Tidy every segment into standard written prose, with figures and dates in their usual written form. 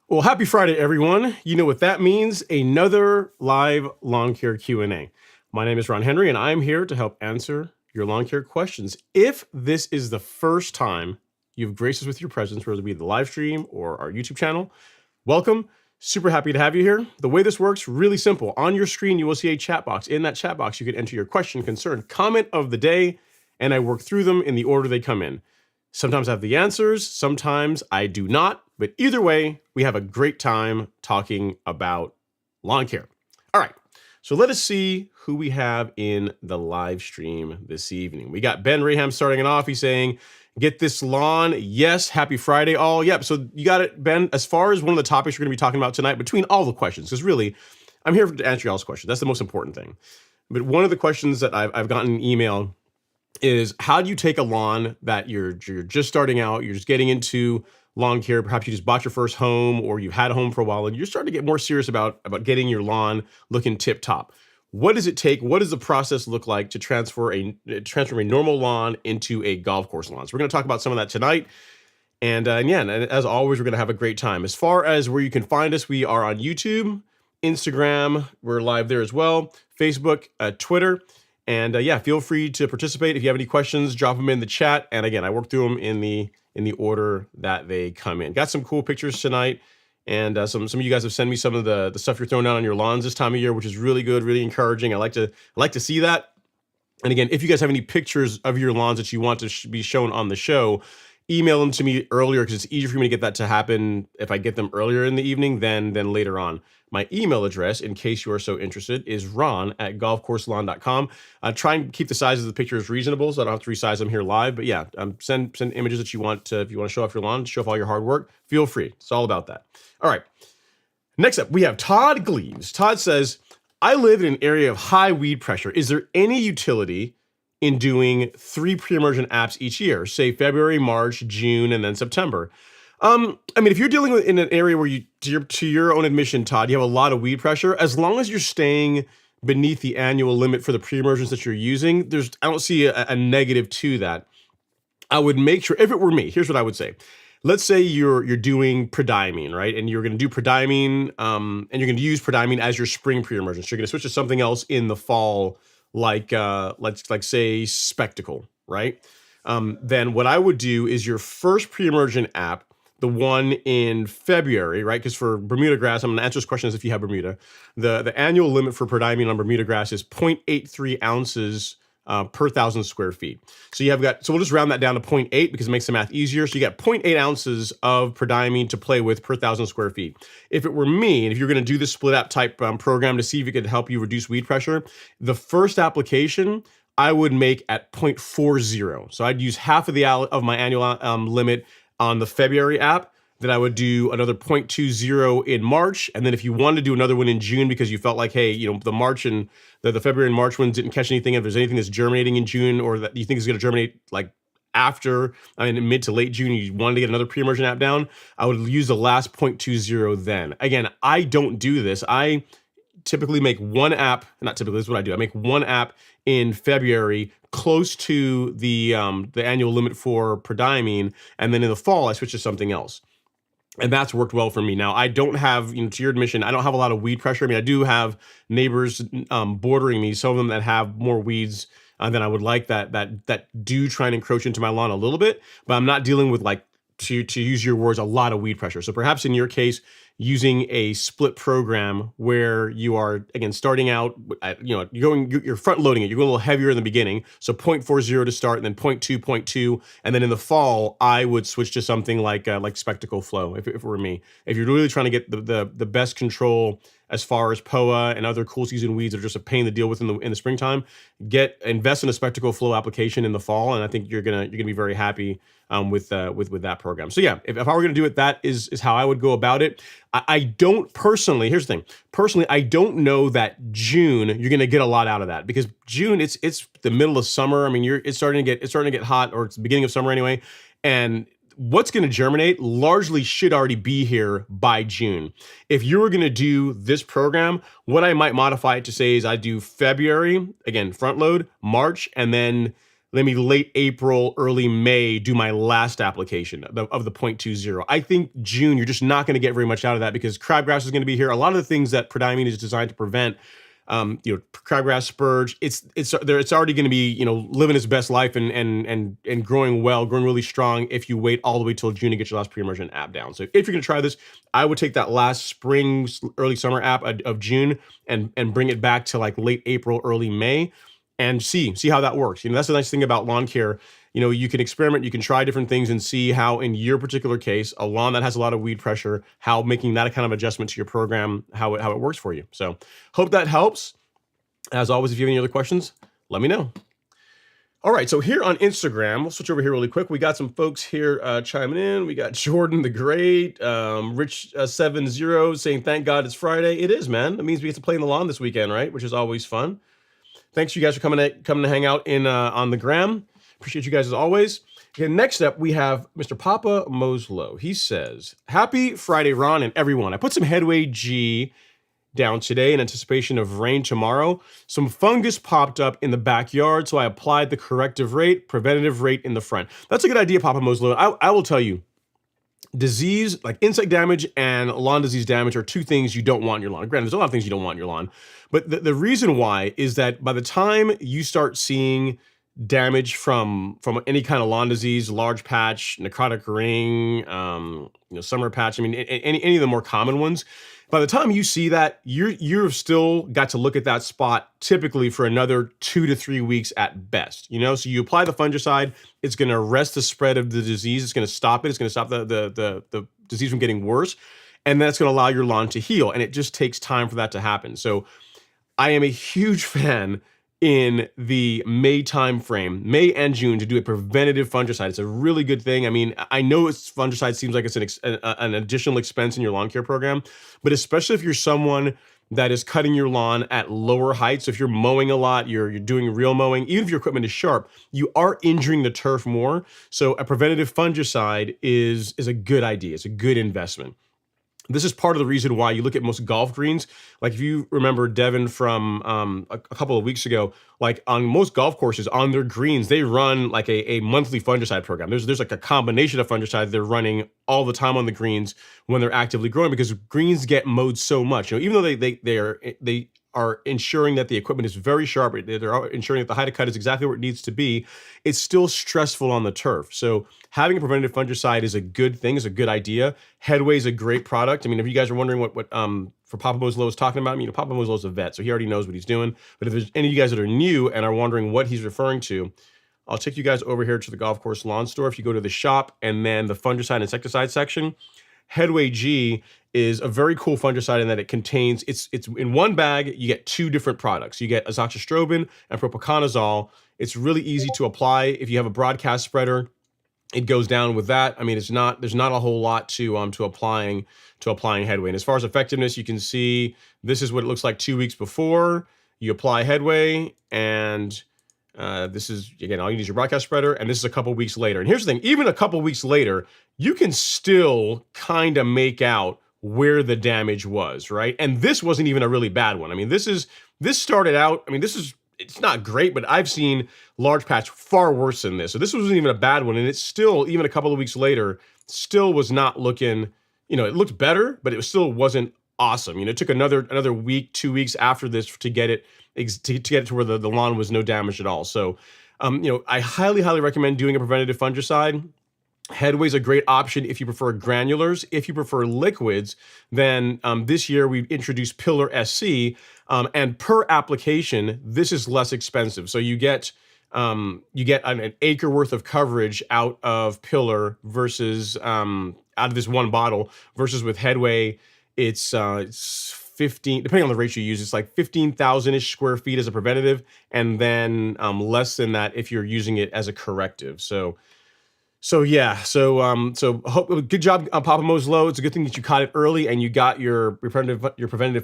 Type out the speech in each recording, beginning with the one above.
Well, happy Friday, everyone. You know what that means, another live lawn care Q&A. My name is Ron Henry, and I'm here to help answer your lawn care questions. If this is the first time you've graced us with your presence, whether it be the live stream or our YouTube channel, welcome. Super happy to have you here. The way this works, really simple. On your screen, you will see a chat box. In that chat box, you can enter your question, concern, comment of the day, and I work through them in the order they come in. Sometimes I have the answers, sometimes I do not, but either way, we have a great time talking about lawn care. All right, so let us see who we have in the live stream this evening. We got Ben Raham starting it off. He's saying, get this lawn. Yes, happy Friday all. Yep, so you got it, Ben. As far as one of the topics we're gonna be talking about tonight, between all the questions, because really, I'm here to answer y'all's questions. That's the most important thing. But one of the questions that I've gotten an email is, how do you take a lawn that you're just starting out, you're just getting into lawn care, perhaps you just bought your first home or you've had a home for a while and you're starting to get more serious about getting your lawn looking tip top. What does it take? What does the process look like to transform a normal lawn into a golf course lawn? So we're going to talk about some of that tonight. And as always, we're going to have a great time. As far as where you can find us, we are on YouTube, Instagram, we're live there as well, Facebook, Twitter. And feel free to participate. If you have any questions, drop them in the chat. And again, I work through them in the order that they come in. Got some cool pictures tonight. And some of you guys have sent me some of the stuff you're throwing out on your lawns this time of year, which is really good, really encouraging. I like to see that. And again, if you guys have any pictures of your lawns that you want to be shown on the show, email them to me earlier, because it's easier for me to get that to happen if I get them earlier in the evening than later on. My email address, in case you are so interested, is ron@golfcourselawn.com. Try and keep the size of the pictures reasonable, so I don't have to resize them here live. But yeah, send images that you want to, if you want to show off your lawn, show off all your hard work, feel free. It's all about that. All right. Next up, we have Todd Gleaves. Todd says, I live in an area of high weed pressure. Is there any utility in doing 3 pre-emergent apps each year, say February, March, June, and then September? I mean, if you're dealing with in an area where to your own admission, Todd, you have a lot of weed pressure, as long as you're staying beneath the annual limit for the pre-emergence that you're using, I don't see a negative to that. I would make sure, if it were me, here's what I would say. Let's say you're doing prodiamine, right? And you're going to do prodiamine, and you're going to use prodiamine as your spring pre-emergence. You're going to switch to something else in the fall, like say Spectacle, right? Then what I would do is your first pre-emergent app, the one in February, right? Because for Bermuda grass, I'm going to answer this question as if you have Bermuda. The annual limit for prodiamine on Bermuda grass is 0.83 ounces per 1,000 square feet. So we'll just round that down to 0.8 because it makes the math easier. So you got 0.8 ounces of prodiamine to play with per 1,000 square feet. If it were me, and if you're going to do this split app type program to see if it could help you reduce weed pressure, the first application I would make at 0.40. So I'd use half of my annual limit on the February app. Then I would do another 0.20 in March. And then if you wanted to do another one in June because you felt like, hey, the March and the February and March ones didn't catch anything, if there's anything that's germinating in June or that you think is going to germinate like mid to late June, you wanted to get another pre-emergent app down, I would use the last 0.20 then. Again, I don't do this. I typically make one app, not typically, this is what I do. I make one app in February close to the annual limit for prodiamine, and then in the fall, I switch to something else. And that's worked well for me. Now, I don't have, to your admission, I don't have a lot of weed pressure. I mean, I do have neighbors bordering me, some of them that have more weeds than I would like that do try and encroach into my lawn a little bit, but I'm not dealing with, like, to use your words, a lot of weed pressure. So perhaps in your case, using a split program where you are, again, starting out, you're front loading it. You're going a little heavier in the beginning. So 0.40 to start, and then 0.2, 0.2. And then in the fall, I would switch to something like Spectacle Flow, if it were me. If you're really trying to get the best control as far as POA and other cool season weeds that are just a pain to deal with in the springtime, invest in a Spectacle Flow application in the fall, and I think you're gonna be very happy with that program. So yeah, if I were gonna do it, that is how I would go about it. I don't personally. Here's the thing. Personally, I don't know that June you're gonna get a lot out of that, because June it's the middle of summer. I mean, it's starting to get hot, or it's the beginning of summer anyway, and what's going to germinate largely should already be here by June. If you were going to do this program, what I might modify it to say is I do February, again, front load, March, and then let me late April, early May, do my last application of the 0.20. I think June, you're just not going to get very much out of that because crabgrass is going to be here. A lot of the things that prodiamine is designed to prevent, crabgrass, spurge, it's already going to be, living its best life and growing well, growing really strong if you wait all the way till June to get your last pre-emergent app down. So if you're going to try this, I would take that last spring, early summer app of June and bring it back to like late April, early May, and see how that works. That's the nice thing about lawn care. You can experiment, you can try different things and see how, in your particular case, a lawn that has a lot of weed pressure, how making that a kind of adjustment to your program, how it works for you. So hope that helps. As always, if you have any other questions, let me know. All right, so here on Instagram, we'll switch over here really quick. We got some folks here chiming in. We got Jordan the Great, Rich70 saying, thank God it's Friday. It is, man. That means we get to play in the lawn this weekend, right? Which is always fun. Thanks you guys for coming to hang out on the gram. Appreciate you guys as always. Okay, next up, we have Mr. Papa Moslow. He says, happy Friday, Ron and everyone. I put some Headway G down today in anticipation of rain tomorrow. Some fungus popped up in the backyard, so I applied the preventative rate in the front. That's a good idea, Papa Moslow. I will tell you, disease, like insect damage and lawn disease damage, are two things you don't want in your lawn. Granted, there's a lot of things you don't want in your lawn, but the reason why is that by the time you start seeing damage from any kind of lawn disease, large patch, necrotic ring, summer patch, I mean, any of the more common ones, by the time you see that, you've still got to look at that spot typically for another 2 to 3 weeks at best. So you apply the fungicide, it's going to arrest the spread of the disease, it's going to stop it, it's going to stop the disease from getting worse, and that's going to allow your lawn to heal. And it just takes time for that to happen. So I am a huge fan in the May timeframe, May and June, to do a preventative fungicide. It's a really good thing. I mean, I know fungicide seems like it's an additional expense in your lawn care program, but especially if you're someone that is cutting your lawn at lower heights. So if you're mowing a lot, you're doing real mowing, even if your equipment is sharp, you are injuring the turf more. So a preventative fungicide is a good idea. It's a good investment. This is part of the reason why you look at most golf greens. Like if you remember Devin from a couple of weeks ago, like on most golf courses on their greens, they run like a monthly fungicide program. There's like a combination of fungicides they're running all the time on the greens when they're actively growing, because greens get mowed so much. You know, even though they are ensuring that the equipment is very sharp, they're ensuring that the height of cut is exactly where it needs to be, it's still stressful on the turf. So having a preventative fungicide is a good thing, is a good idea. Headway is a great product. I mean, if you guys are wondering what for Papa Moslow is talking about, I mean, Papa Moslow is a vet, so he already knows what he's doing. But if there's any of you guys that are new and are wondering what he's referring to, I'll take you guys over here to the golf course lawn store. If you go to the shop and then the fungicide and insecticide section, Headway G is a very cool fungicide in that it contains, it's in one bag, you get two different products. You get azoxystrobin and propiconazole. It's really easy to apply. If you have a broadcast spreader, it goes down with that. I mean, there's not a whole lot to applying Headway. And as far as effectiveness, you can see this is what it looks like 2 weeks before you apply Headway, and this is, again, all you need is your broadcast spreader, and this is a couple weeks later. And here's the thing, even a couple weeks later, you can still kind of make out where the damage was, right? And this wasn't even a really bad one. I mean, this started out, I mean, it's not great, but I've seen large patch far worse than this. So this wasn't even a bad one, and it's still, even a couple of weeks later, still was not looking, you know, it looked better, but it still wasn't awesome. You know, it took another week, 2 weeks after this to get it to where the lawn was no damage at all. So, you know, I highly recommend doing a preventative fungicide. Headway is a great option if you prefer granulars. If you prefer liquids, then this year we've introduced Pillar SC, and per application, this is less expensive. So you get an acre worth of coverage out of Pillar versus out of this one bottle, versus with Headway, it's 15, depending on the ratio you use, it's like 15,000-ish square feet as a preventative, and then less than that if you're using it as a corrective. So yeah, good job on Papa Moslow. It's a good thing that you caught it early and you got your preventative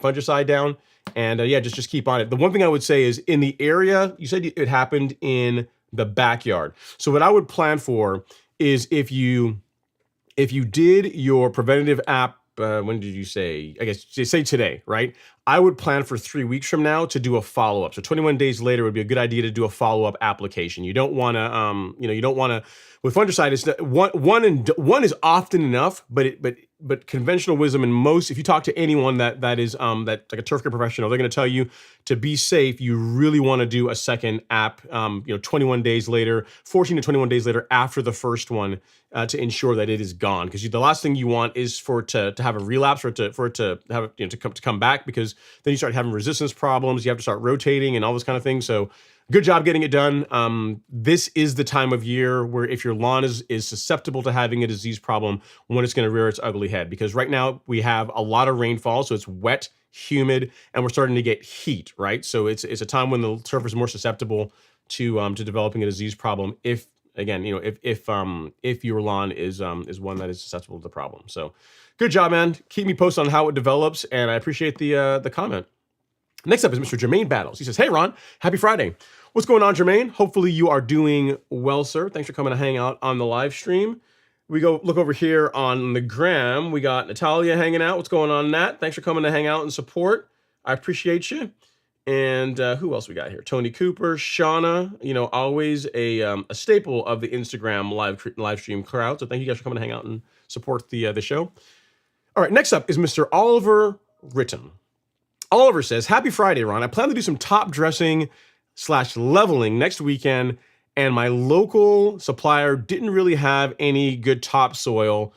fungicide down. And yeah, just keep on it. The one thing I would say is, in the area, you said it happened in the backyard. So what I would plan for is, if you did your preventative app, when did you say? I guess say today, right? I would plan for 3 weeks from now to do a follow-up. So 21 days later would be a good idea to do a follow-up application. You don't want to, you don't want to, with fungicide, it's one is often enough, but conventional wisdom, and most, if you talk to anyone that is like a turf care professional, they're going to tell you, to be safe, you really want to do a second app, 21 days later, 14 to 21 days later after the first one, to ensure that it is gone. Because the last thing you want is for it to have a relapse, or for it to have, to come back, because then you start having resistance problems. You have to start rotating and all this kind of thing. So good job getting it done. This is the time of year where, if your lawn is susceptible to having a disease problem, when it's going to rear its ugly head. Because right now we have a lot of rainfall, so it's wet, humid, and we're starting to get heat, right? So it's a time when the turf is more susceptible to developing a disease problem. If your lawn is one that is susceptible to the problem. So good job, man. Keep me posted on how it develops, and I appreciate the comment. Next up is Mr. Jermaine Battles. He says, "Hey Ron, happy Friday. What's going on, Jermaine? Hopefully you are doing well, sir. Thanks for coming to hang out on the live stream. We go look over here on the gram. We got Natalia hanging out. What's going on, Nat? Thanks for coming to hang out and support. I appreciate you. And who else we got here? Tony Cooper, Shauna, always a staple of the Instagram live stream crowd. So thank you guys for coming to hang out and support the show. All right, next up is Mr. Oliver Ritten. Oliver says, "Happy Friday, Ron. I plan to do some top dressing / leveling next weekend, and my local supplier didn't really have any good topsoil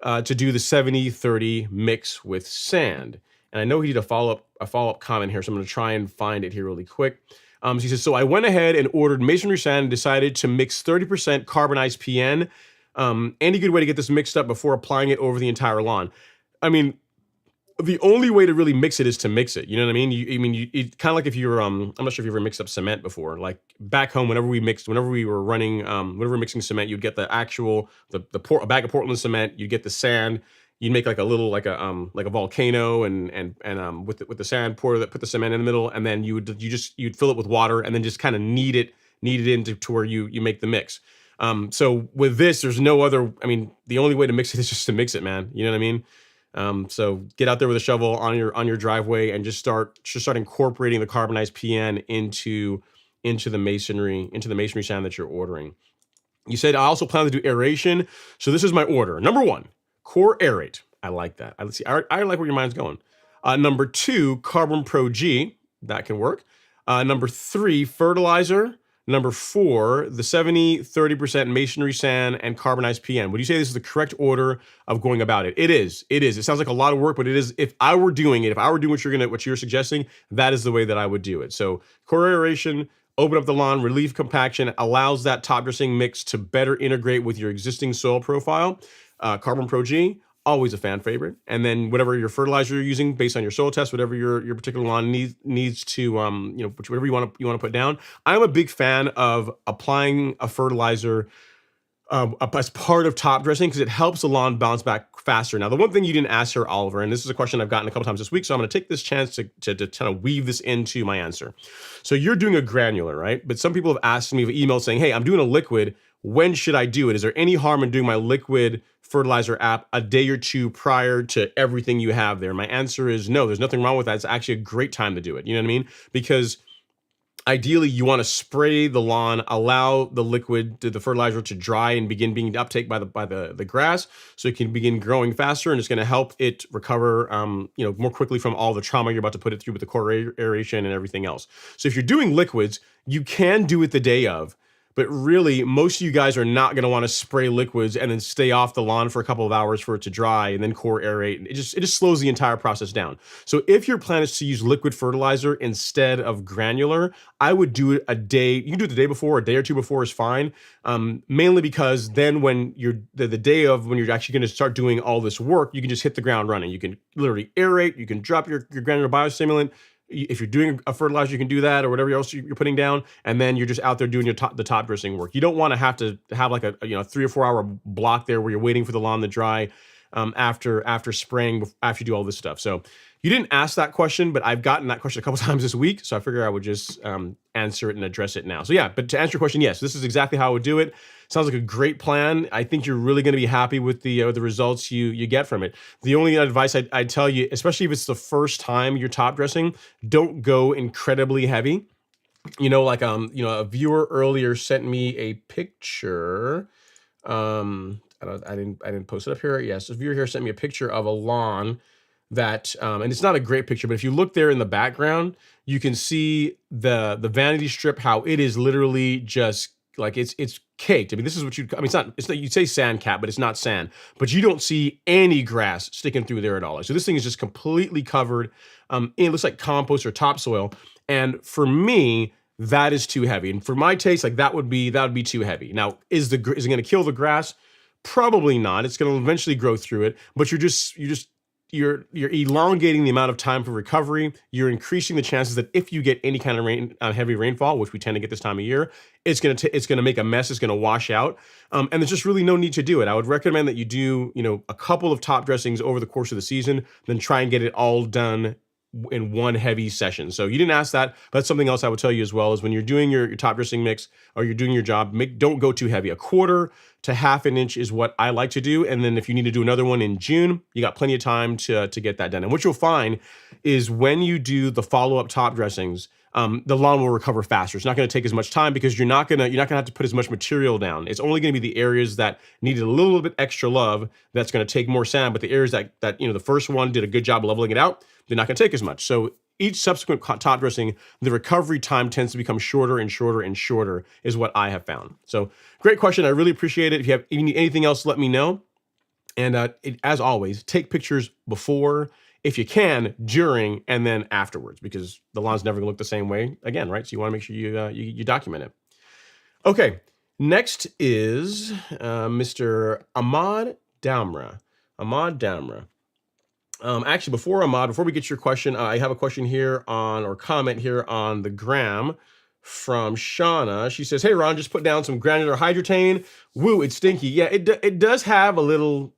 to do the 70-30 mix with sand." And I know he did a follow-up comment here, so I'm going to try and find it here really quick. So he says, "So I went ahead and ordered masonry sand and decided to mix 30% carbonized PN. Any good way to get this mixed up before applying it over the entire lawn?" I mean, the only way to really mix it is to mix it. You know what I mean? It's kind of like if you're, I'm not sure if you ever mixed up cement before. Like back home, whenever we were running, whenever we were mixing cement, you'd get the actual, a bag of Portland cement, you'd get the sand, you'd make like a little like a volcano and with the sand, put the cement in the middle, and then you'd fill it with water and then just kind of knead it into to where you make the mix. So with this, there's no other. I mean, the only way to mix it is just to mix it, man. You know what I mean? So get out there with a shovel on your driveway and just start incorporating the carbonized PN into the masonry sand that you're ordering. You said I also plan to do aeration. So this is my order. Number 1, core aerate. I like that. Let's see. I like where your mind's going. Number 2, Carbon Pro G. That can work. Number 3, fertilizer. Number 4, the 70-30% masonry sand and carbonized PN. Would you say this is the correct order of going about it? It is. It sounds like a lot of work, but it is. If I were doing what you're suggesting, that is the way that I would do it. So core aeration, open up the lawn, relief compaction, allows that top dressing mix to better integrate with your existing soil profile. Carbon Pro G, always a fan favorite. And then whatever your fertilizer you're using based on your soil test, whatever your particular lawn needs to, whatever you want to put down. I'm a big fan of applying a fertilizer as part of top dressing because it helps the lawn bounce back faster. Now, the one thing you didn't ask here, Oliver, and this is a question I've gotten a couple times this week, so I'm going to take this chance to kind of weave this into my answer. So you're doing a granular, right? But some people have asked me via email saying, hey, I'm doing a liquid. When should I do it? Is there any harm in doing my liquid fertilizer app a day or 2 prior to everything you have there? My answer is no, there's nothing wrong with that. It's actually a great time to do it. You know what I mean? Because ideally, you want to spray the lawn, allow the liquid, the fertilizer to dry and begin being uptake by the grass, so it can begin growing faster, and it's going to help it recover, more quickly from all the trauma you're about to put it through with the core aeration and everything else. So if you're doing liquids, you can do it the day of. But really, most of you guys are not going to want to spray liquids and then stay off the lawn for a couple of hours for it to dry and then core aerate. It just slows the entire process down. So if your plan is to use liquid fertilizer instead of granular, I would do it a day. You can do it the day before, a day or 2 before is fine. Mainly because then when you're the day of when you're actually going to start doing all this work, you can just hit the ground running. You can literally aerate. You can drop your granular biostimulant. If you're doing a fertilizer, you can do that, or whatever else you're putting down, and then you're just out there doing the top dressing work. You don't want to have like a 3 or 4 hour block there where you're waiting for the lawn to dry after spraying, after you do all this stuff. So you didn't ask that question, but I've gotten that question a couple times this week, so I figure I would just answer it and address it now. So yeah, but to answer your question, yes, this is exactly how I would do it. Sounds like a great plan. I think you're really going to be happy with the results you get from it. The only advice I'd tell you, especially if it's the first time you're top dressing, don't go incredibly heavy. A viewer earlier sent me a picture. I didn't post it up here. Yes, a viewer here sent me a picture of a lawn that, and it's not a great picture, but if you look there in the background, you can see the vanity strip, how it is literally just like it's caked. I mean, this is what it's not, you'd say sand cap, but it's not sand, but you don't see any grass sticking through there at all. So this thing is just completely covered. It looks like compost or topsoil. And for me, that is too heavy. And for my taste, like that would be too heavy. Now, is it going to kill the grass? Probably not. It's going to eventually grow through it, but you're elongating the amount of time for recovery. You're increasing the chances that if you get any kind of heavy rainfall, which we tend to get this time of year, it's going to make a mess. It's going to wash out. And there's just really no need to do it. I would recommend that you do, a couple of top dressings over the course of the season, then try and get it all done in one heavy session. So you didn't ask that, but that's something else I would tell you as well, is when you're doing your top dressing mix or you're doing your job, don't go too heavy. 1/4 to 1/2 inch is what I like to do. And then if you need to do another one in June, you got plenty of time to get that done. And what you'll find is when you do the follow-up top dressings, the lawn will recover faster. It's not going to take as much time because you're not going to have to put as much material down. It's only going to be the areas that needed a little bit extra love that's going to take more sand, but the areas that the first one did a good job leveling it out, they're not going to take as much. So each subsequent top dressing, the recovery time tends to become shorter and shorter and shorter, is what I have found. So great question. I really appreciate it. If you need anything else, let me know. And as always, take pictures before, if you can, during, and then afterwards, because the lawn's never gonna look the same way again, right? So you wanna make sure you document it. Okay, next is Mr. Ahmad Damra. Actually, before we get to your question, I have a question here comment here on the gram from Shauna. She says, "Hey Ron, just put down some granular Hydrotain. Woo, it's stinky." Yeah, it does have a little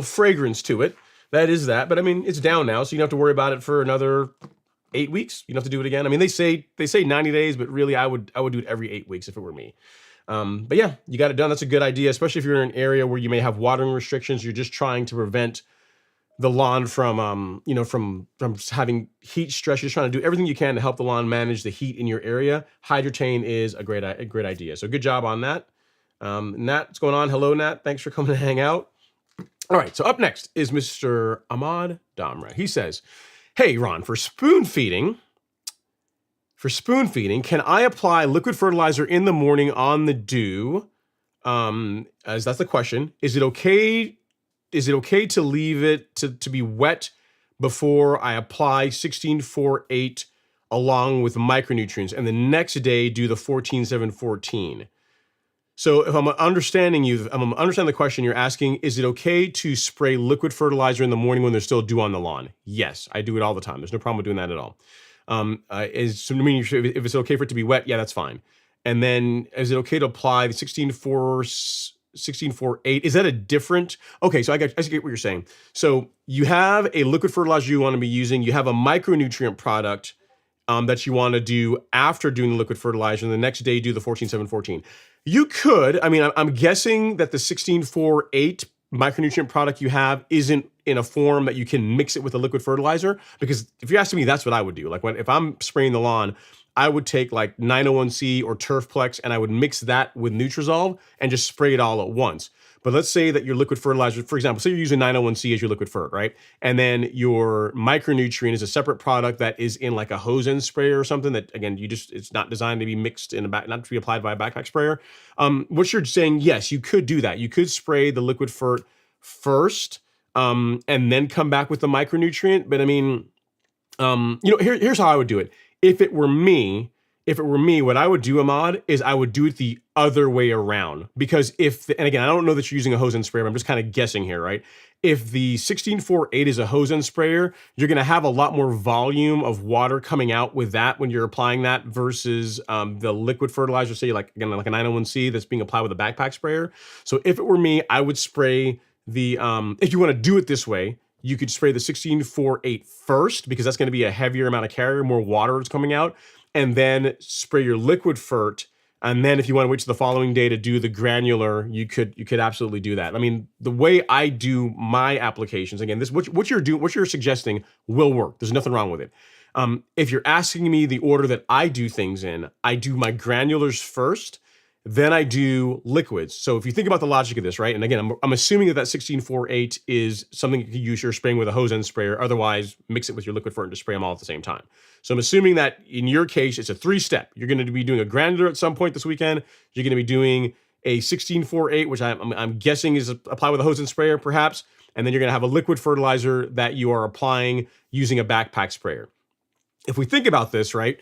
fragrance to it. that is that. But I mean, it's down now, so you don't have to worry about it for another 8 weeks. You don't have to do it again. I mean, they say 90 days, but really, I would do it every 8 weeks if it were me. But yeah, you got it done. That's a good idea, especially if you're in an area where you may have watering restrictions. You're just trying to prevent the lawn from from having heat stress. You're just trying to do everything you can to help the lawn manage the heat in your area. Hydrotain is a great idea. So good job on that. Nat, what's going on? Hello, Nat. Thanks for coming to hang out. All right, so up next is Mr. Ahmad Damra. He says, hey, Ron, for spoon feeding, can I apply liquid fertilizer in the morning on the dew? As that's the question. Is it okay to leave it to be wet before I apply 16-4-8 along with micronutrients, and the next day do the 14-7-14? So if I'm understanding the question, you're asking, is it okay to spray liquid fertilizer in the morning when there's still dew on the lawn? Yes, I do it all the time. There's no problem with doing that at all. If it's okay for it to be wet, yeah, that's fine. And then is it okay to apply the 16-4-8? Is that a different? Okay, so I get what you're saying. So you have a liquid fertilizer you want to be using. You have a micronutrient product that you want to do after doing the liquid fertilizer, and the next day do the 14-7-14. You could, I mean, I'm guessing that the 16-4-8 micronutrient product you have isn't in a form that you can mix it with a liquid fertilizer, because if you're asking me, that's what I would do. Like if I'm spraying the lawn, I would take like 901C or Turfplex and I would mix that with Nutrizolve and just spray it all at once. But let's say that your liquid fertilizer, for example, say you're using 901C as your liquid fert, right? And then your micronutrient is a separate product that is in like a hose end sprayer or something that, again, it's not designed to be mixed in not to be applied by a backpack sprayer. What you're saying, yes, you could do that. You could spray the liquid fert first and then come back with the micronutrient. But I mean, here's how I would do it. If it were me, what I would do, Ahmad, is I would do it the other way around. Because and again, I don't know that you're using a hose end sprayer, but I'm just kind of guessing here, right? If the 16-4-8 is a hose end sprayer, you're going to have a lot more volume of water coming out with that when you're applying that versus the liquid fertilizer, say like a 901C that's being applied with a backpack sprayer. So if it were me, I would spray the, if you want to do it this way, you could spray the 16-4-8 first, because that's going to be a heavier amount of carrier, more water is coming out, and then spray your liquid fert. And then if you want to wait to the following day to do the granular, you could absolutely do that. I mean, the way I do my applications, again, what you're suggesting will work. There's nothing wrong with it. If you're asking me the order that I do things in, I do my granulars first, then I do liquids. So if you think about the logic of this, right? And again, I'm assuming that 16-4-8 is something you can use your spraying with a hose end sprayer. Otherwise, mix it with your liquid fert and just spray them all at the same time. So I'm assuming that in your case, it's a 3-step. You're going to be doing a granular at some point this weekend. You're going to be doing a 16-4-8, which I'm guessing is applied with a hose end sprayer, perhaps. And then you're going to have a liquid fertilizer that you are applying using a backpack sprayer. If we think about this, right,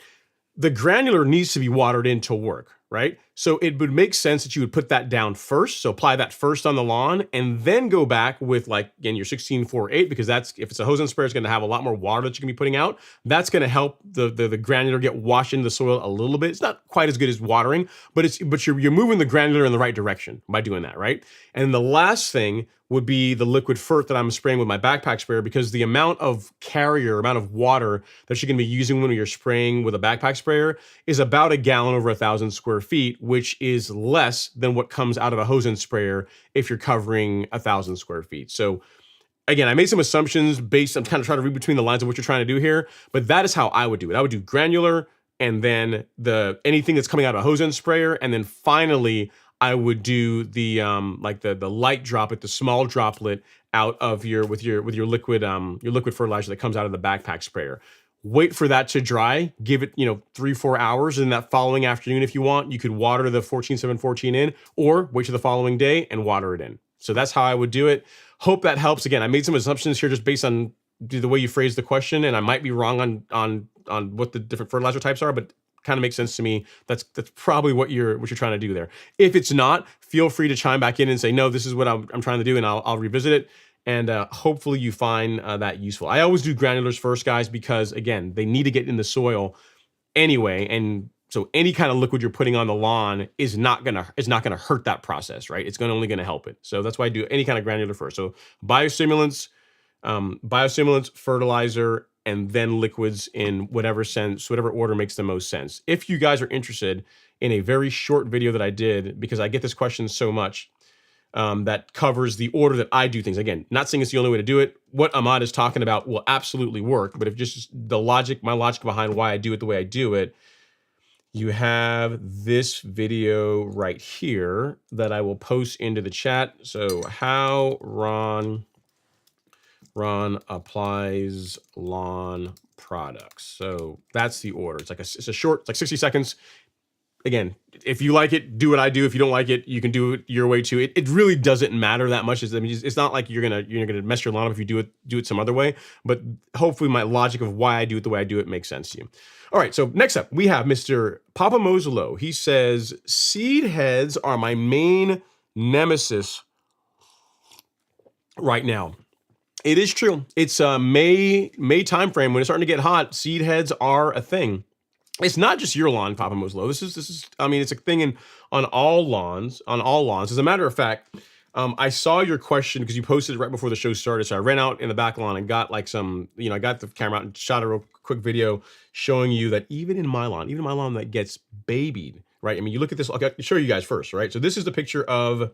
the granular needs to be watered in to work, right? So it would make sense that you would put that down first. So apply that first on the lawn and then go back with, like, again, your 16-4-8, because that's, if it's a hose end sprayer, it's going to have a lot more water that you can be putting out. That's going to help the granular get washed into the soil a little bit. It's not quite as good as watering, but you're moving the granular in the right direction by doing that, right? And the last thing would be the liquid fert that I'm spraying with my backpack sprayer, because the amount of water that you're going to be using when you're spraying with a backpack sprayer is about a gallon over 1,000 square feet, which is less than what comes out of a hose end sprayer if you're covering 1,000 square feet. So again, I made some assumptions I'm kind of trying to read between the lines of what you're trying to do here, but that is how I would do it. I would do granular, and then anything that's coming out of a hose end sprayer, and then finally I would do the light droplet, the small droplet out of your liquid fertilizer that comes out of the backpack sprayer. Wait for that to dry, give it 3-4 hours, and that following afternoon, if you want, you could water the 14-7-14 in, or wait till the following day and water it in. So that's how I would do it. Hope that helps. Again, I made some assumptions here just based on the way you phrased the question, and I might be wrong on what the different fertilizer types are, but kind of makes sense to me. That's probably what you're trying to do there. If it's not, feel free to chime back in and say, no, this is what I'm trying to do, and I'll revisit it. And hopefully you find that useful. I always do granulars first, guys, because again, they need to get in the soil anyway. And so any kind of liquid you're putting on the lawn is not gonna hurt that process, right? It's only gonna help it. So that's why I do any kind of granular first. So biostimulants, biostimulants, fertilizer, and then liquids in whatever sense, whatever order makes the most sense. If you guys are interested in a very short video that I did, because I get this question so much, that covers the order that I do things. Again, not saying it's the only way to do it. What Ahmad is talking about will absolutely work, but if just the logic, my logic behind why I do it the way I do it, you have this video right here that I will post into the chat. So how Ron applies lawn products. So that's the order. It's like it's a short, it's like 60 seconds. Again, if you like it, do what I do. If you don't like it, you can do it your way too. It really doesn't matter that much. I mean, it's not like you're gonna mess your lawn up if you do it some other way. But hopefully, my logic of why I do it the way I do it makes sense to you. All right. So next up, we have Mr. Papa Moselo. He says seed heads are my main nemesis right now. It is true. It's May timeframe when it's starting to get hot. Seed heads are a thing. It's not just your lawn, Papa Moselo. This is. I mean, it's a thing on all lawns. As a matter of fact, I saw your question because you posted it right before the show started. So I ran out in the back lawn and got like some, I got the camera out and shot a real quick video showing you that even my lawn that gets babied, right? I mean, you look at this. I'll show you guys first, right? So this is the picture of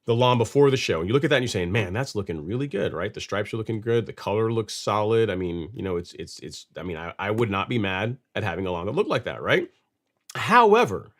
the lawn before the show, and you look at that and you're saying, man, that's looking really good, right? The stripes are looking good. The color looks solid. I mean, I mean, I would not be mad at having a lawn that looked like that, right? However,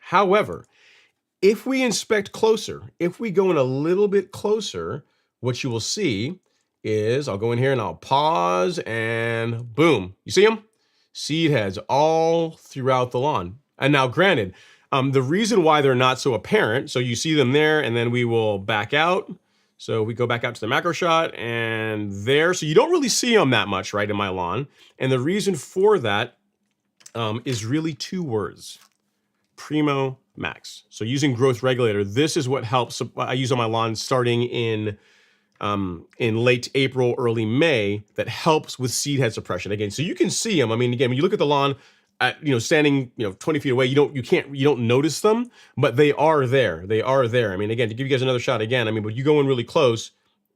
if we inspect closer, if we go in a little bit closer, what you will see is, I'll go in here and I'll pause and boom, you see them? Seed heads all throughout the lawn. And now granted, the reason why they're not so apparent, so you see them there and then we will back out. So we go back out to the macro shot and there, so you don't really see them that much, right, in my lawn. And the reason for that is really two words, Primo Max. So using growth regulator, this is what helps. I use on my lawn starting in late April, early May, that helps with seed head suppression. Again, so you can see them. I mean, again, when you look at the lawn, standing 20 feet away, you don't notice them, but they are there. They are there. I mean, again, to give you guys another shot again, I mean, but you go in really close,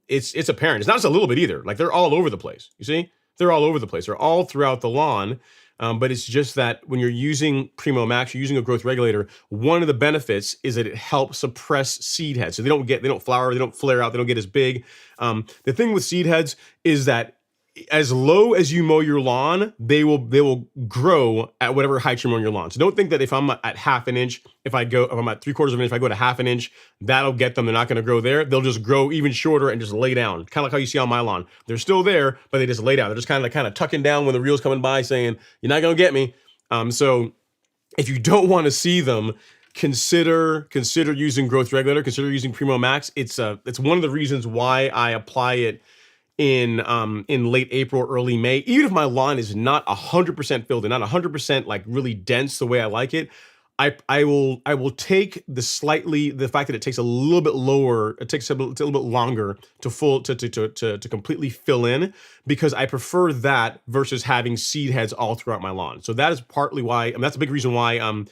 it's apparent. It's not just a little bit either. Like they're all over the place. You see, they're all over the place. They're all throughout the lawn. But it's just that when you're using Primo Max, you're using a growth regulator. One of the benefits is that it helps suppress seed heads, so they don't flower, they don't flare out, they don't get as big. The thing with seed heads is that as low as you mow your lawn, they will grow at whatever height you're mowing your lawn. So don't think that if I'm at half an inch, if I'm at 3/4 of an inch, if I go to half an inch, that'll get them. They're not going to grow there. They'll just grow even shorter and just lay down, kind of like how you see on my lawn. They're still there, but they just lay down. They're just kind of tucking down when the reel's coming by, saying, "You're not going to get me." So if you don't want to see them, consider using growth regulator. Consider using Primo Max. It's one of the reasons why I apply it in late April, early May. Even if my lawn is not 100% filled and not 100% like really dense the way I like it, I will take the fact that it takes a little bit lower, it takes a little bit longer to completely fill in, because I prefer that versus having seed heads all throughout my lawn. So that is partly why, that's a big reason why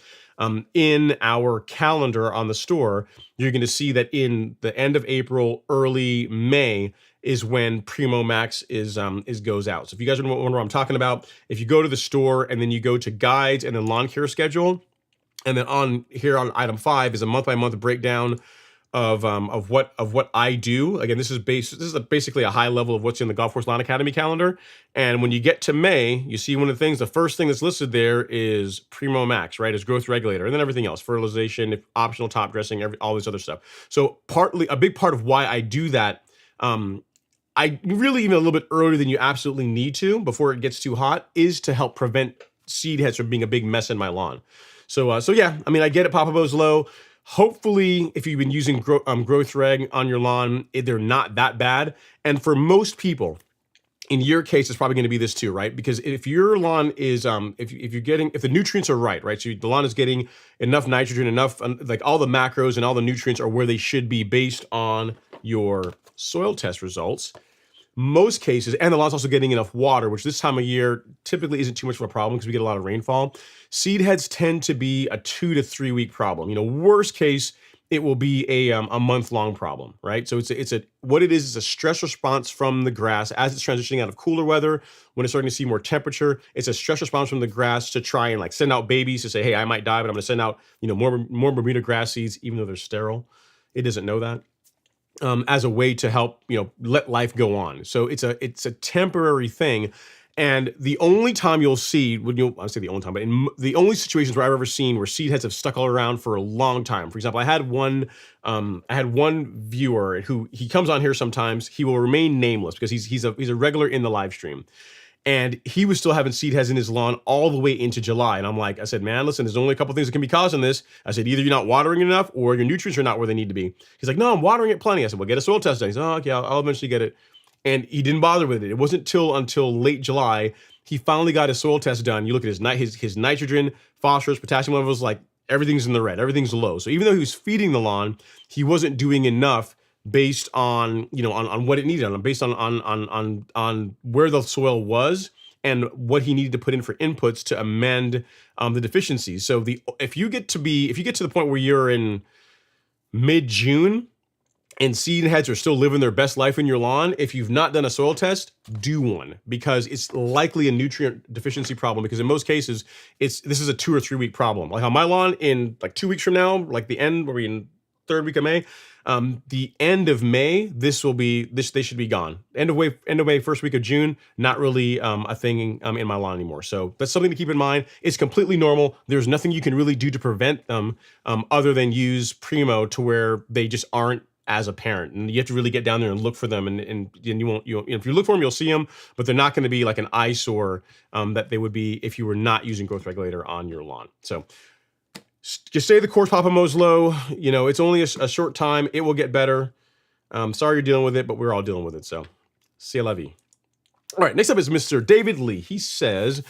in our calendar on the store, you're going to see that in the end of April, early May is when Primo Max goes out. So if you guys wonder what I'm talking about, if you go to the store and then you go to guides and then lawn care schedule, and then on item 5 is a month-by-month breakdown of what I do. Again, this is basically a high level of what's in the Golf Course Lawn Academy calendar. And when you get to May, you see one of the things, the first thing that's listed there is Primo Max, right? Is growth regulator, and then everything else, fertilization, optional top dressing, all this other stuff. So a big part of why I do that, I really, even a little bit earlier than you absolutely need to before it gets too hot, is to help prevent seed heads from being a big mess in my lawn. So yeah, I mean, I get it, Papa Bo's low. Hopefully, if you've been using growth reg on your lawn, they're not that bad. And for most people, in your case, it's probably going to be this too, right? Because if your lawn is, if the nutrients are right, so the lawn is getting enough nitrogen, enough, like all the macros and all the nutrients are where they should be based on your soil test results. Most cases, and the lawn's also getting enough water, which this time of year typically isn't too much of a problem because we get a lot of rainfall. Seed heads tend to be a 2 to 3 week problem. Worst case, it will be a month-long problem, right? So it's a what it is a stress response from the grass as it's transitioning out of cooler weather. When it's starting to see more temperature, it's a stress response from the grass to try and like send out babies to say, hey, I might die, but I'm going to send out more Bermuda grass seeds, even though they're sterile. It doesn't know that. As a way to help let life go on. So it's a temporary thing. And the only time you'll see, I say the only time, but in the only situations where I've ever seen where seed heads have stuck all around for a long time. For example, I had one viewer who he comes on here sometimes. He will remain nameless because he's a regular in the live stream. And he was still having seed heads in his lawn all the way into July. And I said, man, listen, there's only a couple things that can be causing this. I said, either you're not watering enough or your nutrients are not where they need to be. He's like, no, I'm watering it plenty. I said, well, get a soil test done. He said, oh, okay, I'll eventually get it. And he didn't bother with it. It wasn't until late July, he finally got his soil test done. You look at his nitrogen, phosphorus, potassium levels, like everything's in the red, everything's low. So even though he was feeding the lawn, he wasn't doing enough based on on what it needed, based on where the soil was and what he needed to put in for inputs to amend the deficiencies. So if you get to the point where you're in mid-June and seed heads are still living their best life in your lawn, if you've not done a soil test, do one, because it's likely a nutrient deficiency problem, because in most cases this is a 2 or 3 week problem. Like on my lawn, in like 2 weeks from now, like the end, where we in third week of May, the end of May, they should be gone. End of May, first week of June, not really a thing in my lawn anymore. So that's something to keep in mind. It's completely normal. There's nothing you can really do to prevent them other than use Primo to where they just aren't as apparent, and you have to really get down there and look for them, and you won't, if you look for them, you'll see them, but they're not going to be like an eyesore that they would be if you were not using growth regulator on your lawn. So just stay the course, Papa Mo's low. It's only a short time. It will get better. Sorry you're dealing with it, but we're all dealing with it. So, c'est la vie. All right, next up is Mr. David Lee. He says,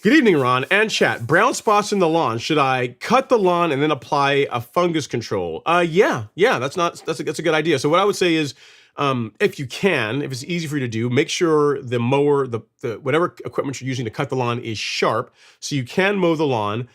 good evening, Ron and chat. Brown spots in the lawn. Should I cut the lawn and then apply a fungus control? Yeah, that's a good idea. So what I would say is, if it's easy for you to do, make sure the mower, the whatever equipment you're using to cut the lawn is sharp, so you can mow the lawn.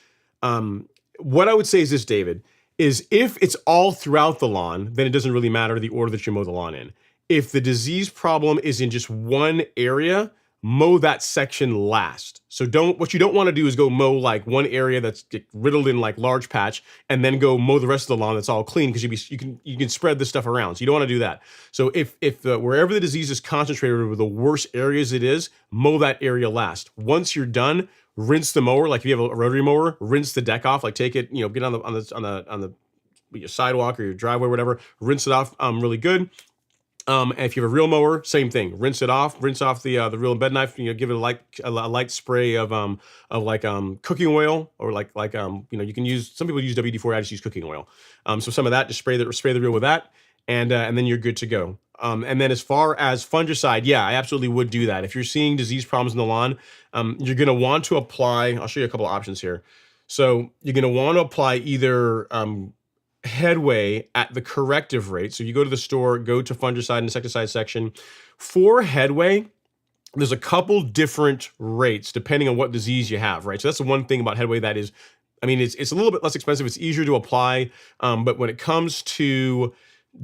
What I would say is this, David, is if it's all throughout the lawn, then it doesn't really matter the order that you mow the lawn in. If the disease problem is in just one area, mow that section last. So what you don't want to do is go mow like one area that's riddled in like large patch and then go mow the rest of the lawn that's all clean, because you can spread this stuff around. So you don't want to do that. So if wherever the disease is concentrated, or the worst areas it is, mow that area last. Once you're done, rinse the mower. Like if you have a rotary mower, rinse the deck off. Like take it, get on the your sidewalk or your driveway, or whatever. Rinse it off really good. And if you have a real mower, same thing. Rinse it off. Rinse off the reel and bed knife. Give it a light spray of cooking oil, or you can use. Some people use WD-40. I just use cooking oil. So some of that, just spray the reel with that, and then you're good to go. And then as far as fungicide, yeah, I absolutely would do that. If you're seeing disease problems in the lawn, you're going to want to apply. I'll show you a couple of options here. So you're going to want to apply either Headway at the corrective rate. So you go to the store, go to fungicide and insecticide section. For Headway, there's a couple different rates depending on what disease you have, right? So that's the one thing about Headway that is, it's a little bit less expensive. It's easier to apply. But when it comes to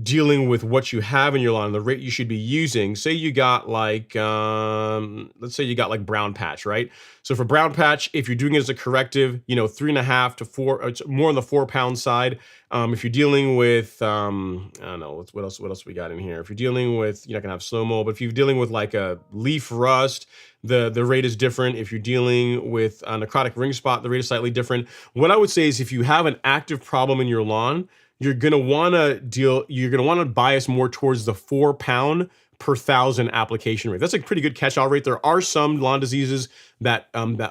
dealing with what you have in your lawn, the rate you should be using, say you got let's say you got like brown patch, right? So for brown patch, if you're doing it as a corrective, 3.5 to 4, it's more on the 4 pound side. If you're dealing with, I don't know, what else we got in here? If you're dealing with, you're not gonna have slow mo, but if you're dealing with like a leaf rust, the rate is different. If you're dealing with a necrotic ring spot, the rate is slightly different. What I would say is if you have an active problem in your lawn, you're gonna wanna bias more towards the 4 pound per 1,000 application rate. That's a pretty good catch-all rate. There are some lawn diseases that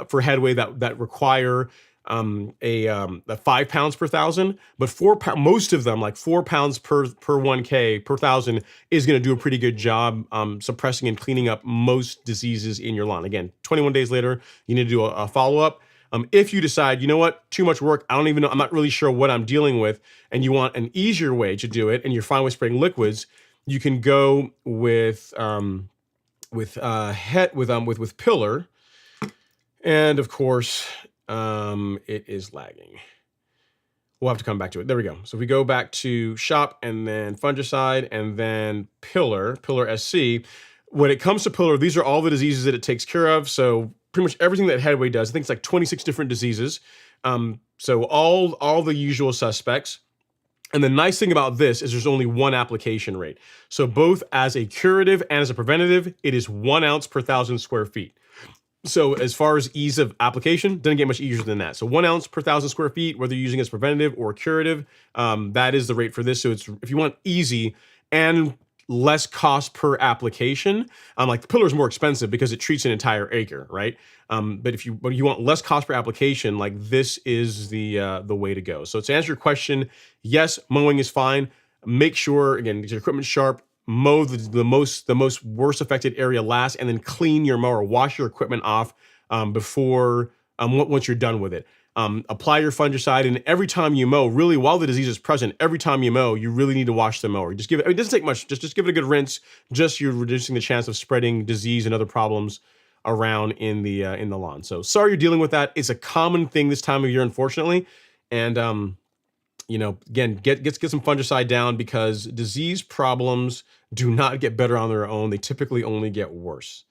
for Headway that require the 5 pounds per 1,000, but most of them, like 4 pounds per 1K per 1,000, is going to do a pretty good job suppressing and cleaning up most diseases in your lawn. Again, 21 days later, you need to do a follow-up. If you decide, you know what, too much work, I don't even know, I'm not really sure what I'm dealing with, and you want an easier way to do it, and you're fine with spraying liquids, you can go with Pillar, and of course, it is lagging. We'll have to come back to it. There we go. So if we go back to shop and then fungicide and then pillar SC. When it comes to pillar, these are all the diseases that it takes care of. So pretty much everything that Headway does. I think it's like 26 different diseases. So all the usual suspects. And the nice thing about this is there's only one application rate. So both as a curative and as a preventative, it is 1 ounce per 1,000 square feet. So as far as ease of application, doesn't get much easier than that. So 1 ounce per 1,000 square feet, whether you're using it as preventative or curative, that is the rate for this. So it's, if you want easy and less cost per application, like the pillar is more expensive because it treats an entire acre, right? But if you want less cost per application, like this is the way to go. So to answer your question, yes, mowing is fine. Make sure, again, get your equipment sharp. Mow the most worst affected area last, and then clean your mower, wash your equipment off before once you're done with it. Apply your fungicide, and every time you mow, really while the disease is present, every time you mow, you really need to wash the mower. Just give it. It doesn't take much. Just give it a good rinse. Just you're reducing the chance of spreading disease and other problems around in the lawn. So sorry you're dealing with that. It's a common thing this time of year, unfortunately, and you know, again, get some fungicide down because disease problems do not get better on their own. They typically only get worse.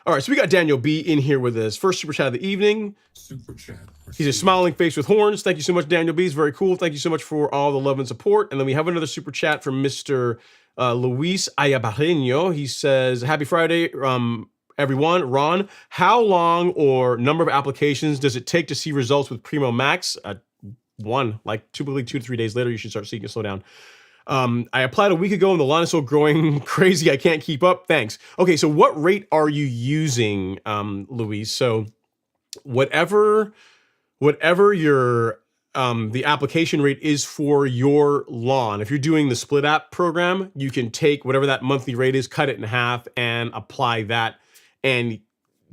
All right, so we got Daniel B in here with his first super chat of the evening. Super chat. He's a smiling face with horns. Thank you so much, Daniel B. It's very cool. Thank you so much for all the love and support. And then we have another super chat from Mr. Luis Ayabarreño. He says, happy Friday, everyone. Ron, how long or number of applications does it take to see results with Primo Max? One, like typically 2 to 3 days later, you should start seeing it slow down. I applied a week ago and the lawn is still growing crazy. I can't keep up. Thanks. Okay, so what rate are you using, Luis? So whatever your the application rate is for your lawn. If you're doing the split app program, you can take whatever that monthly rate is, cut it in half, and apply that. And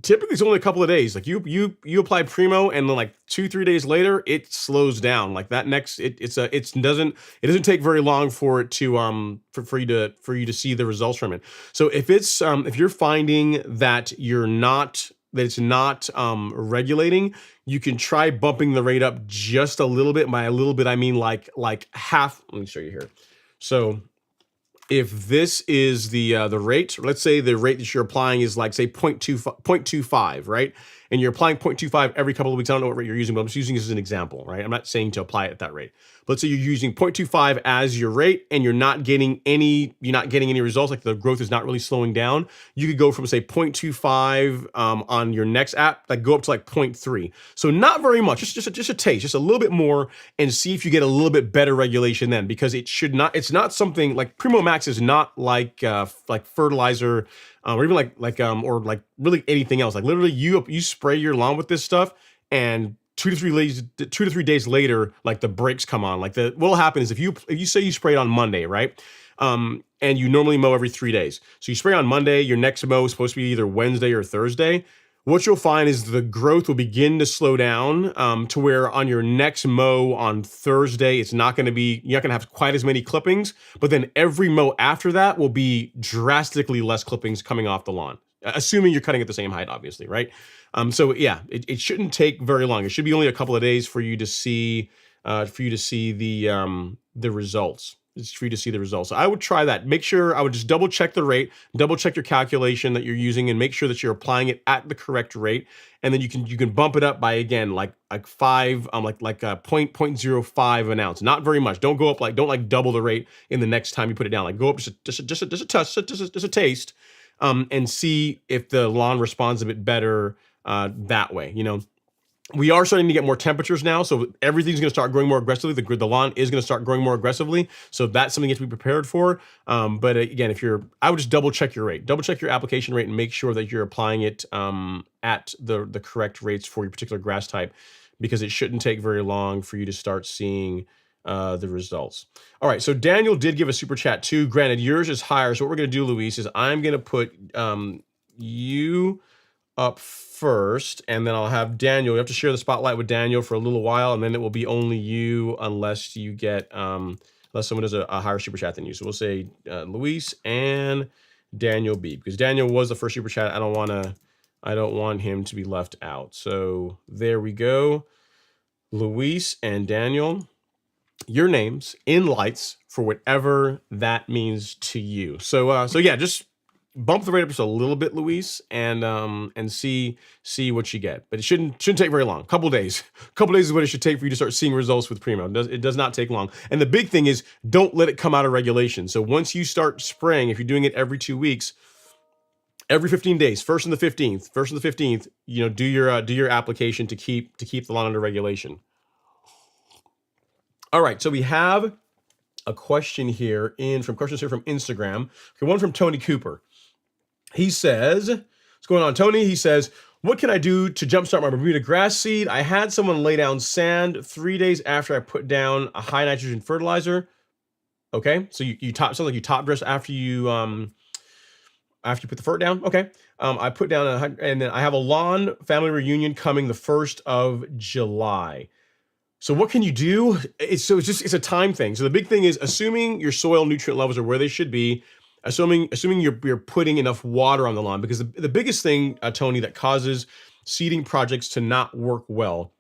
typically it's only a couple of days. Like you apply Primo, and then like 2-3 days later, it slows down. Like that next, it doesn't take very long for it to for you to see the results from it. So if it's if you're finding that it's not regulating, you can try bumping the rate up just a little bit. By a little bit, I mean like half. Let me show you here. So if this is the rate, let's say the rate that you're applying is like, say, 0.25, right? And you're applying 0.25 every couple of weeks. I don't know what rate you're using, but I'm just using this as an example, right? I'm not saying to apply it at that rate. But let's say you're using 0.25 as your rate and you're not getting any results, like the growth is not really slowing down. You could go from, say, 0.25 on your next app, like go up to like 0.3. So not very much, just a taste, just a little bit more, and see if you get a little bit better regulation then, because it's not something like Primo Max is not like fertilizer, or even or like really anything else. Like literally you spray your lawn with this stuff, and 2 to 3 days later, like the brakes come on. Like what'll happen is if you say you sprayed on Monday, right? And you normally mow every 3 days. So you spray on Monday, your next mow is supposed to be either Wednesday or Thursday. What you'll find is the growth will begin to slow down to where on your next mow on Thursday, you're not going to have quite as many clippings, but then every mow after that will be drastically less clippings coming off the lawn, assuming you're cutting at the same height, obviously, right? So yeah, it shouldn't take very long. It should be only a couple of days for you to see the results. It's for you to see the results. So I would try that. Make sure I would just double check the rate, double check your calculation that you're using, and make sure that you're applying it at the correct rate. And then you can bump it up by, again, like 0.05 an ounce. Not very much. Don't go up don't double the rate in the next time you put it down. Like go up just a taste, and see if the lawn responds a bit better that way. You know. We are starting to get more temperatures now, so everything's going to start growing more aggressively. The lawn is going to start growing more aggressively, so that's something you have to be prepared for. But again, I would just double check your rate, double check your application rate, and make sure that you're applying it at the correct rates for your particular grass type, because it shouldn't take very long for you to start seeing the results. All right, so Daniel did give a super chat too. Granted, yours is higher, so what we're going to do, Luis, is I'm going to put you up first, and then I'll have Daniel. You have to share the spotlight with Daniel for a little while, and then it will be only you unless you get unless someone does a higher super chat than you. So we'll say Luis and Daniel B, because Daniel was the first super chat. I don't want him to be left out. So there we go, Luis and Daniel. your names in lights for whatever that means to you. So yeah, just bump the rate up just a little bit, Luis, and see what you get. But it shouldn't take very long. Couple days. Couple days is what it should take for you to start seeing results with Primo. It does not take long. And the big thing is, don't let it come out of regulation. So once you start spraying, if you're doing it every 2 weeks, every 15 days, first and the 15th, you know, do your application to keep the lawn under regulation. All right, so we have a question here from Instagram. Okay, one from Tony Cooper. He says, what's going on, Tony? He says, what can I do to jumpstart my Bermuda grass seed? I had someone lay down sand 3 days after I put down a high nitrogen fertilizer. Okay, so you top, sounds like you top dress after you put the fert down. Okay, I put down and then I have a lawn family reunion coming the 1st of July. So what can you do? It's a time thing. So the big thing is assuming your soil nutrient levels are where they should be, assuming you're putting enough water on the lawn, because the biggest thing, Tony, that causes seeding projects to not work well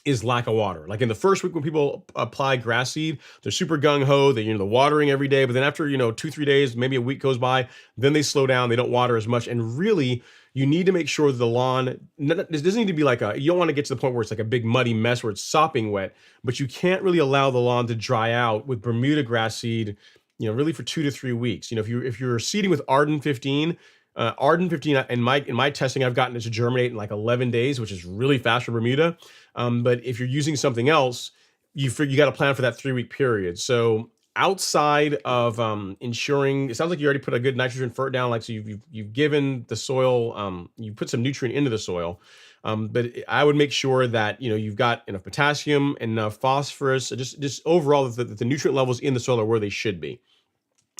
is lack of water. Like in the first week when people apply grass seed, they're super gung-ho, they're watering every day, but then after 2-3 days, maybe a week goes by, then they slow down, they don't water as much. And really, you need to make sure that the lawn, this doesn't need to be you don't want to get to the point where it's like a big muddy mess where it's sopping wet, but you can't really allow the lawn to dry out with Bermuda grass seed, really for 2 to 3 weeks. If you're seeding with Arden 15, in my testing, I've gotten it to germinate in like 11 days, which is really fast for Bermuda. But if you're using something else, you got to plan for that 3-week period. So outside of ensuring, it sounds like you already put a good nitrogen fert down, like so you've given the soil, you put some nutrient into the soil. But I would make sure that you've got enough potassium, enough phosphorus, just overall that the nutrient levels in the soil are where they should be.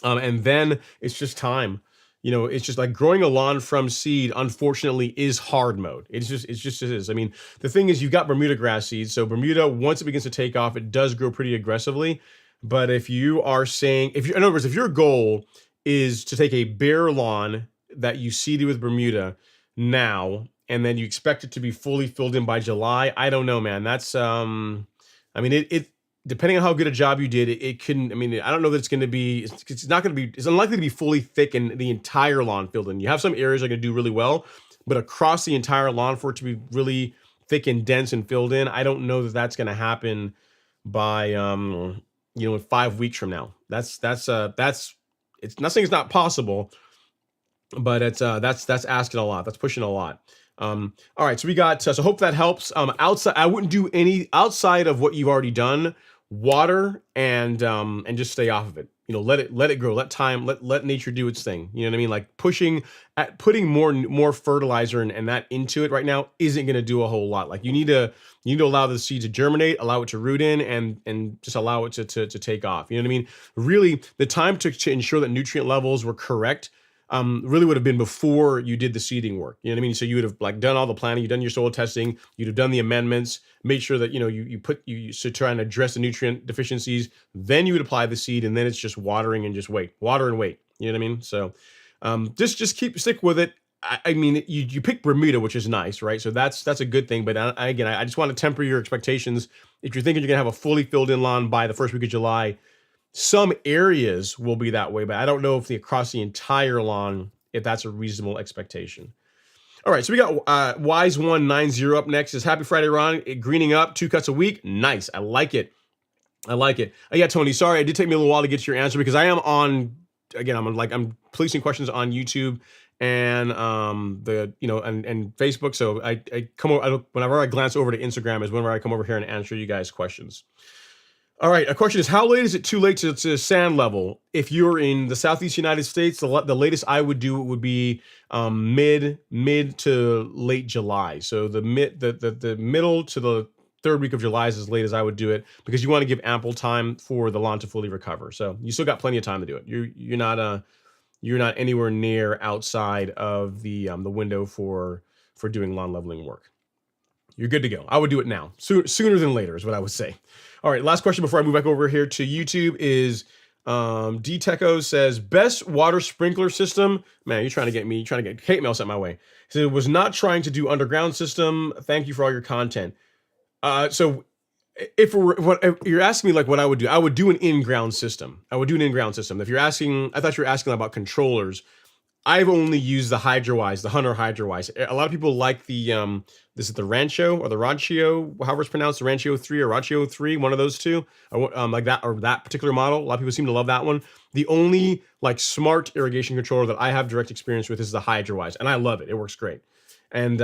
And then it's just time. It's just like growing a lawn from seed, unfortunately, is hard mode. It is. I mean, the thing is, you've got Bermuda grass seeds. So Bermuda, once it begins to take off, it does grow pretty aggressively. But if you are saying, in other words, if your goal is to take a bare lawn that you seeded with Bermuda now, and then you expect it to be fully filled in by July, I don't know, man. That's, it depending on how good a job you did, it couldn't, I don't know that it's going to be, it's unlikely to be fully thick and the entire lawn filled in. You have some areas that are going to do really well, but across the entire lawn for it to be really thick and dense and filled in, I don't know that that's going to happen by, 5 weeks from now. It's not saying it's not possible, but it's, that's asking a lot. That's pushing a lot. All right, so we got, so hope that helps. Outside, I wouldn't do any outside of what you've already done. Water and just stay off of it. Let it grow. Let nature do its thing. You know what I mean? Like putting more fertilizer and that into it right now isn't going to do a whole lot. Like you need to allow the seed to germinate, allow it to root in, and just allow it to take off. You know what I mean? Really, the time to ensure that nutrient levels were correct really would have been before you did the seeding work. You know what I mean? So you would have done all the planning, you've done your soil testing, you'd have done the amendments, made sure that you try and address the nutrient deficiencies. Then you would apply the seed, and then it's just watering and just water and wait. You know what I mean? So just stick with it. You pick Bermuda, which is nice, right? So that's a good thing. But again, I just want to temper your expectations. If you're thinking you're gonna have a fully filled in lawn by the first week of July, some areas will be that way, but I don't know if across the entire lawn, if that's a reasonable expectation. All right, so we got Wise190 up next. Is Happy Friday, Ron. Greening up 2 cuts a week. Nice. I like it. Yeah, Tony, sorry, it did take me a little while to get to your answer because I am I'm policing questions on YouTube and and Facebook. So I come over, whenever I glance over to Instagram is whenever I come over here and answer you guys' questions. All right, a question is, how late is it too late to sand level? If you're in the Southeast United States, the latest I would do would be mid to late July. So the middle to the 3rd week of July is as late as I would do it because you want to give ample time for the lawn to fully recover. So you still got plenty of time to do it. You're not anywhere near outside of the window for doing lawn leveling work. You're good to go. I would do it now. Sooner than later is what I would say. All right, last question before I move back over here to YouTube is D-Techo says, best water sprinkler system. Man, you're trying to get hate mail sent my way. He said, was not trying to do underground system. Thank you for all your content. So if you're asking me, like what I would do an in-ground system. I would do an in-ground system. If you're asking, I thought you were asking about controllers. I've only used the Hydrowise, the Hunter Hydrowise. A lot of people like the this is the Rancho or the Rancho, however it's pronounced, the Rancho 3 or Rancho 3, one of those two, like that, or that particular model. A lot of people seem to love that one. The only like smart irrigation controller that I have direct experience with is the Hydrowise, and I love it. It works great. And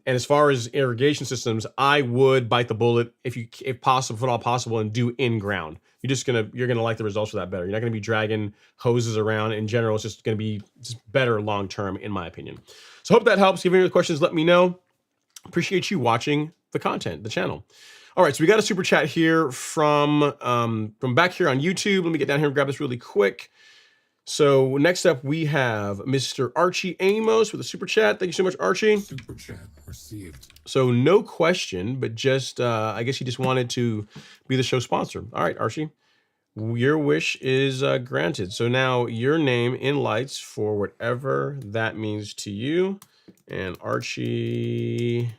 as far as irrigation systems, I would bite the bullet if possible, if at all possible, and do in ground. You're gonna like the results for that better. You're not gonna be dragging hoses around. In general, it's just gonna be just better long term, in my opinion. So hope that helps. If you have any other questions, let me know. Appreciate you watching the content, the channel. All right, so we got a super chat here from back here on YouTube. Let me get down here and grab this really quick. So next up, we have Mr. Archie Amos with a super chat. Thank you so much, Archie. Super chat received. So no question, but just I guess he just wanted to be the show sponsor. All right, Archie, your wish is granted. So now your name in lights for whatever that means to you. And Archie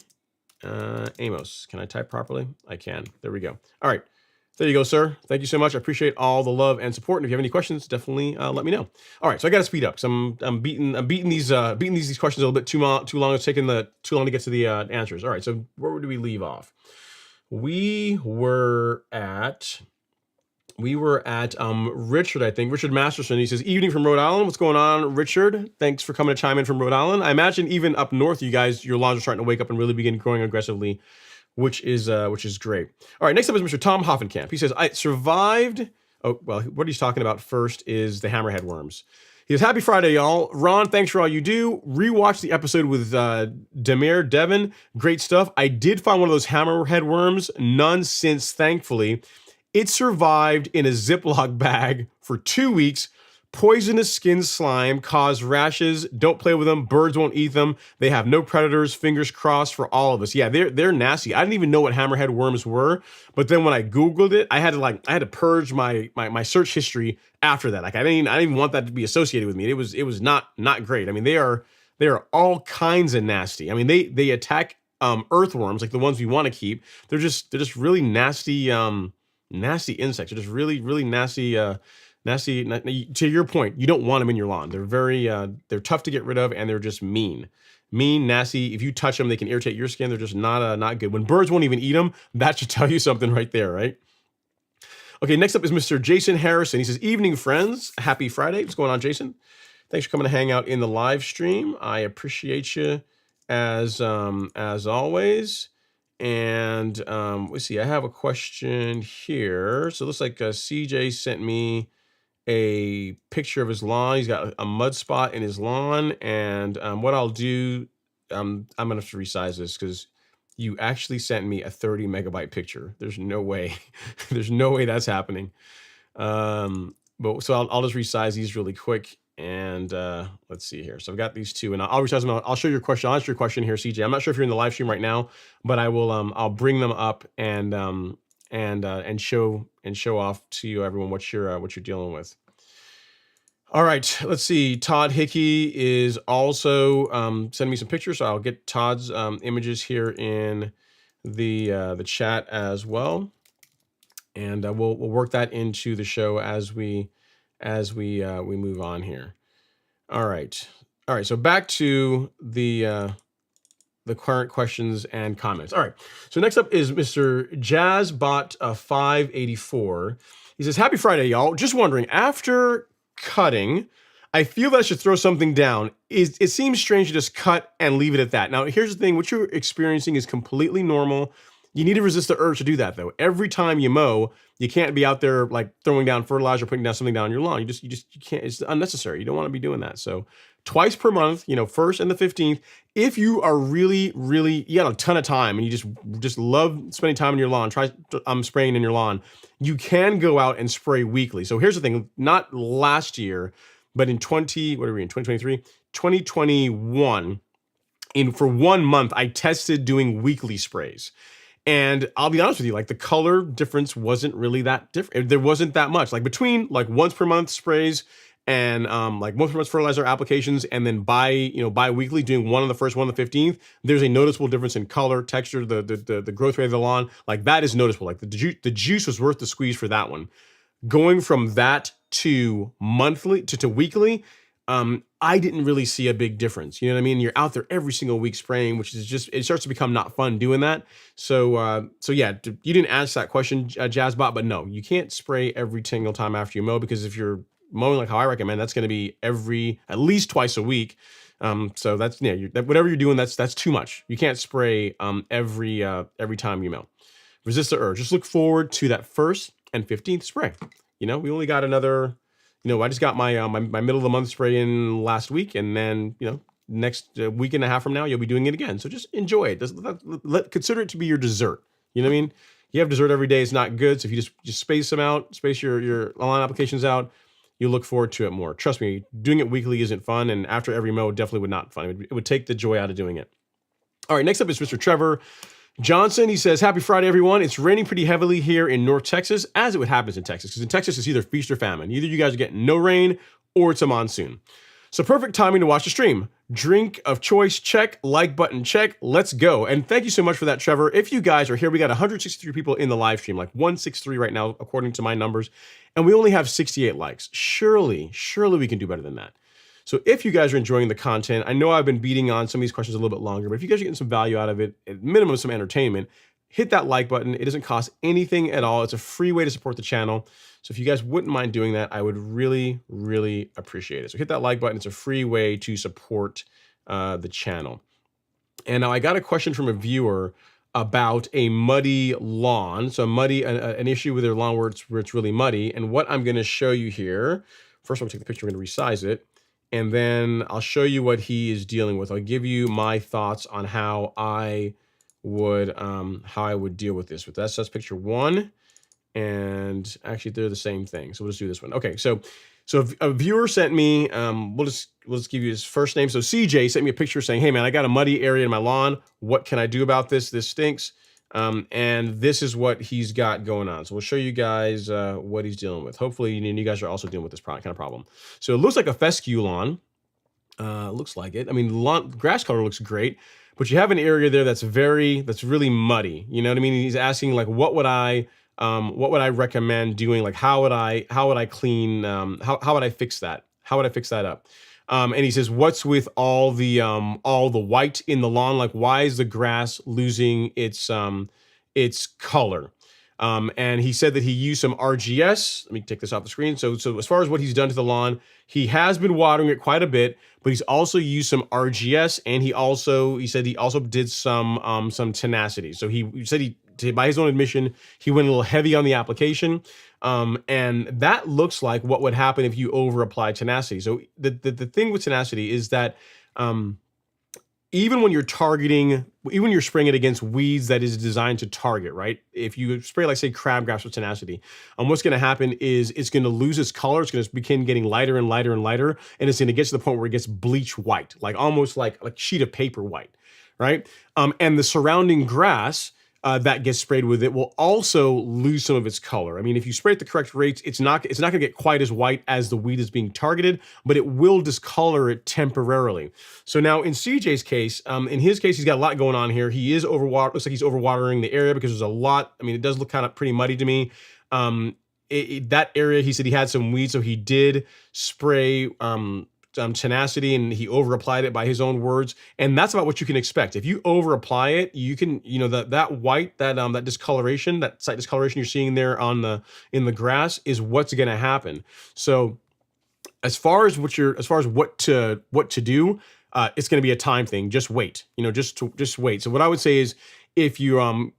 Amos. Can I type properly? I can. There we go. All right. There you go, sir. Thank you so much. I appreciate all the love and support. And if you have any questions, definitely let me know. All right, so I got to speed up because I'm beating these questions a little bit too long. It's taking too long to get to the answers. All right, so where do we leave off? We were at Richard, I think. Richard Masterson. He says, "Evening from Rhode Island. What's going on, Richard? Thanks for coming to chime in from Rhode Island. I imagine even up north, you guys, your lawns are starting to wake up and really begin growing aggressively." Which is great. All right, next up is Mr. Tom Hoffenkamp. He says, I survived. Oh, well, what he's talking about first is the hammerhead worms. He says, happy Friday, y'all. Ron, thanks for all you do. Rewatch the episode with Demir Devon. Great stuff. I did find one of those hammerhead worms. None since, thankfully. It survived in a Ziploc bag for 2 weeks. Poisonous skin slime, cause rashes. Don't play with them. Birds won't eat them. They have no predators. Fingers crossed for all of us. Yeah, they're nasty. I didn't even know what hammerhead worms were, but then when I Googled it, I had to purge my search history after that. Like I didn't even want that to be associated with me. It was not great. I mean, they are all kinds of nasty. I mean, they attack earthworms like the ones we want to keep. They're just really nasty nasty insects. They're just really nasty. Nasty, to your point, you don't want them in your lawn. They're they're tough to get rid of, and they're just mean, nasty. If you touch them, they can irritate your skin. They're just not good. When birds won't even eat them, that should tell you something right there, right? Okay, next up is Mr. Jason Harrison. He says, evening, friends. Happy Friday. What's going on, Jason? Thanks for coming to hang out in the live stream. I appreciate you as always. And let's see, I have a question here. So it looks like CJ sent me a picture of his lawn. He's got a mud spot in his lawn, and what I'll do, I'm gonna have to resize this because you actually sent me a 30 megabyte picture. There's no way, there's no way that's happening. But so I'll just resize these really quick, and let's see here. So I've got these two, and I'll resize them. I'll show your question. I'll answer your question here, CJ. I'm not sure if you're in the live stream right now, but I will. I'll bring them up and show off to you, everyone, what you're dealing with. All right, let's see. Todd Hickey is also sending me some pictures, so I'll get Todd's images here in the chat as well, and we'll work that into the show as we move on here. All right. So back to the current questions and comments. All right. So next up is Mr. Jazzbot 584. He says, happy Friday, y'all. Just wondering, after cutting, I feel that I should throw something down. It seems strange to just cut and leave it at that. Now, here's the thing. What you're experiencing is completely normal. You need to resist the urge to do that, though. Every time you mow, you can't be out there like throwing down fertilizer, putting down something down on your lawn. You can't. It's unnecessary. You don't want to be doing that. So twice per month, 1st and the 15th. If you are really, you got a ton of time and you just love spending time in your lawn, try spraying in your lawn, you can go out and spray weekly. So here's the thing, not last year, but in 2023, 2021, for 1 month, I tested doing weekly sprays. And I'll be honest with you, like the color difference wasn't really that different. There wasn't that much. Like between like once per month sprays and like most fertilizer applications, and then bi-weekly doing one on the first, one on the 15th, there's a noticeable difference in color, texture, the growth rate of the lawn. Like that is noticeable. Like the juice was worth the squeeze for that one. Going from that to monthly to weekly, I didn't really see a big difference. You know what I mean? You're out there every single week spraying, which is just, it starts to become not fun doing that. So yeah, you didn't ask that question, Jazzbot, but no, you can't spray every single time after you mow, because if you're mowing like how I recommend, that's going to be at least twice a week. So that's, whatever you're doing, that's too much. You can't spray every time you mow. Resist the urge. Just look forward to that 1st and 15th spray. We only got another, I just got my my middle of the month spray in last week, and then, next week and a half from now, you'll be doing it again. So just enjoy it. Consider it to be your dessert. You know what I mean? You have dessert every day, it's not good. So if you just space them out, space your online applications out, you look forward to it more. Trust me, doing it weekly isn't fun, and after every mow, definitely would not be fun. It would take the joy out of doing it. All right, next up is Mr. Trevor Johnson. He says, happy Friday, everyone. It's raining pretty heavily here in North Texas, as it would happen in Texas, because in Texas, it's either feast or famine. Either you guys are getting no rain or it's a monsoon. So perfect timing to watch the stream. Drink of choice, check. Like button, check. Let's go. And thank you so much for that, Trevor. If you guys are here, we got 163 people in the live stream, like 163 right now, according to my numbers, and we only have 68 likes. Surely we can do better than that. So if you guys are enjoying the content, I know I've been beating on some of these questions a little bit longer, but if you guys are getting some value out of it, at minimum some entertainment, hit that like button. It doesn't cost anything at all. It's a free way to support the channel. So if you guys wouldn't mind doing that, I would really appreciate it. So hit that like button. It's a free way to support the channel. And now I got a question from a viewer about a muddy lawn. So an issue with their lawn where it's really muddy. And what I'm going to show you here, first I'm going to take the picture, I'm going to resize it, and then I'll show you what he is dealing with. I'll give you my thoughts on how I would deal with this. But that's picture 1, and actually they're the same thing. So we'll just do this one. Okay, so a viewer sent me, we'll just give you his first name. So CJ sent me a picture saying, hey man, I got a muddy area in my lawn. What can I do about this? This stinks. And this is what he's got going on. So we'll show you guys what he's dealing with. Hopefully you guys are also dealing with this kind of problem. So it looks like a fescue lawn. Looks like it. I mean, grass color looks great, but you have an area there that's really muddy. You know what I mean? He's asking like, what would I recommend doing? Like, how would I clean? How would I fix that? How would I fix that up? And he says, what's with all the white in the lawn? Like, why is the grass losing its color? And he said that he used some RGS. Let me take this off the screen. So as far as what he's done to the lawn, he has been watering it quite a bit, but he's also used some RGS, and he said he also did some tenacity. So he said by his own admission, he went a little heavy on the application. And that looks like what would happen if you over apply tenacity. So the thing with tenacity is that even when you're spraying it against weeds that is designed to target, right? If you spray, like say, crabgrass with tenacity, what's going to happen is it's going to lose its color. It's going to begin getting lighter and lighter and lighter, and it's going to get to the point where it gets bleach white, like almost like a sheet of paper white, right? And the surrounding grass that gets sprayed with it will also lose some of its color. I mean, if you spray at the correct rates, it's not going to get quite as white as the weed is being targeted, but it will discolor it temporarily. So now in CJ's case, in his case, he's got a lot going on here. He is looks like he's overwatering the area because there's a lot. I mean, it does look kind of pretty muddy to me. That area, he said he had some weeds, so he did spray tenacity, and he over applied it by his own words, and that's about what you can expect. If you over apply it, you can, that white, that discoloration, that slight discoloration you're seeing there in the grass is what's going to happen. So as far as what to do, it's going to be a time thing. Just wait, just wait. So what I would say is, if you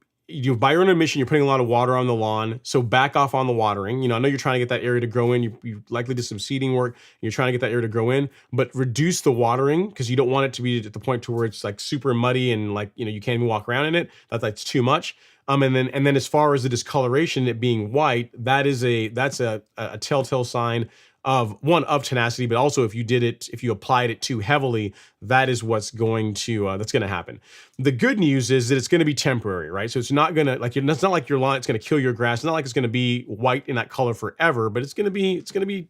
by your own admission, you're putting a lot of water on the lawn, so back off on the watering. I know you're trying to get that area to grow in. You likely did some seeding work, and you're trying to get that area to grow in, but reduce the watering, because you don't want it to be at the point to where it's like super muddy and like, you can't even walk around in it. That's too much. And then as far as the discoloration, it being white, that's a telltale sign of tenacity, but also if you applied it too heavily, that is what's going to happen. The good news is that it's going to be temporary, right? So it's not going to it's not like your lawn, it's going to kill your grass. It's not like it's going to be white in that color forever, but it's going to be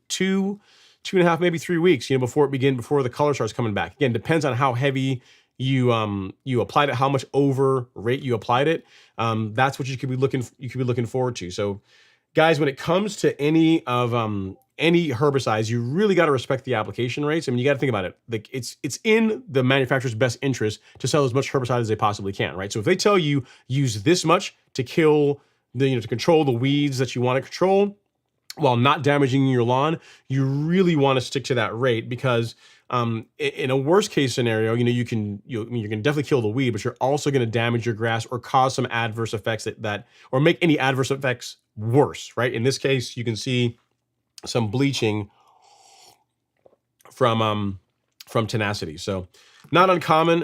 2.5, maybe 3 weeks, before the color starts coming back. Again, depends on how heavy you applied it, how much over rate you applied it. That's what you could be looking forward to. So guys, when it comes to any herbicides, you really got to respect the application rates. I mean, you got to think about it. Like it's in the manufacturer's best interest to sell as much herbicide as they possibly can, right? So if they tell you use this much to kill to control the weeds that you want to control while not damaging your lawn, you really want to stick to that rate, because in a worst case scenario, you can definitely kill the weed, but you're also going to damage your grass or cause some adverse effects that or make any adverse effects worse, right? In this case, you can see some bleaching from tenacity. So not uncommon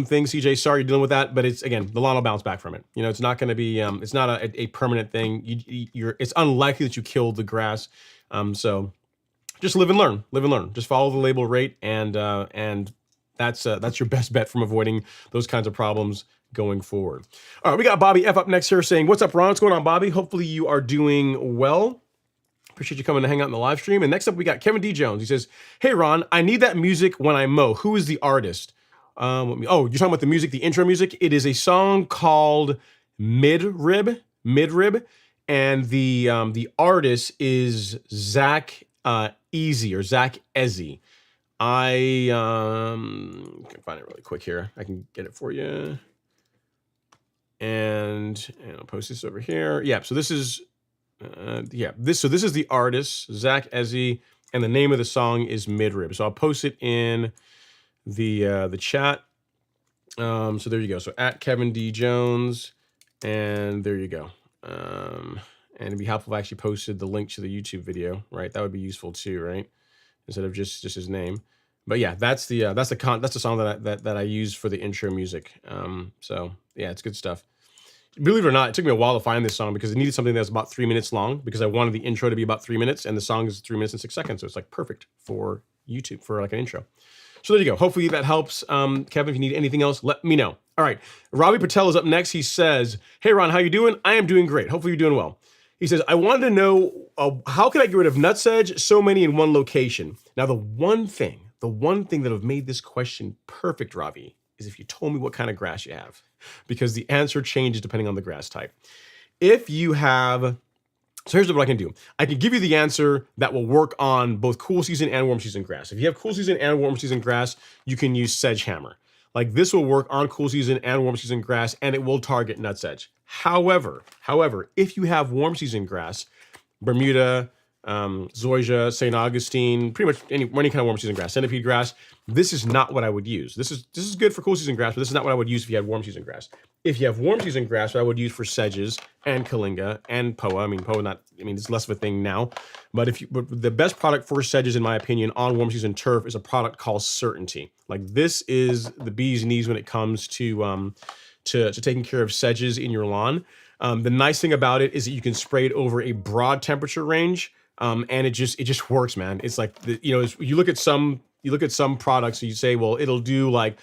thing, CJ. Sorry you're dealing with that, but it's, again, the lawn will bounce back from it. It's not going to be it's not a permanent thing. It's unlikely that you killed the grass. So just live and learn. Just follow the label rate, and that's your best bet from avoiding those kinds of problems going forward. All right, we got Bobby F up next here saying, "What's up, Ron? What's going on, Bobby? Hopefully you are doing well. Appreciate you coming to hang out in the live stream." And next up, we got Kevin D. Jones. He says, "Hey, Ron, I need that music when I mow. Who is the artist?" You're talking about the music, the intro music. It is a song called Midrib, and the artist is Zach Easy or Zach Ezzy. I can find it really quick here. I can get it for you, and I'll post this over here. Yeah. So this is this is the artist, Zach Ezzy, and the name of the song is Midrib. So I'll post it in the chat. So there you go. So at Kevin D. Jones, and there you go. And it'd be helpful if I actually posted the link to the YouTube video, right? That would be useful too, right? Instead of just his name. But yeah, that's the song that I use for the intro music. So yeah, it's good stuff. Believe it or not, it took me a while to find this song because it needed something that was about 3 minutes long, because I wanted the intro to be about 3 minutes, and the song is 3 minutes and 6 seconds. So it's like perfect for YouTube for like an intro. So there you go. Hopefully that helps. Kevin, if you need anything else, let me know. All right. Robbie Patel is up next. He says, "Hey, Ron, how you doing? I am doing great. Hopefully you're doing well." He says, "I wanted to know, how can I get rid of nutsedge, so many in one location?" Now, the one thing that have made this question perfect, Robbie, is if you told me what kind of grass you have, because the answer changes depending on the grass type. If you have, so here's what I can do. I can give you the answer that will work on both cool season and warm season grass. If you have cool season and warm season grass, you can use sedge hammer. Like this will work on cool season and warm season grass, and it will target nutsedge. However, if you have warm season grass, Bermuda, zoysia, St. Augustine, pretty much any kind of warm season grass, centipede grass, this is not what I would use. This is good for cool season grass, but this is not what I would use if you had warm season grass. If you have warm season grass, what I would use for sedges and kalinga and poa. It's less of a thing now, but the best product for sedges, in my opinion, on warm season turf is a product called Certainty. Like this is the bee's knees when it comes to taking care of sedges in your lawn. The nice thing about it is that you can spray it over a broad temperature range. And it just works, man. It's like, you look at some products and you say, well, it'll do like,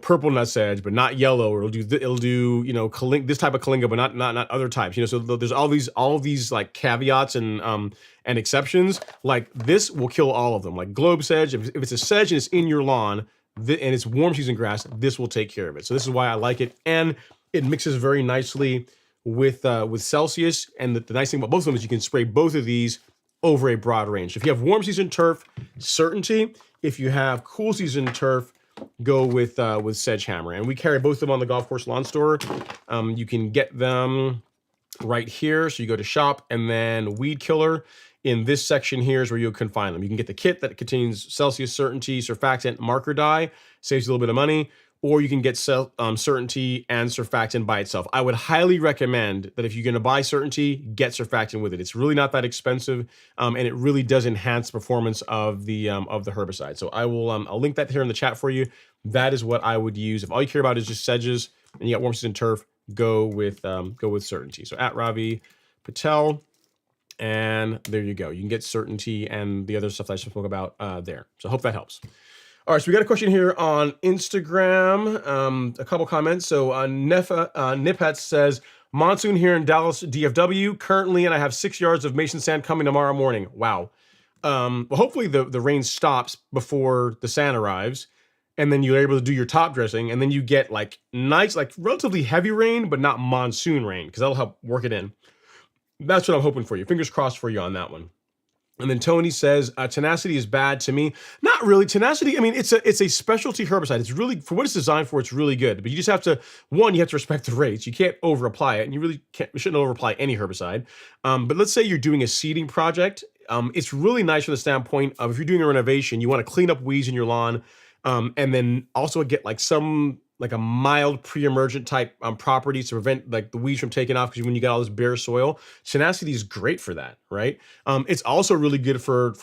purple nutsedge, but not yellow, or it'll do this type of kalinga, but not other types. So there's all these like caveats and exceptions. Like this will kill all of them. Like globe sedge, if it's a sedge and it's in your lawn and it's warm season grass, this will take care of it. So this is why I like it, and it mixes very nicely with Celsius. And the nice thing about both of them is you can spray both of these over a broad range. If you have warm season turf, Certainty. If you have cool season turf, go with sedge hammer. And we carry both of them on the Golf Course Lawn Store. You can get them right here. So you go to shop, and then weed killer. In this section here is where you can find them. You can get the kit that contains Celsius, Certainty, surfactant, marker dye, saves you a little bit of money. Or you can get Certainty and surfactant by itself. I would highly recommend that if you're going to buy Certainty, get surfactant with it. It's really not that expensive, and it really does enhance performance of the herbicide. So I'll link that here in the chat for you. That is what I would use if all you care about is just sedges and you got warm season turf. Go with Certainty. So at Ravi Patel, and there you go. You can get Certainty and the other stuff that I spoke about there. So I hope that helps. All right, so we got a question here on Instagram, a couple comments. So Niphat says, "Monsoon here in Dallas, DFW currently, and I have 6 yards of mason sand coming tomorrow morning." Wow. well, hopefully the rain stops before the sand arrives, and then you're able to do your top dressing, and then you get like nice, like relatively heavy rain, but not monsoon rain, because that'll help work it in. That's what I'm hoping for you. Fingers crossed for you on that one. And then Tony says, tenacity is bad to me. Not really. Tenacity, I mean, it's a specialty herbicide. It's really, for what it's designed for, it's really good. But you just have to, one, you have to respect the rates. You can't over apply it, and you really shouldn't over apply any herbicide. But let's say you're doing a seeding project. It's really nice from the standpoint of, if you're doing a renovation, you want to clean up weeds in your lawn, and then also get like a mild pre-emergent type properties to prevent like the weeds from taking off, because when you got all this bare soil, tenacity is great for that, right? It's also really good for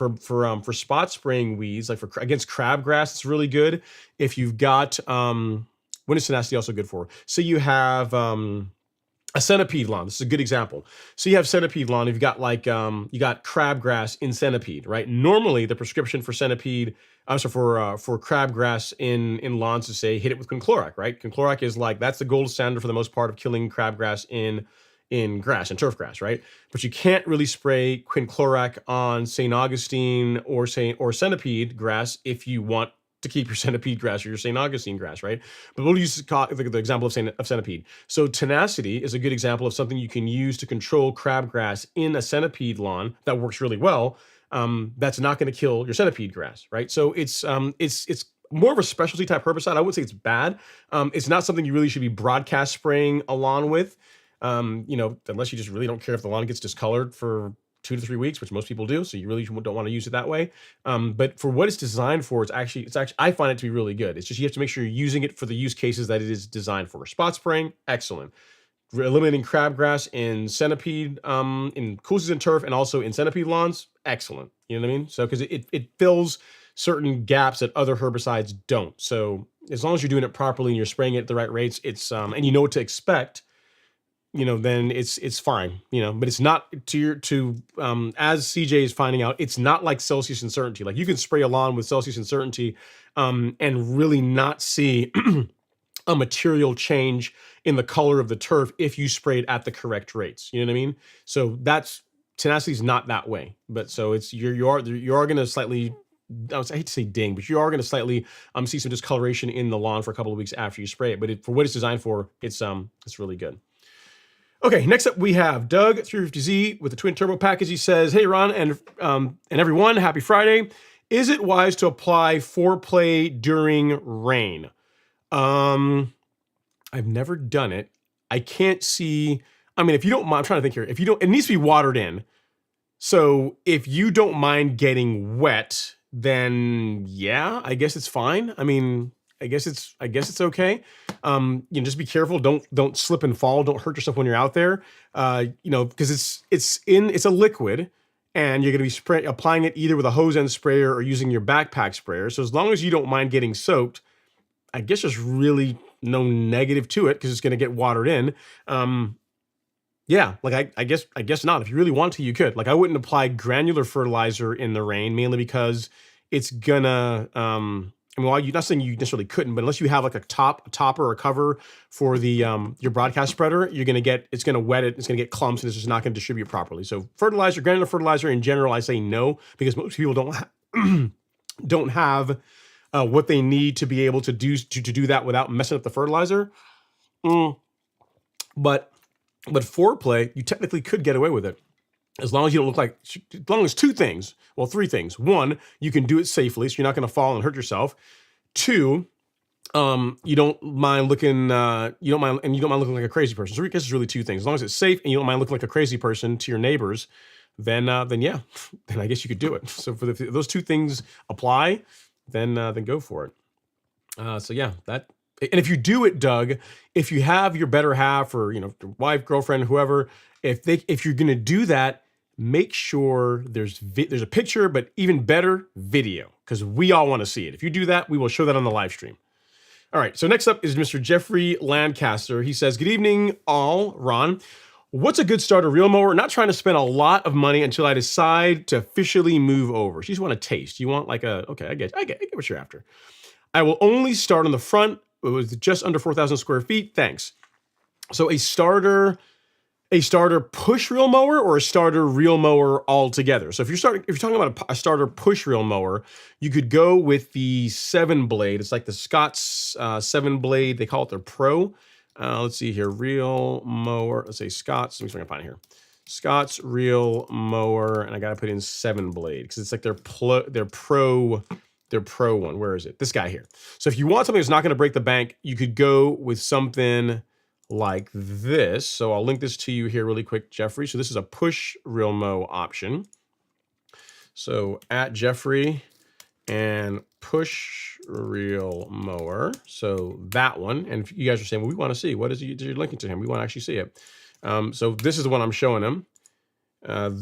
spot spraying weeds, like against crabgrass. It's really good if you've got what is tenacity also good for? So you have a centipede lawn. This is a good example. So you have centipede lawn. You've got like you got crabgrass in centipede, right? Normally, the prescription for centipede, for crabgrass in lawns, to say hit it with quinclorac, right? Quinclorac is like, that's the gold standard for the most part of killing crabgrass in grass and turf grass, right? But you can't really spray quinclorac on St. Augustine or centipede grass if you want to keep your centipede grass or your St. Augustine grass, right? But we'll use the example of centipede. So tenacity is a good example of something you can use to control crabgrass in a centipede lawn that works really well. That's not going to kill your centipede grass, right? So it's more of a specialty type herbicide. I wouldn't say it's bad. It's not something you really should be broadcast spraying a lawn with, unless you just really don't care if the lawn gets discolored for 2 to 3 weeks, which most people do. So you really don't want to use it that way. But for what it's designed for, it's actually, I find it to be really good. It's just, you have to make sure you're using it for the use cases that it is designed for. Spot spraying, excellent. Eliminating crabgrass in centipede, in cool season turf, and also in centipede lawns, excellent. You know what I mean? So, because it fills certain gaps that other herbicides don't. So as long as you're doing it properly and you're spraying it at the right rates, it's and you know what to expect, then it's fine, but it's not as CJ is finding out, it's not like Celsius Uncertainty. Like, you can spray a lawn with Celsius Uncertainty, and really not see a material change in the color of the turf if you sprayed at the correct rates. You know what I mean? So tenacity is not that way, but so it's, you are going to slightly, I hate to say ding, but you are going to slightly see some discoloration in the lawn for a couple of weeks after you spray it. But for what it's designed for, it's really good. Okay, next up we have Doug 350Z with the twin turbo package. He says, "Hey Ron and everyone, happy Friday. Is it wise to apply foreplay during rain?" I've never done it. I can't see. I mean, if you don't mind, I'm trying to think here. If you don't, it needs to be watered in. So if you don't mind getting wet, then yeah, I guess it's fine. I mean, I guess it's okay. Just be careful. Don't slip and fall. Don't hurt yourself when you're out there. Because it's a liquid, and you're going to be applying it either with a hose end sprayer or using your backpack sprayer. So as long as you don't mind getting soaked, I guess there's really no negative to it, because it's going to get watered in. Yeah, like I guess not. If you really want to, you could. Like, I wouldn't apply granular fertilizer in the rain, mainly because it's gonna. You're not saying you necessarily couldn't, but unless you have like a topper or a cover for the your broadcast spreader, it's gonna wet it. It's gonna get clumps, and it's just not gonna distribute properly. So granular fertilizer in general, I say no, because most people don't have what they need to be able to do that without messing up the fertilizer. But foreplay, you technically could get away with it, as long as you don't look like, as long as three things. One, you can do it safely, so you're not going to fall and hurt yourself. Two, you don't mind looking like a crazy person. So I guess it's really two things. As long as it's safe and you don't mind looking like a crazy person to your neighbors, then yeah, then I guess you could do it. So if those two things apply, then go for it. So yeah, that. And if you do it, Doug, if you have your better half, or your wife, girlfriend, whoever, if you're going to do that, make sure there's a picture, but even better, video, because we all want to see it. If you do that, we will show that on the live stream. All right, so next up is Mr. Jeffrey Lancaster. He says, "Good evening, all. Ron, what's a good starter reel mower? Not trying to spend a lot of money until I decide to officially move over." You just want a taste. You want like okay, I get what you're after. "I will only start on the front. It was just under 4,000 square feet. Thanks." So a starter, a starter push reel mower or a starter reel mower altogether. So if you're talking about a starter push reel mower, you could go with the 7-blade. It's like the Scott's 7-blade. They call it their Pro. Let's see here, reel mower. Let's say Scott's. Let me see if I can find it here. Scott's reel mower, and I gotta put in 7-blade because it's like their pro one. Where is it? This guy here. So if you want something that's not going to break the bank, you could go with something like this. So I'll link this to you here really quick, Jeffrey. So this is a push reel mow option. So at Jeffrey and push reel mower. So that one. And if you guys are saying, well, we want to see, what is you're linking to him? We want to actually see it. So this is the one I'm showing him.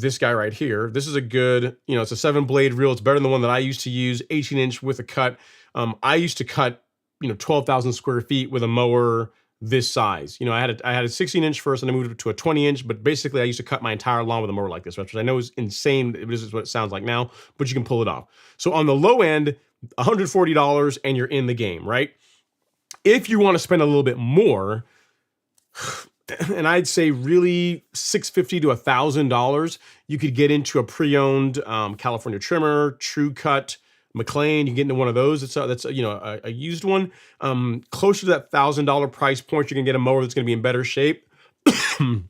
This guy right here. This is a good, it's a 7-blade reel. It's better than the one that I used to use, 18-inch with a cut. I used to cut, 12,000 square feet with a mower this size. I had a 16-inch first, and I moved it to a 20-inch. But basically, I used to cut my entire lawn with a mower like this, which I know is insane. This is what it sounds like now, but you can pull it off. So on the low end, $140, and you're in the game, right? If you want to spend a little bit more, and I'd say really $650 to $1,000, you could get into a pre-owned California trimmer, True Cut, McLean. You can get into one of those. That's a used one. Closer to that $1,000 price point, you can get a mower that's going to be in better shape. And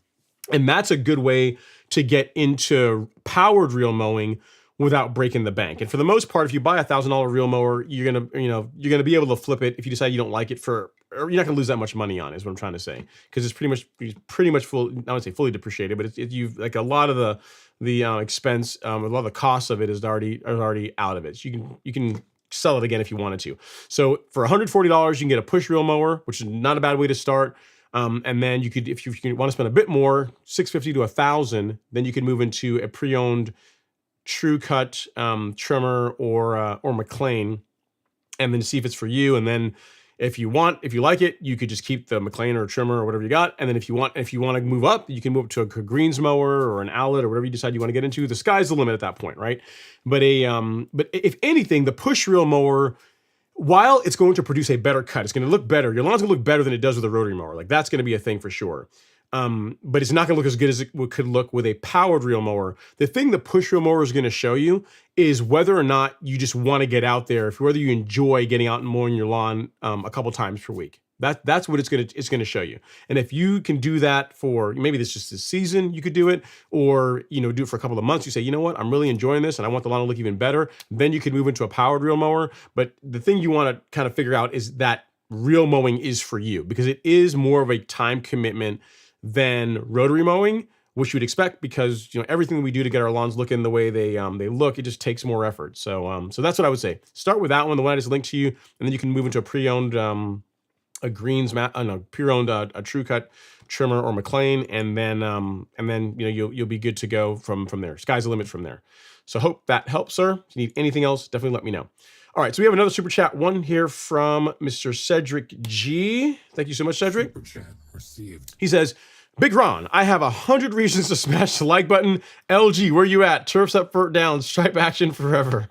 that's a good way to get into powered reel mowing without breaking the bank. And for the most part, if you buy a $1,000 reel mower, you're gonna be able to flip it if you decide you don't like it or you're not gonna lose that much money on it, is what I'm trying to say. Because it's pretty much full. I wouldn't say fully depreciated, but you've like a lot of the expense, a lot of the cost of it is already out of it. So you can sell it again if you wanted to. So for $140, you can get a push reel mower, which is not a bad way to start. And then you could, if you want to spend a bit more, $650 to $1,000, then you can move into a pre-owned True Cut trimmer or McLean, and then see if it's for you. And then if you like it, you could just keep the McLean or trimmer or whatever you got. And then if you want to move up, you can move up to a greens mower or an outlet or whatever you decide you want to get into. The sky's the limit at that point, right? But but if anything, the push reel mower, while it's going to produce a better cut, it's going to look better. Your lawn's going to look better than it does with a rotary mower. Like that's going to be a thing for sure. But it's not going to look as good as it could look with a powered reel mower. The thing the push reel mower is going to show you is whether or not you just want to get out there, whether you enjoy getting out and mowing your lawn a couple times per week. That's what it's going to show you. And if you can do that for maybe this just this season, you could do it, or do it for a couple of months. You say, you know what, I'm really enjoying this, and I want the lawn to look even better. Then you could move into a powered reel mower. But the thing you want to kind of figure out is that reel mowing is for you, because it is more of a time commitment than rotary mowing, which you would expect, because everything that we do to get our lawns looking the way they look, it just takes more effort. So so that's what I would say. Start with that one, the one I just linked to you, and then you can move into a pre-owned a greens mat, pre-owned a True Cut trimmer or McLean, and then you'll be good to go from there. Sky's the limit from there. So hope that helps, sir. If you need anything else, definitely let me know. All right, so we have another super chat, one here from Mr. Cedric G. Thank you so much, Cedric. Super chat received. He says, Big Ron, I have 100 reasons to smash the like button. LG, where you at? Turfs up, Furt down, stripe action forever.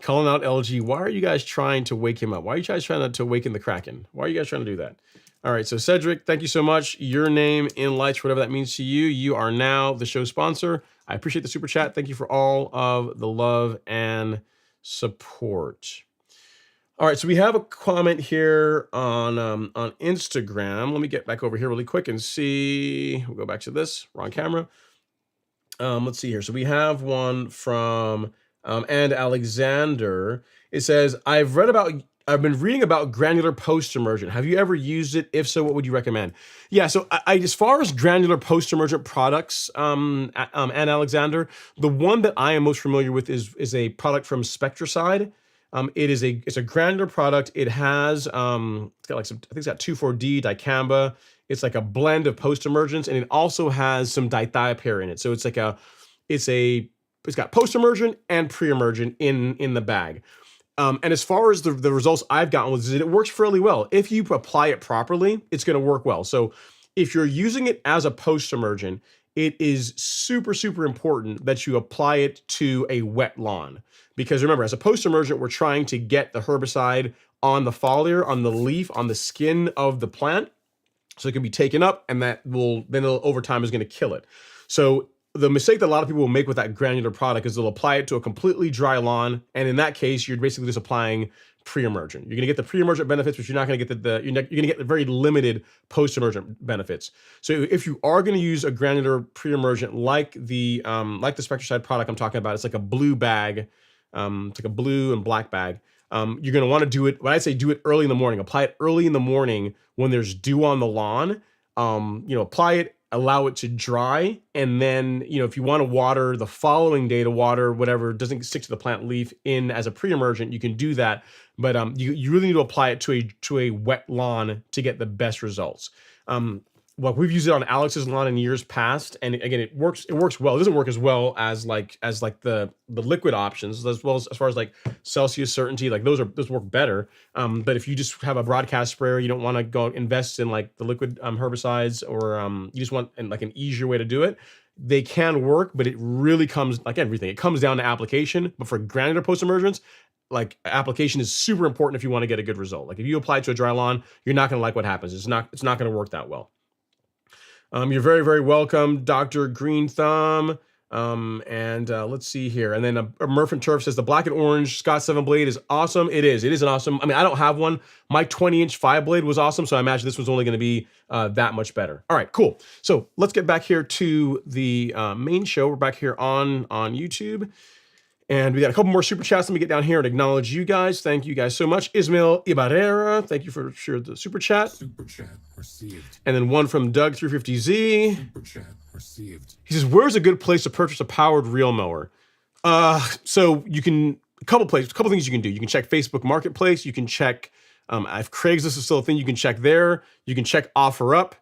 Calling out LG. Why are you guys trying to wake him up? Why are you guys trying to waken the Kraken? Why are you guys trying to do that? All right, so Cedric, thank you so much. Your name in lights, whatever that means to you. You are now the show sponsor. I appreciate the super chat. Thank you for all of the love and support. All right, so we have a comment here on Instagram. Let me get back over here really quick and see. We'll go back to this. Wrong camera. Let's see here. So we have one from and Alexander. It says, I've been reading about granular post-emergent. Have you ever used it? If so, what would you recommend? Yeah, so I as far as granular post-emergent products, and Alexander, the one that I am most familiar with is a product from Spectracide. It's a granular product. It has it's got like some, I think it's got 2,4-D dicamba. It's like a blend of post-emergents, and it also has some dithiopyr in it. So it's got post-emergent and pre-emergent in the bag. And as far as the results I've gotten was that it works fairly well. If you apply it properly, it's going to work well. So if you're using it as a post-emergent, it is super, super important that you apply it to a wet lawn. Because remember, as a post-emergent, we're trying to get the herbicide on the foliar, on the leaf, on the skin of the plant. So it can be taken up, and that will then over time is going to kill it. So the mistake that a lot of people will make with that granular product is they'll apply it to a completely dry lawn, and in that case, you're basically just applying pre-emergent. You're going to get the pre-emergent benefits, but you're not going to get you're going to get the very limited post-emergent benefits. So if you are going to use a granular pre-emergent like the Spectracide product I'm talking about, it's like a blue bag, it's like a blue and black bag. You're going to want to do it. When I say do it early in the morning, apply it early in the morning when there's dew on the lawn. Apply it, allow it to dry, and then if you want to water the following day, to water whatever doesn't stick to the plant leaf in as a pre-emergent, you can do that. But you really need to apply it to a wet lawn to get the best results. Well, we've used it on Alex's lawn in years past, and again, it works well. It doesn't work as well as the liquid options, as well as far as like Celsius certainty, like those work better. But if you just have a broadcast sprayer, you don't want to go invest in like the liquid herbicides, or you just want like an easier way to do it. They can work, but it really comes, like everything, it comes down to application. But for granular post-emergence, like application is super important if you want to get a good result. Like if you apply it to a dry lawn, you're not going to like what happens. It's not going to work that well. You're very, very welcome, Dr. Green Thumb. Let's see here. And then a Murph and Turf says the black and orange Scott 7 blade is awesome. It is. It is an awesome. I mean, I don't have one. My 20-inch 5 blade was awesome, so I imagine this one's only going to be that much better. All right, cool. So let's get back here to the main show. We're back here on YouTube. And we got a couple more super chats. Let me get down here and acknowledge you guys. Thank you guys so much. Ismail Ibarrera, thank you for the super chat. Super chat received. And then one from Doug350Z. Super chat received. He says, where's a good place to purchase a powered reel mower? So you can, a couple things you can do. You can check Facebook Marketplace. You can check, if Craigslist is still a thing, you can check there. You can check OfferUp.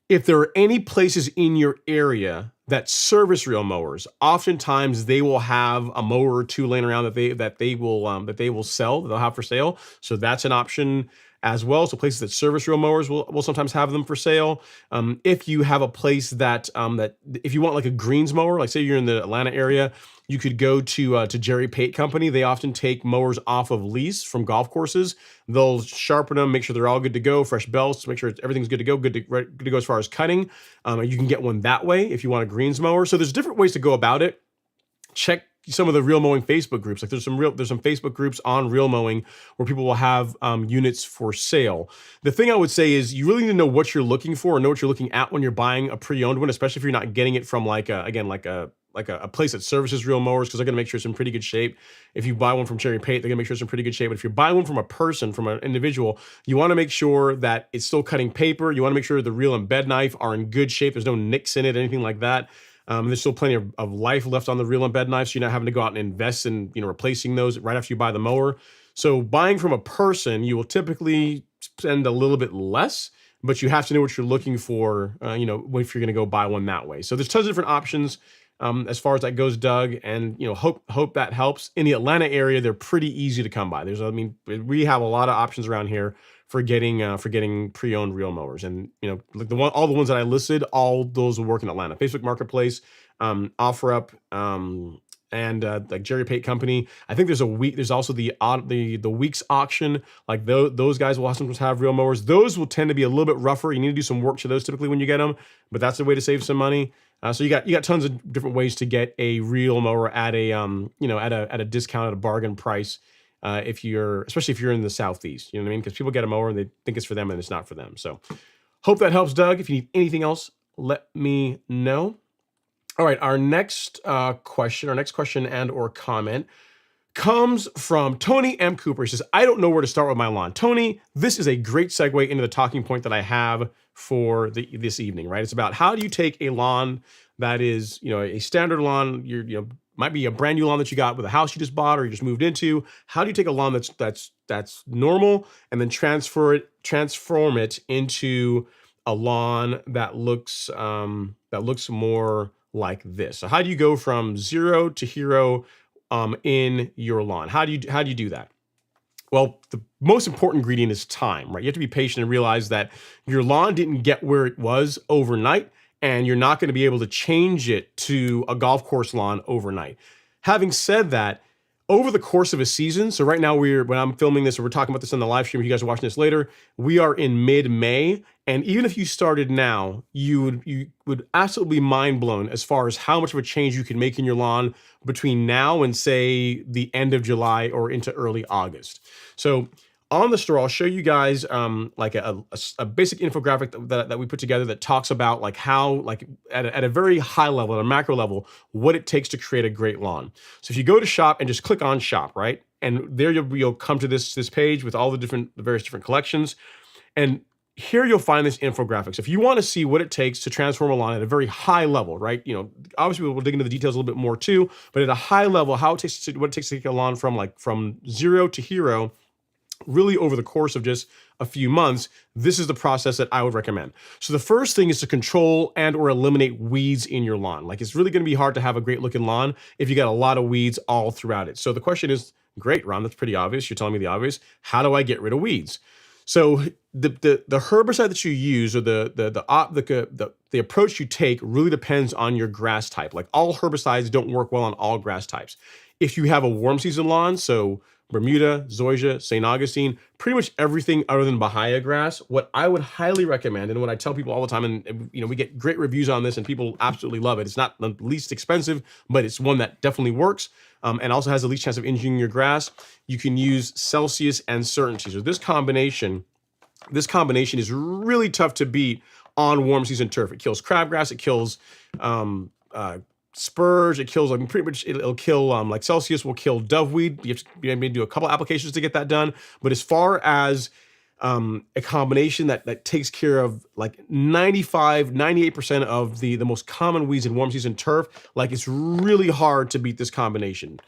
If there are any places in your area that service reel mowers, oftentimes they will have a mower or two laying around that they will sell, that they'll have for sale. So that's an option as well. So places that service reel mowers will sometimes have them for sale. If you have a place that if you want like a greens mower, like say you're in the Atlanta area, you could go to Jerry Pate Company. They often take mowers off of lease from golf courses. They'll sharpen them, make sure they're all good to go, fresh belts, make sure everything's good to go, good to go as far as cutting. You can get one that way if you want a greens mower. So there's different ways to go about it. Check some of the reel mowing Facebook groups. Like there's some Facebook groups on reel mowing where people will have units for sale. The thing I would say is you really need to know what you're looking for and know what you're looking at when you're buying a pre-owned one, especially if you're not getting it from like a place that services reel mowers, because they're going to make sure it's in pretty good shape. If you buy one from Jerry Pate, they're going to make sure it's in pretty good shape. But if you're buying one from a person, from an individual, you want to make sure that it's still cutting paper. You want to make sure the reel and bed knife are in good shape. There's no nicks in it, anything like that. There's still plenty of life left on the reel and bed knife, so you're not having to go out and invest in replacing those right after you buy the mower. So buying from a person, you will typically spend a little bit less, but you have to know what you're looking for, if you're going to go buy one that way. So there's tons of different options as far as that goes, Doug, and hope that helps. In the Atlanta area, they're pretty easy to come by. We have a lot of options around here for getting pre-owned reel mowers, and like all the ones that I listed, all those will work in Atlanta. Facebook Marketplace, OfferUp, and like Jerry Pate Company. I think there's also the Weeks auction. Like those guys will sometimes have reel mowers. Those will tend to be a little bit rougher. You need to do some work to those typically when you get them, but that's a way to save some money. So you got tons of different ways to get a reel mower at a discount, at a bargain price. Especially if you're in the Southeast, you know what I mean? Because people get a mower and they think it's for them and it's not for them. So hope that helps, Doug. If you need anything else, let me know. All right, our next question and or comment comes from Tony M. Cooper. He says, I don't know where to start with my lawn. Tony, this is a great segue into the talking point that I have for this evening, right? It's about how do you take a lawn that is, a standard lawn, might be a brand new lawn that you got with a house you just bought or you just moved into. How do you take a lawn that's normal and then transform it into a lawn that looks more like this? So how do you go from zero to hero in your lawn? How do you do that? Well, the most important ingredient is time, right? You have to be patient and realize that your lawn didn't get where it was overnight, and you're not going to be able to change it to a golf course lawn overnight. Having said that, over the course of a season, so right now when I'm filming this, or we're talking about this on the live stream, if you guys are watching this later, we are in mid-May, and even if you started now, you would absolutely be mind blown as far as how much of a change you can make in your lawn between now and say the end of July or into early August. So on the store, I'll show you guys like a basic infographic that we put together that talks about like how, like at a very high level, at a macro level, what it takes to create a great lawn. So if you go to shop and just click on shop, right? And there you'll come to this page with all the various different collections. And here you'll find this infographic. So if you want to see what it takes to transform a lawn at a very high level, right? You know, obviously we'll dig into the details a little bit more too, but at a high level, what it takes to take a lawn from zero to hero, really over the course of just a few months, this is the process that I would recommend. So the first thing is to control and or eliminate weeds in your lawn. Like it's really going to be hard to have a great looking lawn if you got a lot of weeds all throughout it. So the question is, great, Ron, that's pretty obvious. You're telling me the obvious. How do I get rid of weeds? So the herbicide that you use, or the approach you take, really depends on your grass type. Like all herbicides don't work well on all grass types. If you have a warm season lawn, so Bermuda, Zoysia, St. Augustine, pretty much everything other than Bahia grass, what I would highly recommend, and what I tell people all the time, and you know, we get great reviews on this and people absolutely love it. It's not the least expensive, but it's one that definitely works, and also has the least chance of injuring your grass. You can use Celsius and Certainty. So this combination is really tough to beat on warm season turf. It kills crabgrass, it kills spurge, it kills, I mean, pretty much it'll kill, like Celsius will kill doveweed. You have to maybe do a couple applications to get that done. But as far as a combination that takes care of like 98% of the most common weeds in warm season turf, like it's really hard to beat this combination.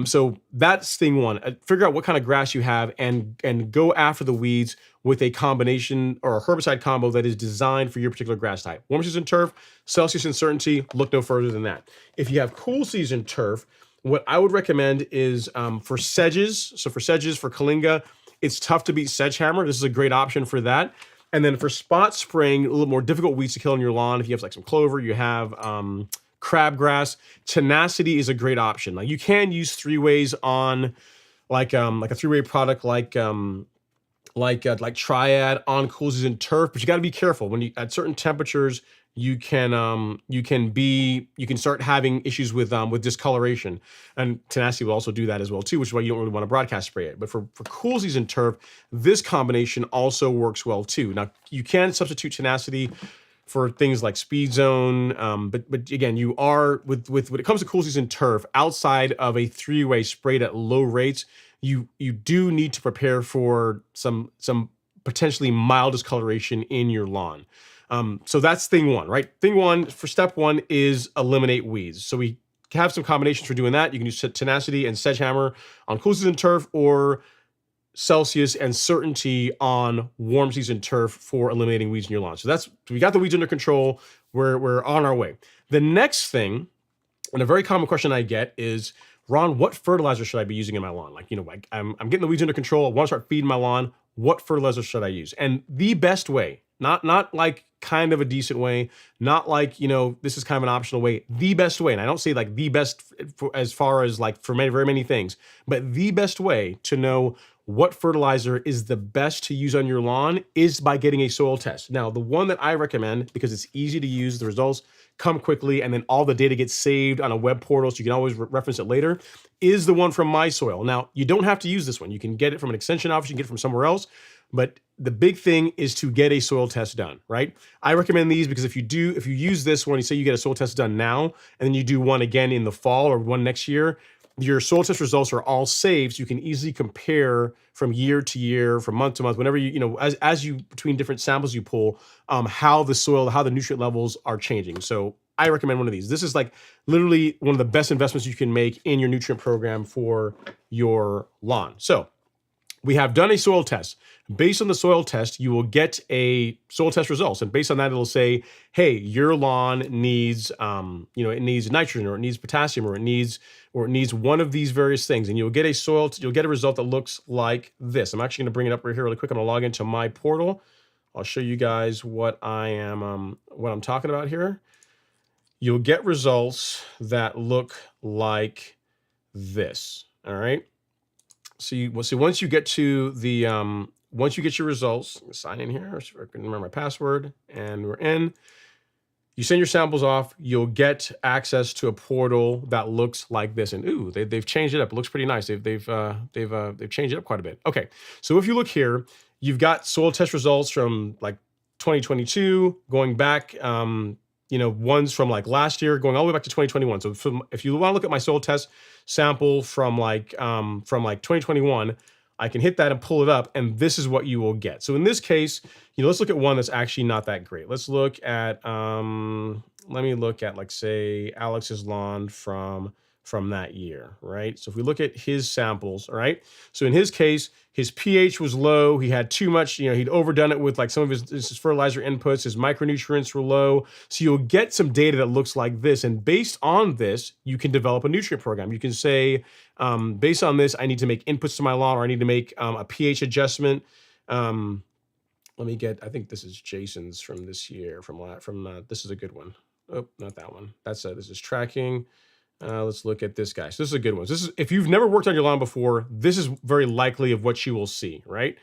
So that's thing one. Figure out what kind of grass you have and go after the weeds with a combination or a herbicide combo that is designed for your particular grass type. Warm season turf, Celsius and Certainty, look no further than that. If you have cool season turf, what I would recommend is for sedges. So for sedges, for Kalinga, it's tough to beat Sedgehammer. This is a great option for that. And then for spot spraying, a little more difficult weeds to kill on your lawn. If you have like some clover, you have crabgrass, Tenacity is a great option. Like you can use three-ways on like a three-way product like Triad on cool season turf, but you got to be careful when you at certain temperatures. You can start having issues with discoloration, and Tenacity will also do that as well too, which is why you don't really want to broadcast spray it. But for cool season turf, this combination also works well too. Now you can substitute Tenacity for things like Speed Zone, but again, you are with when it comes to cool season turf, outside of a three-way sprayed at low rates, you do need to prepare for some potentially mild discoloration in your lawn. So that's thing one, right? Thing one for step one is eliminate weeds. So we have some combinations for doing that. You can use Tenacity and Sedgehammer on cool season turf, or Celsius and Certainty on warm season turf for eliminating weeds in your lawn. So we got the weeds under control. We're on our way. The next thing, and a very common question I get is, Ron, what fertilizer should I be using in my lawn? Like, you know, like I'm getting the weeds under control. I want to start feeding my lawn. What fertilizer should I use? And the best way, not like kind of a decent way, not like, you know, this is kind of an optional way, the best way, and I don't say like the best for, as far as like for very many things, but the best way to know what fertilizer is the best to use on your lawn is by getting a soil test. Now, the one that I recommend, because it's easy to use, the results come quickly, and then all the data gets saved on a web portal so you can always reference it later, is the one from My Soil. Now, you don't have to use this one. You can get it from an extension office, you can get it from somewhere else, but the big thing is to get a soil test done, right? I recommend these because if you use this one, you say you get a soil test done now, and then you do one again in the fall or one next year, your soil test results are all saved, so you can easily compare from year to year, from month to month, whenever you know, as you between different samples you pull, how the soil, how the nutrient levels are changing. So I recommend one of these. This is like literally one of the best investments you can make in your nutrient program for your lawn. So we have done a soil test. Based on the soil test, you will get a soil test results. And based on that, it'll say, hey, your lawn needs, it needs nitrogen, or it needs potassium, or it needs one of these various things. And you'll get a result that looks like this. I'm actually going to bring it up right here really quick. I'm going to log into my portal. I'll show you guys what I'm talking about here. You'll get results that look like this. All right. So once you get to the once you get your results, sign in here. So I can remember my password, and we're in. You send your samples off, you'll get access to a portal that looks like this. And ooh, they've changed it up. It looks pretty nice. They've changed it up quite a bit. Okay, so if you look here, you've got soil test results from like 2022, going back, ones from like last year, going all the way back to 2021. So if you want to look at my soil test sample from like 2021, I can hit that and pull it up, and this is what you will get. So in this case, let's look at one that's actually not that great. Let's look at, let me look at like say Alex's lawn from that year, right? So if we look at his samples, all right? So in his case, his pH was low. He had too much, he'd overdone it with like some of his fertilizer inputs. His micronutrients were low. So you'll get some data that looks like this. And based on this, you can develop a nutrient program. You can say, based on this, I need to make inputs to my lawn, or I need to make a pH adjustment. Let me get, I think this is Jason's from this year, this is a good one. Oh, not that one. This is tracking. Let's look at this guy. So this is a good one. This is, if you've never worked on your lawn before, this is very likely of what you will see, right?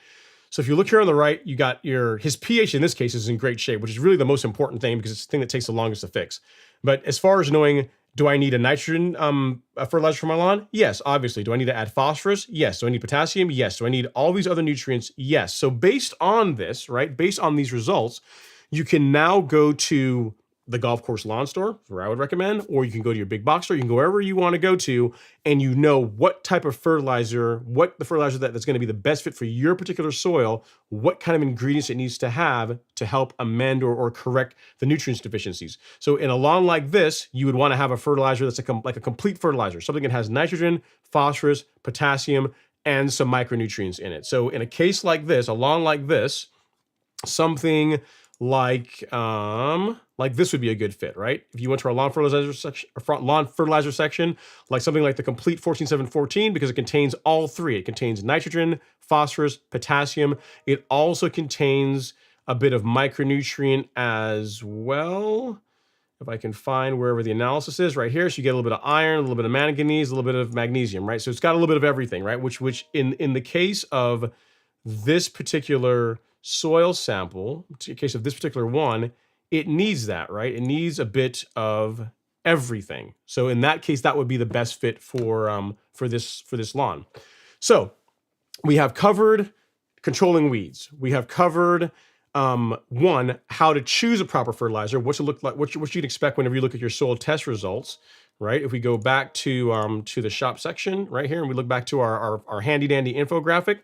So if you look here on the right, you got his pH in this case is in great shape, which is really the most important thing because it's the thing that takes the longest to fix. But as far as knowing, do I need a nitrogen fertilizer for my lawn? Yes, obviously. Do I need to add phosphorus? Yes. Do I need potassium? Yes. Do I need all these other nutrients? Yes. So based on this, right, based on these results, you can now go to the golf course lawn store, where I would recommend, or you can go to your big box store. You can go wherever you want to go to, and you know what type of fertilizer, what the fertilizer that's going to be the best fit for your particular soil, what kind of ingredients it needs to have to help amend or correct the nutrients deficiencies. So in a lawn like this, you would want to have a fertilizer that's like a complete fertilizer, something that has nitrogen, phosphorus, potassium, and some micronutrients in it. So in a case like this, a lawn like this, something like this would be a good fit, right? If you went to our lawn fertilizer section, like something like the complete 14714, because it contains all three. It contains nitrogen, phosphorus, potassium. It also contains a bit of micronutrient as well. If I can find wherever the analysis is, right here. So you get a little bit of iron, a little bit of manganese, a little bit of magnesium, right? So it's got a little bit of everything, right? Which in the case of this particular soil sample, in the case of this particular one, it needs that, right? It needs a bit of everything. So in that case, that would be the best fit for this lawn. So we have covered controlling weeds. We have covered one, how to choose a proper fertilizer, what to look like, what you'd expect whenever you look at your soil test results, right? If we go back to the shop section right here, and we look back to our handy dandy infographic,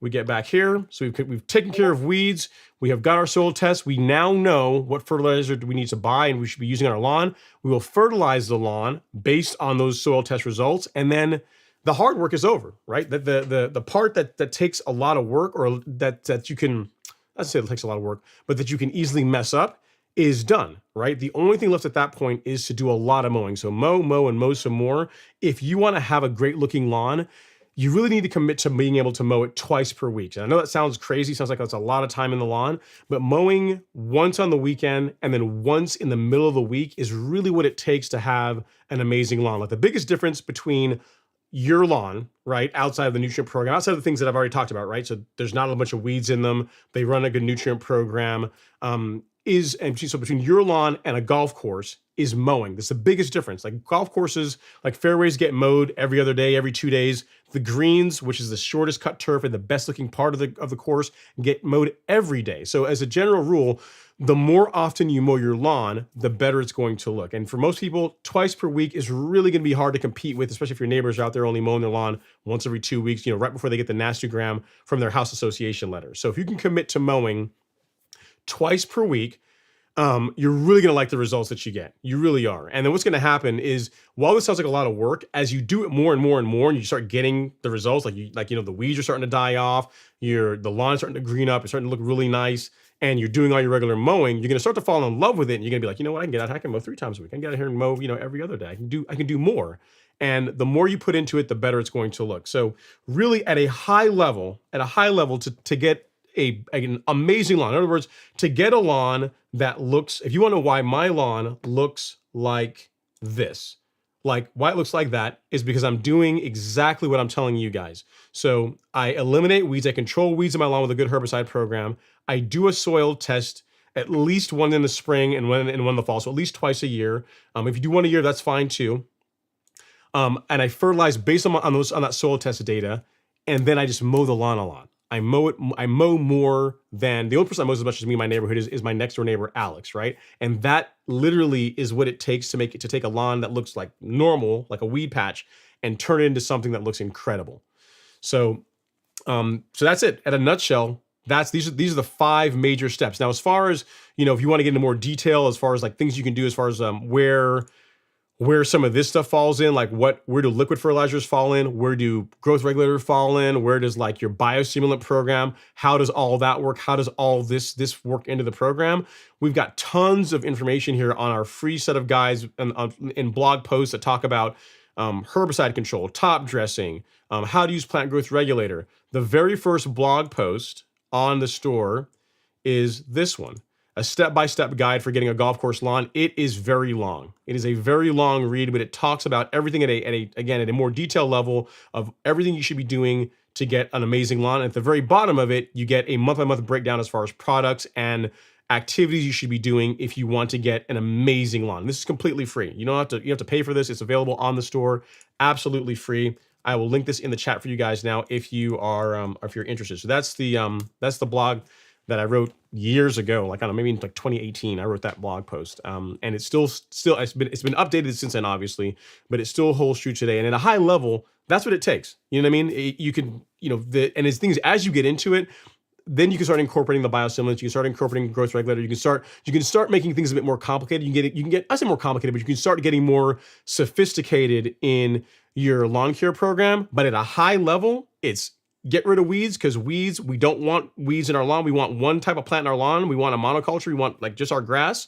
we get back here. So we've taken care of weeds. We have got our soil test. We now know what fertilizer do we need to buy and we should be using on our lawn. We will fertilize the lawn based on those soil test results. And then the hard work is over, right? The part that takes a lot of work, or that you can, let's say it takes a lot of work, but that you can easily mess up, is done, right? The only thing left at that point is to do a lot of mowing. So mow, and mow some more. If you want to have a great looking lawn, you really need to commit to being able to mow it twice per week. And I know that sounds crazy, sounds like that's a lot of time in the lawn, but mowing once on the weekend and then once in the middle of the week is really what it takes to have an amazing lawn. Like the biggest difference between your lawn, right, outside of the nutrient program, outside of the things that I've already talked about, right? So there's not a bunch of weeds in them. They run a good nutrient program. So between your lawn and a golf course is mowing. That's the biggest difference. Like golf courses, like fairways get mowed every other day, every 2 days. The greens, which is the shortest cut turf and the best looking part of the course, get mowed every day. So as a general rule, the more often you mow your lawn, the better it's going to look. And for most people, twice per week is really going to be hard to compete with, especially if your neighbors are out there only mowing their lawn once every 2 weeks, right before they get the nastogram from their house association letter. So if you can commit to mowing twice per week, you're really going to like the results that you get. You really are. And then what's going to happen is, while this sounds like a lot of work, as you do it more and more and more, and you start getting the results, the weeds are starting to die off, the lawn's starting to green up, it's starting to look really nice, and you're doing all your regular mowing, you're going to start to fall in love with it. And you're going to be like, you know what, I can get out, I can mow 3 times a week. I can get out here and mow, every other day. I can do more. And the more you put into it, the better it's going to look. So really at a high level to get an amazing lawn. In other words, to get a lawn that looks, if you want to know why my lawn looks like this, why it looks like that is because I'm doing exactly what I'm telling you guys. So I eliminate weeds, I control weeds in my lawn with a good herbicide program. I do a soil test, at least one in the spring and one in the fall, so at least twice a year. If you do one a year, that's fine too. And I fertilize based on that soil test data, and then I just mow the lawn a lot. I mow more than the only person I mow as much as me in my neighborhood is my next door neighbor Alex, right? And that literally is what it takes to take a lawn that looks like normal, like a weed patch, and turn it into something that looks incredible. So, so that's it. At a nutshell, these are the 5 major steps. Now, as far as if you want to get into more detail, as far as like things you can do, as far as where some of this stuff falls in, like where do liquid fertilizers fall in? Where do growth regulators fall in? Where does like your biostimulant program? How does all that work? How does all this work into the program? We've got tons of information here on our free set of guides and in blog posts that talk about herbicide control, top dressing, how to use plant growth regulator. The very first blog post on the store is this one. A step-by-step guide for getting a golf course lawn. It is very long. It is a very long read, but it talks about everything at a more detailed level of everything you should be doing to get an amazing lawn. And at the very bottom of it, you get a month-by-month breakdown as far as products and activities you should be doing if you want to get an amazing lawn. This is completely free. You don't have to pay for this. It's available on the store, absolutely free. I will link this in the chat for you guys now if you are if you're interested. So that's the blog that I wrote years ago, like I don't know, maybe in like 2018, I wrote that blog post. And it's still it's been updated since then, obviously, but it still holds true today. And at a high level, that's what it takes. You know what I mean? You can, and as things, as you get into it, then you can start incorporating the biostimulants. You can start incorporating growth regulator. You can start making things a bit more complicated. You can get I say more complicated, but you can start getting more sophisticated in your lawn care program. But at a high level, it's get rid of weeds, because we don't want weeds in our lawn. We want one type of plant in our lawn. We want a monoculture. We want like just our grass.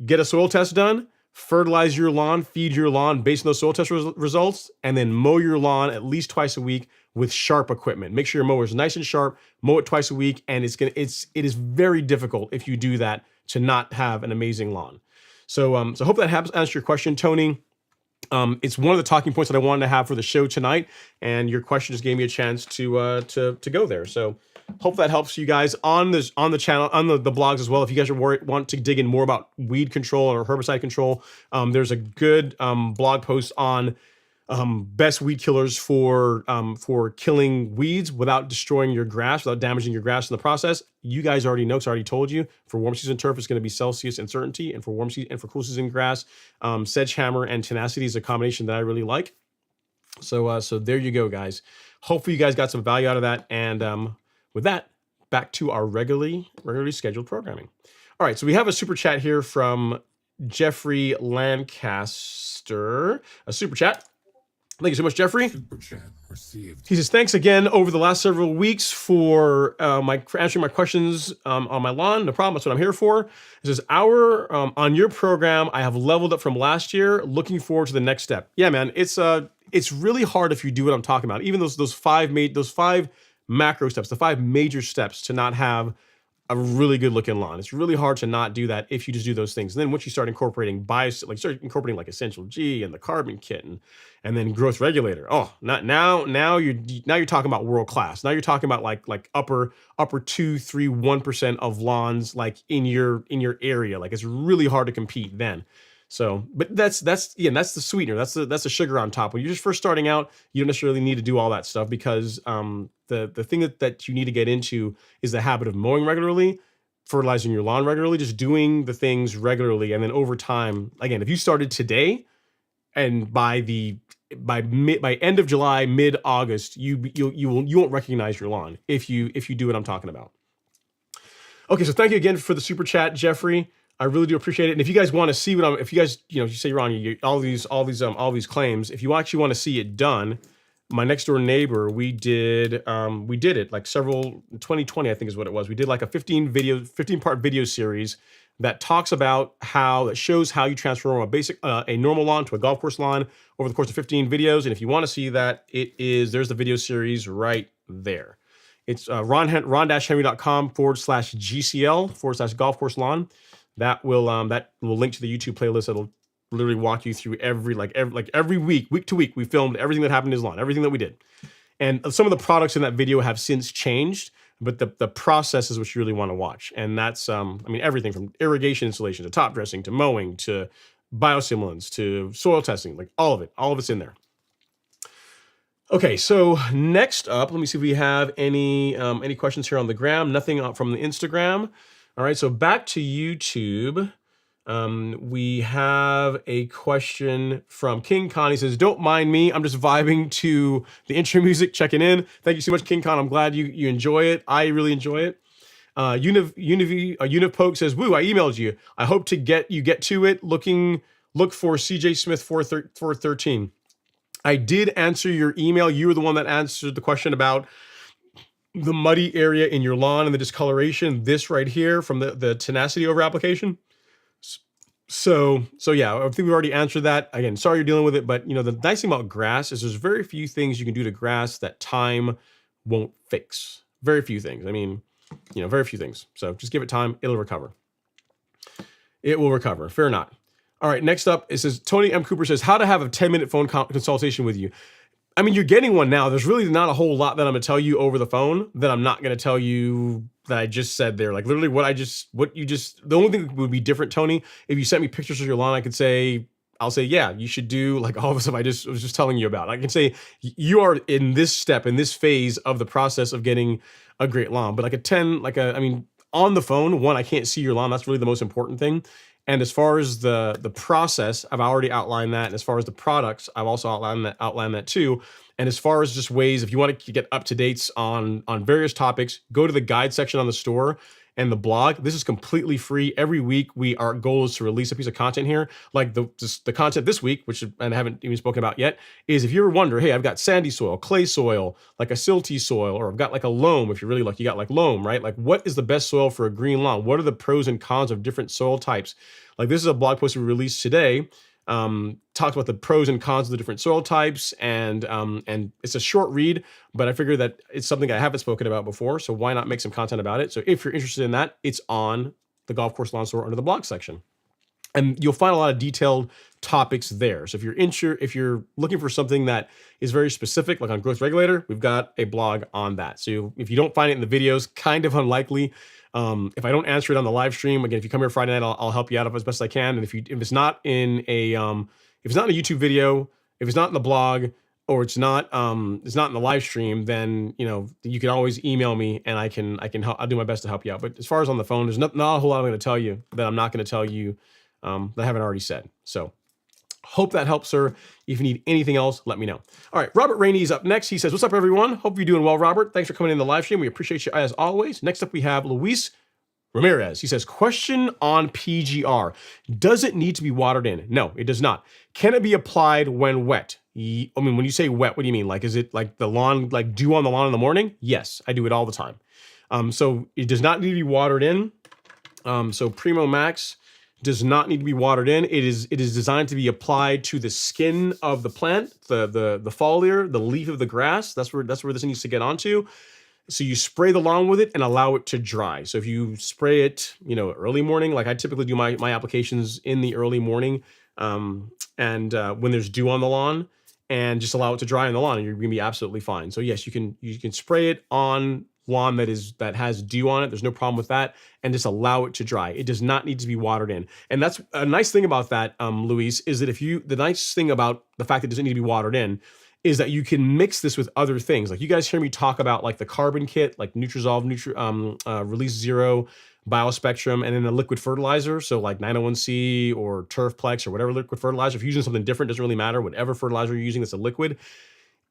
Get a soil test done, fertilize your lawn, feed your lawn based on those soil test results, and then mow your lawn at least twice a week with sharp equipment. Make sure your mower is nice and sharp, mow it twice a week, and it is very difficult if you do that to not have an amazing lawn. So so hope that helps answer your question, Tony. It's one of the talking points that I wanted to have for the show tonight, and your question just gave me a chance to go there. So hope that helps you guys on the channel, on the blogs as well. If you guys want to dig in more about weed control or herbicide control, there's a good blog post on best weed killers for killing weeds without destroying your grass, without damaging your grass in the process. You guys already know, because I already told you, for warm season turf, it's going to be Celsius and Certainty, and for warm season and for cool season grass, Sedgehammer and Tenacity is a combination that I really like. So there you go, guys. Hopefully you guys got some value out of that. And with that, back to our regularly scheduled programming. All right, so we have a super chat here from Jeffrey Lancaster, a super chat. Thank you so much, Jeffrey. Super chat received. He says, thanks again over the last several weeks for answering my questions on my lawn. No problem. That's what I'm here for. He says, on your program, I have leveled up from last year. Looking forward to the next step. Yeah, man. It's really hard if you do what I'm talking about. Even those five macro steps, the 5 major steps to not have a really good looking lawn. It's really hard to not do that if you just do those things. And then once you start incorporating like Essential G and the carbon kit and then growth regulator. Oh, now you're talking about world class. Now you're talking about like upper 2, 3, 1% of lawns like in your area. Like it's really hard to compete then. So, but that's the sweetener. That's the sugar on top. When you're just first starting out, you don't necessarily need to do all that stuff, because the thing that you need to get into is the habit of mowing regularly, fertilizing your lawn regularly, just doing the things regularly. And then over time, again, if you started today and by end of July, mid-August, you won't recognize your lawn if you do what I'm talking about. Okay, so thank you again for the super chat, Jeffrey. I really do appreciate it. And if you guys want to see if you guys, you say you're on all these claims, if you actually want to see it done, my next door neighbor, we did it like 2020, I think is what it was. We did like a 15-part video series that shows how you transform a normal lawn to a golf course lawn over the course of 15 videos. And if you want to see that, there's the video series right there. It's ron-henry.com/GCL/golf course lawn. That will link to the YouTube playlist literally walk you through every week to week, we filmed everything that happened in his lawn, everything that we did. And some of the products in that video have since changed, but the process is what you really want to watch. And that's, I mean, everything from irrigation installation to top dressing to mowing to biostimulants to soil testing, like all of it's in there. Okay, so next up, let me see if we have any questions here on the gram. Nothing up from the Instagram. All right, so back to YouTube. We have a question from King Khan. He says, "Don't mind me. I'm just vibing to the intro music, checking in." Thank you so much, King Khan. I'm glad you enjoy it. I really enjoy it. Univ says, "Woo, I emailed you. I hope to get to it. Look for CJ Smith 413. I did answer your email. You were the one that answered the question about the muddy area in your lawn and the discoloration. This right here from the tenacity over application. So yeah, I think we already answered that. Again, sorry you're dealing with it, but the nice thing about grass is there's very few things you can do to grass that time won't fix. Very few things. I mean, very few things. So just give it time. It'll recover. It will recover. Fear not. All right, next up, it says, Tony M. Cooper says, how to have a 10-minute phone consultation with you. I mean, you're getting one now. There's really not a whole lot that I'm going to tell you over the phone that I'm not going to tell you that I just said there. Like literally the only thing that would be different, Tony, if you sent me pictures of your lawn, I'll say, yeah, you should do like all the stuff I was just telling you about. I can say you are in this step, in this phase of the process of getting a great lawn. But on the phone, one, I can't see your lawn. That's really the most important thing. And as far as the process, I've already outlined that. And as far as the products, I've also outlined that too. And as far as just ways, if you want to get up to dates on various topics, go to the guide section on the store and the blog. This is completely free. Every week, our goal is to release a piece of content here. Like the content this week, which I haven't even spoken about yet, is if you ever wonder, hey, I've got sandy soil, clay soil, like a silty soil, or I've got like a loam. If you're really lucky, you got like loam, right? Like what is the best soil for a green lawn? What are the pros and cons of different soil types? Like this is a blog post we released today. Talks about the pros and cons of the different soil types, and it's a short read, but I figure that it's something I haven't spoken about before, so why not make some content about it? So if you're interested in that, it's on the Golf Course Lawn Store under the blog section, and you'll find a lot of detailed topics there. So if you're looking for something that is very specific, like on growth regulator, we've got a blog on that. So if you don't find it in the videos, kind of unlikely. If I don't answer it on the live stream, again, if you come here Friday night, I'll help you out as best I can. And if it's not in a YouTube video, if it's not in the blog, or it's not in the live stream, then you can always email me and I can help. I'll do my best to help you out. But as far as on the phone, there's not a whole lot I'm going to tell you that I'm not going to tell you that I haven't already said. So hope that helps, sir. If you need anything else, let me know. All right, Robert Rainey is up next. He says, "What's up, everyone? Hope you're doing well, Robert. Thanks for coming in the live stream. We appreciate you as always." Next up, we have Luis Ramirez. He says, "Question on PGR. Does it need to be watered in?" No, it does not. Can it be applied when wet? I mean, when you say wet, what do you mean? Like, is it like the lawn, like dew on the lawn in the morning? Yes, I do it all the time. So it does not need to be watered in. So Primo Max does not need to be watered in. It is designed to be applied to the skin of the plant, the foliar, the leaf of the grass. That's where this needs to get onto. So you spray the lawn with it and allow it to dry. So if you spray it, early morning, like I typically do my applications in the early morning, and when there's dew on the lawn, and just allow it to dry on the lawn, and you're gonna be absolutely fine. So yes, you can spray it on lawn that has dew on it. There's no problem with that, and just allow it to dry. It does not need to be watered in. And that's a nice thing about that, Luis, is that the nice thing about the fact that it doesn't need to be watered in is that you can mix this with other things. Like you guys hear me talk about like the carbon kit, like Nutrizolve, Release Zero, Biospectrum, and then a liquid fertilizer. So like 901C or Turfplex or whatever liquid fertilizer. If you're using something different, doesn't really matter. Whatever fertilizer you're using that's a liquid.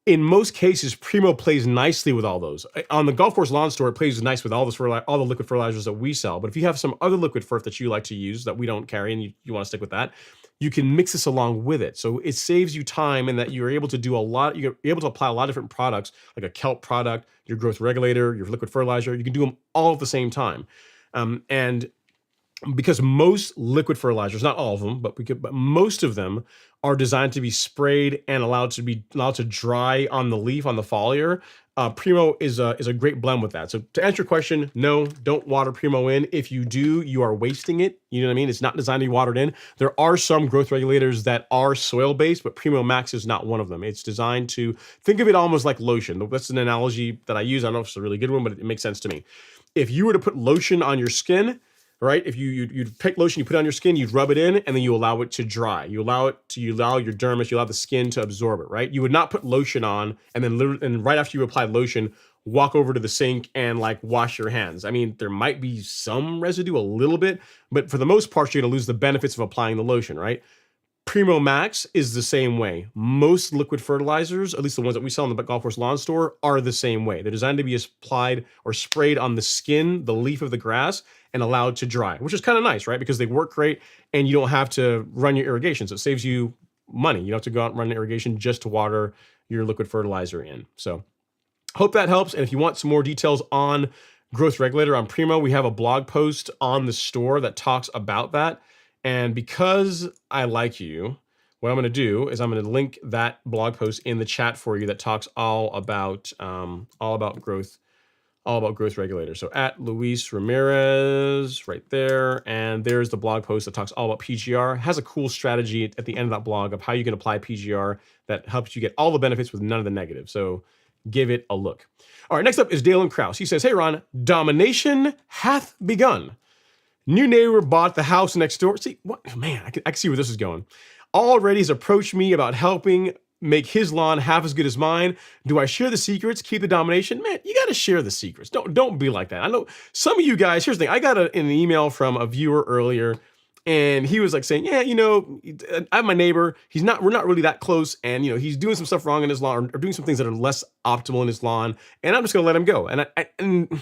In most cases, Primo plays nicely with all those. On the Golf Course Lawn Store, it plays nice with all the liquid fertilizers that we sell. But if you have some other liquid fertilizers that you like to use that we don't carry and you want to stick with that, you can mix this along with it. So it saves you time in that you're able to do you're able to apply a lot of different products, like a kelp product, your growth regulator, your liquid fertilizer. You can do them all at the same time. And because most liquid fertilizers, not all of them, but most of them are designed to be sprayed and allowed to dry on the leaf, on the foliar. Primo is a great blend with that. So to answer your question, no, don't water Primo in. If you do, you are wasting it. You know what I mean? It's not designed to be watered in. There are some growth regulators that are soil-based, but Primo Max is not one of them. It's designed to, think of it almost like lotion. That's an analogy that I use. I don't know if it's a really good one, but it makes sense to me. If you were to put lotion on your skin, right? If you'd pick lotion, you put it on your skin, you'd rub it in, and then you allow it to dry. You allow your dermis, you allow the skin to absorb it, right? You would not put lotion on and then right after you apply lotion, walk over to the sink and like wash your hands. I mean, there might be some residue, a little bit, but for the most part, you're gonna lose the benefits of applying the lotion, right? Primo Max is the same way. Most liquid fertilizers, at least the ones that we sell in the golf course lawn store, are the same way. They're designed to be applied or sprayed on the skin, the leaf of the grass, and allowed to dry, which is kind of nice, right? Because they work great and you don't have to run your irrigation. So it saves you money. You don't have to go out and run irrigation just to water your liquid fertilizer in. So hope that helps. And if you want some more details on growth regulator on Primo, we have a blog post on the store that talks about that. And because I like you, what I'm going to do is I'm going to link that blog post in the chat for you that talks all about growth regulators. So at Luis Ramirez right there, and there's the blog post that talks all about PGR. Has a cool strategy at the end of that blog of how you can apply PGR that helps you get all the benefits with none of the negatives. So give it a look. All right, next up is Dalen Krause. He says, "Hey Ron, domination hath begun. New neighbor bought the house next door." See, what, man, I can see where this is going. "Already has approached me about helping make his lawn half as good as mine. Do I share the secrets, keep the domination?" Man, you got to share the secrets. Don't be like that. I know some of you guys, here's the thing. I got an email from a viewer earlier, and he was like saying, "Yeah, I have my neighbor. We're not really that close. And, he's doing some stuff wrong in his lawn or doing some things that are less optimal in his lawn. And I'm just going to let him go." And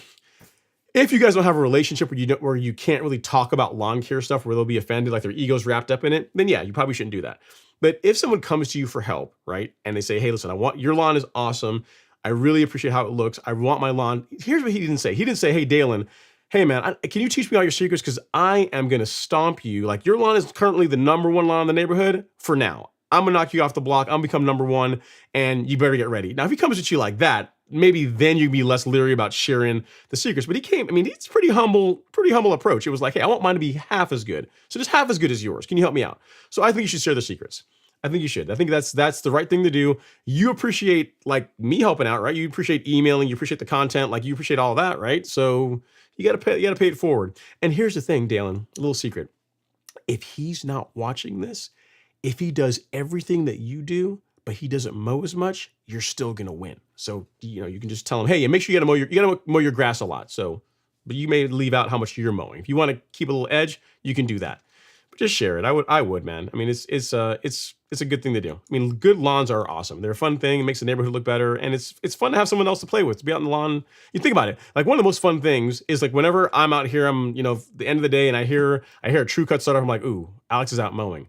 if you guys don't have a relationship where you can't really talk about lawn care stuff, where they'll be offended, like their ego's wrapped up in it, then yeah, you probably shouldn't do that. But if someone comes to you for help, right, and they say, "Hey, listen, your lawn is awesome. I really appreciate how it looks. I want my lawn." Here's what he didn't say. He didn't say, "Hey, Dalen, hey man, can you teach me all your secrets? Because I am gonna stomp you. Like, your lawn is currently the number one lawn in the neighborhood for now. I'm gonna knock you off the block. I'm gonna become number one, and you better get ready." Now, if he comes at you like that, maybe then you'd be less leery about sharing the secrets. But it's pretty humble approach. It was like, "Hey, I want mine to be half as good. So just half as good as yours. Can you help me out?" So I think you should share the secrets. I think you should. I think that's the right thing to do. You appreciate like me helping out, right? You appreciate emailing, you appreciate the content, like you appreciate all that, right? So you gotta pay it forward. And here's the thing, Dalen, a little secret. If he's not watching this, if he does everything that you do, but he doesn't mow as much, you're still gonna win. So you can just tell him, "Hey, make sure you gotta mow your grass a lot." So, but you may leave out how much you're mowing. If you want to keep a little edge, you can do that. But just share it. I would, man. I mean, it's a good thing to do. I mean, good lawns are awesome. They're a fun thing. It makes the neighborhood look better, and it's fun to have someone else to play with, to be out on the lawn. You think about it. Like, one of the most fun things is like whenever I'm out here, I'm the end of the day, and I hear a true cut start off. I'm like, "Ooh, Alex is out mowing.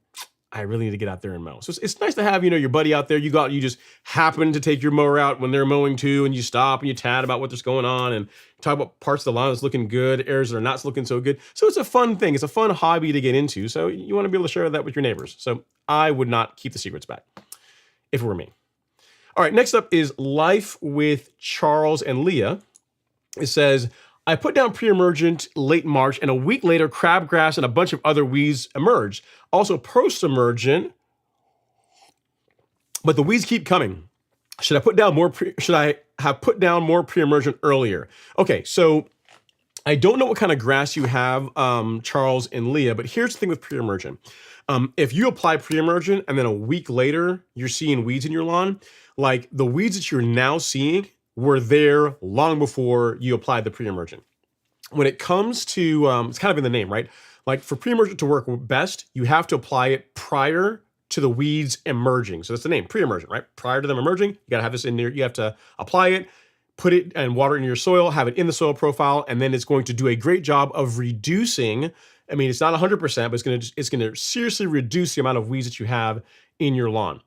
I really need to get out there and mow." So it's nice to have, your buddy out there. You go out and you just happen to take your mower out when they're mowing too, and you stop and you chat about what's going on and talk about parts of the lawn that's looking good, areas that are not looking so good. So it's a fun thing. It's a fun hobby to get into. So you want to be able to share that with your neighbors. So I would not keep the secrets back if it were me. All right, next up is Life with Charles and Leah. It says, "I put down pre-emergent late March, and a week later, crabgrass and a bunch of other weeds emerged. Also post-emergent, but the weeds keep coming. Should I have put down more pre-emergent earlier?" Okay, so I don't know what kind of grass you have, Charles and Leah, but here's the thing with pre-emergent. If you apply pre-emergent and then a week later you're seeing weeds in your lawn, like the weeds that you're now seeing were there long before you applied the pre-emergent. When it comes to, it's kind of in the name, right? Like, for pre-emergent to work best, you have to apply it prior to the weeds emerging. So that's the name, pre-emergent, right? Prior to them emerging, you gotta have this in there. You have to apply it, put it and water it in your soil, have it in the soil profile, and then it's going to do a great job of reducing. I mean, it's not 100%, but it's gonna seriously reduce the amount of weeds that you have in your lawn.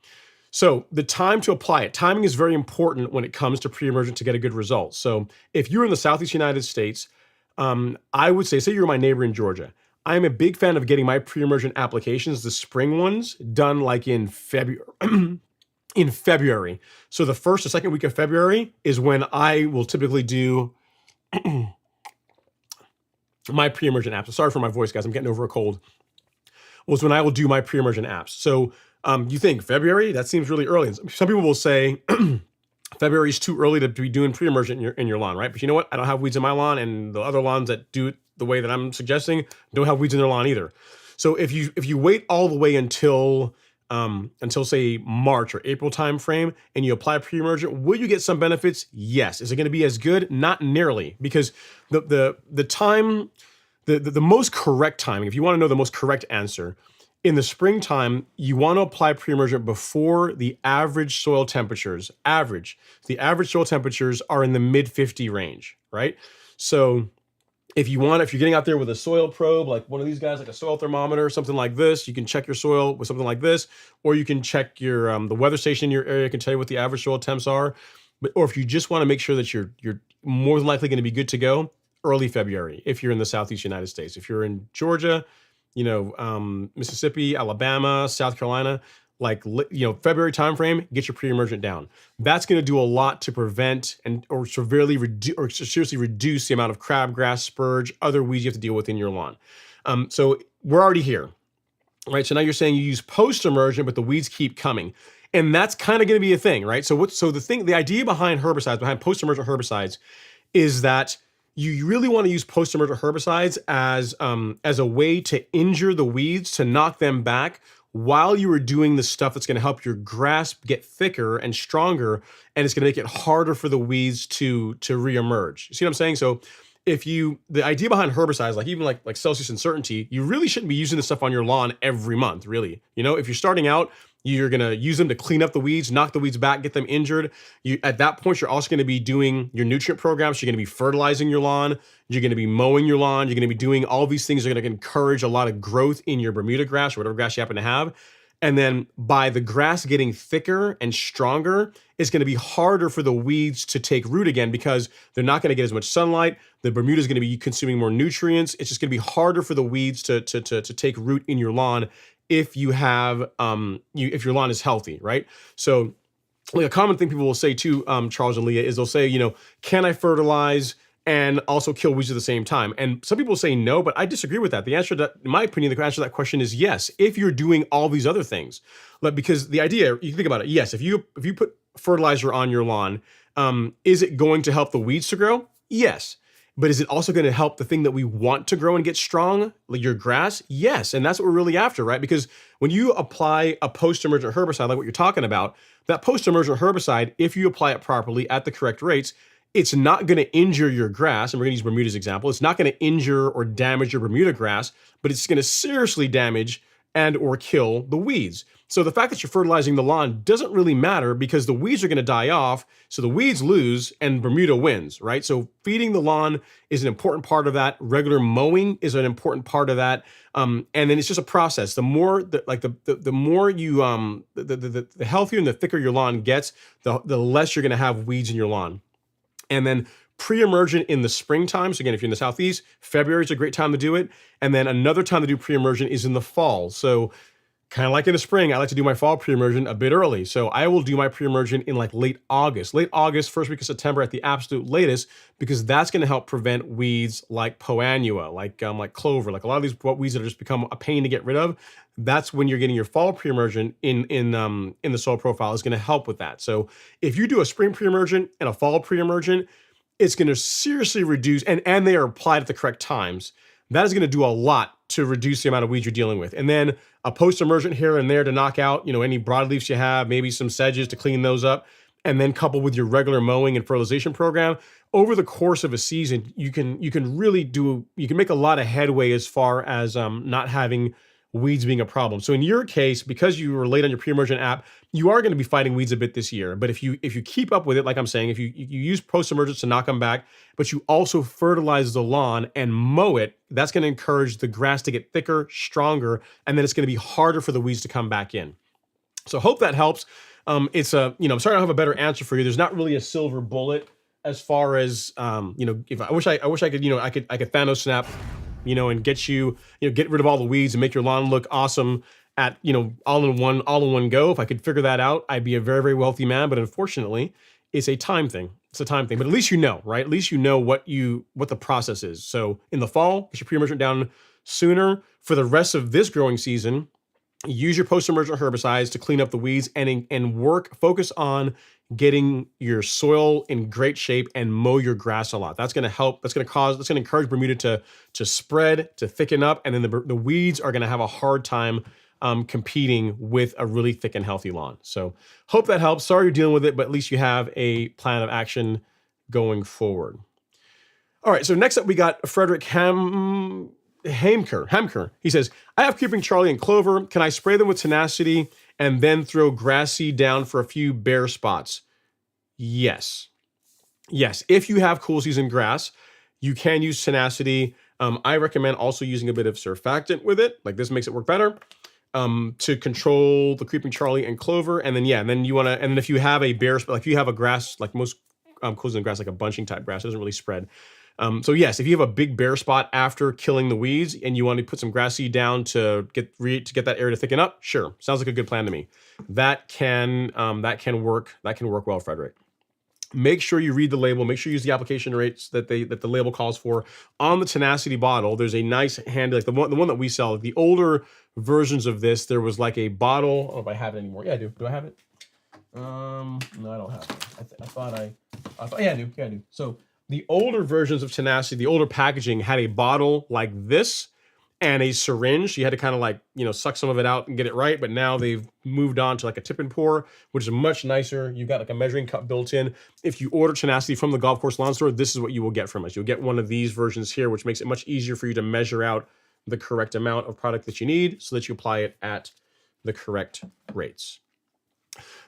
So the time to apply it, timing is very important when it comes to pre-emergent to get a good result. So if you're in the Southeast United States, I would say you're my neighbor in Georgia, I'm a big fan of getting my pre-emergent applications, the spring ones, done like in February. In February. So the first or second week of February is when I will typically do my pre-emergent apps. Sorry for my voice, guys. I'm getting over a cold. Was when I will do my pre-emergent apps. So you think February? That seems really early. Some people will say February is too early to be doing pre-emergent in your lawn, right? But you know what? I don't have weeds in my lawn, and the other lawns that do it the way that I'm suggesting don't have weeds in their lawn either. So if you wait all the way until say March or April timeframe and you apply pre-emergent, will you get some benefits? Yes. Is it going to be as good? Not nearly, because the time, the most correct timing, if you want to know the most correct answer, in the springtime, you want to apply pre-emergent before the average soil temperatures. The average soil temperatures are in the mid 50 range, right? So if you're getting out there with a soil probe, like one of these guys, like a soil thermometer or something like this, you can check your soil with something like this, or you can check your the weather station in your area can tell you what the average soil temps are. Or if you just want to make sure that you're more than likely going to be good to go, early February. If you're in the Southeast United States, if you're in Georgia, Mississippi, Alabama, South Carolina, February timeframe, get your pre-emergent down. That's going to do a lot to prevent or seriously reduce the amount of crabgrass, spurge, other weeds you have to deal with in your lawn. So we're already here, right? So now you're saying you use post-emergent, but the weeds keep coming. And that's kind of going to be a thing, right? So the idea behind herbicides, behind post-emergent herbicides, is that you really want to use post-emergent herbicides as a way to injure the weeds, to knock them back while you are doing the stuff that's going to help your grass get thicker and stronger, and it's going to make it harder for the weeds to reemerge. You see what I'm saying? So the idea behind herbicides, like Celsius and Certainty, you really shouldn't be using this stuff on your lawn every month, really. If you're starting out, you're going to use them to clean up the weeds, knock the weeds back, get them injured. At that point, you're also going to be doing your nutrient programs. You're going to be fertilizing your lawn. You're going to be mowing your lawn. You're going to be doing all these things that are going to encourage a lot of growth in your Bermuda grass or whatever grass you happen to have. And then by the grass getting thicker and stronger, it's going to be harder for the weeds to take root again because they're not going to get as much sunlight. The Bermuda is going to be consuming more nutrients. It's just going to be harder for the weeds to take root in your lawn if you have if your lawn is healthy, right? So like a common thing people will say too, Charles and Leah, is they'll say, can I fertilize and also kill weeds at the same time? And some people say no, but I disagree with that. The answer to that, in my opinion, the answer to that question is yes, if you're doing all these other things. Because the idea, you think about it, yes, if you put fertilizer on your lawn, is it going to help the weeds to grow? Yes. But is it also going to help the thing that we want to grow and get strong, like your grass? Yes. And that's what we're really after, right? Because when you apply a post-emergent herbicide, like what you're talking about, that post-emergent herbicide, if you apply it properly at the correct rates, it's not going to injure your grass. And we're going to use Bermuda's example. It's not going to injure or damage your Bermuda grass, but it's going to seriously damage and or kill the weeds. So the fact that you're fertilizing the lawn doesn't really matter because the weeds are going to die off. So the weeds lose and Bermuda wins, right? So feeding the lawn is an important part of that. Regular mowing is an important part of that. And then it's just a process. The more the more you the healthier and the thicker your lawn gets, the less you're going to have weeds in your lawn. And then pre-emergent in the springtime. So again, if you're in the Southeast, February is a great time to do it. And then another time to do pre-emergent is in the fall. So kind of like in the spring, I like to do my fall pre-emergent a bit early. So I will do my pre-emergent in like late August, first week of September at the absolute latest, because that's going to help prevent weeds like poanua, like clover, like a lot of these weeds that have just become a pain to get rid of. That's when you're getting your fall pre-emergent in the soil profile is going to help with that. So if you do a spring pre-emergent and a fall pre-emergent, it's going to seriously reduce, and they are applied at the correct times. That is going to do a lot to reduce the amount of weeds you're dealing with. And then a post-emergent here and there to knock out, any broadleafs you have, maybe some sedges to clean those up, and then coupled with your regular mowing and fertilization program. Over the course of a season, you can make a lot of headway as far as not having weeds being a problem. So in your case, because you were late on your pre-emergent app, you are going to be fighting weeds a bit this year. But if you keep up with it, like I'm saying, if you use post-emergence to knock them back, but you also fertilize the lawn and mow it, that's going to encourage the grass to get thicker, stronger, and then it's going to be harder for the weeds to come back in. So hope that helps. I'm sorry I don't have a better answer for you. There's not really a silver bullet as far as if I wish I could I could Thanos snap and get get rid of all the weeds and make your lawn look awesome at, all in one go. If I could figure that out, I'd be a very, very wealthy man. But unfortunately, it's a time thing. It's a time thing. But at least right? At least what the process is. So in the fall, get your pre-emergent down sooner. For the rest of this growing season, use your post-emergent herbicides to clean up the weeds and focus on getting your soil in great shape and mow your grass a lot. That's going to help. That's going to encourage Bermuda to spread, to thicken up, and then the weeds are going to have a hard time competing with a really thick and healthy lawn. So hope that helps. Sorry you're dealing with it, but at least you have a plan of action going forward. All right, so next up we got Frederick Hamker. He says, I have creeping Charlie and clover. Can I spray them with tenacity and then throw grass seed down for a few bare spots? Yes. If you have cool season grass, you can use tenacity. I recommend also using a bit of surfactant with it. Like this makes it work better to control the creeping Charlie and clover. And then, and if you have a bare spot, like if you have a grass, like most cool season grass, like a bunching type grass, it doesn't really spread. So yes, if you have a big bare spot after killing the weeds and you want to put some grass seed down to get that area to thicken up, sure, sounds like a good plan to me. That can work well, Frederick. Make sure you read the label. Make sure you use the application rates that the label calls for on the tenacity bottle. There's a nice handy, like the one that we sell. The older versions of this, there was like a bottle. I don't know if I have it anymore. Yeah, I do. Do I have it? No, I don't have it. I thought yeah, I do. Yeah, I do. So the older versions of tenacity, the older packaging had a bottle like this and a syringe. You had to kind of like, suck some of it out and get it right. But now they've moved on to like a tip and pour, which is much nicer. You've got like a measuring cup built in. If you order tenacity from the golf course lawn store, this is what you will get from us. You'll get one of these versions here, which makes it much easier for you to measure out the correct amount of product that you need so that you apply it at the correct rates.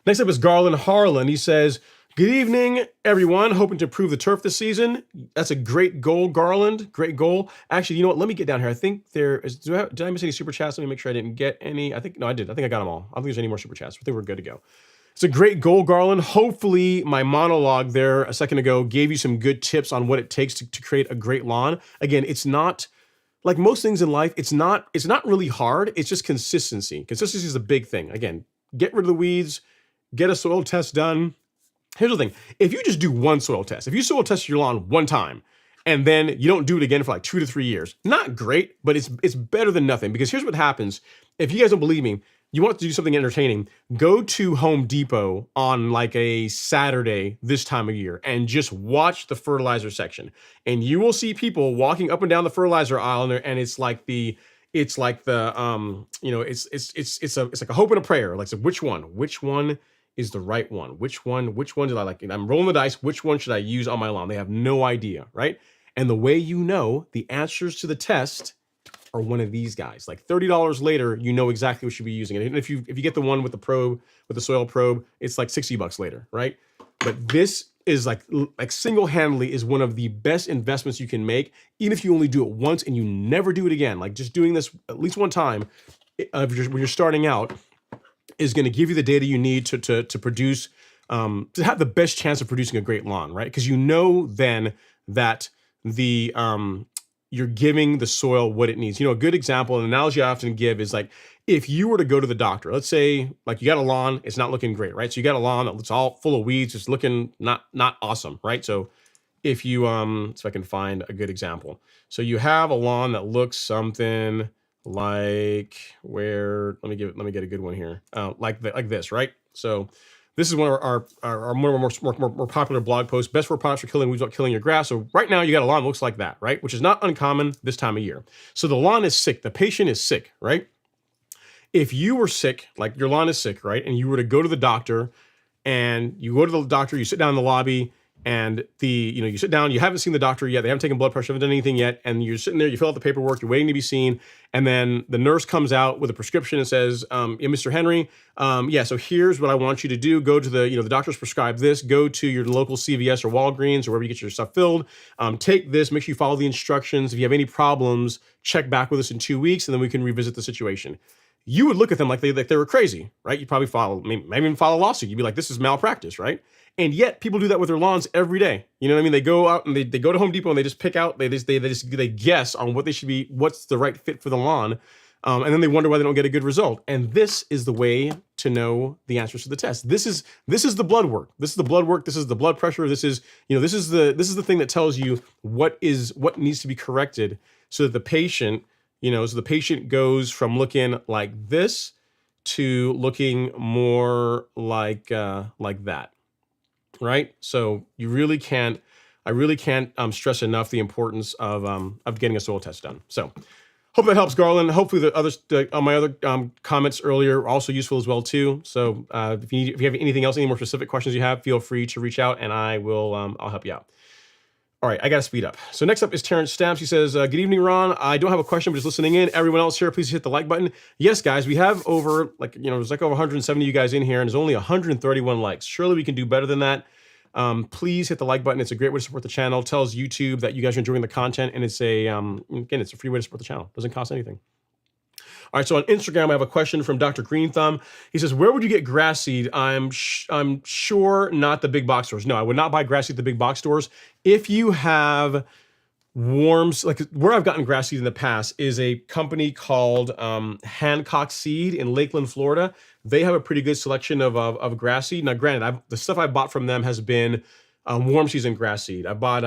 Next up is Garland Harlan. He says, good evening, everyone. Hoping to improve the turf this season. That's a great goal, Garland. Great goal. Actually, you know what? Let me get down here. I think there is. Did I miss any super chats? Let me make sure I didn't get any. No, I did. I think I got them all. I don't think there's any more super chats. I think we're good to go. It's a great goal, Garland. Hopefully, my monologue there a second ago gave you some good tips on what it takes to create a great lawn. Again, it's not like most things in life. It's not really hard. It's just consistency. Consistency is a big thing. Again, get rid of the weeds. Get a soil test done. Here's the thing. If you just do one soil test, if you soil test your lawn one time and then you don't do it again for like 2 to 3 years, not great, but it's better than nothing. Because here's what happens. If you guys don't believe me, you want to do something entertaining, go to Home Depot on like a Saturday this time of year and just watch the fertilizer section. And you will see people walking up and down the fertilizer aisle and it's like a hope and a prayer. Like, so which one is the right one? Which one did I like? I'm rolling the dice. Which one should I use on my lawn? They have no idea, right? And the way the answers to the test are one of these guys. Like $30 later, you know exactly what you should be using. And if you get the one with the probe, with the soil probe, it's like $60 later, right? But this is like single-handedly is one of the best investments you can make, even if you only do it once and you never do it again. Like just doing this at least one time when you're starting out is going to give you the data you need to produce, to have the best chance of producing a great lawn, right? Because then that you're giving the soil what it needs. A good example, an analogy I often give is like, if you were to go to the doctor, let's say like you got a lawn, it's not looking great, right? So you got a lawn that's all full of weeds, it's looking not awesome, right? So if you, so I can find a good example. So you have a lawn that looks something like let me get a good one here. Like this, right? So this is one of our more popular blog posts, best 4 products for killing weeds without killing your grass. So right now you got a lawn that looks like that, right? Which is not uncommon this time of year. So the lawn is sick. The patient is sick, right? If you were sick, like your lawn is sick, right? And you were to go to the doctor and you sit down in the lobby and you sit down, you haven't seen the doctor yet, they haven't taken blood pressure, haven't done anything yet, and you're sitting there, you fill out the paperwork, you're waiting to be seen, and then the nurse comes out with a prescription and says, yeah, Mr. Henry, so here's what I want you to do. Go to the doctor's prescribed this, go to your local CVS or Walgreens or wherever you get your stuff filled, take this, make sure you follow the instructions. If you have any problems, check back with us in 2 weeks, and then we can revisit the situation. you would look at them like they were crazy, right? You'd probably maybe even file a lawsuit. You'd be like, this is malpractice, right? And yet people do that with their lawns every day. You know what I mean? They go out and they go to Home Depot and they just pick out, they guess on what they should be, what's the right fit for the lawn. And then they wonder why they don't get a good result. And this is the way to know the answers to the test. This is the blood work. This is the blood work. This is the blood pressure. This is the thing that tells you what needs to be corrected so that the patient, so the patient goes from looking like this to looking more like that, right? So I really can't stress enough the importance of getting a soil test done. So. Hope that helps, Garland. Hopefully the others, my other comments earlier are also useful as well too. So if you have anything else, any more specific questions you have, feel free to reach out and I'll help you out. All right, I got to speed up. So next up is Terrence Stamps. He says, good evening, Ron. I don't have a question, but just listening in. Everyone else here, please hit the like button. Yes, guys, we have over, there's like over 170 of you guys in here and there's only 131 likes. Surely we can do better than that. Please hit the like button. It's a great way to support the channel. It tells YouTube that you guys are enjoying the content, and it's again, it's a free way to support the channel. It doesn't cost anything. All right, so on Instagram, I have a question from Dr. Green Thumb. He says, where would you get grass seed? I'm sure not the big box stores. No, I would not buy grass seed at the big box stores. If you have worms, like where I've gotten grass seed in the past is a company called Hancock Seed in Lakeland, Florida. They have a pretty good selection of grass seed. Now, granted, the stuff I bought from them has been warm season grass seed. I bought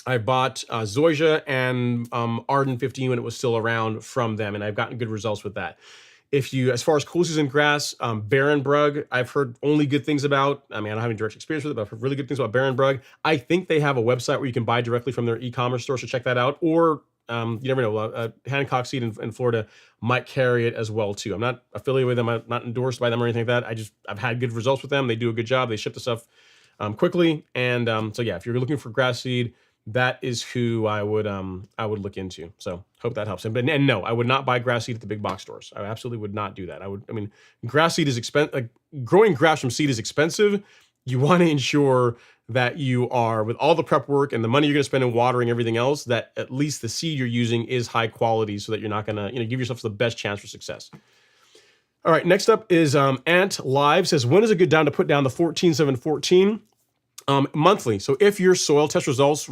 Zoysia and Arden 15 when it was still around from them, and I've gotten good results with that. As far as cool season grass, Barenbrug, I've heard only good things about. I mean, I don't have any direct experience with it, but I've heard really good things about Barenbrug. I think they have a website where you can buy directly from their e-commerce store, so check that out. Or you never know, Hancock Seed in Florida might carry it as well too. I'm not affiliated with them. I'm not endorsed by them or anything like that. I've had good results with them. They do a good job. They ship the stuff quickly. And so yeah, if you're looking for grass seed, that is who I would look into. So hope that helps. And no, I would not buy grass seed at the big box stores. I absolutely would not do that. Grass seed is expensive. Like, growing grass from seed is expensive. You want to ensure that you are, with all the prep work and the money you're going to spend in watering everything else, that at least the seed you're using is high quality, so that you're not going to give yourself the best chance for success. All right, next up is Ant Live says, when is a good time to put down the 14-7-14? Monthly. So if your soil test results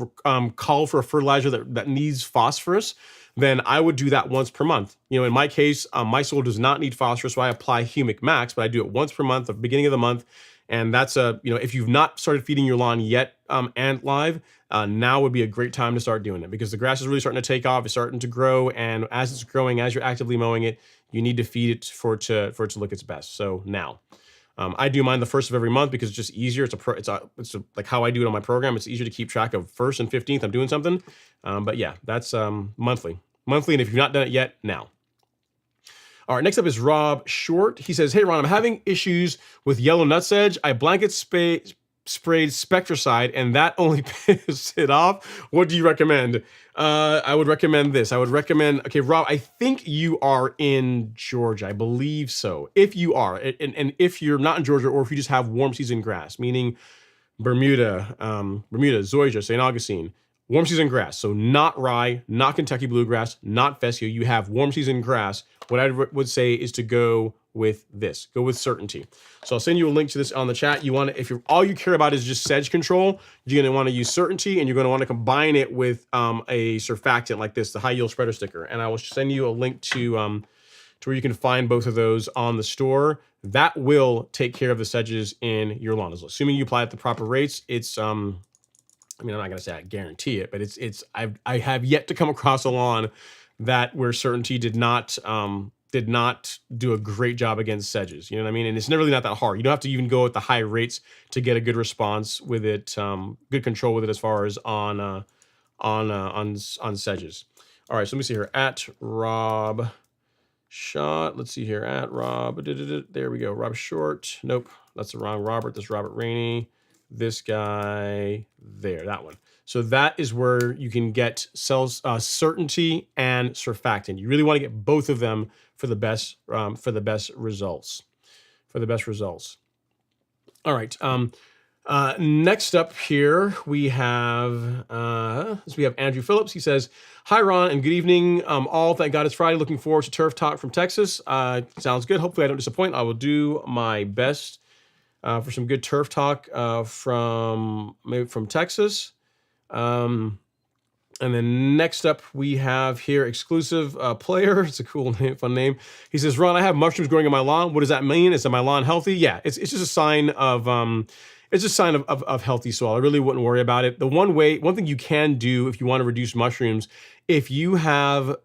call for a fertilizer that needs phosphorus, then I would do that once per month. In my case, my soil does not need phosphorus, so I apply Humic Max, but I do it once per month at the beginning of the month. And that's if you've not started feeding your lawn yet, Ant Live, now would be a great time to start doing it, because the grass is really starting to take off. It's starting to grow. And as it's growing, as you're actively mowing it, you need to feed it for it to look its best. So now. I do mine the first of every month because it's just easier. It's like how I do it on my program. It's easier to keep track of 1st and 15th. I'm doing something. But yeah, that's monthly. And if you've not done it yet, now. All right, next up is Rob Short. He says, hey, Ron, I'm having issues with yellow nutsedge. I blanket sprayed Spectracide, and that only pisses it off. What do you recommend? I would recommend this. Okay, Rob, I think you are in Georgia. I believe so. If you are, and if you're not in Georgia, or if you just have warm season grass, meaning Bermuda, Zoysia, St. Augustine, warm season grass. So not rye, not Kentucky bluegrass, not fescue. You have warm season grass. What I would say is to go with this. Go with Certainty. So I'll send you a link to this on the chat. If all you care about is just sedge control, you're going to want to use Certainty, and you're going to want to combine it with a surfactant like this, the high yield spreader sticker. And I will send you a link to where you can find both of those on the store. That will take care of the sedges in your lawn. Assuming you apply at the proper rates. It's I'm not going to say I guarantee it, but I have yet to come across a lawn where Certainty did not do a great job against sedges. You know what I mean? And it's really not that hard. You don't have to even go at the high rates to get a good response with it, good control with it as far as on sedges. All right, so let me see here. At Rob Shot. Let's see here. At Rob. There we go. Rob Short. Nope, that's the wrong Robert. That's Robert Rainey. This guy there. That one. So that is where you can get Certainty and surfactant. You really want to get both of them for the best results. All right. Next up here, we have Andrew Phillips. He says, "Hi, Ron, and good evening. All thank God it's Friday. Looking forward to Turf Talk from Texas. Sounds good. Hopefully, I don't disappoint. I will do my best for some good Turf Talk from Texas." And then next up, we have here exclusive player. It's a cool name, fun name. He says, "Ron, I have mushrooms growing in my lawn. What does that mean? Is my lawn healthy?" Yeah, it's just a sign of healthy soil. I really wouldn't worry about it. The one thing you can do if you want to reduce mushrooms, if you have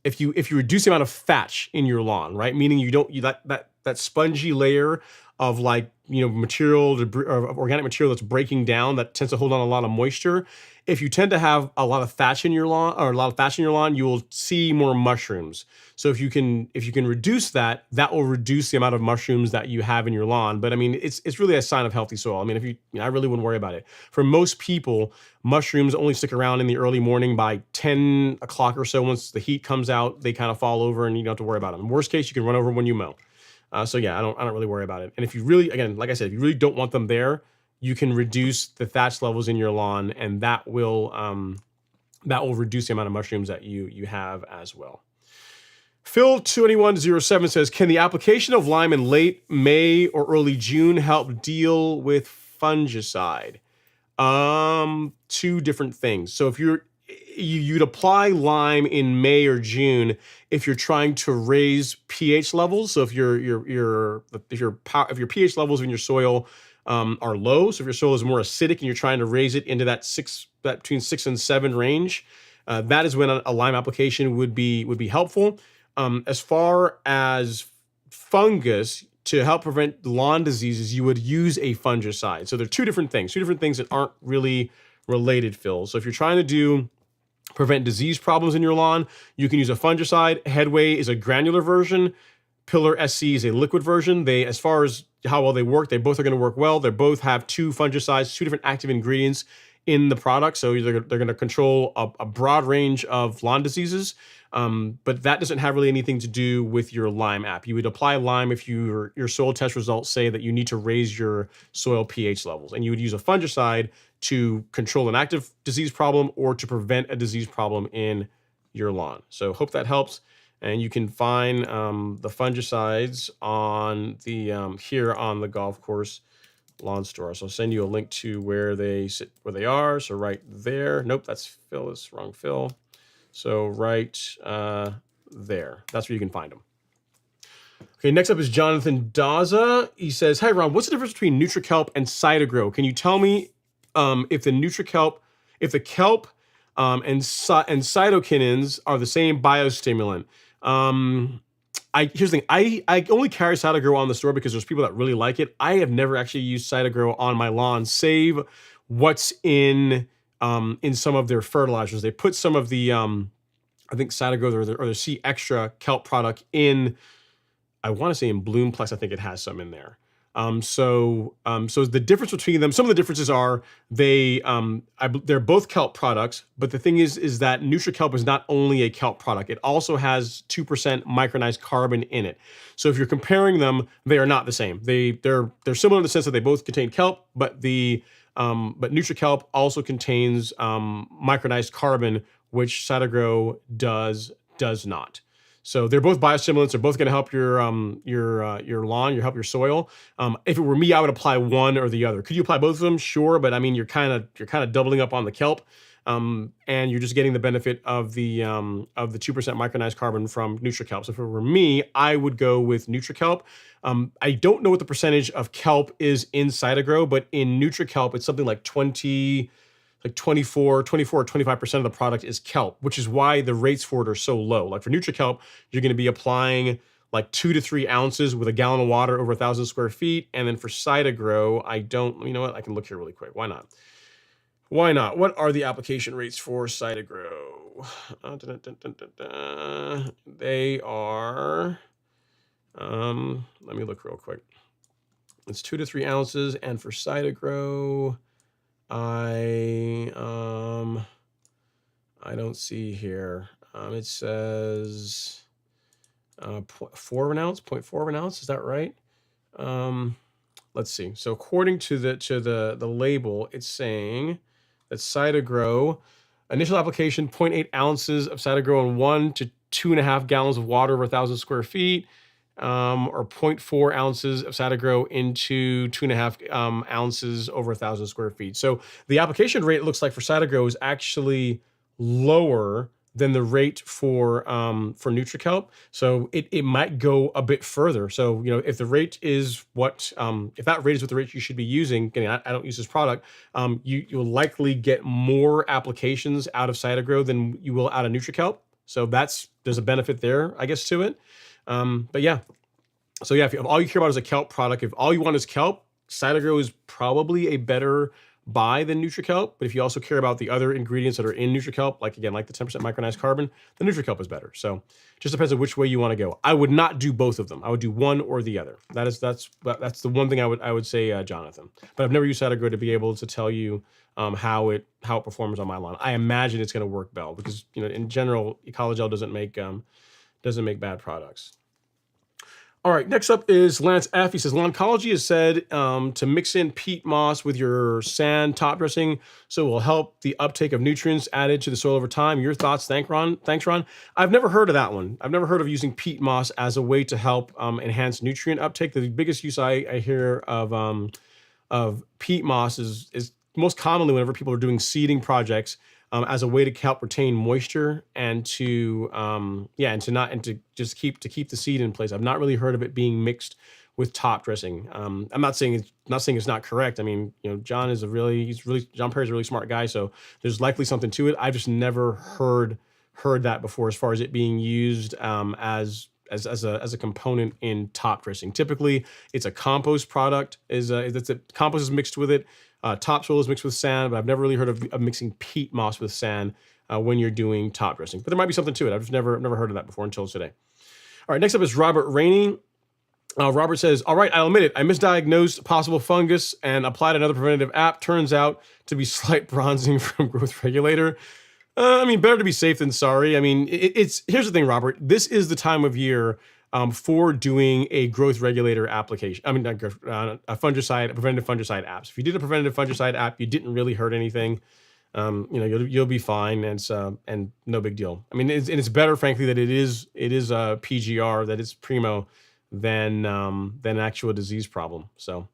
if you reduce the amount of thatch in your lawn, right? Meaning that spongy layer of material, or organic material that's breaking down, that tends to hold on a lot of moisture. If you tend to have a lot of thatch in your lawn, you will see more mushrooms. So if you can reduce that, that will reduce the amount of mushrooms that you have in your lawn. But I mean, it's really a sign of healthy soil. I mean, I really wouldn't worry about it. For most people, mushrooms only stick around in the early morning. By 10 o'clock or so, once the heat comes out, they kind of fall over and you don't have to worry about them. In worst case, you can run over when you mow. So yeah, I don't really worry about it. And if you really, again, like I said, if you really don't want them there, you can reduce the thatch levels in your lawn, and that will reduce the amount of mushrooms that you have as well. Phil2107 says, "Can the application of lime in late May or early June help deal with fungicide?" Two different things. So if you'd apply lime in May or June if you're trying to raise pH levels. So if your pH levels in your soil are low, so if your soil is more acidic and you're trying to raise it into that between 6 and 7 range, that is when a lime application would be helpful. As far as fungus, to help prevent lawn diseases, you would use a fungicide. So they're two different things that aren't really related, Phil. So if you're trying to prevent disease problems in your lawn, you can use a fungicide. Headway is a granular version. Pillar SC is a liquid version. As far as how well they work, they both are going to work well. They both have two fungicides, two different active ingredients in the product. So they're going to control a broad range of lawn diseases. But that doesn't have really anything to do with your lime app. You would apply lime if your soil test results say that you need to raise your soil pH levels. And you would use a fungicide to control an active disease problem or to prevent a disease problem in your lawn. So hope that helps. And you can find the fungicides on the here on the golf course lawn store. So I'll send you a link to where they are. So right there. Nope, that's Phil. It's wrong Phil. So right there. That's where you can find them. Okay, next up is Jonathan Daza. He says, "Hi Ron, what's the difference between NutriKelp and Cytogrow? Can you tell me if the kelp and cytokinins are the same biostimulant?" Here's the thing. I only carry Cytogrow on the store because there's people that really like it. I have never actually used Cytogrow on my lawn, save what's in some of their fertilizers. They put some of the I think Cytogrow or the C Extra kelp product in. I want to say in Bloomplex. I think it has some in there. So the difference between them, some of the differences are they're both kelp products, but the thing is that NutriKelp is not only a kelp product, it also has 2% micronized carbon in it. So if you're comparing them, they are not the same. They're similar in the sense that they both contain kelp, but NutriKelp also contains micronized carbon, which Cytogrow does not. So they're both biostimulants. They're both going to help your lawn, help your soil. If it were me, I would apply one or the other. Could you apply both of them? Sure, but I mean, you're kind of doubling up on the kelp, and you're just getting the benefit of the 2% micronized carbon from NutriKelp. So if it were me, I would go with NutriKelp. I don't know what the percentage of kelp is in Cytogrow, but in NutriKelp, it's something like 24 or 25% of the product is kelp, which is why the rates for it are so low. Like for NutriKelp, you're going to be applying like 2 to 3 ounces with a gallon of water over 1,000 square feet. And then for Cytogrow, you know what? I can look here really quick. Why not? What are the application rates for Cytogrow? They are, let me look real quick. It's 2 to 3 ounces. And for Cytogrow, I don't see here. It says 0.4 of an ounce. Is that right? let's see. So according to the label, it's saying that Cytogrow initial application 0.8 ounces of Cytogrow in 1 to 2.5 gallons of water over 1,000 square feet, or 0.4 ounces of Cytogrow into 2.5 ounces over 1,000 square feet. So the application rate, it looks like, for Cytogrow is actually lower than the rate for NutriKelp. So it might go a bit further. So, if the rate is what, if that rate is what the rate you should be using, again, I don't use this product, you'll likely get more applications out of Cytogrow than you will out of NutriKelp. So there's a benefit there, I guess, to it. But yeah, so yeah, if all you care about is a kelp product, if all you want is kelp, Cytogrow is probably a better buy than NutriKelp. But if you also care about the other ingredients that are in NutriKelp, like the 10% micronized carbon, the NutriKelp is better. So it just depends on which way you want to go. I would not do both of them. I would do one or the other. That's the one thing I would say, Jonathan. But I've never used Cytogrow to be able to tell you how it performs on my lawn. I imagine it's going to work well because in general, Ecologel doesn't make bad products. All right, next up is Lance F. He says, Lancology has said to mix in peat moss with your sand top dressing so it will help the uptake of nutrients added to the soil over time. Your thoughts? Thanks, Ron. I've never heard of that one. I've never heard of using peat moss as a way to help enhance nutrient uptake. The biggest use I hear of peat moss is most commonly whenever people are doing seeding projects, as a way to help retain moisture and to keep the seed in place. I've not really heard of it being mixed with top dressing. I'm not saying it's not correct. I mean, John Perry's a really smart guy, so there's likely something to it. I've just never heard that before, as far as it being used as a component in top dressing. Typically, it's a compost product. Compost is mixed with it. Topsoil is mixed with sand, but I've never really heard of mixing peat moss with sand when you're doing top dressing. But there might be something to it. I've just never heard of that before until today. All right, next up is Robert Rainey. Robert says, all right, I'll admit it. I misdiagnosed possible fungus and applied another preventative app. Turns out to be slight bronzing from growth regulator. Better to be safe than sorry. Here's the thing, Robert. This is the time of year for doing a growth regulator application. A preventative fungicide apps. If you did a preventative fungicide app, you didn't really hurt anything. You'll be fine, and no big deal. It's better, frankly, that it is a PGR, that it's primo, than an actual disease problem. So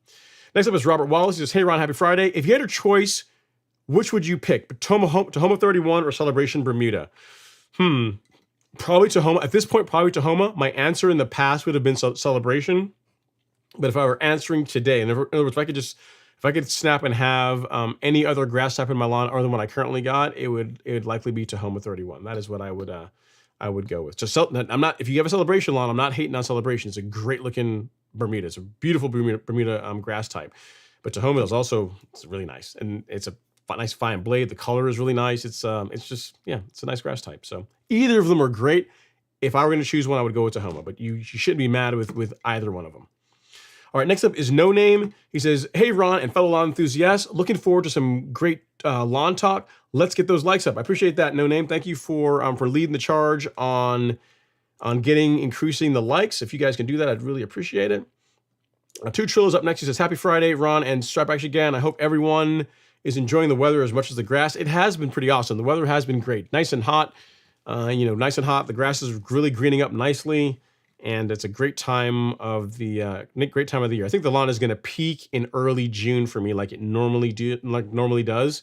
next up is Robert Wallace. He says, hey Ron, happy Friday. If you had a choice, which would you pick? Tahoma 31 or Celebration Bermuda? Probably Tahoma. At this point, probably Tahoma. My answer in the past would have been Celebration. But if I were answering today, in other words, if I could snap and have any other grass type in my lawn other than what I currently got, it would likely be Tahoma 31. That is what I would go with. If you have a Celebration lawn, I'm not hating on Celebration. It's a great looking Bermuda. It's a beautiful Bermuda grass type. But Tahoma it's really nice, and it's a nice fine blade. The color is really nice. It's a nice grass type. So either of them are great. If I were going to choose one, I would go with Tahoma, but you shouldn't be mad with either one of them. All right, next up is No Name. He says, hey Ron and fellow lawn enthusiasts, looking forward to some great lawn talk. Let's get those likes up. I appreciate that, No Name. Thank you for leading the charge on increasing the likes. If you guys can do that, I'd really appreciate it. Two Trillos up next. He says, happy Friday, Ron and Strap Action again. I hope everyone is enjoying the weather as much as the grass. It has been pretty awesome. The weather has been great. Nice and hot. Nice and hot. The grass is really greening up nicely, and it's a great time of the year. I think the lawn is going to peak in early June for me, like it normally does.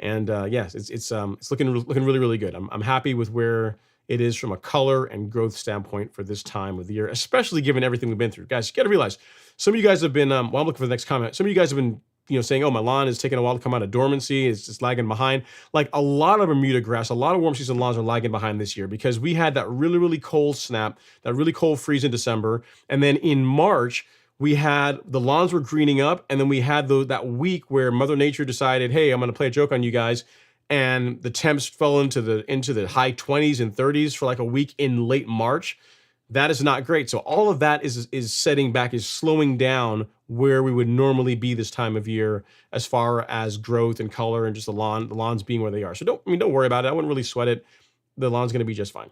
And yes, it's looking really, really good. I'm happy with where it is from a color and growth standpoint for this time of the year, especially given everything we've been through. Guys, you got to realize, some of you guys have been, I'm looking for the next comment. Some of you guys have been, saying, oh, my lawn is taking a while to come out of dormancy. It's just lagging behind. Like a lot of Bermuda grass, a lot of warm season lawns are lagging behind this year because we had that really, really cold snap, that really cold freeze in December. And then in March, we had the lawns were greening up. And then we had that week where Mother Nature decided, hey, I'm going to play a joke on you guys. And the temps fell into the high 20s and 30s for like a week in late March. That is not great. So all of that is setting back, is slowing down where we would normally be this time of year as far as growth and color and just the lawns being where they are. So don't worry about it. I wouldn't really sweat it. The lawn's going to be just fine.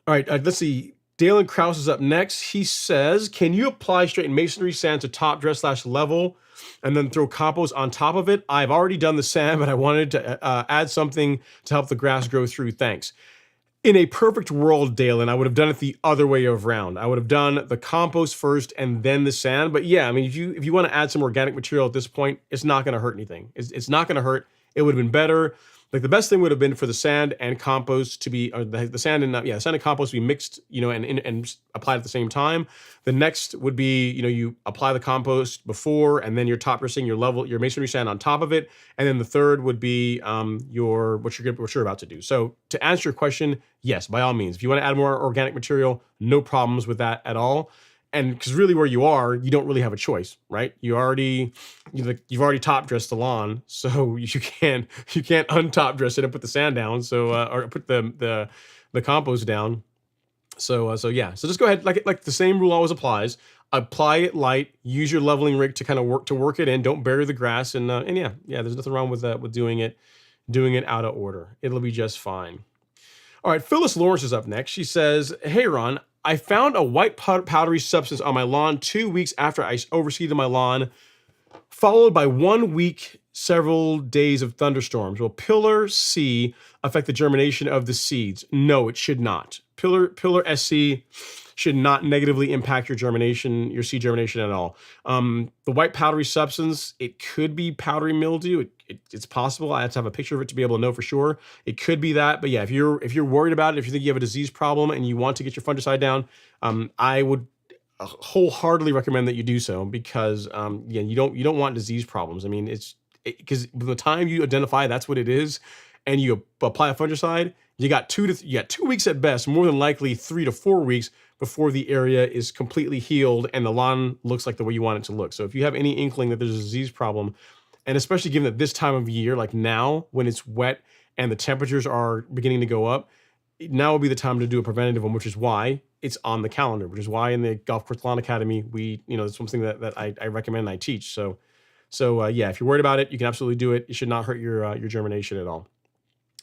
All right, let's see. Dalen Krause is up next. He says, can you apply straightened masonry sand to top dress / level and then throw compost on top of it? I've already done the sand, but I wanted to add something to help the grass grow through. Thanks. In a perfect world, Dalen, I would have done it the other way around. I would have done the compost first and then the sand. But yeah, I mean, if you want to add some organic material at this point, it's not going to hurt anything. It's not going to hurt. It would have been better. Like the best thing would have been for the sand and compost to be, or the sand and sand and compost to be mixed, and applied at the same time. The next would be, you apply the compost before, and then you're top dressing your masonry sand on top of it, and then the third would be what you're about to do. So to answer your question, yes, by all means, if you want to add more organic material, no problems with that at all. And because really where you are, you don't really have a choice, right? You've already top dressed the lawn, so you can't untop dress it and put the sand down, so or put the compost down. So just go ahead, like the same rule always applies. Apply it light. Use your leveling rig to kind of work it in. Don't bury the grass, and yeah, there's nothing wrong with that, with doing it out of order. It'll be just fine. All right, Phyllis Lawrence is up next. She says, "Hey Ron, I found a white powdery substance on my lawn 2 weeks after I overseeded my lawn, followed by 1 week, several days of thunderstorms. Will pillar C affect the germination of the seeds? No, it should not. Pillar SC should not negatively impact your seed germination at all. The white powdery substance, it could be powdery mildew. It's possible. I have to have a picture of it to be able to know for sure. It could be that, but yeah, if you're worried about it, if you think you have a disease problem and you want to get your fungicide down, I would wholeheartedly recommend that you do so, because you don't want disease problems. I mean, because by the time you identify that's what it is, and you apply a fungicide, you got 2 weeks at best, more than likely 3 to 4 weeks before the area is completely healed and the lawn looks like the way you want it to look. So if you have any inkling that there's a disease problem, and especially given that this time of year, like now when it's wet and the temperatures are beginning to go up, now would be the time to do a preventative one, which is why it's on the calendar, which is why in the Golf Course Lawn Academy, it's something that I recommend and I teach. So yeah, if you're worried about it, you can absolutely do it. It should not hurt your germination at all.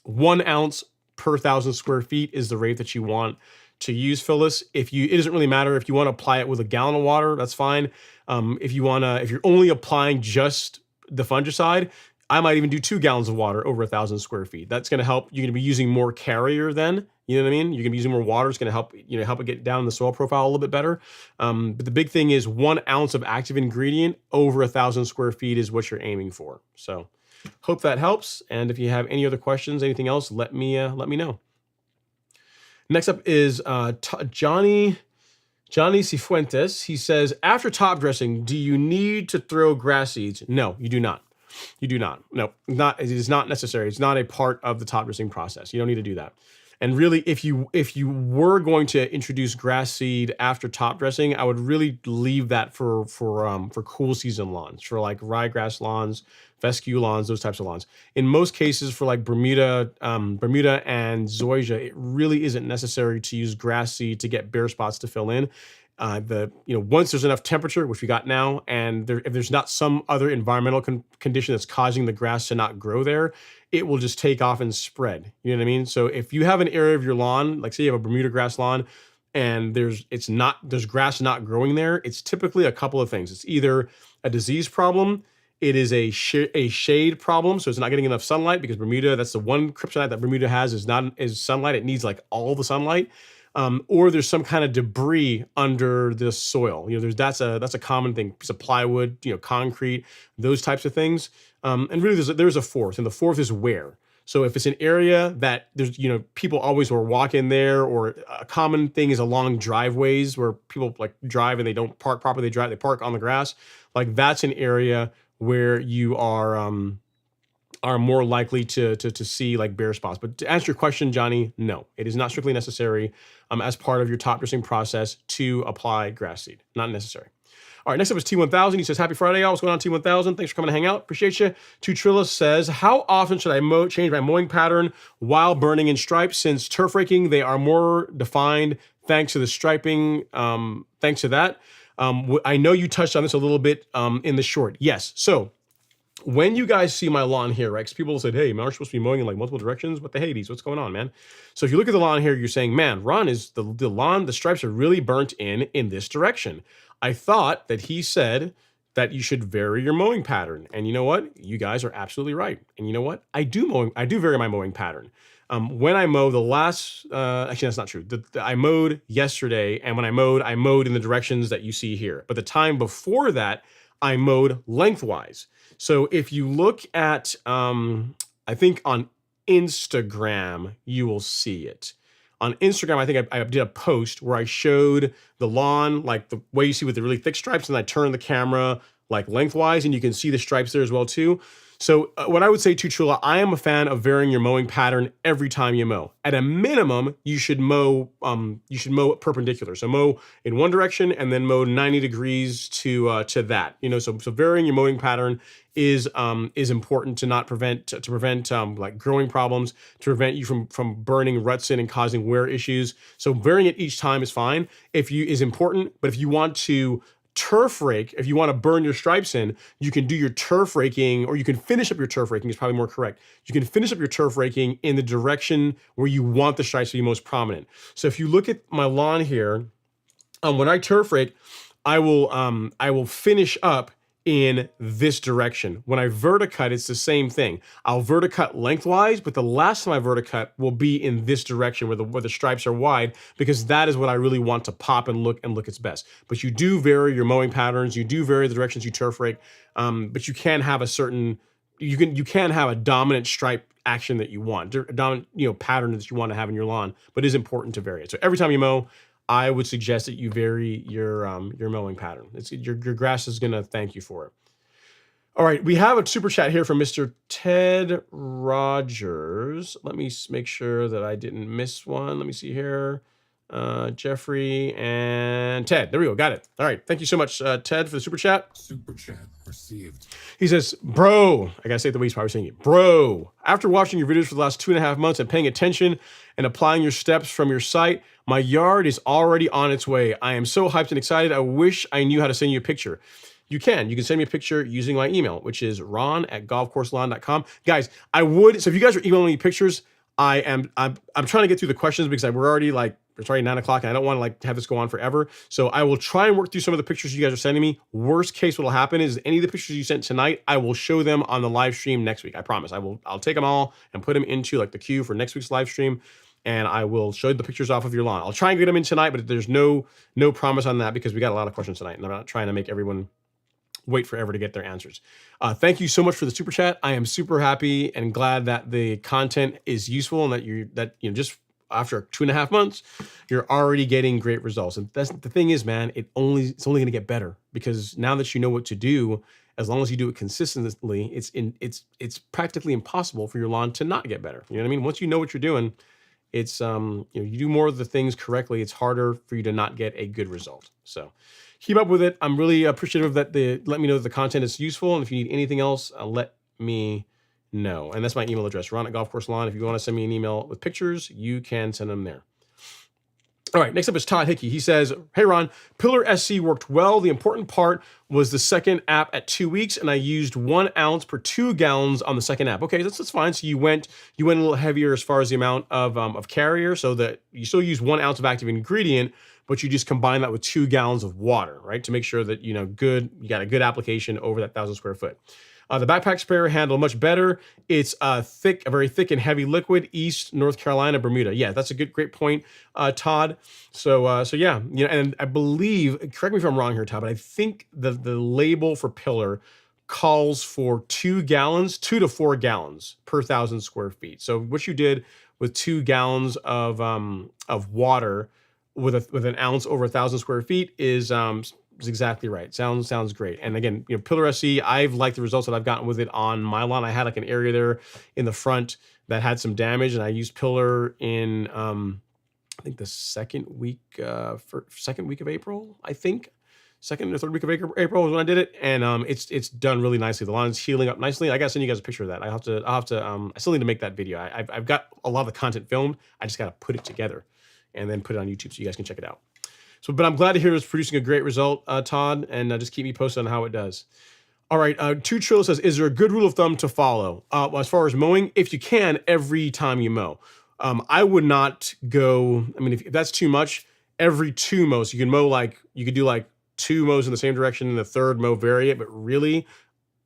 1 ounce per 1,000 square feet is the rate that you want to use, Phyllis. It doesn't really matter if you want to apply it with a gallon of water, that's fine. If you're only applying just the fungicide, I might even do 2 gallons of water over 1,000 square feet. That's going to help. You're going to be using more carrier then. You know what I mean? You're going to be using more water. It's going to help it get down in the soil profile a little bit better. But the big thing is 1 ounce of active ingredient over 1,000 square feet is what you're aiming for. So hope that helps. And if you have any other questions, anything else, let me know. Next up is Johnny Cifuentes. He says, after top dressing, do you need to throw grass seeds? No, you do not. You do not. No, it is not necessary. It's not a part of the top dressing process. You don't need to do that. And really, if you were going to introduce grass seed after top dressing, I would really leave that for cool season lawns, for like ryegrass lawns, fescue lawns, those types of lawns. In most cases, for like Bermuda and zoysia, it really isn't necessary to use grass seed to get bare spots to fill in. Once there's enough temperature, which we got now, and if there's not some other environmental condition that's causing the grass to not grow there, it will just take off and spread. You know what I mean? So if you have an area of your lawn, like say you have a Bermuda grass lawn, and there's grass not growing there, it's typically a couple of things. It's either a disease problem, it is a shade problem, so it's not getting enough sunlight, because Bermuda, that's the one kryptonite that Bermuda has, is sunlight. It needs like all the sunlight. Or there's some kind of debris under the soil. That's a common thing. Piece of plywood, concrete, those types of things. And really, there's a fourth, and the fourth is wear. So if it's an area that there's people always will walk in there, or a common thing is along driveways where people like drive and they don't park properly. They park on the grass. Like that's an area where you are more likely to see like bare spots. But to answer your question, Johnny, no, it is not strictly necessary as part of your top dressing process to apply grass seed. Not necessary. All right, next up is T1000. He says, happy Friday, y'all. What's going on, T1000? Thanks for coming to hang out. Appreciate you. Tutrilla says, how often should I change my mowing pattern while burning in stripes? Since turf raking, they are more defined thanks to the striping. Thanks to that. I know you touched on this a little bit in the short. Yes, so when you guys see my lawn here, right? Because people said, hey, man, aren't you supposed to be mowing in like multiple directions? What the Hades? What's going on, man? So if you look at the lawn here, you're saying, man, Ron, is the lawn, the stripes are really burnt in this direction. I thought that he said that you should vary your mowing pattern. And you know what? You guys are absolutely right. And you know what? I do vary my mowing pattern. When I mow the last, actually that's not true. I mowed yesterday, and when I mowed in the directions that you see here. But the time before that, I mowed lengthwise. So if you look at, I think on Instagram, you will see it. On Instagram, I think I did a post where I showed the lawn, like the way you see with the really thick stripes, and I turned the camera like lengthwise, and you can see the stripes there as well too. So what I would say to Chula, I am a fan of varying your mowing pattern every time you mow. At a minimum, you should mow perpendicular. So mow in one direction and then mow 90 degrees to that. You know, so varying your mowing pattern is important to not prevent like growing problems, to prevent you from burning ruts in and causing wear issues. So varying it each time is fine. Is important, but if you want to turf rake, if you want to burn your stripes in, you can do your turf raking, or you can finish up your turf raking is probably more correct. You can finish up your turf raking in the direction where you want the stripes to be most prominent. So if you look at my lawn here, when I turf rake, I will finish up in this direction. When I verticut, it's the same thing. I'll verticut lengthwise, but the last time I verticut will be in this direction where the stripes are wide, because that is what I really want to pop and look its best. But you do vary your mowing patterns, you do vary the directions you turf rake, but you can have you can have a dominant stripe action that you want, a dominant pattern that you want to have in your lawn, but it is important to vary it. So every time you mow, I would suggest that you vary your mowing pattern. Your grass is going to thank you for it. All right, we have a super chat here from Mr. Ted Rogers. Let me make sure that I didn't miss one. Let me see here. Jeffrey and Ted. There we go. Got it. All right. Thank you so much, Ted, for the super chat. Super chat received. He says, bro, I gotta say it the way he's probably saying it. Bro, after watching your videos for the last 2.5 months and paying attention and applying your steps from your site, my yard is already on its way. I am so hyped and excited. I wish I knew how to send you a picture. You can send me a picture using my email, which is ron@golfcourselawn.com. Guys, so if you guys are emailing me pictures, I'm trying to get through the questions because it's already 9 o'clock and I don't want to have this go on forever. So I will try and work through some of the pictures you guys are sending me. Worst case, what will happen is any of the pictures you sent tonight, I will show them on the live stream next week. I promise. I'll take them all and put them into the queue for next week's live stream. And I will show you the pictures off of your lawn. I'll try and get them in tonight, but there's no promise on that because we got a lot of questions tonight and I'm not trying to make everyone wait forever to get their answers. Thank you so much for the super chat. I am super happy and glad that the content is useful and that just after 2.5 months, you're already getting great results. And that's the thing is, man, it's only going to get better because now that you know what to do, as long as you do it consistently, it's practically impossible for your lawn to not get better. You know what I mean? Once you know what you're doing, it's you do more of the things correctly, it's harder for you to not get a good result. So keep up with it. I'm really appreciative that let me know that the content is useful, and if you need anything else, let me know. And that's my email address, ron@golfcourselawn. If you want to send me an email with pictures, you can send them there. All right, next up is Todd Hickey. He says, hey, Ron, Pillar SC worked well. The important part was the second app at 2 weeks, and I used 1 ounce per 2 gallons on the second app. Okay, that's fine. So you went a little heavier as far as the amount of carrier, so that you still use 1 ounce of active ingredient, but you just combine that with 2 gallons of water, right? To make sure that, you got a good application over that 1,000 square foot. The backpack sprayer handle much better. It's a very thick and heavy liquid. East North Carolina, Bermuda. Yeah, that's a great point, Todd. So yeah, and I believe, correct me if I'm wrong here, Todd, but I think the label for Pillar calls for 2 to 4 gallons per 1,000 square feet. So what you did with 2 gallons of water with an ounce over 1,000 square feet is exactly right. Sounds great. And again, Pillar SC, I've liked the results that I've gotten with it on my lawn. I had an area there in the front that had some damage, and I used Pillar in I think the second week of April. I think second or third week of April was when I did it, and it's done really nicely. The lawn's healing up nicely. I gotta send you guys a picture of that. I'll have to. I still need to make that video. I've got a lot of the content filmed. I just gotta put it together and then put it on YouTube so you guys can check it out. But I'm glad to hear it's producing a great result, Todd, and just keep me posted on how it does. All right. Two Trill says, is there a good rule of thumb to follow? As far as mowing, if you can, every time you mow. I would not go, I mean, if that's too much, every two mows, you can mow you could do like two mows in the same direction and the third mow vary it, but really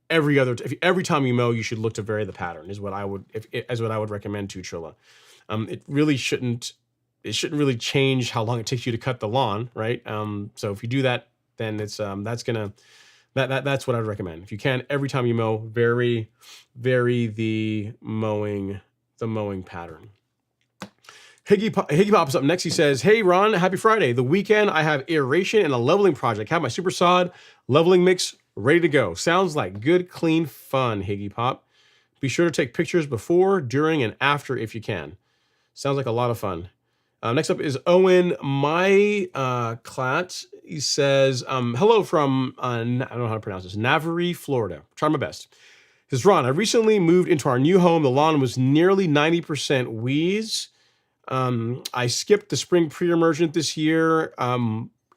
every time you mow, you should look to vary the pattern is what I would, what I would recommend to Trilla. It shouldn't really change how long it takes you to cut the lawn, right? So if you do that, then it's, that's what I'd recommend. If you can, every time you mow, vary the mowing pattern. Higgy pops up next. He says, hey, Ron, happy Friday. The weekend, I have aeration and a leveling project. Have my super sod leveling mix ready to go. Sounds like good, clean fun, Higgy Pop. Be sure to take pictures before, during, and after if you can. Sounds like a lot of fun. Next up is Owen Clat. He says, hello from, I don't know how to pronounce this, Navarre, Florida. Try my best. He says, Ron, I recently moved into our new home. The lawn was nearly 90% weeds. I skipped the spring pre-emergent this year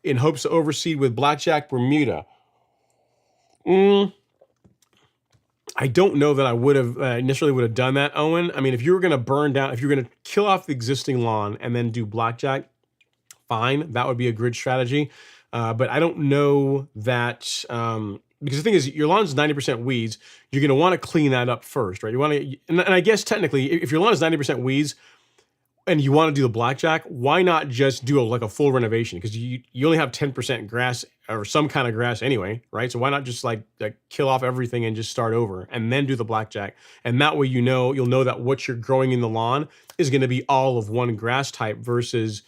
in hopes to overseed with Blackjack Bermuda. I don't know that I would have initially would have done that, Owen. I mean, if you were going to burn down, if you're going to kill off the existing lawn and then do Blackjack, fine. That would be a good strategy. But I don't know that, because the thing is, your lawn is 90% weeds. You're going to want to clean that up first, right? You want to, and I guess technically, if your lawn is 90% weeds, and you want to do the Blackjack, why not just do like a full renovation? Because you only have 10% grass or some kind of grass anyway, right? So why not just like kill off everything and just start over and then do the Blackjack? And that way you'll know that what you're growing in the lawn is going to be all of one grass type versus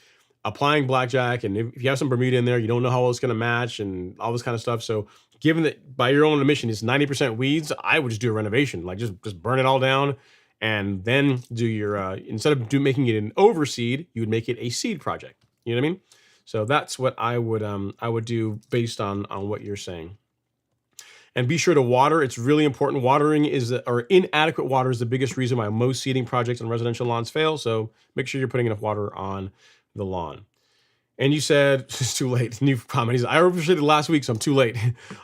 applying Blackjack. And if you have some Bermuda in there, you don't know how well it's going to match and all this kind of stuff. So given that by your own admission it's 90% weeds, I would just do a renovation, like just burn it all down. And then do your, instead of making it an overseed, you would make it a seed project. You know what I mean? So that's what I would do based on what you're saying. And be sure to water. It's really important. Watering or inadequate water is the biggest reason why most seeding projects on residential lawns fail. So make sure you're putting enough water on the lawn. And you said, it's too late. New comment. He said, I overseeded last week, so I'm too late.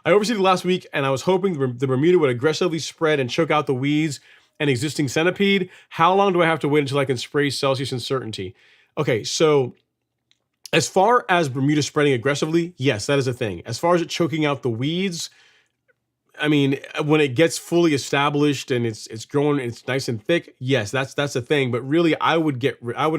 I overseeded last week, and I was hoping the Bermuda would aggressively spread and choke out the weeds and existing centipede. How long do I have to wait until I can spray Celsius Uncertainty? Okay, so as far as Bermuda spreading aggressively, yes, that is a thing. As far as it choking out the weeds, I mean, when it gets fully established and it's growing, it's nice and thick, yes, that's a thing. But really, I would get rid of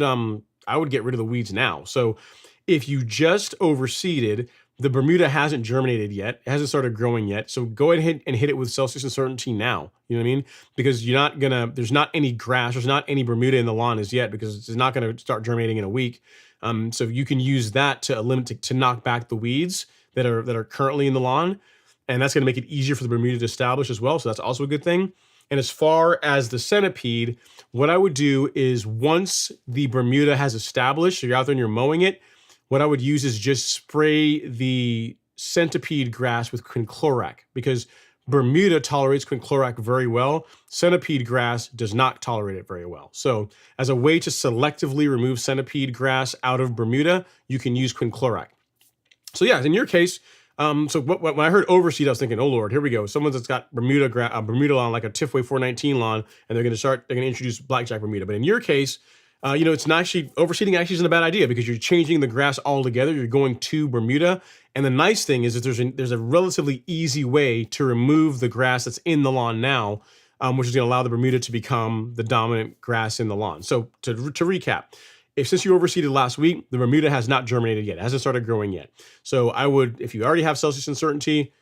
the weeds now. So if you just overseeded, the Bermuda hasn't germinated yet. It hasn't started growing yet. So go ahead and hit it with Celsius Uncertainty now. You know what I mean? Because there's not any grass, there's not any Bermuda in the lawn as yet because it's not going to start germinating in a week. So you can use that to knock back the weeds that are currently in the lawn. And that's going to make it easier for the Bermuda to establish as well. So that's also a good thing. And as far as the centipede, what I would do is once the Bermuda has established, so you're out there and you're mowing it, what I would use is just spray the centipede grass with quinclorac because Bermuda tolerates quinclorac very well. Centipede grass does not tolerate it very well. So as a way to selectively remove centipede grass out of Bermuda, you can use quinclorac. So yeah, in your case, so when I heard overseed, I was thinking, oh Lord, here we go. Someone that's got Bermuda lawn, like a Tifway 419 lawn, and they're going to introduce Blackjack Bermuda. But in your case, it's not actually, overseeding actually isn't a bad idea because you're changing the grass altogether. You're going to Bermuda. And the nice thing is that there's a relatively easy way to remove the grass that's in the lawn now, which is going to allow the Bermuda to become the dominant grass in the lawn. So to recap, since you overseeded last week, the Bermuda has not germinated yet. It hasn't started growing yet. So I would, if you already have Celsius Uncertainty,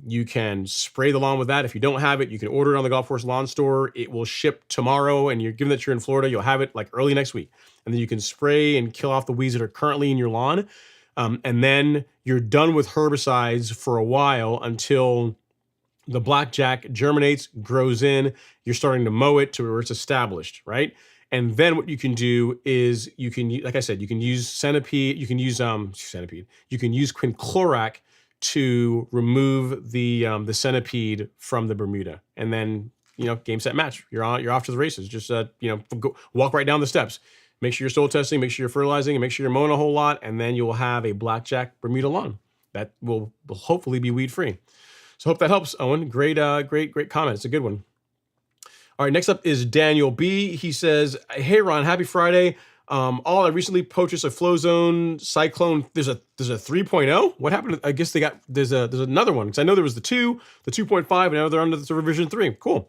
you can spray the lawn with that. If you don't have it, you can order it on the Golf Course Lawn Store. It will ship tomorrow, and given that you're in Florida, you'll have it like early next week. And then you can spray and kill off the weeds that are currently in your lawn. And then you're done with herbicides for a while until the Blackjack germinates, grows in, you're starting to mow it to where it's established, right? And then what you can do is like I said, you can use centipede, you can use quinclorac to remove the centipede from the Bermuda. And then, game, set, match. You're off to the races. Just, go, walk right down the steps. Make sure you're soil testing, make sure you're fertilizing, and make sure you're mowing a whole lot. And then you will have a Blackjack Bermuda lawn that will hopefully be weed free. So hope that helps, Owen. Great comment. It's a good one. All right, next up is Daniel B. He says, "Hey Ron, happy Friday. I recently purchased a Flowzone Cyclone. There's a 3.0. What happened? I guess there's another one, because I know there was the 2.5, and now they're under the revision 3. Cool.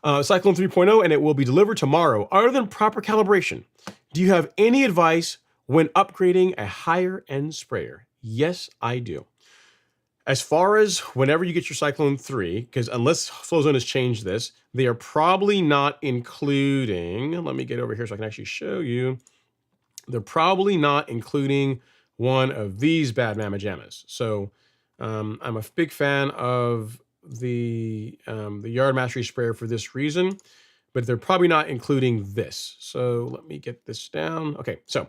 Cyclone 3.0, and it will be delivered tomorrow. Other than proper calibration, do you have any advice when upgrading a higher end sprayer?" Yes, I do. As far as whenever you get your Cyclone 3, because unless Flowzone has changed this, they are probably not including, let me get over here so I can actually show you. They're probably not including one of these bad mamma jammas. So I'm a big fan of the Yard Mastery sprayer for this reason, but they're probably not including this. So let me get this down. Okay, so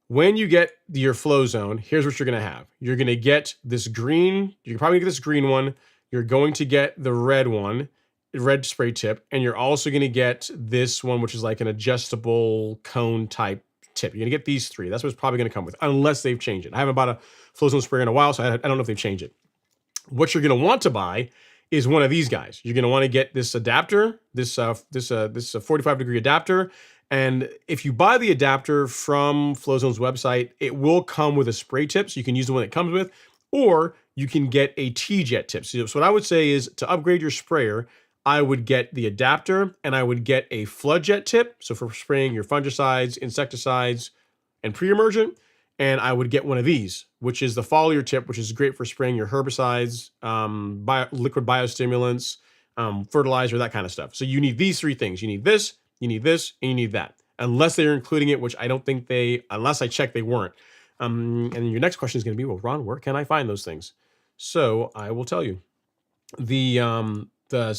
when you get your Flowzone, here's what you're going to have. You're going to get this green. You're probably going to get this green one. You're going to get the red one, red spray tip, and you're also going to get this one, which is like an adjustable cone type tip. You're going to get these three. That's what it's probably going to come with, unless they've changed it. I haven't bought a Flowzone sprayer in a while, so I don't know if they've changed it. What you're going to want to buy is one of these guys. You're going to want to get this adapter, this 45-degree adapter. And if you buy the adapter from Flowzone's website, it will come with a spray tip, so you can use the one it comes with, or you can get a T-jet tip. So what I would say is, to upgrade your sprayer, I would get the adapter, and I would get a flood jet tip, so for spraying your fungicides, insecticides, and pre-emergent. And I would get one of these, which is the foliar tip, which is great for spraying your herbicides, liquid biostimulants, fertilizer, that kind of stuff. So you need these three things. You need this, and you need that. Unless they're including it, which I don't think unless I check, they weren't. And your next question is going to be, well, Ron, where can I find those things? So I will tell you. The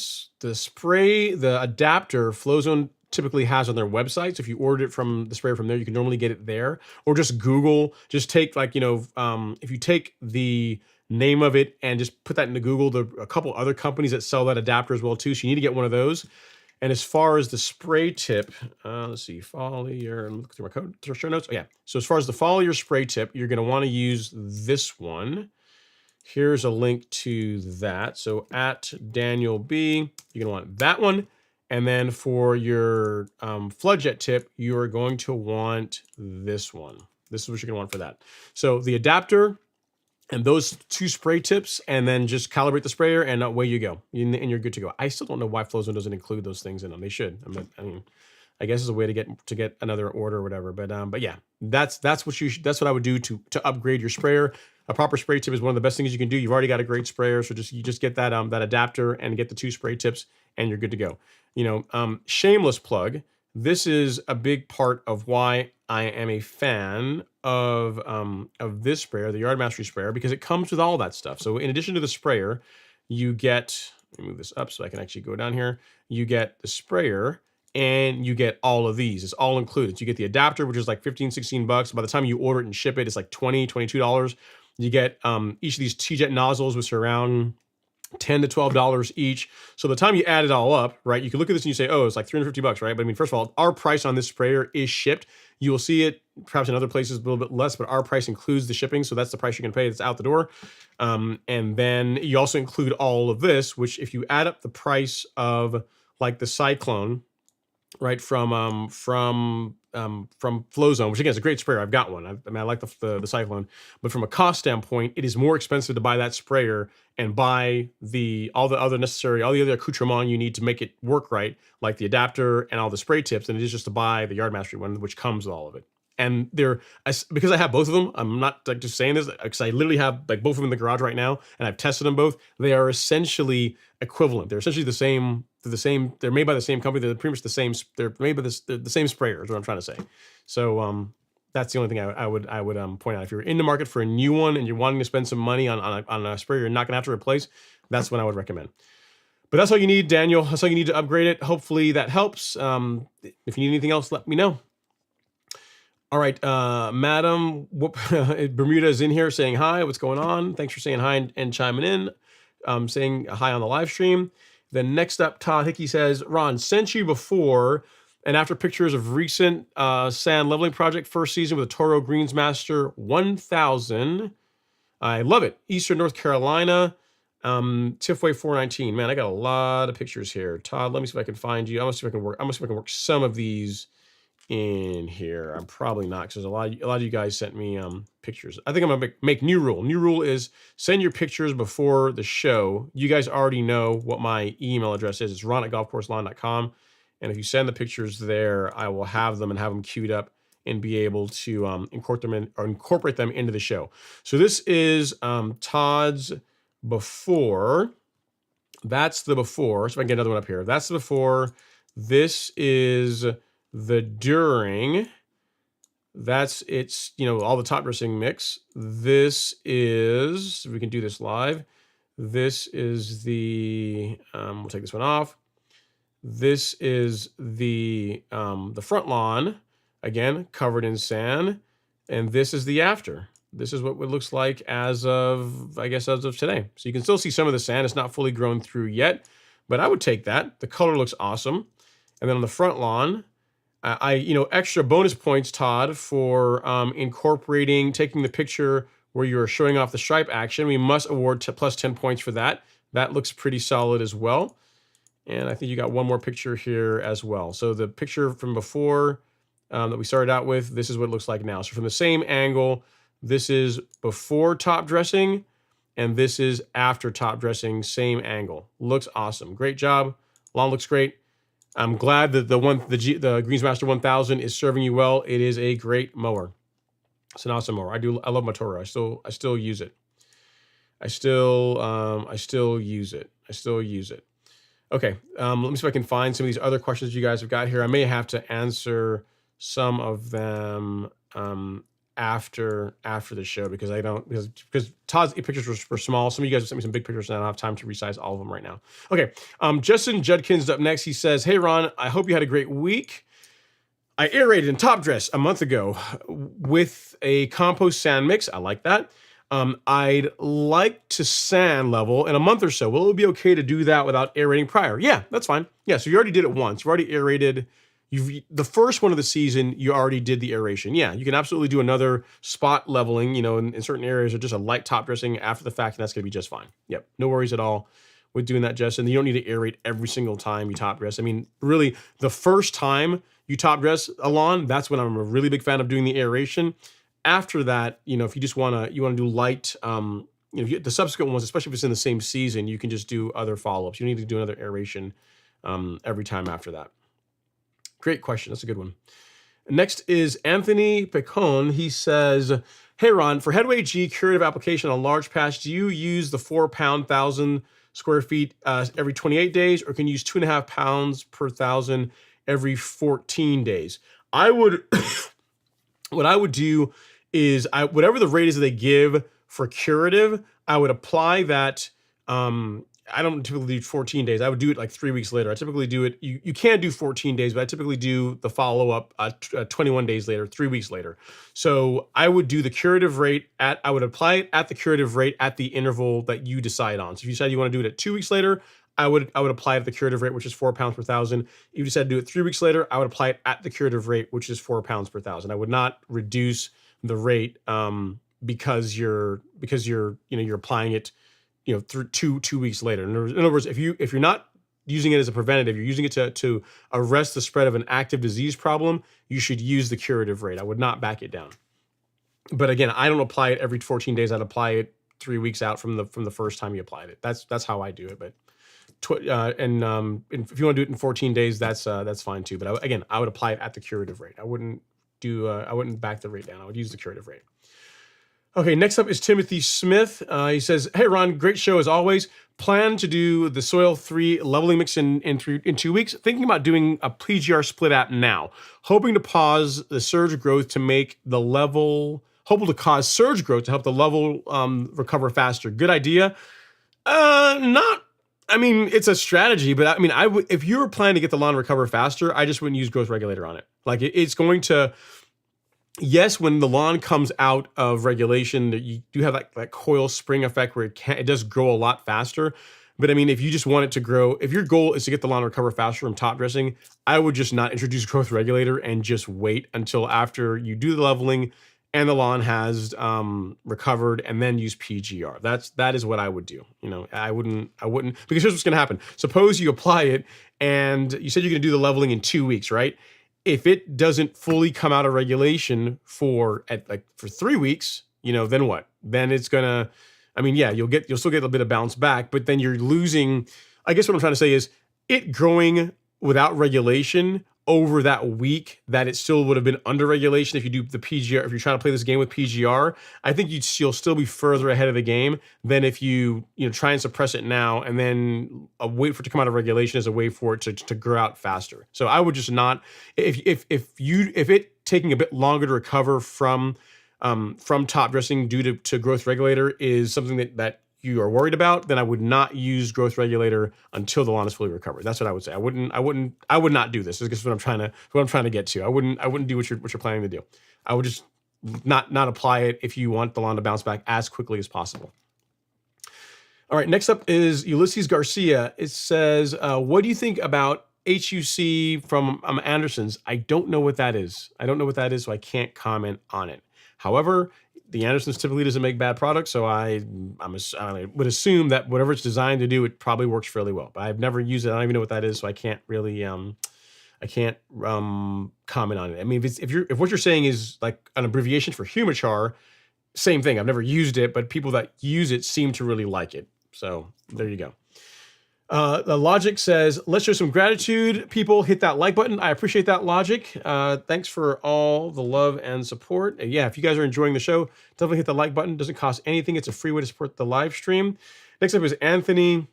spray, the adapter, Flowzone typically has on their website. So if you ordered it from the sprayer from there, you can normally get it there, or just Google. Just take if you take the name of it and just put that into Google, there are a couple other companies that sell that adapter as well too. So you need to get one of those. And as far as the spray tip, let's see, foliar, look through my code, show notes. Oh yeah. So as far as the foliar spray tip, you're going to want to use this one. Here's a link to that. So at Daniel B, you're going to want that one. And then for your flood jet tip, you are going to want this one. This is what you're going to want for that. So the adapter and those two spray tips, and then just calibrate the sprayer, and away you go. And you're good to go. I still don't know why Flowzone doesn't include those things in them. They should. I guess it's a way to get another order or whatever. But yeah, that's what I would do to upgrade your sprayer. A proper spray tip is one of the best things you can do. You've already got a great sprayer, so you just get that adapter and get the two spray tips, and you're good to go. Shameless plug. This is a big part of why I am a fan of this sprayer, the Yard Mastery sprayer, because it comes with all that stuff. So in addition to the sprayer, you get, let me move this up so I can actually go down here. You get the sprayer, and you get all of these. It's all included. You get the adapter, which is like $15-16. By the time you order it and ship it, it's like $22. You get each of these T-jet nozzles, which are around $10 to $12 each. So by the time you add it all up, right, you can look at this and you say, oh, it's like $350, right? But I mean, first of all, our price on this sprayer is shipped. You will see it perhaps in other places a little bit less, but our price includes the shipping. So that's the price you're going to pay. It's out the door. And then you also include all of this, which if you add up the price of like the Cyclone, right, from Flowzone, which again is a great sprayer. I've got one. I like the Cyclone, but from a cost standpoint, it is more expensive to buy that sprayer and buy all the other accoutrement you need to make it work right, like the adapter and all the spray tips, than it is just to buy the Yard Mastery one, which comes with all of it. And because I have both of them, I'm not like just saying this because I literally have like both of them in the garage right now, and I've tested them both. They are essentially equivalent. They're essentially the same. They're made by the same company. They're pretty much the same. They're made by the same sprayer is what I'm trying to say. So that's the only thing I would point out. If you're in the market for a new one and you're wanting to spend some money on a sprayer you're not going to have to replace, that's what I would recommend. But that's all you need, Daniel. That's all you need to upgrade it. Hopefully that helps. If you need anything else, let me know. All right, Madam Bermuda is in here saying hi. What's going on? Thanks for saying hi and chiming in. Saying hi on the live stream. Then next up, Todd Hickey says, Ron, sent you before and after pictures of recent sand leveling project first season with a Toro Greensmaster 1000. I love it. Eastern North Carolina. Tiffway 419. Man, I got a lot of pictures here. Todd, let me see if I can find you. I'm gonna see if I can work some of these in here. I'm probably not, because a lot of you guys sent me pictures. I think I'm gonna make new rule. New rule is send your pictures before the show. You guys already know what my email address is. It's ron@golfcourselawn.com. And if you send the pictures there, I will have them queued up and be able to incorporate them into the show. So this is Todd's before. That's the before. So if I can get another one up here. That's the before. This is the during. That's it's, all the top dressing mix. This is, if we can do this live. This is the, we'll take this one off. This is the front lawn, again, covered in sand. And this is the after. This is what it looks like as of today. So you can still see some of the sand. It's not fully grown through yet, but I would take that. The color looks awesome. And then on the front lawn, extra bonus points, Todd, for taking the picture where you're showing off the stripe action. We must award plus 10 points for that. That looks pretty solid as well. And I think you got one more picture here as well. So the picture from before that we started out with, this is what it looks like now. So from the same angle, this is before top dressing, and this is after top dressing, same angle. Looks awesome. Great job. Lawn looks great. I'm glad that the Greensmaster 1000 is serving you well. It is a great mower. It's an awesome mower. I love my Toro. I still use it. I still use it. Okay, let me see if I can find some of these other questions you guys have got here. I may have to answer some of them after the show, because Todd's pictures were small. Some of you guys have sent me some big pictures, and I don't have time to resize all of them right now. Okay, Justin Judkins up next. He says, "Hey Ron, I hope you had a great week. I aerated and top dressed a month ago with a compost sand mix. I like that. I'd like to sand level in a month or so. Will it be okay to do that without aerating prior?" Yeah, that's fine. Yeah, so you already did it once. You've already aerated. The first one of the season, you already did the aeration. Yeah, you can absolutely do another spot leveling, in certain areas, or just a light top dressing after the fact, and that's going to be just fine. Yep, no worries at all with doing that, Justin. You don't need to aerate every single time you top dress. I mean, really, the first time you top dress a lawn, that's when I'm a really big fan of doing the aeration. After that, if you just want to do light, the subsequent ones, especially if it's in the same season, you can just do other follow-ups. You need to do another aeration every time after that. Great question. That's a good one. Next is Anthony Picon. He says, "Hey Ron, for Headway G curative application on large patch, do you use the 4 pound 1,000 square feet every 28 days, or can you use 2.5 pounds per 1,000 every 14 days? I would, what I would do is whatever the rate is that they give for curative, I would apply that. I don't typically do 14 days. I would do it like 3 weeks later. I typically do it. You can do 14 days, but I typically do the follow-up 21 days later, 3 weeks later. So I would do the curative rate I would apply it at the curative rate at the interval that you decide on. So if you decide you want to do it at 2 weeks later, I would apply it at the curative rate, which is 4 pounds per 1,000. If you decide to do it 3 weeks later, I would apply it at the curative rate, which is 4 pounds per 1,000. I would not reduce the rate because you're applying it through two weeks later. In other words, if you're not using it as a preventative, you're using it to arrest the spread of an active disease problem, you should use the curative rate. I would not back it down. But again, I don't apply it every 14 days. I'd apply it 3 weeks out from the first time you applied it. That's how I do it. But if you want to do it in 14 days, that's fine too. But I would apply it at the curative rate. I wouldn't back the rate down. I would use the curative rate. Okay, next up is Timothy Smith. He says, "Hey Ron, great show as always. Plan to do the Soil 3 leveling mix in 2 weeks. Thinking about doing a PGR split app now. Hoping to pause the surge growth to make the level. Hoping to cause surge growth to help the level recover faster. Good idea. It's a strategy, but if you were planning to get the lawn recover faster, I just wouldn't use growth regulator on it. Like it's going to. Yes, when the lawn comes out of regulation, you do have that coil spring effect where it does grow a lot faster. But if you just want it to grow, if your goal is to get the lawn to recover faster from top dressing, I would just not introduce growth regulator and just wait until after you do the leveling and the lawn has recovered, and then use PGR. That is what I would do. I wouldn't, because here's what's going to happen. Suppose you apply it, and you said you're going to do the leveling in 2 weeks, right? If it doesn't fully come out of regulation for 3 weeks, then what? Then it's gonna, yeah, you'll still get a bit of bounce back, but then you're losing. I guess what I'm trying to say is it growing without regulation over that week that it still would have been under regulation if you do the PGR. If you're trying to play this game with PGR, I think you'll still be further ahead of the game than if you try and suppress it now and then wait for it to come out of regulation as a way for it to grow out faster. So I would just not, if it taking a bit longer to recover from top dressing due to growth regulator is something that you are worried about, then I would not use growth regulator until the lawn is fully recovered. That's what I would say. I would not do this. This is what I'm trying to get to. I wouldn't do what you're planning to do. I would just not apply it if you want the lawn to bounce back as quickly as possible. All right, next up is Ulysses Garcia. It says, what do you think about HUC from Anderson's? I don't know what that is. So I can't comment on it. However, the Andersons typically doesn't make bad products, so I would assume that whatever it's designed to do, it probably works fairly well. But I've never used it. I don't even know what that is, so I can't really comment on it. I mean, if what you're saying is like an abbreviation for Humachar, same thing. I've never used it, but people that use it seem to really like it. So there you go. The Logic says, let's show some gratitude. People, hit that like button. I appreciate that, Logic. Thanks for all the love and support. Yeah, if you guys are enjoying the show, definitely hit the like button. It doesn't cost anything. It's a free way to support the live stream. Next up is Anthony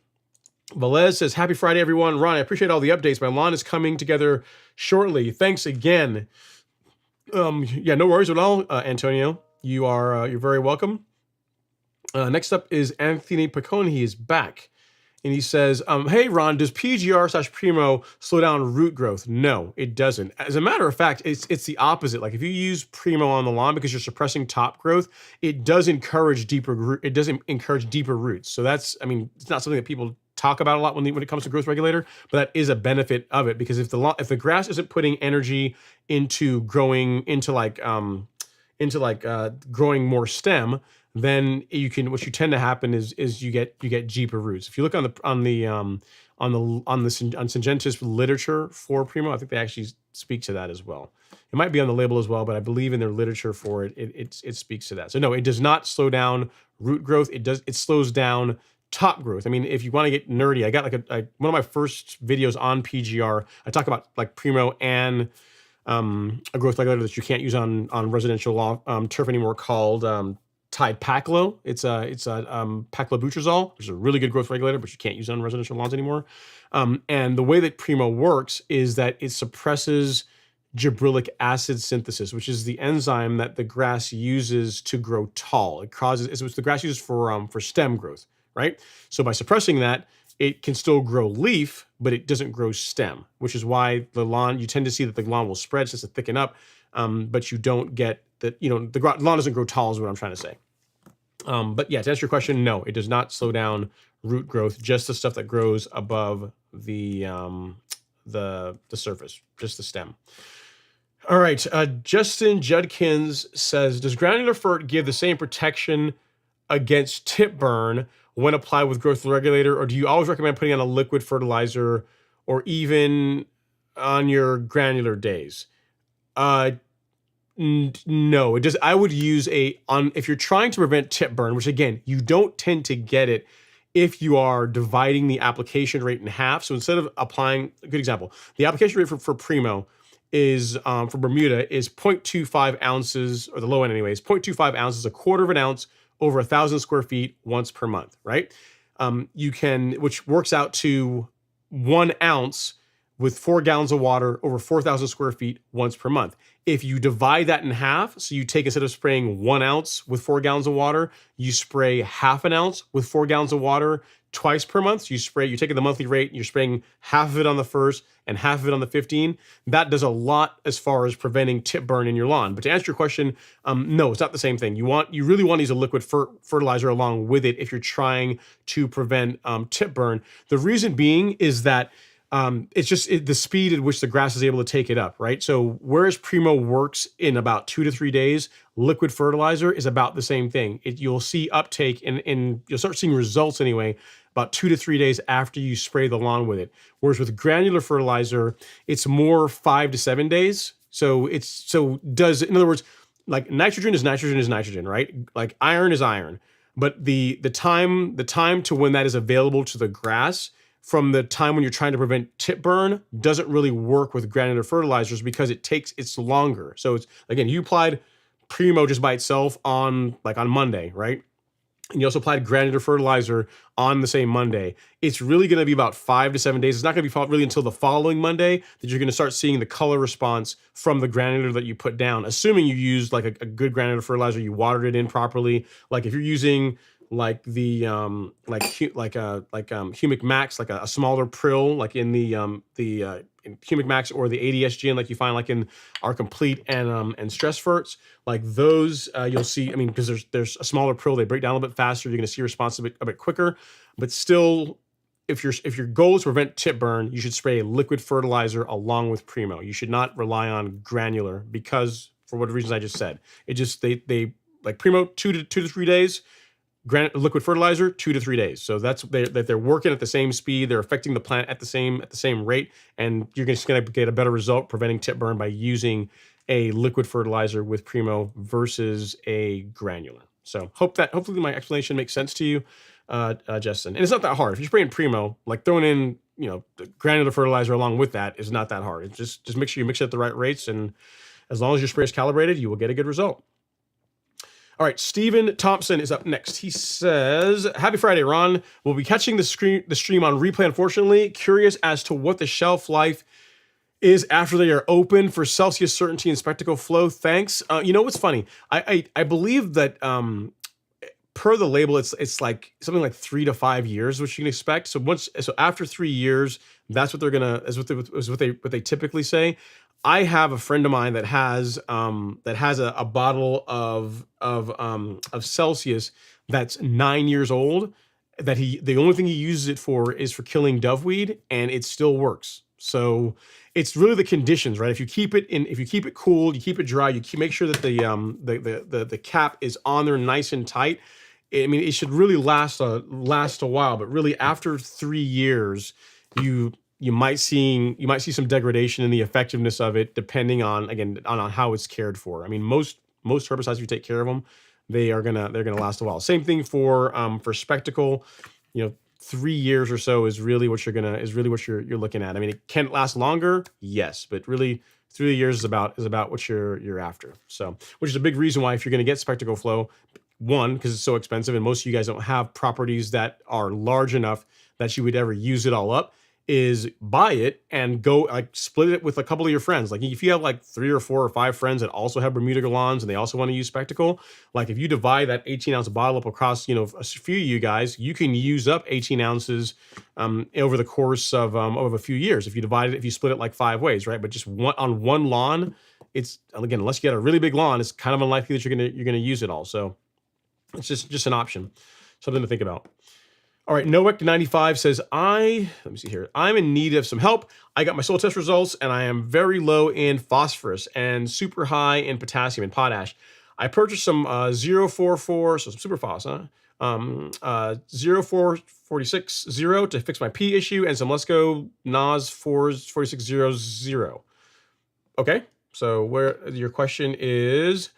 Velez says, happy Friday, everyone. Ron, I appreciate all the updates. My lawn is coming together shortly. Thanks again. Yeah, no worries at all, Antonio. You're very welcome. Next up is Anthony Picone. He is back. And he says, hey, Ron, does PGR/Primo slow down root growth? No, it doesn't. As a matter of fact, it's the opposite. Like if you use Primo on the lawn because you're suppressing top growth, it does encourage deeper roots. So that's, it's not something that people talk about a lot when it comes to growth regulator, but that is a benefit of it, because if the grass isn't putting energy into growing growing more stem, then what you tend to happen is you get deeper roots. If you look on Syngentis literature for Primo, I think they actually speak to that as well. It might be on the label as well, but I believe in their literature for it speaks to that. So no, it does not slow down root growth. It slows down top growth. If you want to get nerdy, I got one of my first videos on PGR. I talk about like Primo and a growth regulator that you can't use on residential turf anymore called Tide Paclo. It's a paclobutrazole, which is a really good growth regulator, but you can't use it on residential lawns anymore. And the way that Primo works is that it suppresses gibberellic acid synthesis, which is the enzyme that the grass uses to grow tall. It's what the grass uses for stem growth, right? So by suppressing that, it can still grow leaf, but it doesn't grow stem, which is why you tend to see that the lawn will spread just to thicken up, but you don't get that, the lawn doesn't grow tall is what I'm trying to say. But yeah, to answer your question, no, it does not slow down root growth, just the stuff that grows above the surface, just the stem. All right, Justin Judkins says, does granular fert give the same protection against tip burn when applied with growth regulator, or do you always recommend putting on a liquid fertilizer or even on your granular days? No, it does. I would use if you're trying to prevent tip burn, which again, you don't tend to get it if you are dividing the application rate in half. So instead of applying, a good example, the application rate for Primo is, for Bermuda, is 0.25 ounces, or the low end anyways, 0.25 ounces, a quarter of an ounce over 1,000 square feet once per month, right? Which works out to 1 ounce with 4 gallons of water over 4,000 square feet once per month. If you divide that in half, so you take, instead of spraying 1 ounce with 4 gallons of water, you spray half an ounce with 4 gallons of water twice per month. So you're taking the monthly rate, and you're spraying half of it on the first and half of it on the 15. That does a lot as far as preventing tip burn in your lawn. But to answer your question, no, it's not the same thing. You really want to use a liquid fertilizer along with it if you're trying to prevent tip burn. The reason being is that It's just the speed at which the grass is able to take it up, right? So whereas Primo works in about 2 to 3 days, liquid fertilizer is about the same thing. You'll see uptake and you'll start seeing results anyway about 2 to 3 days after you spray the lawn with it. Whereas with granular fertilizer, it's more 5 to 7 days. So in other words, like nitrogen is nitrogen, right? Like iron is iron. But the time to when that is available to the grass from the time when you're trying to prevent tip burn doesn't really work with granular fertilizers because it's longer. So it's, again, you applied Primo just by itself on Monday, right? And you also applied granular fertilizer on the same Monday. It's really going to be about 5 to 7 days. It's not going to be really until the following Monday that you're going to start seeing the color response from the granular that you put down, assuming you used like a good granular fertilizer, you watered it in properly. Like if you're using like the Humic Max, like a smaller prill, like in the in Humic Max or the ADSGN, like you find like in our Complete and Stress Ferts, like those you'll see. I mean, because there's a smaller prill, they break down a little bit faster. You're going to see response a bit quicker, but still, if your goal is to prevent tip burn, you should spray a liquid fertilizer along with Primo. You should not rely on granular because for what reasons I just said. It just they like Primo 2 to 3 days. Liquid fertilizer 2 to 3 days. So that's that they're working at the same speed. They're affecting the plant at the same rate, and you're just going to get a better result preventing tip burn by using a liquid fertilizer with Primo versus a granular. So hopefully my explanation makes sense to you, Justin. And it's not that hard. If you're spraying Primo, like throwing in the granular fertilizer along with that is not that hard. It's just make sure you mix it at the right rates, and as long as your spray is calibrated, you will get a good result. All right, Steven Thompson is up next. He says, "Happy Friday, Ron. We'll be catching the stream on replay, unfortunately. Curious as to what the shelf life is after they are open for Celsius Certainty and Spectacle Flow. Thanks." You know what's funny? I believe that per the label, it's like something like 3 to 5 years, which you can expect. So after 3 years, that's what what they typically say. I have a friend of mine that has a bottle of Celsius that's 9 years old. That the only thing he uses it for is for killing doveweed, and it still works. So it's really the conditions, right? If you keep it cool, you keep it dry, make sure that the cap is on there nice and tight. I mean, it should really last a while. But really, after 3 years, you might see some degradation in the effectiveness of it, depending on how it's cared for. I mean, most herbicides, if you take care of them, they're gonna last a while. Same thing for Spectacle. 3 years or so is really what you're looking at. I mean, it can last longer, yes, but really 3 years is about what you're after. So, which is a big reason why if you're going to get Spectacle Flow, one, because it's so expensive, and most of you guys don't have properties that are large enough that you would ever use it all up, is buy it and go split it with a couple of your friends. Like if you have like 3 or 4 or 5 friends that also have Bermuda Galans and they also want to use Spectacle, like if you divide that 18-ounce bottle up across a few of you guys, you can use up 18 ounces over the course of a few years if you split it like 5 ways, right? But just on one lawn, it's, again, unless you get a really big lawn, it's kind of unlikely that you're gonna use it all. So it's just an option, something to think about. All right, Noek95 says, let me see here. I'm in need of some help. I got my soil test results, and I am very low in phosphorus and super high in potassium and potash. I purchased some 044, so some super phos, 04460 to fix my P issue, and some Let's Go NOS 4600. Okay, so where your question is,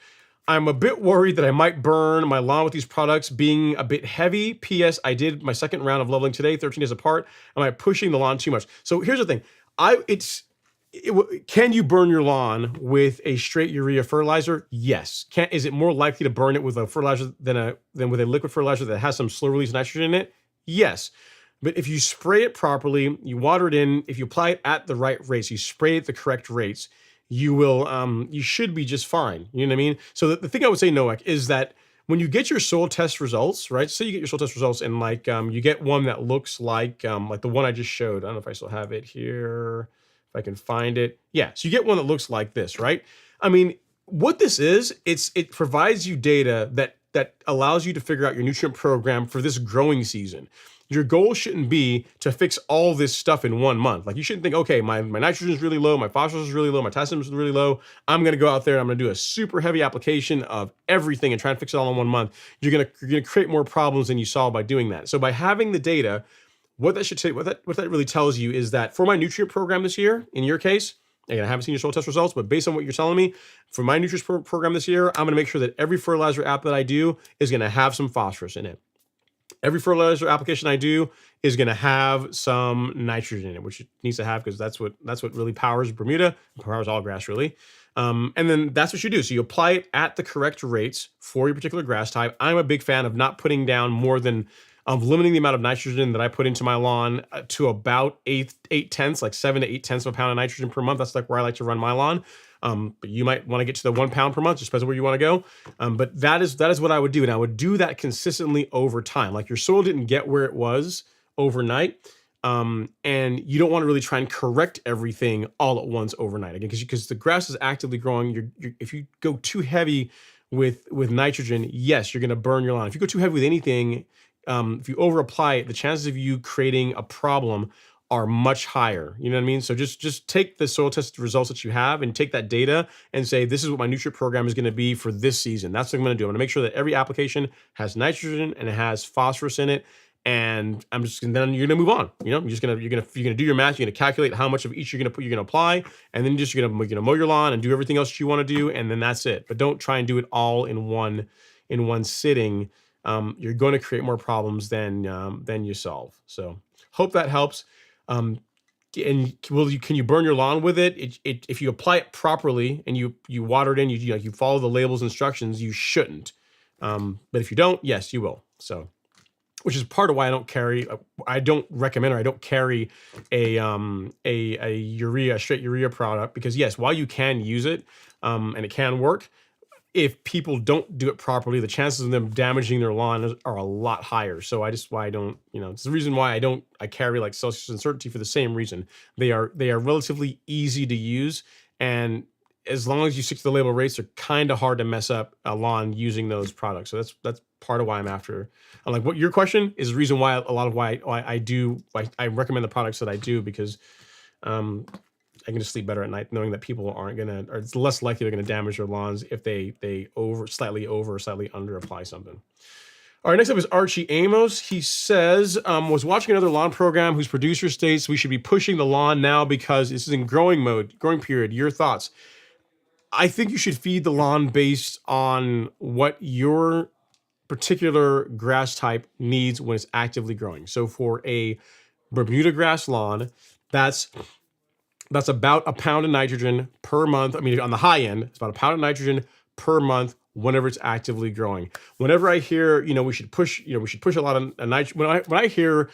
I'm a bit worried that I might burn my lawn with these products being a bit heavy. P.S. I did my second round of leveling today, 13 days apart. Am I pushing the lawn too much? So here's the thing. Can you burn your lawn with a straight urea fertilizer? Yes. Is it more likely to burn it with a fertilizer than with a liquid fertilizer that has some slow release nitrogen in it? Yes. But if you spray it properly, you water it in, if you apply it at the right rates, you spray it at the correct rates, you should be just fine. You know what I mean? So the thing I would say, Noak, is that when you get your soil test results, right? Say you get your soil test results and you get one that looks like the one I just showed. I don't know if I still have it here, if I can find it. Yeah, so you get one that looks like this, right? I mean, what this is, it provides you data that allows you to figure out your nutrient program for this growing season. your goal shouldn't be to fix all this stuff in 1 month. Like you shouldn't think, okay, my nitrogen is really low, my phosphorus is really low, my potassium is really low. I'm going to go out there and I'm going to do a super heavy application of everything and try and fix it all in 1 month. You're going to create more problems than you solve by doing that. So by having the data, what that really tells you is that for my nutrient program this year, in your case, again, I haven't seen your soil test results, but based on what you're telling me, for my nutrient program this year, I'm going to make sure that every fertilizer app that I do is going to have some phosphorus in it. Every fertilizer application I do is going to have some nitrogen in it, which it needs to have because that's what really powers Bermuda, powers all grass really. And then that's what you do. So you apply it at the correct rates for your particular grass type. I'm a big fan of not putting down more than limiting the amount of nitrogen that I put into my lawn to about 8/10, like 7 to 8/10 of a pound of nitrogen per month. That's like where I like to run my lawn. But you might want to get to the 1 pound per month, just depends on where you want to go. But that is what I would do. And I would do that consistently over time. Like your soil didn't get where it was overnight. And you don't want to really try and correct everything all at once overnight. Again, because the grass is actively growing. If you go too heavy with nitrogen, yes, you're going to burn your lawn. If you go too heavy with anything, if you over apply it, the chances of you creating a problem are much higher. You know what I mean? So just take the soil test results that you have and take that data and say, this is what my nutrient program is going to be for this season. That's what I'm going to do. I'm going to make sure that every application has nitrogen and it has phosphorus in it. And then you're going to move on. You know, you're going to do your math. You're going to calculate how much of each you're going to apply. And then you're going to mow your lawn and do everything else you want to do. And then that's it. But don't try and do it all in one sitting. You're going to create more problems than you solve. So hope that helps. And can you burn your lawn with it? If you apply it properly and you water it in, you follow the label's instructions, you shouldn't. But if you don't, yes, you will. So, which is part of why I don't recommend or I don't carry a straight urea product, because yes, while you can use it, and it can work, if people don't do it properly, the chances of them damaging their lawn are a lot higher. So it's the reason why I carry like Celsius and Certainty for the same reason. They are relatively easy to use. And as long as you stick to the label rates, they're kind of hard to mess up a lawn using those products. So that's part of why I'm after. Like what your question is the reason why I recommend the products that I do, because, I can just sleep better at night knowing that people or it's less likely they're going to damage their lawns if they slightly under apply something. All right, next up is Archie Amos. He says, was watching another lawn program whose producer states we should be pushing the lawn now because this is in growing period. Your thoughts? I think you should feed the lawn based on what your particular grass type needs when it's actively growing. So for a Bermuda grass lawn, that's about a pound of nitrogen per month. I mean, on the high end, it's about a pound of nitrogen per month whenever it's actively growing. Whenever I hear, we should push a lot of nitrogen. When I hear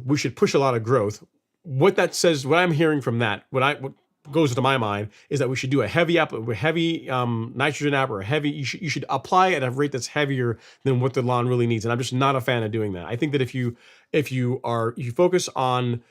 we should push a lot of growth, what I'm hearing from that, what goes into my mind is that we should do a heavy nitrogen app, or you should apply at a rate that's heavier than what the lawn really needs. And I'm just not a fan of doing that. I think that if you focus on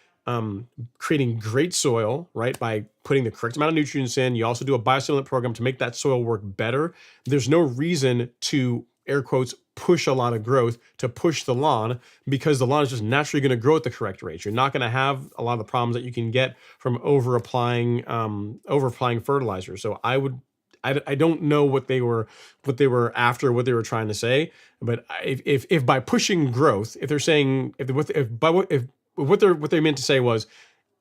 creating great soil, right, by putting the correct amount of nutrients in, you also do a biostimulant program to make that soil work better. There's no reason to, air quotes, push a lot of growth to push the lawn, because the lawn is just naturally going to grow at the correct rate. You're not going to have a lot of the problems that you can get from over applying fertilizer. So I don't know what they were after, what they were trying to say, but if by pushing growth, if they're saying what they meant to say was,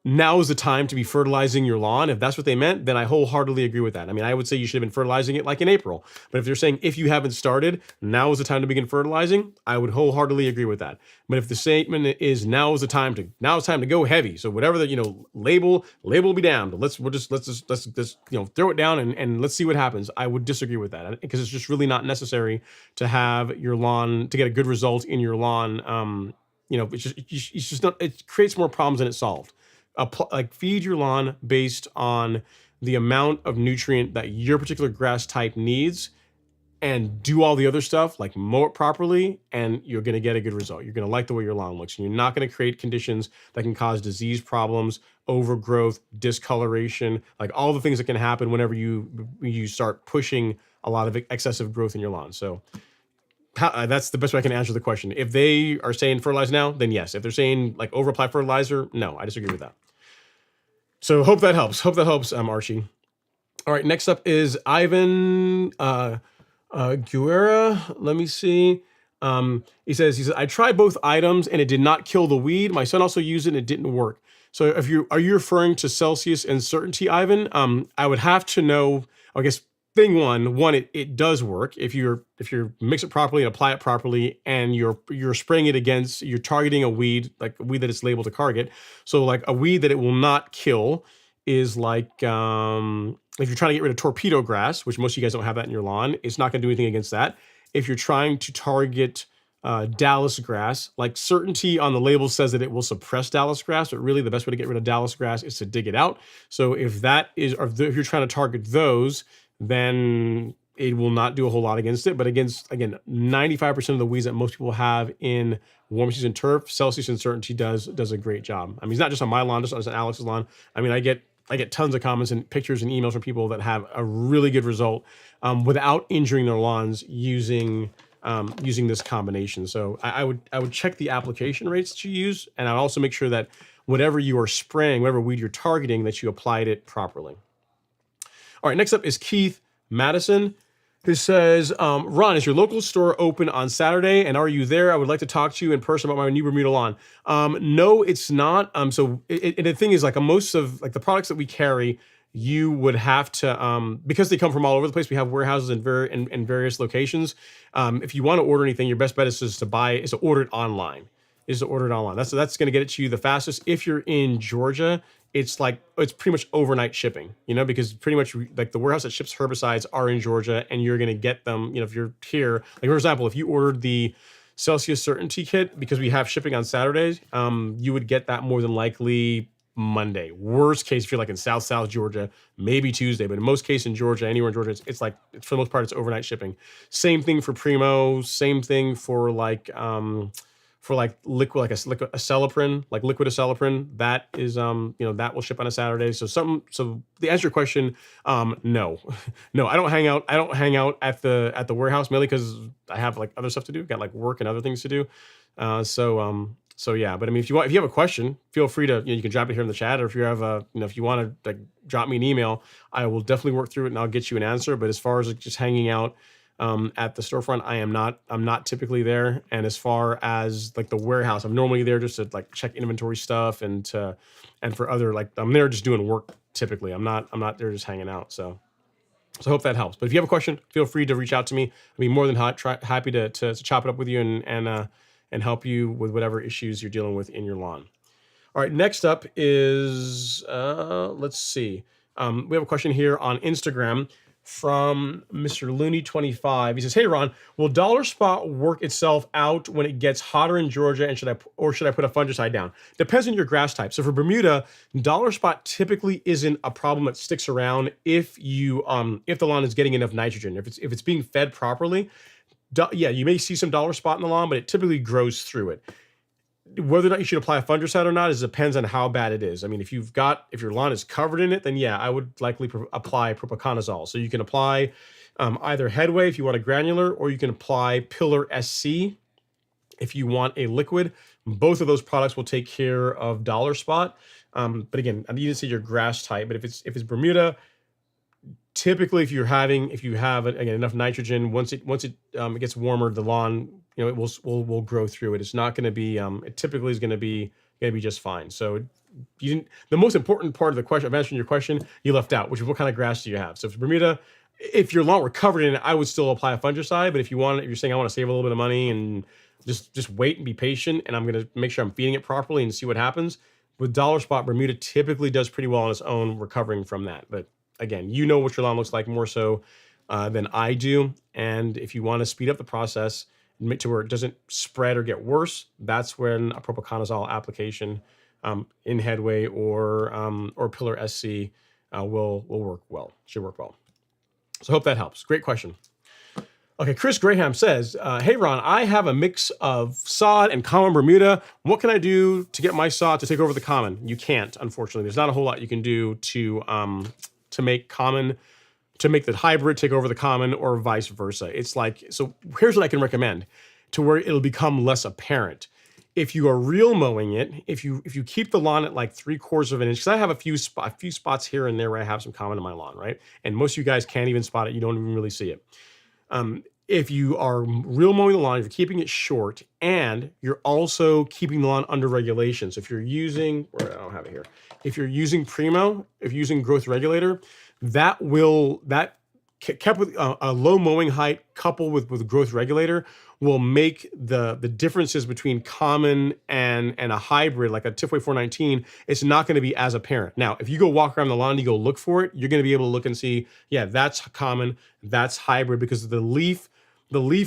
now is the time to be fertilizing your lawn. If that's what they meant, then I wholeheartedly agree with that. I mean, I would say you should have been fertilizing it like in April. But if they're saying if you haven't started, now is the time to begin fertilizing, I would wholeheartedly agree with that. But if the statement is now is the time to go heavy, so whatever the label will be down, but let's just throw it down and let's see what happens, I would disagree with that, because it's just really not necessary to have your lawn, to get a good result in your lawn. It's just not. It creates more problems than it solved. Feed your lawn based on the amount of nutrient that your particular grass type needs, and do all the other stuff, like mow it properly, and you're going to get a good result. You're going to like the way your lawn looks, and you're not going to create conditions that can cause disease problems, overgrowth, discoloration, like all the things that can happen whenever you start pushing a lot of excessive growth in your lawn. So That's the best way I can answer the question. If they are saying fertilize now, then yes. If they're saying like over apply fertilizer, no, I disagree with that. So hope that helps. Hope that helps, Archie. All right, next up is Ivan Guerra. Let me see. He says, I tried both items and it did not kill the weed. My son also used it and it didn't work. So are you referring to Celsius and Certainty, Ivan? I would have to know, I guess, thing one, it does work if you mix it properly and apply it properly, and you're spraying it against, you're targeting a weed, like a weed that it's labeled to target. So like a weed that it will not kill is like if you're trying to get rid of torpedo grass, which most of you guys don't have that in your lawn, it's not going to do anything against that. If you're trying to target Dallas grass, like Certainty on the label says that it will suppress Dallas grass, but really the best way to get rid of Dallas grass is to dig it out. So if if you're trying to target those, then it will not do a whole lot against it. But against, again, 95% of the weeds that most people have in warm season turf, Celsius and Certainty does a great job. I mean, it's not just on my lawn, just on Alex's lawn. I mean, I get tons of comments and pictures and emails from people that have a really good result without injuring their lawns using this combination. So I would check the application rates that you use, and I'd also make sure that whatever you are spraying, whatever weed you're targeting, that you applied it properly. All right, next up is Keith Madison, who says, Ron, is your local store open on Saturday? And are you there? I would like to talk to you in person about my new Bermuda lawn. No, it's not. The thing is, like most of like the products that we carry, you would have to, because they come from all over the place, we have warehouses in various locations. If you want to order anything, your best bet is to order it online. That's going to get it to you the fastest. If you're in Georgia, it's pretty much overnight shipping, because pretty much like the warehouse that ships herbicides are in Georgia, and you're going to get them, if you're here, like for example, if you ordered the Celsius Certainty kit, because we have shipping on Saturdays, you would get that more than likely Monday. Worst case, if you're like in South Georgia, maybe Tuesday, but in most cases in Georgia, anywhere in Georgia, it's for the most part, it's overnight shipping. Same thing for Primo, same thing for liquid, like a Acelepryn, like liquid Acelepryn, that is, that will ship on a Saturday. So the answer to your question, no, I don't hang out at the warehouse, mainly because I have like other stuff to do, got like work and other things to do. So yeah, but I mean, if you have a question, feel free to, you can drop it here in the chat, or if you have if you want to like drop me an email, I will definitely work through it and I'll get you an answer. But as far as like just hanging out, at the storefront, I'm not typically there. And as far as like the warehouse, I'm normally there just to like check inventory stuff and for other, like I'm there just doing work typically. I'm not there just hanging out. So I hope that helps. But if you have a question, feel free to reach out to me. I'd be more than happy to chop it up with you and help you with whatever issues you're dealing with in your lawn. All right, next up is, let's see. We have a question here on Instagram from Mr. Looney25. He says, "Hey Ron, will Dollar Spot work itself out when it gets hotter in Georgia, and should I put a fungicide down?" Depends on your grass type. So for Bermuda, Dollar Spot typically isn't a problem that sticks around if the lawn is getting enough nitrogen. If it's being fed properly, you may see some Dollar Spot in the lawn, but it typically grows through it. Whether or not you should apply a fungicide or not depends on how bad it is. I mean, if your lawn is covered in it, then yeah, I would likely apply propiconazole. So you can apply either Headway if you want a granular, or you can apply Pillar SC if you want a liquid. Both of those products will take care of Dollar Spot. But again, I need to see your grass type. But if it's Bermuda, typically if you have again enough nitrogen, once it gets warmer, the lawn, it will grow through it. It's not going to be it typically is going to be just fine. So the most important part of the question, of answering your question, you left out, which is what kind of grass do you have. So if it's Bermuda, if your lawn were covered in it, I would still apply a fungicide. But if you're saying I want to save a little bit of money and just wait and be patient, and I'm going to make sure I'm feeding it properly and see what happens, with Dollar Spot, Bermuda typically does pretty well on its own recovering from that. But again, what your lawn looks like more so than I do. And if you want to speed up the process to where it doesn't spread or get worse, that's when a propiconazole application in Headway or Pillar SC will work well. Should work well. So I hope that helps. Great question. Okay, Chris Graham says, "Hey Ron, I have a mix of sod and common Bermuda. What can I do to get my sod to take over the common?" You can't, unfortunately. There's not a whole lot you can do to make common to make the hybrid take over the common or vice versa. It's like, so here's what I can recommend to where it'll become less apparent. If you are real mowing it, if you keep the lawn at like 3/4 of an inch, because I have a few spots here and there where I have some common in my lawn, right? And most of you guys can't even spot it. You don't even really see it. If you are real mowing the lawn, you're keeping it short, and you're also keeping the lawn under regulation. So if you're using, I don't have it here. If you're using Primo, if you're using growth regulator, that kept with a low mowing height coupled with growth regulator will make the differences between common and a hybrid like a Tifway 419. It's not going to be as apparent. Now, if you go walk around the lawn, you go look for it, you're going to be able to look and see, yeah, that's common, that's hybrid, because the leaf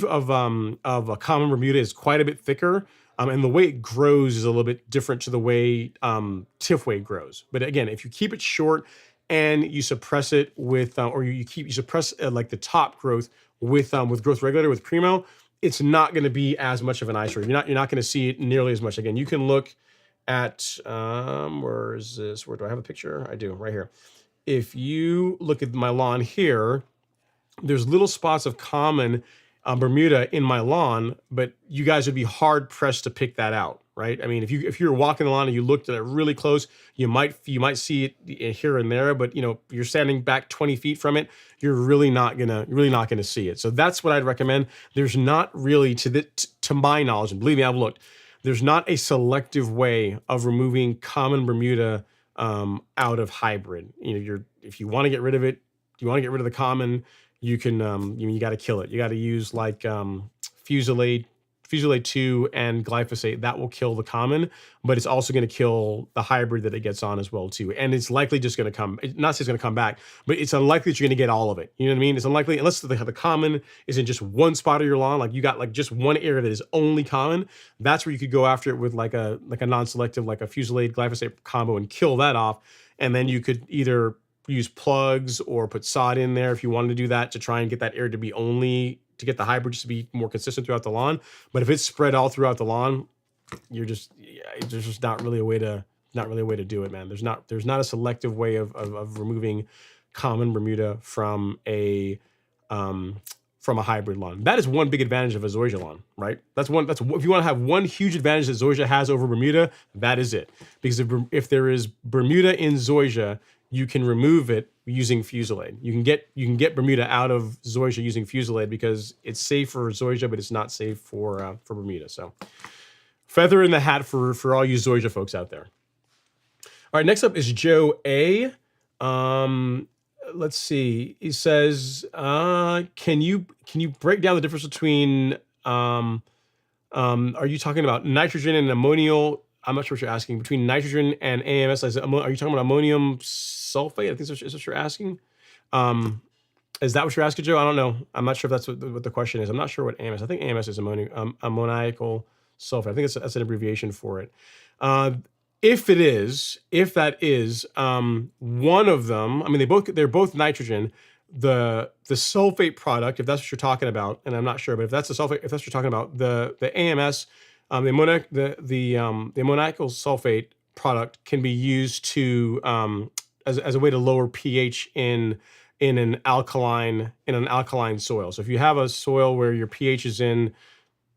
of a common Bermuda is quite a bit thicker. And the way it grows is a little bit different to the way Tifway grows. But again, if you keep it short and you suppress it with, or you suppress like the top growth with growth regulator with Primo, it's not going to be as much of an eyesore. You're not going to see it nearly as much. Again, you can look at where is this? Where do I have a picture? I do, right here. If you look at my lawn here, there's little spots of common Bermuda in my lawn, but you guys would be hard pressed to pick that out, right? I mean, if you're walking the lawn and you looked at it really close, you might see it here and there, but you're standing back 20 feet from it, you're really not gonna see it. So that's what I'd recommend. There's not really, to my knowledge, and believe me, I've looked, there's not a selective way of removing common Bermuda out of hybrid. If you want to get rid of it, you want to get rid of the common, you can you got to kill it. You got to use like Fusilade 2 and glyphosate. That will kill the common, but it's also going to kill the hybrid that it gets on as well too. And it's likely just going to not say it's going to come back, but it's unlikely that you're going to get all of it. You know what I mean? It's unlikely, unless the common is in just one spot of your lawn, like you got like just one area that is only common. That's where you could go after it with like a non-selective, like a Fusilade glyphosate combo and kill that off. And then you could either use plugs or put sod in there if you wanted to do that, to try and get that area to be only, to get the hybrid just to be more consistent throughout the lawn. But if it's spread all throughout the lawn, there's just not really a way to do it, man. There's not a selective way of removing common Bermuda from a hybrid lawn. That is one big advantage of a zoysia lawn, right? That's if you want to have one huge advantage that zoysia has over Bermuda, that is it. Because if there is Bermuda in zoysia, you can remove it using Fusilade. You can get Bermuda out of zoysia using Fusilade because it's safe for zoysia, but it's not safe for Bermuda. So, feather in the hat for all you zoysia folks out there. All right, next up is Joe A. Let's see. He says, can you break down the difference between are you talking about nitrogen and ammonium? I'm not sure what you're asking. Between nitrogen and AMS, are you talking about ammonium sulfate? I think is what you're asking. Is that what you're asking, Joe? I don't know. I'm not sure if that's what the question is. I'm not sure what AMS. I think AMS is ammoniacal sulfate. I think that's an abbreviation for it. If that is one of them, I mean, they're both nitrogen. The sulfate product, if that's what you're talking about, and I'm not sure, but if that's what you're talking about, the AMS, the ammoniacal sulfate product can be used to as a way to lower pH in an alkaline soil. So if you have a soil where your pH is in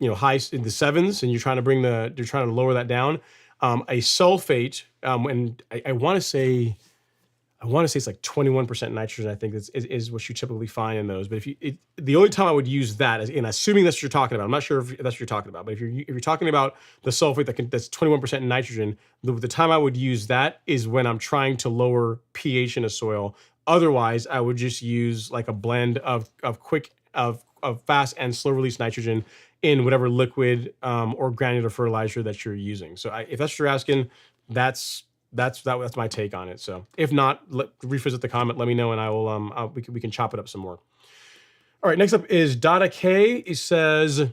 high in the 7s and you're trying to lower that down, a sulfate, and I want to say it's like 21% nitrogen, I think is what you typically find in those. But the only time I would use that is, and assuming that's what you're talking about, I'm not sure if that's what you're talking about, but if you're talking about the sulfate that's 21% nitrogen, the time I would use that is when I'm trying to lower pH in a soil. Otherwise, I would just use like a blend of fast and slow release nitrogen in whatever liquid or granular fertilizer that you're using. So if that's what you're asking, that's my take on it. So if not, revisit the comment, let me know, and I will we can chop it up some more. All right, next up is Dada K. He says,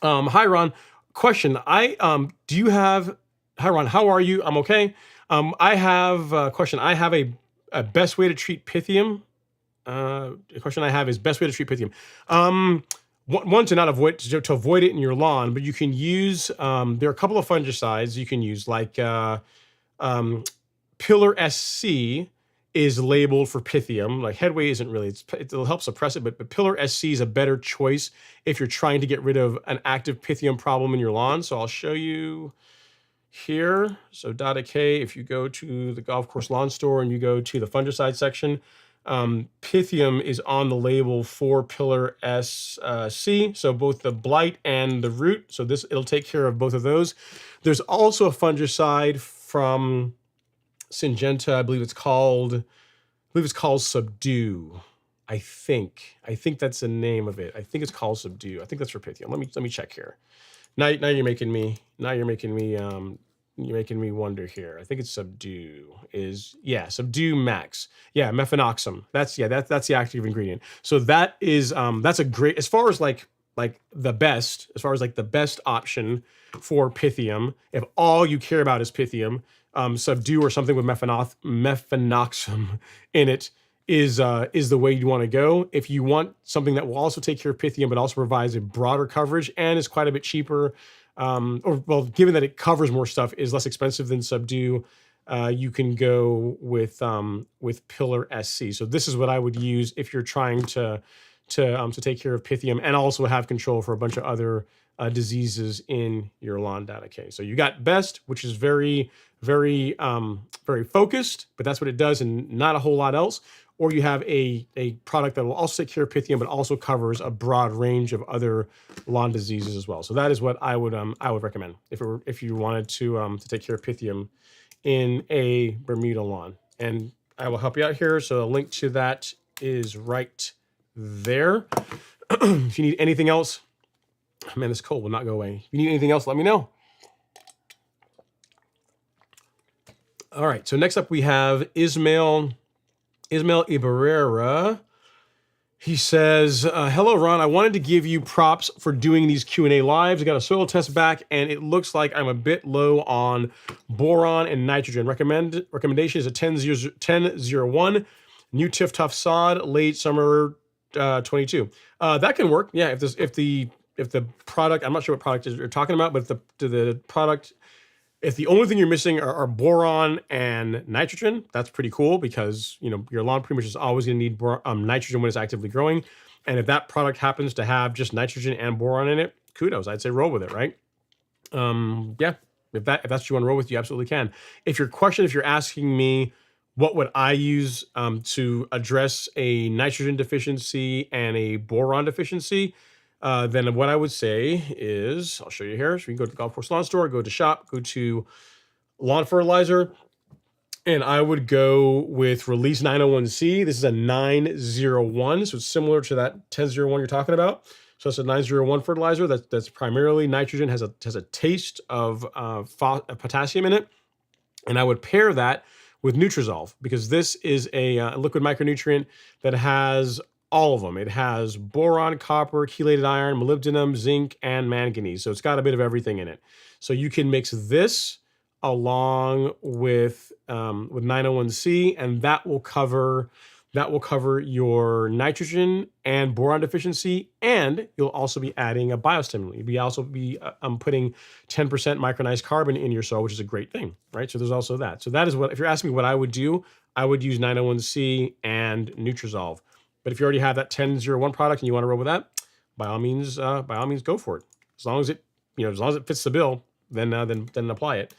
hi Ron, question. Hi Ron, how are you? I'm okay. I have a question. I have a best way to treat Pythium. The question I have is best way to treat Pythium. One, to avoid it in your lawn, but you can use, there are a couple of fungicides you can use, like Pillar SC is labeled for Pythium. Like Headway isn't really, it'll help suppress it, but Pillar SC is a better choice if you're trying to get rid of an active Pythium problem in your lawn. So I'll show you here. So Data K, if you go to the golf course lawn store and you go to the fungicide section, Pythium is on the label for Pillar SC. So both the blight and the root. So this, it'll take care of both of those. There's also a fungicide from Syngenta. I believe it's called Subdue. I think that's the name of it. I think it's called Subdue. I think that's for Pythium. Let me check here. Now you're making me wonder here. I think it's Subdue Subdue Max. Yeah, mefenoxam. That's the active ingredient. So that is that's a great, as far as like the best option for Pythium. If all you care about is Pythium, Subdue or something with mefenoxam in it is the way you want to go. If you want something that will also take care of Pythium but also provides a broader coverage and is quite a bit cheaper, given that it covers more stuff, is less expensive than Subdue, you can go with Pillar SC. So this is what I would use if you're trying to take care of Pythium and also have control for a bunch of other diseases in your lawn. Data K. So you got Best, which is very focused, but that's what it does and not a whole lot else. Or you have a product that will also take care of Pythium, but also covers a broad range of other lawn diseases as well. So that is what I would recommend if you wanted to take care of Pythium in a Bermuda lawn. And I will help you out here. So a link to that is right there. If you need anything else, man, this cold will not go away. If you need anything else, let me know. All right. So next up we have Ismail Ibarrera. He says, hello, Ron. I wanted to give you props for doing these Q&A lives. I got a soil test back, and it looks like I'm a bit low on boron and nitrogen. Recommendation is a 10-01 new Tiff Tough sod, late summer 22. That can work. Yeah, if the product, I'm not sure what product you're talking about, but if the product, if the only thing you're missing are boron and nitrogen, that's pretty cool because your lawn pretty much is always going to need nitrogen when it's actively growing. And if that product happens to have just nitrogen and boron in it, kudos. I'd say roll with it, right? Yeah, if that's what you want to roll with, you absolutely can. If you're asking me what would I use to address a nitrogen deficiency and a boron deficiency, then what I would say is, I'll show you here. So you can go to the golf course lawn store, go to shop, go to lawn fertilizer, and I would go with Release 901C. This is a 901, so it's similar to that 1001 you're talking about. So it's a 901 fertilizer that's primarily nitrogen, has a taste of potassium in it, and I would pair that with Nutrizolve because this is a liquid micronutrient that has all of them. It has boron, copper, chelated iron, molybdenum, zinc, and manganese. So it's got a bit of everything in it. So you can mix this along with 901C, and that will cover your nitrogen and boron deficiency, and you'll also be adding a biostimulant. You'll also be putting 10% micronized carbon in your soil, which is a great thing, right? So there's also that. So that is what, if you're asking me what I would do, I would use 901C and Nutrizolve. But if you already have that 1001 product and you want to roll with that, by all means go for it. As long as it fits the bill, then apply it.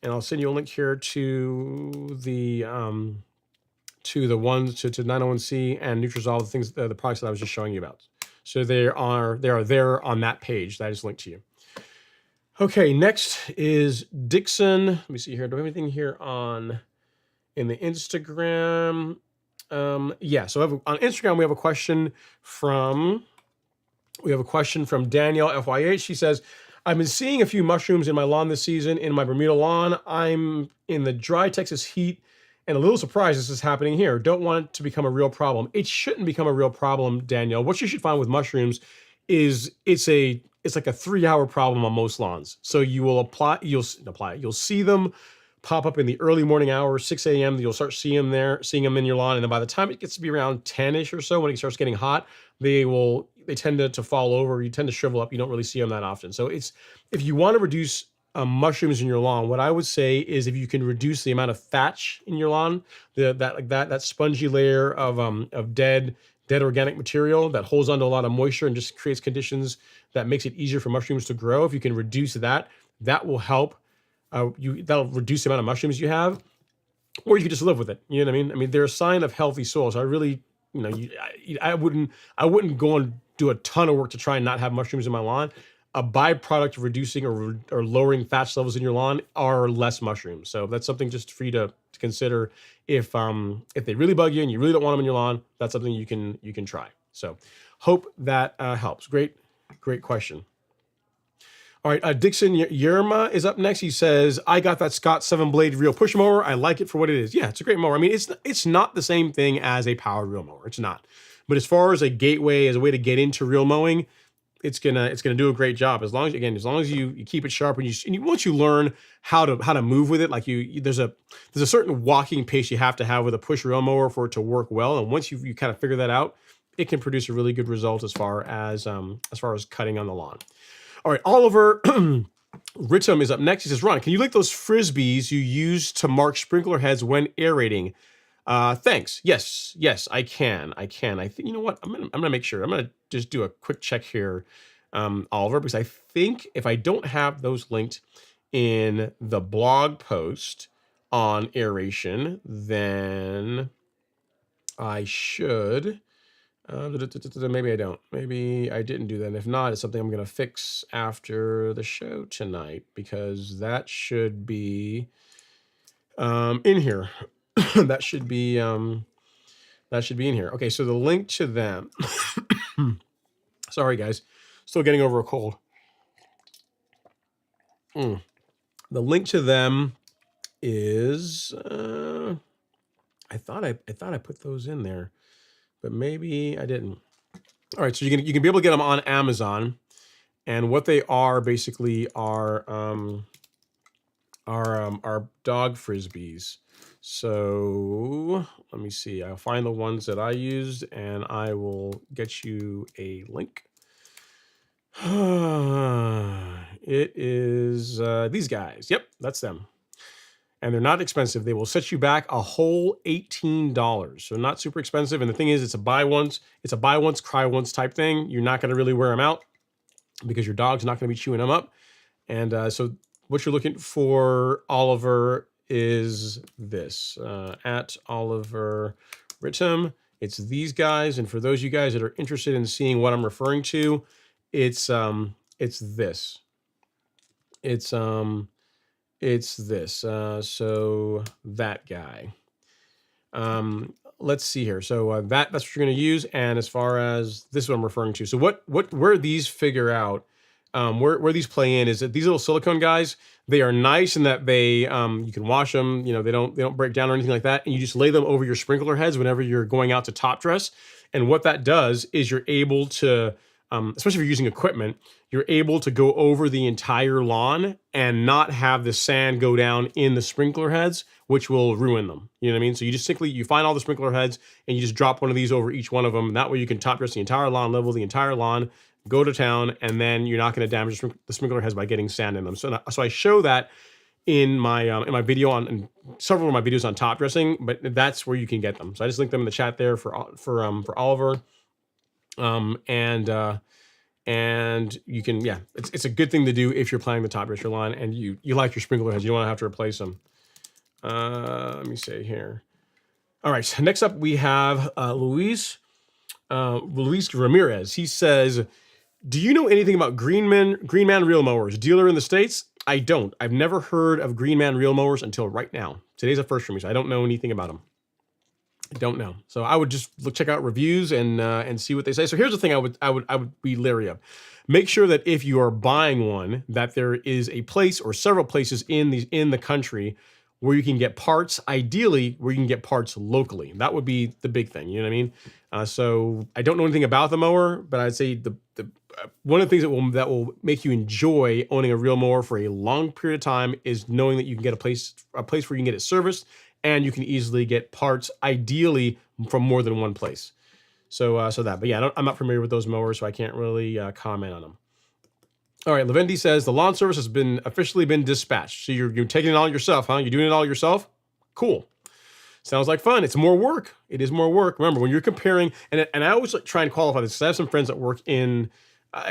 And I'll send you a link here to the 901C and Nutrizolve, the products that I was just showing you about. So they are there on that page that I just linked to you. Okay, next is Dixon. Let me see here. Do I have anything here in the Instagram? Yeah, so on Instagram we have a question from Danielle FYH. She says, I've been seeing a few mushrooms in my lawn this season in my Bermuda lawn. I'm in the dry Texas heat and a little surprised this is happening here. Don't want it to become a real problem. It shouldn't become a real problem, Danielle. What you should find with mushrooms is it's like a 3-hour problem on most lawns. So you'll see them pop up in the early morning hours, 6 a.m. You'll start seeing them in your lawn. And then by the time it gets to be around 10-ish or so, when it starts getting hot, they tend to fall over. You tend to shrivel up. You don't really see them that often. So if you want to reduce mushrooms in your lawn, what I would say is if you can reduce the amount of thatch in your lawn, that spongy layer of dead organic material that holds onto a lot of moisture and just creates conditions that makes it easier for mushrooms to grow. If you can reduce that, that will help. That'll reduce the amount of mushrooms you have, or you could just live with it. You know what I mean? I mean, they're a sign of healthy soil. So I really, I wouldn't go and do a ton of work to try and not have mushrooms in my lawn. A byproduct of reducing or lowering thatch levels in your lawn are less mushrooms. So that's something just for you to consider. If they really bug you and you really don't want them in your lawn, that's something you can try. So hope that helps. Great question. All right, Dixon Yerma is up next. He says, "I got that Scott 7-blade reel push mower. I like it for what it is." Yeah, it's a great mower. I mean, it's not the same thing as a power reel mower. It's not. But as far as a gateway, as a way to get into reel mowing, it's gonna do a great job. As long as you keep it sharp and once you learn how to move with it, like there's a certain walking pace you have to have with a push reel mower for it to work well. And once you kind of figure that out, it can produce a really good result as far as cutting on the lawn. All right, Oliver Rittam is up next. He says, "Ron, can you link those frisbees you use to mark sprinkler heads when aerating?" Thanks. Yes, I can. I think, you know what? I'm gonna make sure. I'm gonna just do a quick check here, Oliver, because I think if I don't have those linked in the blog post on aeration, then I should. Maybe I don't. Maybe I didn't do that. And if not, it's something I'm going to fix after the show tonight, because that should be in here. that should be in here. Okay, so the link to them. Sorry, guys, still getting over a cold. The link to them is. I thought I put those in there, but maybe I didn't. All right, so you can be able to get them on Amazon, and what they are basically are dog frisbees. So let me see. I'll find the ones that I used, and I will get you a link. It is these guys. Yep, that's them. And they're not expensive. They will set you back a whole $18. So not super expensive. And the thing is, it's a buy once, cry once type thing. You're not going to really wear them out because your dog's not going to be chewing them up. And so what you're looking for, Oliver, is this at Oliver Rittam. It's these guys. And for those of you guys that are interested in seeing what I'm referring to, it's this. It's this. So that guy. Let's see here. So that's what you're going to use. And as far as this is what I'm referring to. So where these figure out, where these play in is that these little silicone guys, they are nice in that they you can wash them. You know, they don't break down or anything like that. And you just lay them over your sprinkler heads whenever you're going out to top dress. And what that does is you're able to, especially if you're using equipment, you're able to go over the entire lawn and not have the sand go down in the sprinkler heads, which will ruin them. You know what I mean? So you just you find all the sprinkler heads and you just drop one of these over each one of them. That way you can top dress the entire lawn, level the entire lawn, go to town, and then you're not going to damage the sprinkler heads by getting sand in them. So I show that in my video in several of my videos on top dressing, but that's where you can get them. So I just linked them in the chat there for Oliver. And you can, it's a good thing to do if you're planning the top dress your lawn and you like your sprinkler heads. You don't want to have to replace them. Let me see here. All right, so next up we have Luis Ramirez. He says, "Do you know anything about Green Man reel mowers? Dealer in the States?" I don't. I've never heard of Green Man reel mowers until right now. Today's a first for me, so I don't know anything about them. I don't know. So I would just check out reviews and see what they say. So here's the thing I would be leery of. Make sure that if you are buying one, that there is a place or several places in the country where you can get parts, ideally where you can get parts locally. That would be the big thing, you know what I mean? So I don't know anything about the mower, but I'd say the one of the things that will make you enjoy owning a reel mower for a long period of time is knowing that you can get a place where you can get it serviced, and you can easily get parts, ideally from more than one place. So that, but yeah, I'm not familiar with those mowers, so I can't really comment on them. All right, Lavendi says the lawn service has been officially been dispatched. So you're taking it all yourself, huh? You're doing it all yourself? Cool. Sounds like fun. It's more work. It is more work. Remember, when you're comparing, and I always try and qualify this, because I have some friends that work in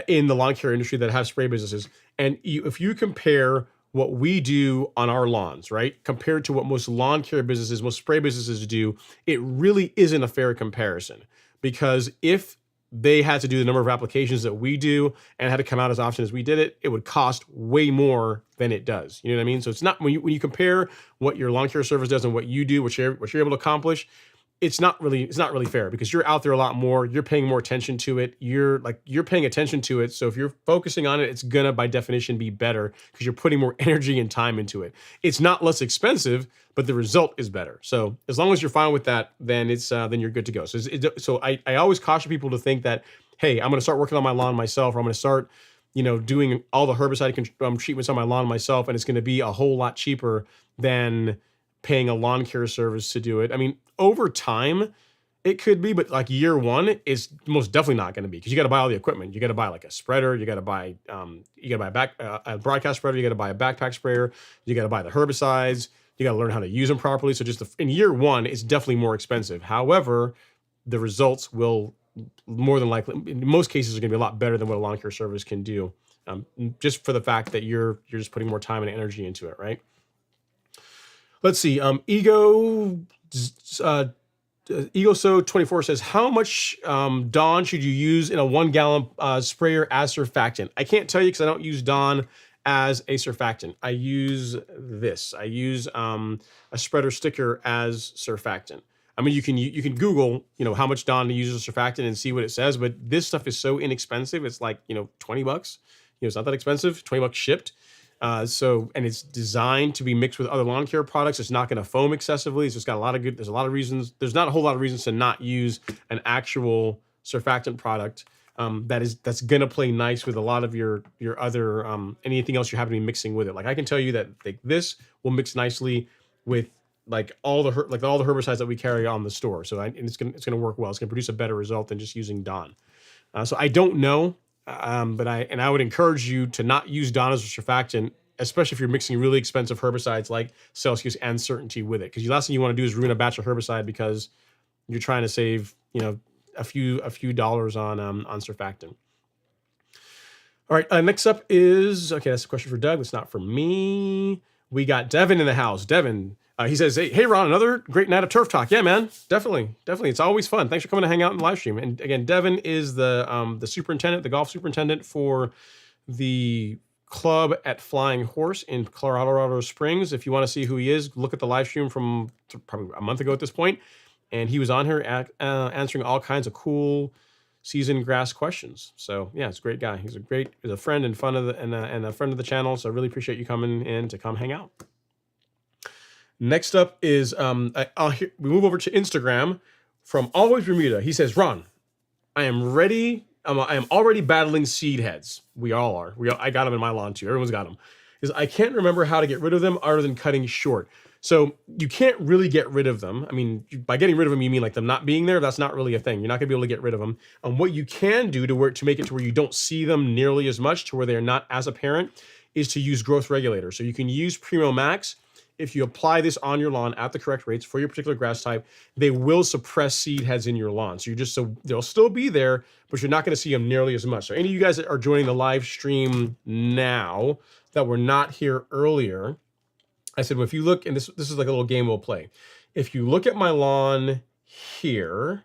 the lawn care industry that have spray businesses, and if you compare what we do on our lawns, right, compared to what most lawn care businesses, most spray businesses do, it really isn't a fair comparison. Because if they had to do the number of applications that we do and had to come out as often as we did it, it would cost way more than it does. You know what I mean? So it's not, when you compare what your lawn care service does and what you do, what you're able to accomplish, it's not really fair, because you're out there a lot more. You're paying more attention to it. You're paying attention to it. So if you're focusing on it, it's gonna by definition be better, because you're putting more energy and time into it. It's not less expensive, but the result is better. So as long as you're fine with that, then then you're good to go. So I always caution people to think that, hey, I'm gonna start working on my lawn myself, or I'm gonna start, doing all the herbicide treatments on my lawn myself, and it's gonna be a whole lot cheaper than paying a lawn care service to do it. I mean, over time, it could be, but like year one is most definitely not going to be, because you got to buy all the equipment. You got to buy like a spreader. You got to buy a broadcast spreader. You got to buy a backpack sprayer. You got to buy the herbicides. You got to learn how to use them properly. So just in year one, it's definitely more expensive. However, the results will more than likely, in most cases, are going to be a lot better than what a lawn care service can do, just for the fact that you're just putting more time and energy into it, right? Let's see. EgoSo24 says, how much Dawn should you use in a 1 gallon sprayer as surfactant? I can't tell you, because I don't use Dawn as a surfactant. I use this. I use a spreader sticker as surfactant. I mean, you can Google, how much Dawn to use as a surfactant and see what it says, but this stuff is so inexpensive. It's like, $20. It's not that expensive, $20 shipped. And it's designed to be mixed with other lawn care products. It's not going to foam excessively. It's just got there's a lot of reasons. There's not a whole lot of reasons to not use an actual surfactant product that's going to play nice with a lot of your other, anything else you happen to be mixing with it. Like I can tell you that this will mix nicely with all the herbicides that we carry on the store. So it's going to work well. It's going to produce a better result than just using Dawn. So I don't know. But I would encourage you to not use Dawn as a surfactant, especially if you're mixing really expensive herbicides like Celsius and Certainty with it. Because the last thing you want to do is ruin a batch of herbicide because you're trying to save, a few dollars on surfactant. All right, next up is, that's a question for Doug. That's not for me. We got Devin in the house. Devin, he says, hey, Ron, another great night of turf talk. Yeah, man, definitely. It's always fun. Thanks for coming to hang out in the live stream. And again, Devin is the superintendent, the golf superintendent for the club at Flying Horse in Colorado Springs. If you want to see who he is, look at the live stream from probably a month ago at this point. And he was on here answering all kinds of cool seasoned grass questions. So yeah, it's a great guy. He's a friend and a friend of the channel. So I really appreciate you coming in to come hang out. Next up is we move over to Instagram from Always Bermuda. He says, Ron, I am ready. I am already battling seed heads. We all are. I got them in my lawn too. Everyone's got them. I can't remember how to get rid of them other than cutting short. So you can't really get rid of them. I mean, by getting rid of them, you mean like them not being there? That's not really a thing. You're not gonna be able to get rid of them. What you can do to make it to where you don't see them nearly as much, to where they're not as apparent, is to use growth regulator. So you can use Primo Max. If you apply this on your lawn at the correct rates for your particular grass type, they will suppress seed heads in your lawn. So they'll still be there, but you're not going to see them nearly as much. So any of you guys that are joining the live stream now that were not here earlier, I said, well, if you look, and this is like a little game we'll play. If you look at my lawn here,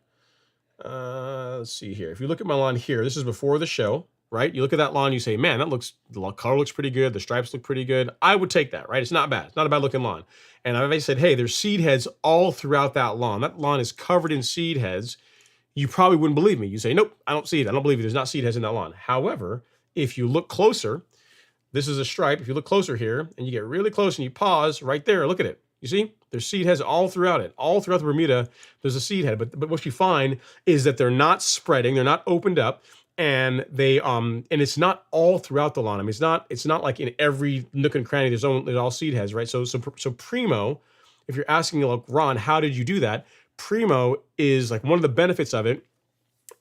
let's see here. If you look at my lawn here, this is before the show, right? You look at that lawn, you say, man, the color looks pretty good. The stripes look pretty good. I would take that, right? It's not bad. It's not a bad looking lawn. And if I said, hey, there's seed heads all throughout that lawn. That lawn is covered in seed heads. You probably wouldn't believe me. You say, nope, I don't see it. I don't believe it. There's not seed heads in that lawn. However, if you look closer, this is a stripe. If you look closer here and you get really close and you pause right there, look at it. You see, there's seed heads all throughout it. All throughout the Bermuda, there's a seed head. But what you find is that they're not spreading. They're not opened up. And they and it's not all throughout the lawn. I mean, it's not like in every nook and cranny there's all seed heads, right? So Primo, if you're asking, like, Ron, how did you do that? Primo is like, one of the benefits of it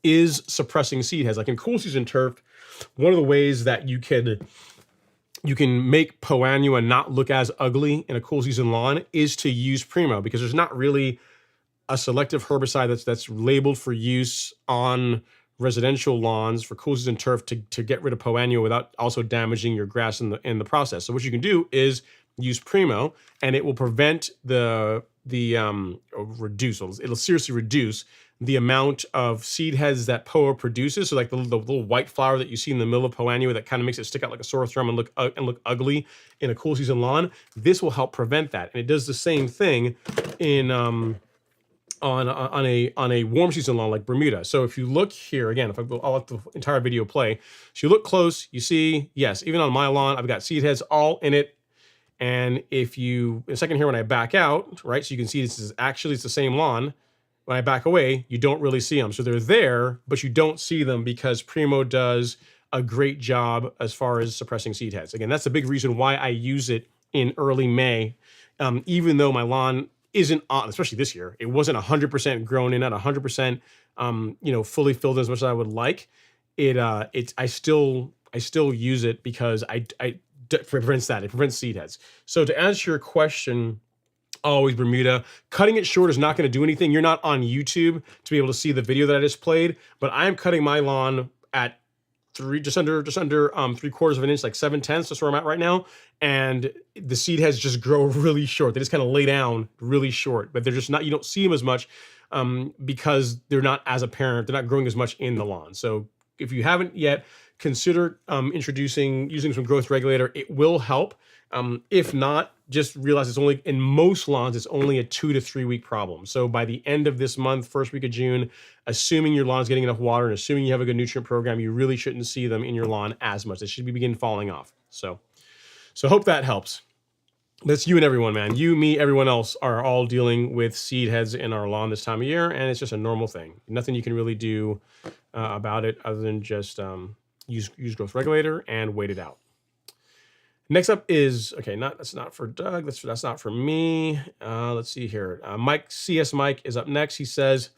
is suppressing seed heads. Like in cool season turf, one of the ways that you can make Poa annua not look as ugly in a cool season lawn is to use Primo, because there's not really a selective herbicide that's labeled for use on residential lawns for cool season turf to get rid of Poa annua without also damaging your grass in the process. So what you can do is use Primo, and it will prevent it'll seriously reduce the amount of seed heads that Poa produces. So like the little white flower that you see in the middle of Poa annua that kind of makes it stick out like a sore thumb and look ugly in a cool season lawn. This will help prevent that, and it does the same thing in on a warm season lawn like Bermuda. So if you look here again, I'll let the entire video play. So you look close, you see, yes, even on my lawn, I've got seed heads all in it. And if you, in a second here, when I back out, right, so you can see it's the same lawn. When I back away, you don't really see them. So they're there, but you don't see them because Primo does a great job as far as suppressing seed heads. Again, that's the big reason why I use it in early May, even though my lawn isn't on, especially this year, it wasn't 100% grown in, not 100%, fully filled as much as I would like. I still use it because it prevents seed heads. So to answer your question, always Bermuda. Cutting it short is not going to do anything. You're not on YouTube to be able to see the video that I just played, but I am cutting my lawn at just under 3/4 of an inch, like 7/10. That's where I'm at right now. And the seed heads just grow really short. They just kind of lay down really short, but they're just not, you don't see them as much because they're not as apparent. They're not growing as much in the lawn. So if you haven't yet, consider using some growth regulator. It will help. If not, just realize it's only, in most lawns, it's only a 2 to 3 week problem. So by the end of this month, first week of June, assuming your lawn is getting enough water and assuming you have a good nutrient program, you really shouldn't see them in your lawn as much. They should begin falling off. So hope that helps. That's you and everyone, man. You, me, everyone else are all dealing with seed heads in our lawn this time of year, and it's just a normal thing. Nothing you can really do about it other than just use growth regulator and wait it out. Next up is, okay, that's not for Doug. That's not for me. Let's see here. CS Mike is up next. He says,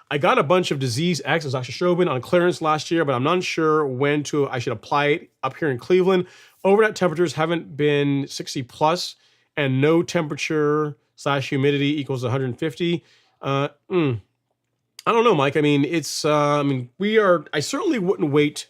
I got a bunch of disease X as azoxystrobin on clearance last year, but I'm not sure when I should apply it up here in Cleveland. Overnight temperatures haven't been 60 plus, and no temperature / humidity equals 150. I don't know, Mike. I mean, I certainly wouldn't wait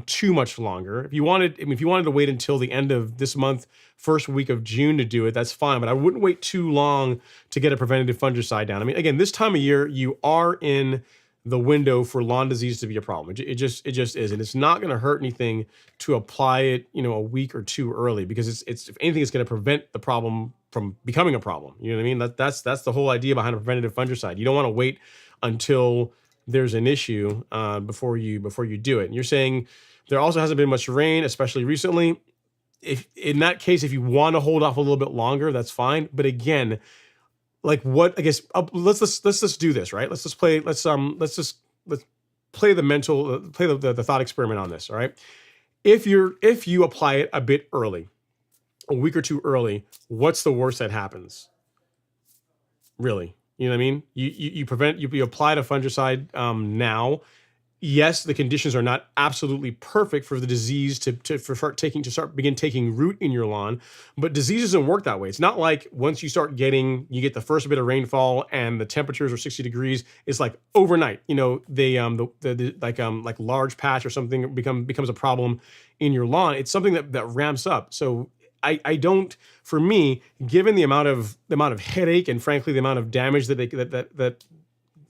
too much longer. If you wanted to wait until the end of this month, first week of June to do it, that's fine. But I wouldn't wait too long to get a preventative fungicide down. I mean, again, this time of year, you are in the window for lawn disease to be a problem. It just is, and it's not going to hurt anything to apply it, a week or two early, because it's if anything, it's going to prevent the problem from becoming a problem. You know what I mean? That's the whole idea behind a preventative fungicide. You don't want to wait until there's an issue before you do it. And you're saying there also hasn't been much rain, especially recently. If in that case, if you want to hold off a little bit longer, that's fine. But again, like what I guess let's just do this, right? Let's play the thought experiment on this. All right. If you apply it a bit early, a week or two early, what's the worst that happens? Really? You know what I mean? You apply a fungicide now. Yes, the conditions are not absolutely perfect for the disease to begin taking root in your lawn, but disease doesn't work that way. It's not like once you get the first bit of rainfall and the temperatures are 60 degrees, it's like overnight. Like large patch or something becomes a problem in your lawn. It's something that ramps up. So I don't, for me, given the amount of headache and frankly the amount of damage that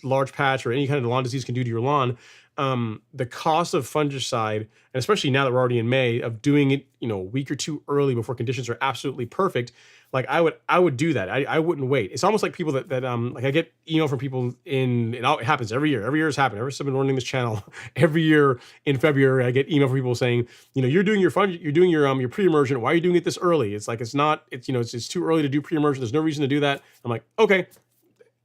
large patch or any kind of lawn disease can do to your lawn, the cost of fungicide, and especially now that we're already in May, of doing it, a week or two early before conditions are absolutely perfect, like I would do that. I wouldn't wait. It's almost like people that like I get email from people it happens every year. Every year has happened. Ever since I've been running this channel, every year in February, I get email from people saying, you're doing your pre-emergent. Why are you doing it this early? It's like, it's too early to do pre-emergent. There's no reason to do that. I'm like, okay,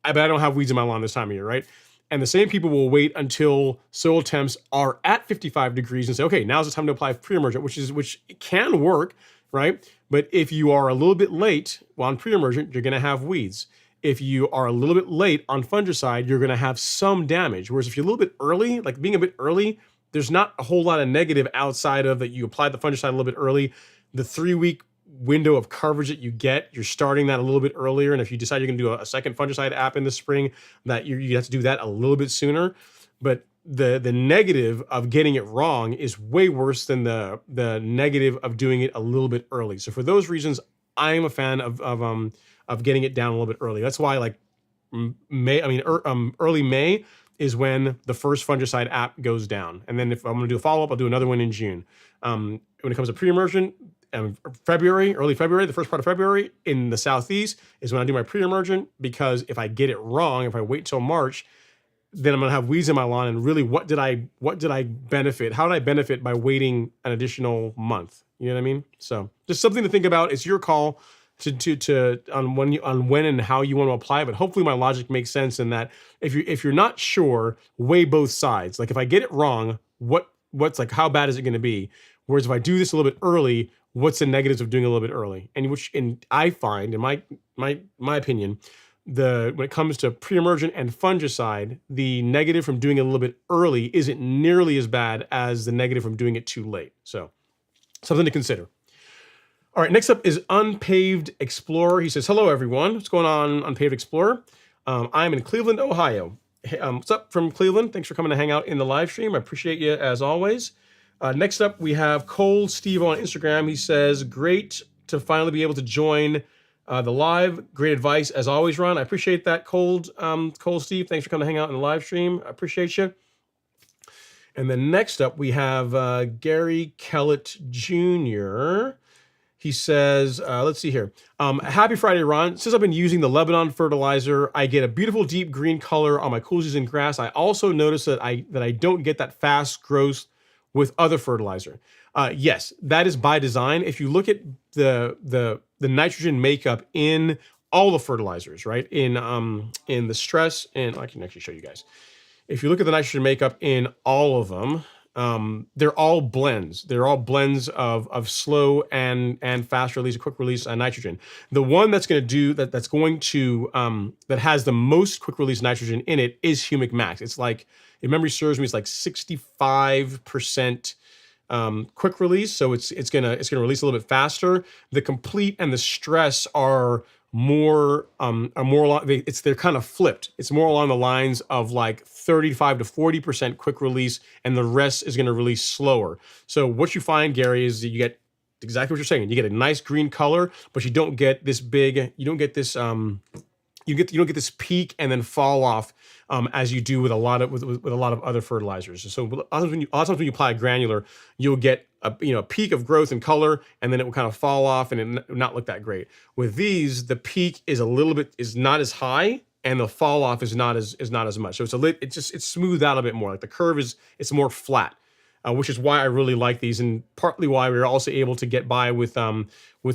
but I don't have weeds in my lawn this time of year, right? And the same people will wait until soil temps are at 55 degrees and say, okay, now's the time to apply pre-emergent, which can work, right? But if you are a little bit late on pre-emergent, you're going to have weeds. If you are a little bit late on fungicide, you're going to have some damage. Whereas if you're a little bit early, like being a bit early, there's not a whole lot of negative outside of that you applied the fungicide a little bit early. The 3-week window of coverage that you get, you're starting that a little bit earlier. And if you decide you're going to do a second fungicide app in the spring, that you have to do that a little bit sooner. But the negative of getting it wrong is way worse than the negative of doing it a little bit early. So for those reasons, I am a fan of getting it down a little bit early. That's why like early May is when the first fungicide app goes down. And then if I'm going to do a follow-up, I'll do another one in June. When it comes to pre-emergent, February, early February, the first part of February in the Southeast is when I do my pre-emergent, because if I get it wrong, if I wait till March, then I'm going to have weeds in my lawn. And really, what did I benefit? How did I benefit by waiting an additional month? You know what I mean? So just something to think about. It's your call on when and how you want to apply. But hopefully my logic makes sense in that if you're not sure, weigh both sides. Like if I get it wrong, what's like, how bad is it going to be? Whereas if I do this a little bit early, what's the negatives of doing a little bit early? And I find, in my opinion, when it comes to pre-emergent and fungicide, the negative from doing it a little bit early isn't nearly as bad as the negative from doing it too late. So something to consider. All right, next up is Unpaved Explorer. He says, hello, everyone. What's going on, Unpaved Explorer? I'm in Cleveland, Ohio. Hey, what's up from Cleveland? Thanks for coming to hang out in the live stream. I appreciate you as always. Next up, we have Cole Steve on Instagram. He says, great to finally be able to join the live. Great advice as always, Ron. I appreciate that, Cole Steve. Thanks for coming to hang out in the live stream. I appreciate you. And then next up, we have Gary Kellett Jr. He says, let's see here. Happy Friday, Ron. Since I've been using the Lebanon fertilizer, I get a beautiful deep green color on my cool season grass. I also notice that I don't get that fast growth with other fertilizer. Yes, that is by design. If you look at the nitrogen makeup in all the fertilizers, right? In the stress, and I can actually show you guys. If you look at the nitrogen makeup in all of them, they're all blends. They're all blends of slow and fast release, quick release nitrogen. The one that's going to do that, that has the most quick release nitrogen in it is Humic Max. It's like, if memory serves me, it's like 65% quick release. So it's gonna release a little bit faster. The complete and the stress are more they're kind of flipped. It's more along the lines of like 35 to 40% quick release, and the rest is going to release slower. So what you find, Gary, is that you get exactly what you're saying. You get a nice green color, but you don't get this big. You don't get this. You don't get this peak and then fall off as you do with a lot of other fertilizers. So a lot of times when you apply a granular, you'll get a peak of growth and color, and then it will kind of fall off and it will not look that great. With these, the peak is not as high, and the fall off is not as much. So it's smoothed out a bit more. Like the curve it's more flat. Which is why I really like these, and partly why we were also able to get by with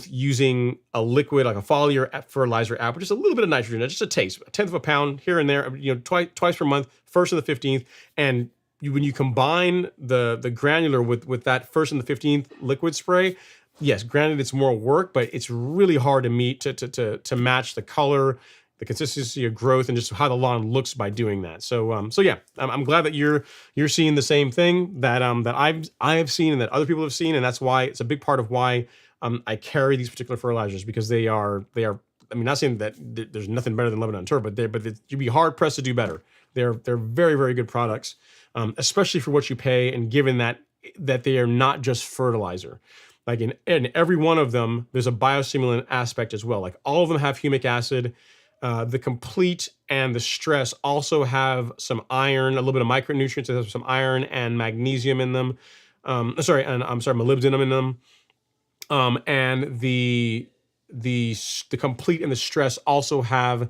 using a liquid like a foliar fertilizer app, with just a little bit of nitrogen, just a taste, a tenth of a pound here and there, twice per month, 1st and the 15th. And when you combine the granular with that 1st and the 15th liquid spray, yes, granted it's more work, but it's really hard to meet to match the color, the consistency of growth, and just how the lawn looks by doing that. So yeah, I'm glad that you're seeing the same thing that I have seen and that other people have seen, and that's why it's a big part of why I carry these particular fertilizers, because they are. I mean, not saying that there's nothing better than Lebanon Turf, but you'd be hard pressed to do better. They're very, very good products, especially for what you pay, and given that they are not just fertilizer. Like in every one of them, there's a biostimulant aspect as well. Like all of them have humic acid. The complete and the stress also have some iron, a little bit of micronutrients. They have some iron and magnesium in them. Molybdenum in them. And the complete and the stress also have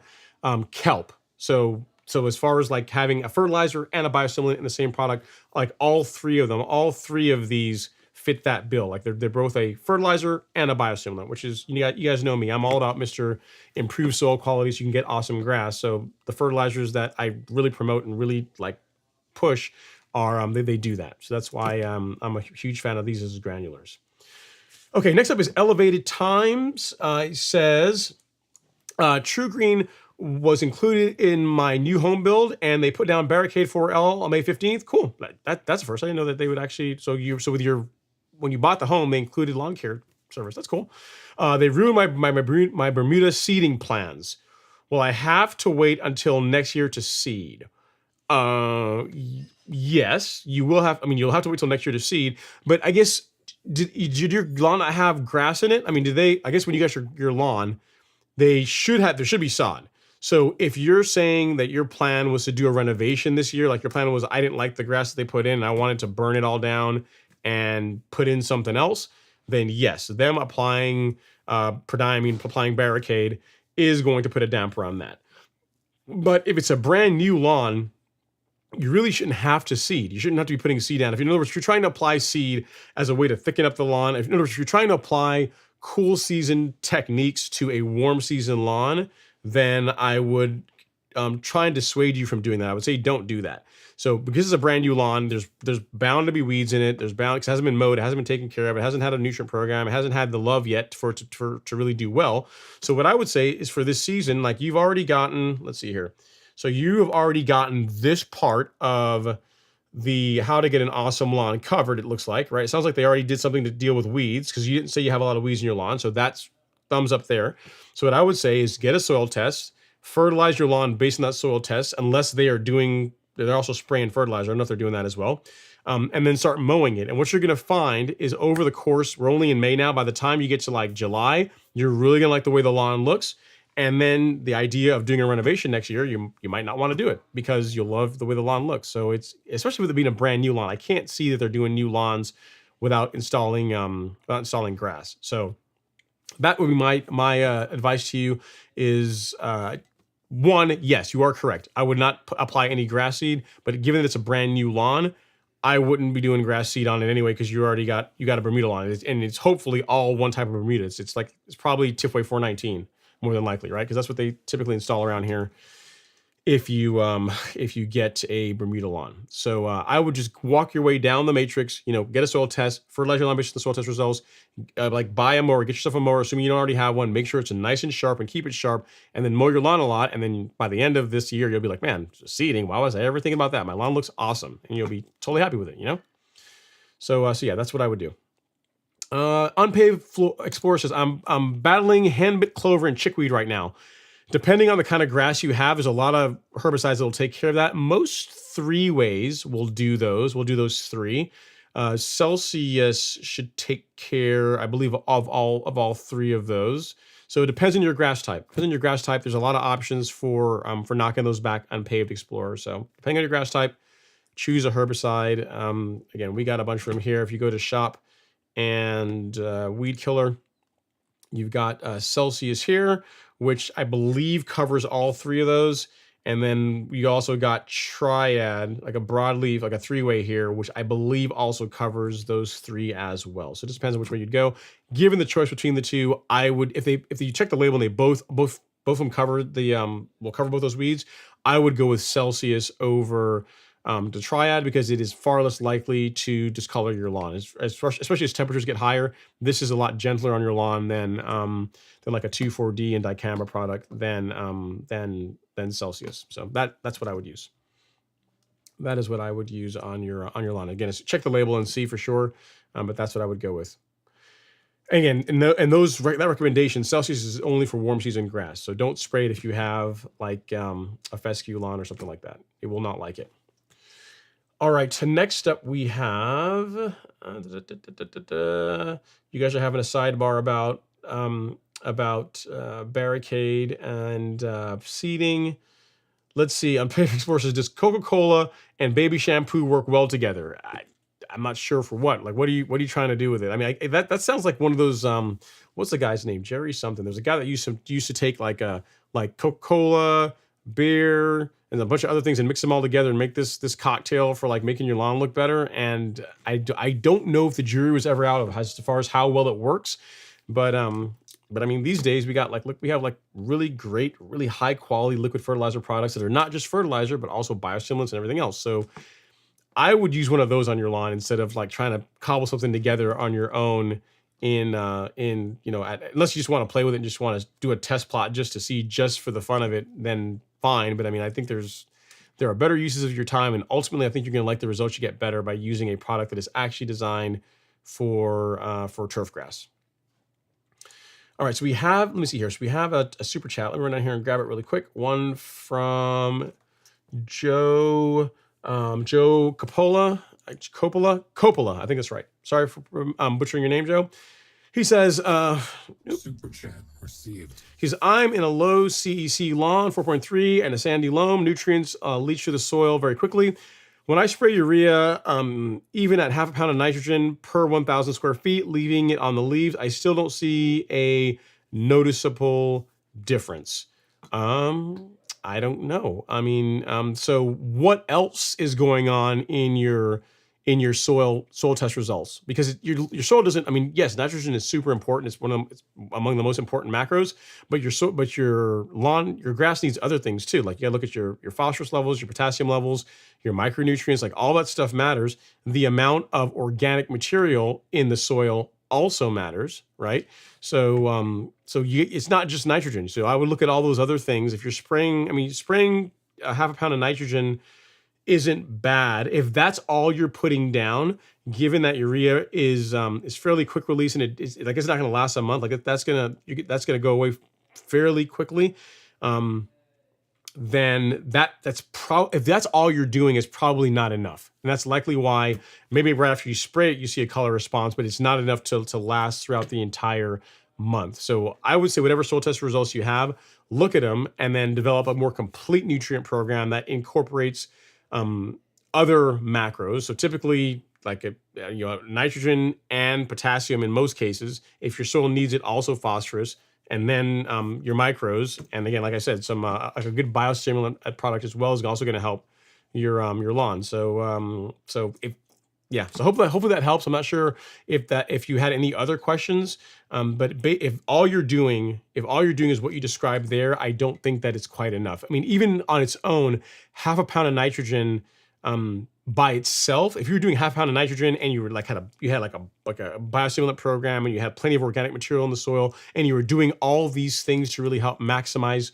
kelp. So as far as like having a fertilizer and a biostimulant in the same product, like all three of these fit that bill. Like they're both a fertilizer and a biostimulant, which is, you guys know me. I'm all about Mr. Improved soil quality so you can get awesome grass. So the fertilizers that I really promote and really like push are they do that. So that's why I'm a huge fan of these as granulars. Okay, next up is Elevated Times. It says, True Green was included in my new home build, and they put down barricade 4L on May 15th. Cool. That's the first. I didn't know that they would actually. So with your when you bought the home, they included lawn care service. That's cool. They ruined my Bermuda seeding plans. Well, I have to wait until next year to seed. Yes, you will have. I mean, you'll have to wait till next year to seed. But I guess did your lawn not have grass in it? I mean, did they? I guess when you got your lawn, there should be sod. So if you're saying that your plan was to do a renovation this year, like your plan was, I didn't like the grass that they put in, and I wanted to burn it all down and put in something else, then yes, them applying applying barricade is going to put a damper on that. But if it's a brand new lawn, you really shouldn't have to seed. You shouldn't have to be putting seed down. If in other words, if you're trying to apply seed as a way to thicken up the lawn, in other words, if you're trying to apply cool season techniques to a warm season lawn, then I would try and dissuade you from doing that. I would say don't do that. So because it's a brand new lawn, there's bound to be weeds in it. There's bound because it hasn't been mowed, it hasn't been taken care of, it hasn't had a nutrient program, it hasn't had the love yet for it to really do well. So what I would say is for this season, like you've already gotten, let's see here. So you have already gotten this part of the how to get an awesome lawn covered, it looks like, right? It sounds like they already did something to deal with weeds because you didn't say you have a lot of weeds in your lawn. So that's thumbs up there. So what I would say is get a soil test, fertilize your lawn based on that soil test, unless they're also spraying fertilizer. I don't know if they're doing that as well. And then start mowing it. And what you're going to find is over the course, we're only in May now. By the time you get to like July, you're really going to like the way the lawn looks. And then the idea of doing a renovation next year, you might not want to do it because you'll love the way the lawn looks. So it's, especially with it being a brand new lawn, I can't see that they're doing new lawns without installing grass. So that would be my advice to you is one, yes, you are correct. I would not apply any grass seed, but given that it's a brand new lawn, I wouldn't be doing grass seed on it anyway because you got a Bermuda lawn, and it's hopefully all one type of Bermuda. It's probably Tipway 419 more than likely, right? Because that's what they typically install around here if you get a Bermuda lawn. So I would just walk your way down the matrix, get a soil test, fertilize your lawn based on the soil test results, like buy a mower, get yourself a mower, assuming you don't already have one, make sure it's nice and sharp and keep it sharp, and then mow your lawn a lot. And then by the end of this year, you'll be like, man, seeding, why was I ever thinking about that? My lawn looks awesome. And you'll be totally happy with it, So yeah, that's what I would do. Unpaved Floor Explorer says, I'm battling handbit clover and chickweed right now. Depending on the kind of grass you have, there's a lot of herbicides that will take care of that. Most 3 ways will do those. We'll do those 3. Celsius should take care, I believe, of all 3 of those. So it depends on your grass type. There's a lot of options for knocking those back on Paved Explorer. So depending on your grass type, choose a herbicide. Again, we got a bunch of them here. If you go to shop and weed killer, you've got Celsius here, which I believe covers all 3 of those. And then we also got Triad, like a broadleaf, like a 3-way here, which I believe also covers those 3 as well. So it just depends on which way you'd go. Given the choice between the 2, I would, if you check the label and they both of them cover will cover both those weeds, I would go with Celsius over the Triad because it is far less likely to discolor your lawn, especially as temperatures get higher. This is a lot gentler on your lawn than like a 2,4-D and dicamba product than Celsius. So that's what I would use. That is what I would use on your lawn. Again, check the label and see for sure, but that's what I would go with. Again, that recommendation, Celsius is only for warm season grass. So don't spray it if you have like a fescue lawn or something like that. It will not like it. All right, so next up we have, you guys are having a sidebar about barricade and seeding. Let's see, on Paved Explorer says, does Coca-Cola and baby shampoo work well together? I'm not sure for what. Like, what are you trying to do with it? I mean, that sounds like one of those, what's the guy's name? Jerry something. There's a guy that used to take like Coca-Cola, beer, and a bunch of other things and mix them all together and make this cocktail for like making your lawn look better. And I don't know if the jury was ever out of as far as how well it works, but I mean, these days we have really great, really high quality liquid fertilizer products that are not just fertilizer, but also biostimulants and everything else. So I would use one of those on your lawn instead of like trying to cobble something together on your own unless you just want to play with it and just want to do a test plot just to see, just for the fun of it, then fine. But I mean, I think there are better uses of your time, and ultimately I think you're going to like the results you get better by using a product that is actually designed for turf grass. All right, so we have, let me see here. So we have a super chat. Let me run down here and grab it really quick. One from Joe Coppola. Coppola, I think that's right. Sorry for butchering your name, Joe. He says, Super chat received. I'm in a low CEC lawn, 4.3, and a sandy loam. Nutrients leach through the soil very quickly. When I spray urea, even at 0.5 pound of nitrogen per 1,000 square feet, leaving it on the leaves, I still don't see a noticeable difference. I don't know. I mean, so what else is going on in your soil test results? Because your soil doesn't. I mean, yes, nitrogen is super important. It's among the most important macros. But your lawn, your grass needs other things too. Like you gotta look at your phosphorus levels, your potassium levels, your micronutrients. Like all that stuff matters. The amount of organic material in the soil also matters, right? So it's not just nitrogen. So I would look at all those other things. If you're spraying, spraying a 0.5 pound of nitrogen isn't bad if that's all you're putting down. Given that urea is fairly quick release, and it's not going to last a month. Like that's gonna go away fairly quickly. Then if that's all you're doing, is probably not enough, and that's likely why maybe right after you spray it you see a color response, but it's not enough to last throughout the entire month. So I would say whatever soil test results you have, look at them and then develop a more complete nutrient program that incorporates other macros. So typically, like nitrogen and potassium in most cases. If your soil needs it, also phosphorus, and then your micros. And again, like I said, some like a good biostimulant product as well is also going to help your lawn. So hopefully that helps. I'm not sure if you had any other questions, but if all you're doing is what you described there, I don't think that it's quite enough. I mean, even on its own, 0.5 pound of nitrogen by itself, if you're doing 0.5 pound of nitrogen and you were you had a biostimulant program and you had plenty of organic material in the soil and you were doing all these things to really help maximize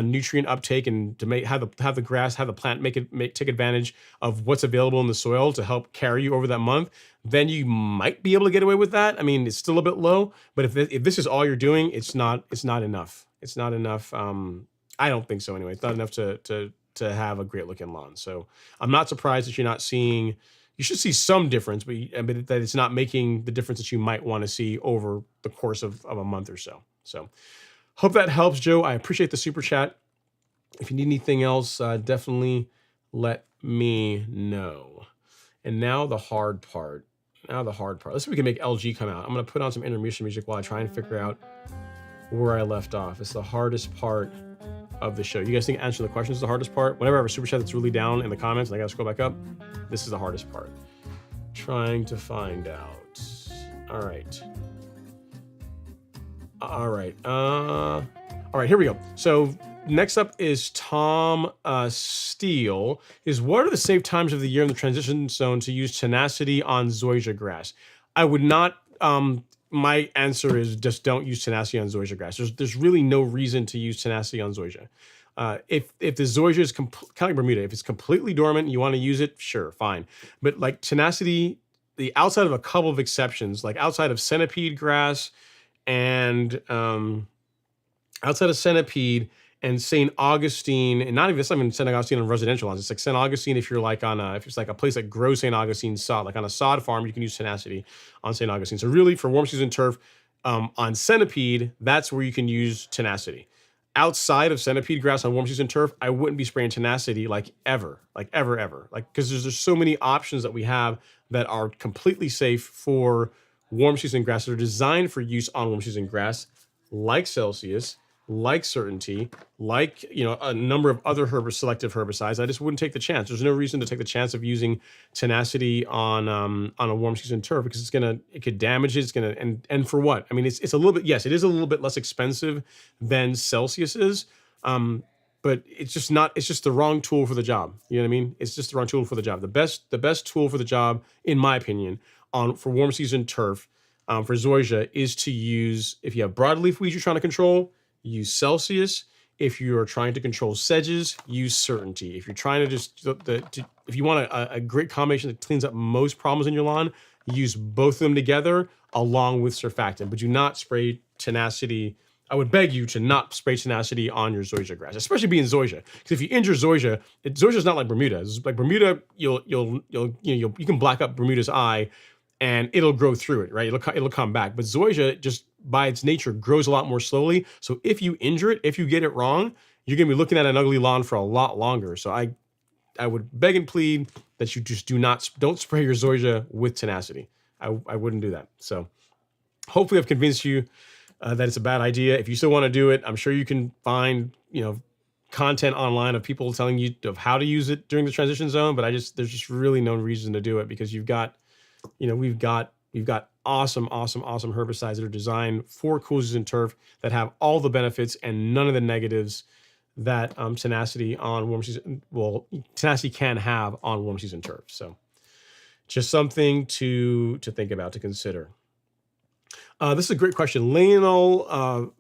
nutrient uptake and to have the plant take advantage of what's available in the soil to help carry you over that month, then you might be able to get away with that. I mean, it's still a bit low, but if this is all you're doing, it's not enough. It's not enough. I don't think so anyway. It's not enough to have a great looking lawn. So I'm not surprised that you're not seeing. You should see some difference, but that it's not making the difference that you might want to see over the course of a month or so. So hope that helps, Joe. I appreciate the super chat. If you need anything else, definitely let me know. And now the hard part. Let's see if we can make LG come out. I'm going to put on some intermission music while I try and figure out where I left off. It's the hardest part of the show. You guys think answering the questions is the hardest part? Whenever I have a super chat that's really down in the comments and I gotta scroll back up, this is the hardest part. Trying to find out. All right, here we go. So next up is Tom Steele. What are the safe times of the year in the transition zone to use tenacity on zoysia grass? I would not. My answer is just don't use tenacity on zoysia grass. There's really no reason to use tenacity on zoysia. If the zoysia is kind of like Bermuda, if it's completely dormant and you want to use it, sure, fine. But like tenacity, the outside of a couple of exceptions, like outside of centipede grass and St. Augustine, and it's not even St. Augustine on residential lawns. It's like St. Augustine if you're like if it's like a place that grows St. Augustine sod, like on a sod farm, you can use tenacity on St. Augustine. So really, for warm season turf, on centipede, that's where you can use tenacity. Outside of centipede grass on warm season turf, I wouldn't be spraying tenacity ever, because there's so many options that we have that are completely safe for warm season grass that are designed for use on warm season grass, like Celsius, like Certainty, like a number of other selective herbicides. I just wouldn't take the chance. There's no reason to take the chance of using tenacity on a warm season turf because it could damage it. It's gonna and for what? I mean, it's a little bit, yes, it is a little bit less expensive than Celsius is, but it's just not. It's just the wrong tool for the job. You know what I mean? It's just the wrong tool for the job. The best tool for the job, in my opinion, for warm season turf, for zoysia is to use, if you have broadleaf weeds you're trying to control, use Celsius. If you are trying to control sedges, use Certainty. If you're trying to just, if you want a great combination that cleans up most problems in your lawn, use both of them together along with surfactant. But do not spray Tenacity. I would beg you to not spray Tenacity on your zoysia grass, especially being zoysia. Because if you injure zoysia, zoysia is not like Bermuda. It's like Bermuda, you can black up Bermuda's eye, and it'll grow through it, right? It'll come back. But zoysia, just by its nature, grows a lot more slowly. So if you injure it, if you get it wrong, you're gonna be looking at an ugly lawn for a lot longer. So I would beg and plead that you just don't spray your zoysia with Tenacity. I wouldn't do that. So hopefully I've convinced you that it's a bad idea. If you still want to do it, I'm sure you can find content online of people telling you of how to use it during the transition zone. But there's just really no reason to do it, because we've got awesome herbicides that are designed for cool season turf that have all the benefits and none of the negatives that Tenacity can have on warm season turf. So just something to think about, to consider. This is a great question. Lionel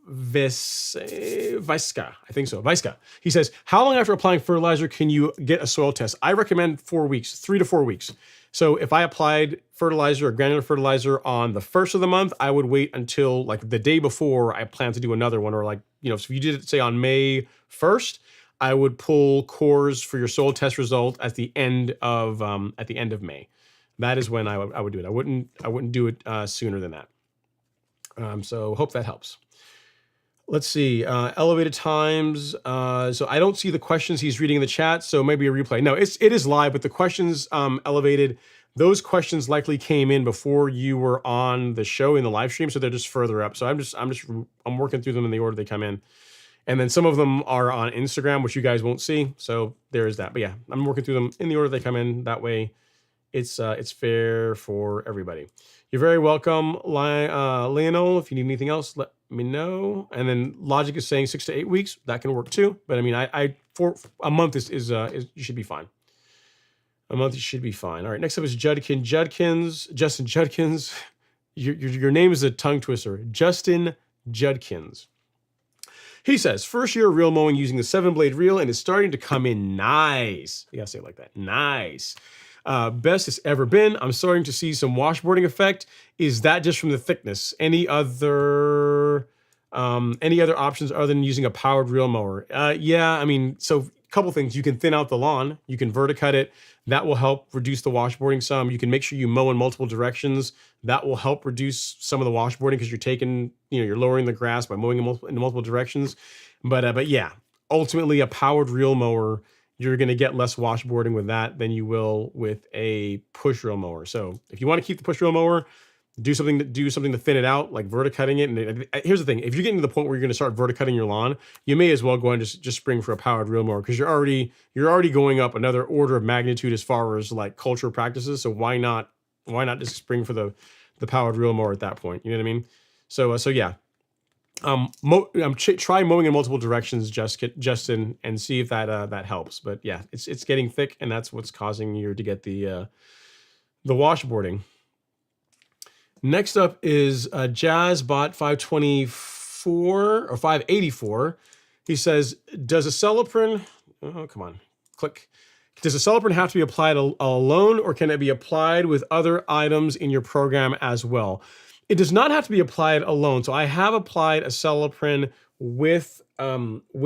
Vaiska, I think so. Vaiska. He says, how long after applying fertilizer can you get a soil test? I recommend 4 weeks, 3 to 4 weeks. So if I applied fertilizer or granular fertilizer on the first of the month, I would wait until like the day before I plan to do another one. Or like, so if you did it, say, on May 1st, I would pull cores for your soil test result at the end of May. That is when I would do it. I wouldn't do it sooner than that. So hope that helps. Let's see, elevated times. So I don't see the questions he's reading in the chat, so maybe a replay. No, it is live, but the questions elevated, those questions likely came in before you were on the show in the live stream, so they're just further up. So I'm working through them in the order they come in. And then some of them are on Instagram, which you guys won't see. So there is that. But yeah, I'm working through them in the order they come in. That way it's fair for everybody. You're very welcome, Lionel. If you need anything else, let me know. And then Logic is saying 6 to 8 weeks. That can work too. But I mean, for a month is you should be fine. A month you should be fine. All right. Next up is Justin Judkins. Your name is a tongue twister. Justin Judkins. He says, first year reel mowing using the 7-blade reel, and it's starting to come in nice. You gotta say it like that. Nice. Best it's ever been. I'm starting to see some washboarding effect. Is that just from the thickness? Any other options other than using a powered reel mower? Yeah, I mean, so a couple things. You can thin out the lawn. You can verticut it. That will help reduce the washboarding some. You can make sure you mow in multiple directions. That will help reduce some of the washboarding, because you're lowering the grass by mowing in multiple directions. But yeah, ultimately a powered reel mower, you're going to get less washboarding with that than you will with a push reel mower. So if you want to keep the push reel mower, do something to thin it out, like verticutting it. And here's the thing: if you're getting to the point where you're going to start verticutting your lawn, you may as well go and just spring for a powered reel mower, because you're already going up another order of magnitude as far as like cultural practices. So why not just spring for the powered reel mower at that point? You know what I mean? So yeah. Try mowing in multiple directions, Justin, and see if that helps. But yeah, it's getting thick, and that's what's causing you to get the washboarding. Next up is Jazzbot 524 or 584. He says, does a Celiprin? Oh, come on, click. Does a Celiprin have to be applied alone, or can it be applied with other items in your program as well? It does not have to be applied alone. So I have applied a Celiprin with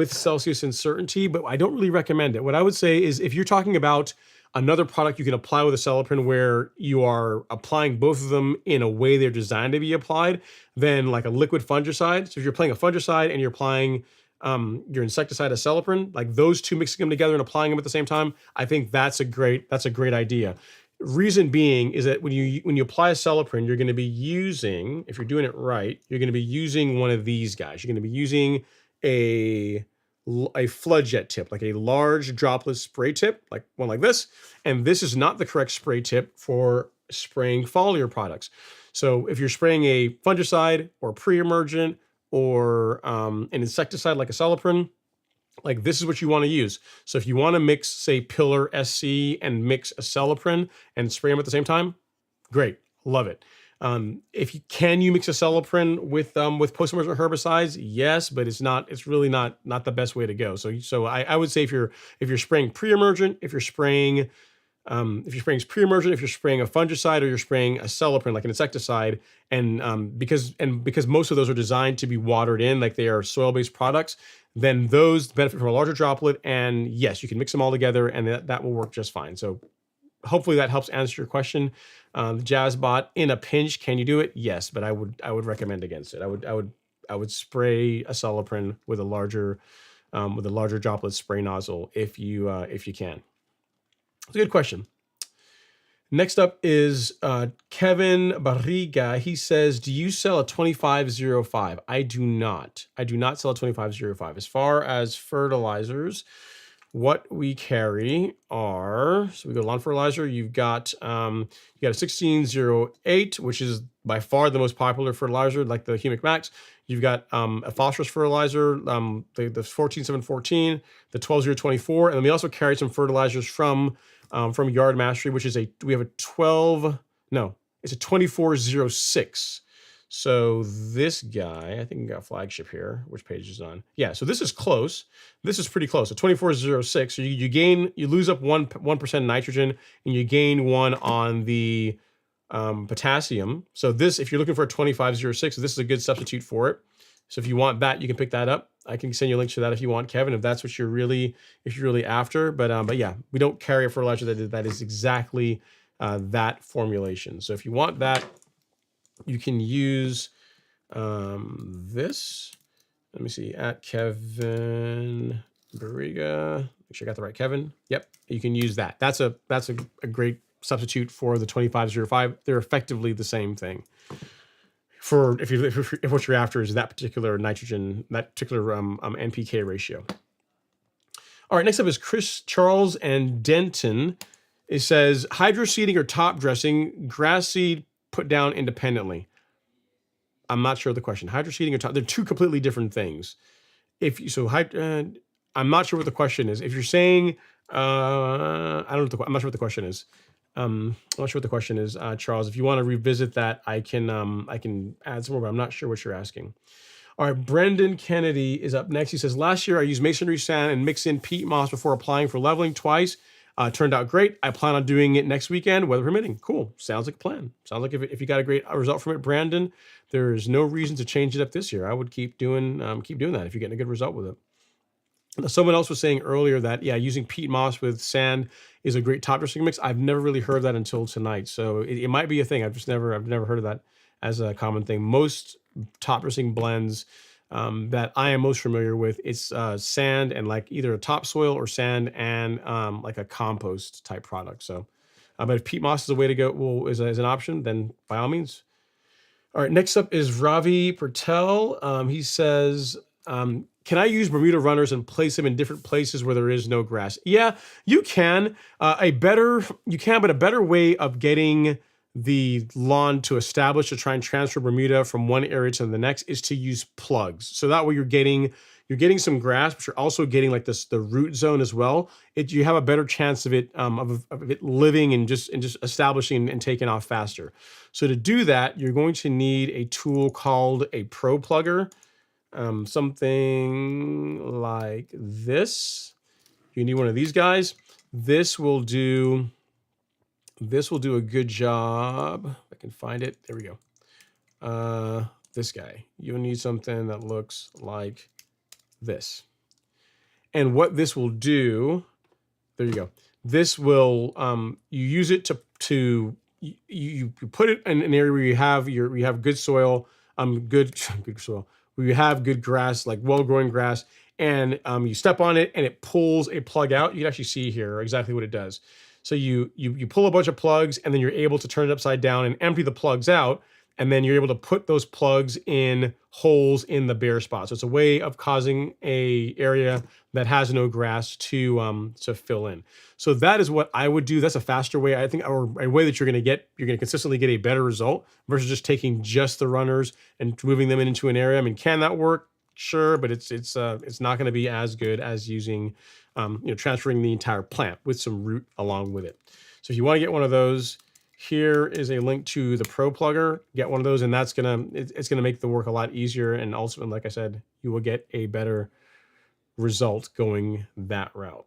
Celsius and Certainty, but I don't really recommend it. What I would say is, if you're talking about another product you can apply with a Celiprin where you are applying both of them in a way they're designed to be applied, then like a liquid fungicide. So if you're applying a fungicide and you're applying your insecticide, a Celiprin, like those two, mixing them together and applying them at the same time, I think that's a great idea. Reason being is that when you apply a Celiprin, you're going to be using, if you're doing it right, you're going to be using one of these guys. You're going to be using a flood jet tip, like a large droplet spray tip, like one like this. And this is not the correct spray tip for spraying foliar products. So if you're spraying a fungicide or pre-emergent or an insecticide like a Celiprin, like this is what you want to use. So if you want to mix, say, Pillar SC and mix a Celiprin and spray them at the same time, great, love it. If you mix acelepryn with post-emergent herbicides, yes, but it's really not the best way to go. So I would say if you're spraying pre-emergent, if you're spraying pre-emergent, if you're spraying a fungicide or you're spraying a acelepryn like an insecticide, and because most of those are designed to be watered in, like they are soil-based products, then those benefit from a larger droplet. And yes, you can mix them all together, and that will work just fine. So hopefully that helps answer your question. The Jazzbot, in a pinch, can you do it? Yes, but I would recommend against it. I would spray acelepryn with a larger droplet spray nozzle if you can. It's a good question. Next up is Kevin Barriga. He says, do you sell a 2505? I do not. I do not sell a 2505. As far as fertilizers, what we carry are, so we go to lawn fertilizer, you've got a 1608, which is by far the most popular fertilizer, like the Humic Max. You've got a phosphorus fertilizer, the 14714, the 12024, and then we also carry some fertilizers from Yard Mastery, which is we have a 2406. So this guy, I think we got flagship here. Which page is on? Yeah, so this is close. This is pretty close. So 2406. So you lose up 1% nitrogen, and you gain 1 on the potassium. So this, if you're looking for a 2506, this is a good substitute for it. So if you want that, you can pick that up. I can send you a link to that if you want, Kevin, if that's what you're really after. But yeah, we don't carry a fertilizer that is exactly that formulation. So if you want that, you can use this. Let me see, at Kevin Barriga. Make sure I got the right Kevin. Yep, you can use that. That's a great substitute for the 2505. They're effectively the same thing. If what you're after is that particular nitrogen, that particular NPK ratio. All right, next up is Chris Charles and Denton. It says hydro seeding or top dressing, grass seed put down independently. I'm not sure of the question. Hydro seeding or top, they're two completely different things. I'm not sure what the question is. If you're saying, I'm not sure what the question is. I'm not sure what the question is, Charles. If you want to revisit that, I can add some more, but I'm not sure what you're asking. All right, Brendan Kennedy is up next. He says, last year I used masonry sand and mixed in peat moss before applying for leveling twice. Turned out great. I plan on doing it next weekend, weather permitting. Cool. Sounds like a plan. Sounds like if you got a great result from it, Brandon, there's no reason to change it up this year. I would keep doing that if you're getting a good result with it. Someone else was saying earlier that, yeah, using peat moss with sand is a great top dressing mix. I've never really heard that until tonight. So it might be a thing. I've never heard of that as a common thing. Most top dressing blends that I am most familiar with, it's sand and like either a topsoil or sand and like a compost type product. So, but if peat moss is a way to go, is an option, then by all means. All right, next up is Ravi Patel. He says, can I use Bermuda runners and place them in different places where there is no grass? Yeah, you can. But a better way of getting the lawn to establish to try and transfer Bermuda from one area to the next is to use plugs. So that way you're getting some grass, but you're also getting like the root zone as well. You have a better chance of it living and just establishing and taking off faster. So to do that, you're going to need a tool called a Pro Plugger. Something like this. You need one of these guys. This will do a good job. If I can find it. There we go. This guy. You'll need something that looks like this. And what this will do, there you go. This will you use it to you put it in an area where you have good soil, good soil. Where you have good grass, like well-growing grass, and you step on it and it pulls a plug out. You can actually see here exactly what it does. So you pull a bunch of plugs and then you're able to turn it upside down and empty the plugs out, and then you're able to put those plugs in holes in the bare spot. So it's a way of causing a area that has no grass to fill in. So that is what I would do. That's a faster way, I think, or a way that you're going to consistently get a better result versus just taking just the runners and moving them into an area. I mean, can that work? Sure, but it's not going to be as good as using transferring the entire plant with some root along with it. So if you want to get one of those, here is a link to the Pro Plugger. Get one of those, and that's it's gonna make the work a lot easier. And also, like I said, you will get a better result going that route.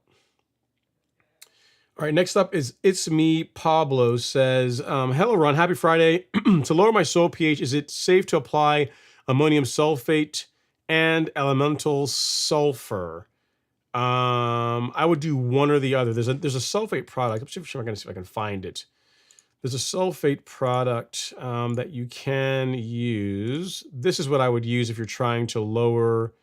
All right, next up is It's Me Pablo says, hello Ron, happy Friday. To lower my soil pH, is it safe to apply ammonium sulfate and elemental sulfur? I would do one or the other. There's a sulfate product. I'm gonna see if I can find it. There's a sulfate product that you can use. This is what I would use if you're trying to lower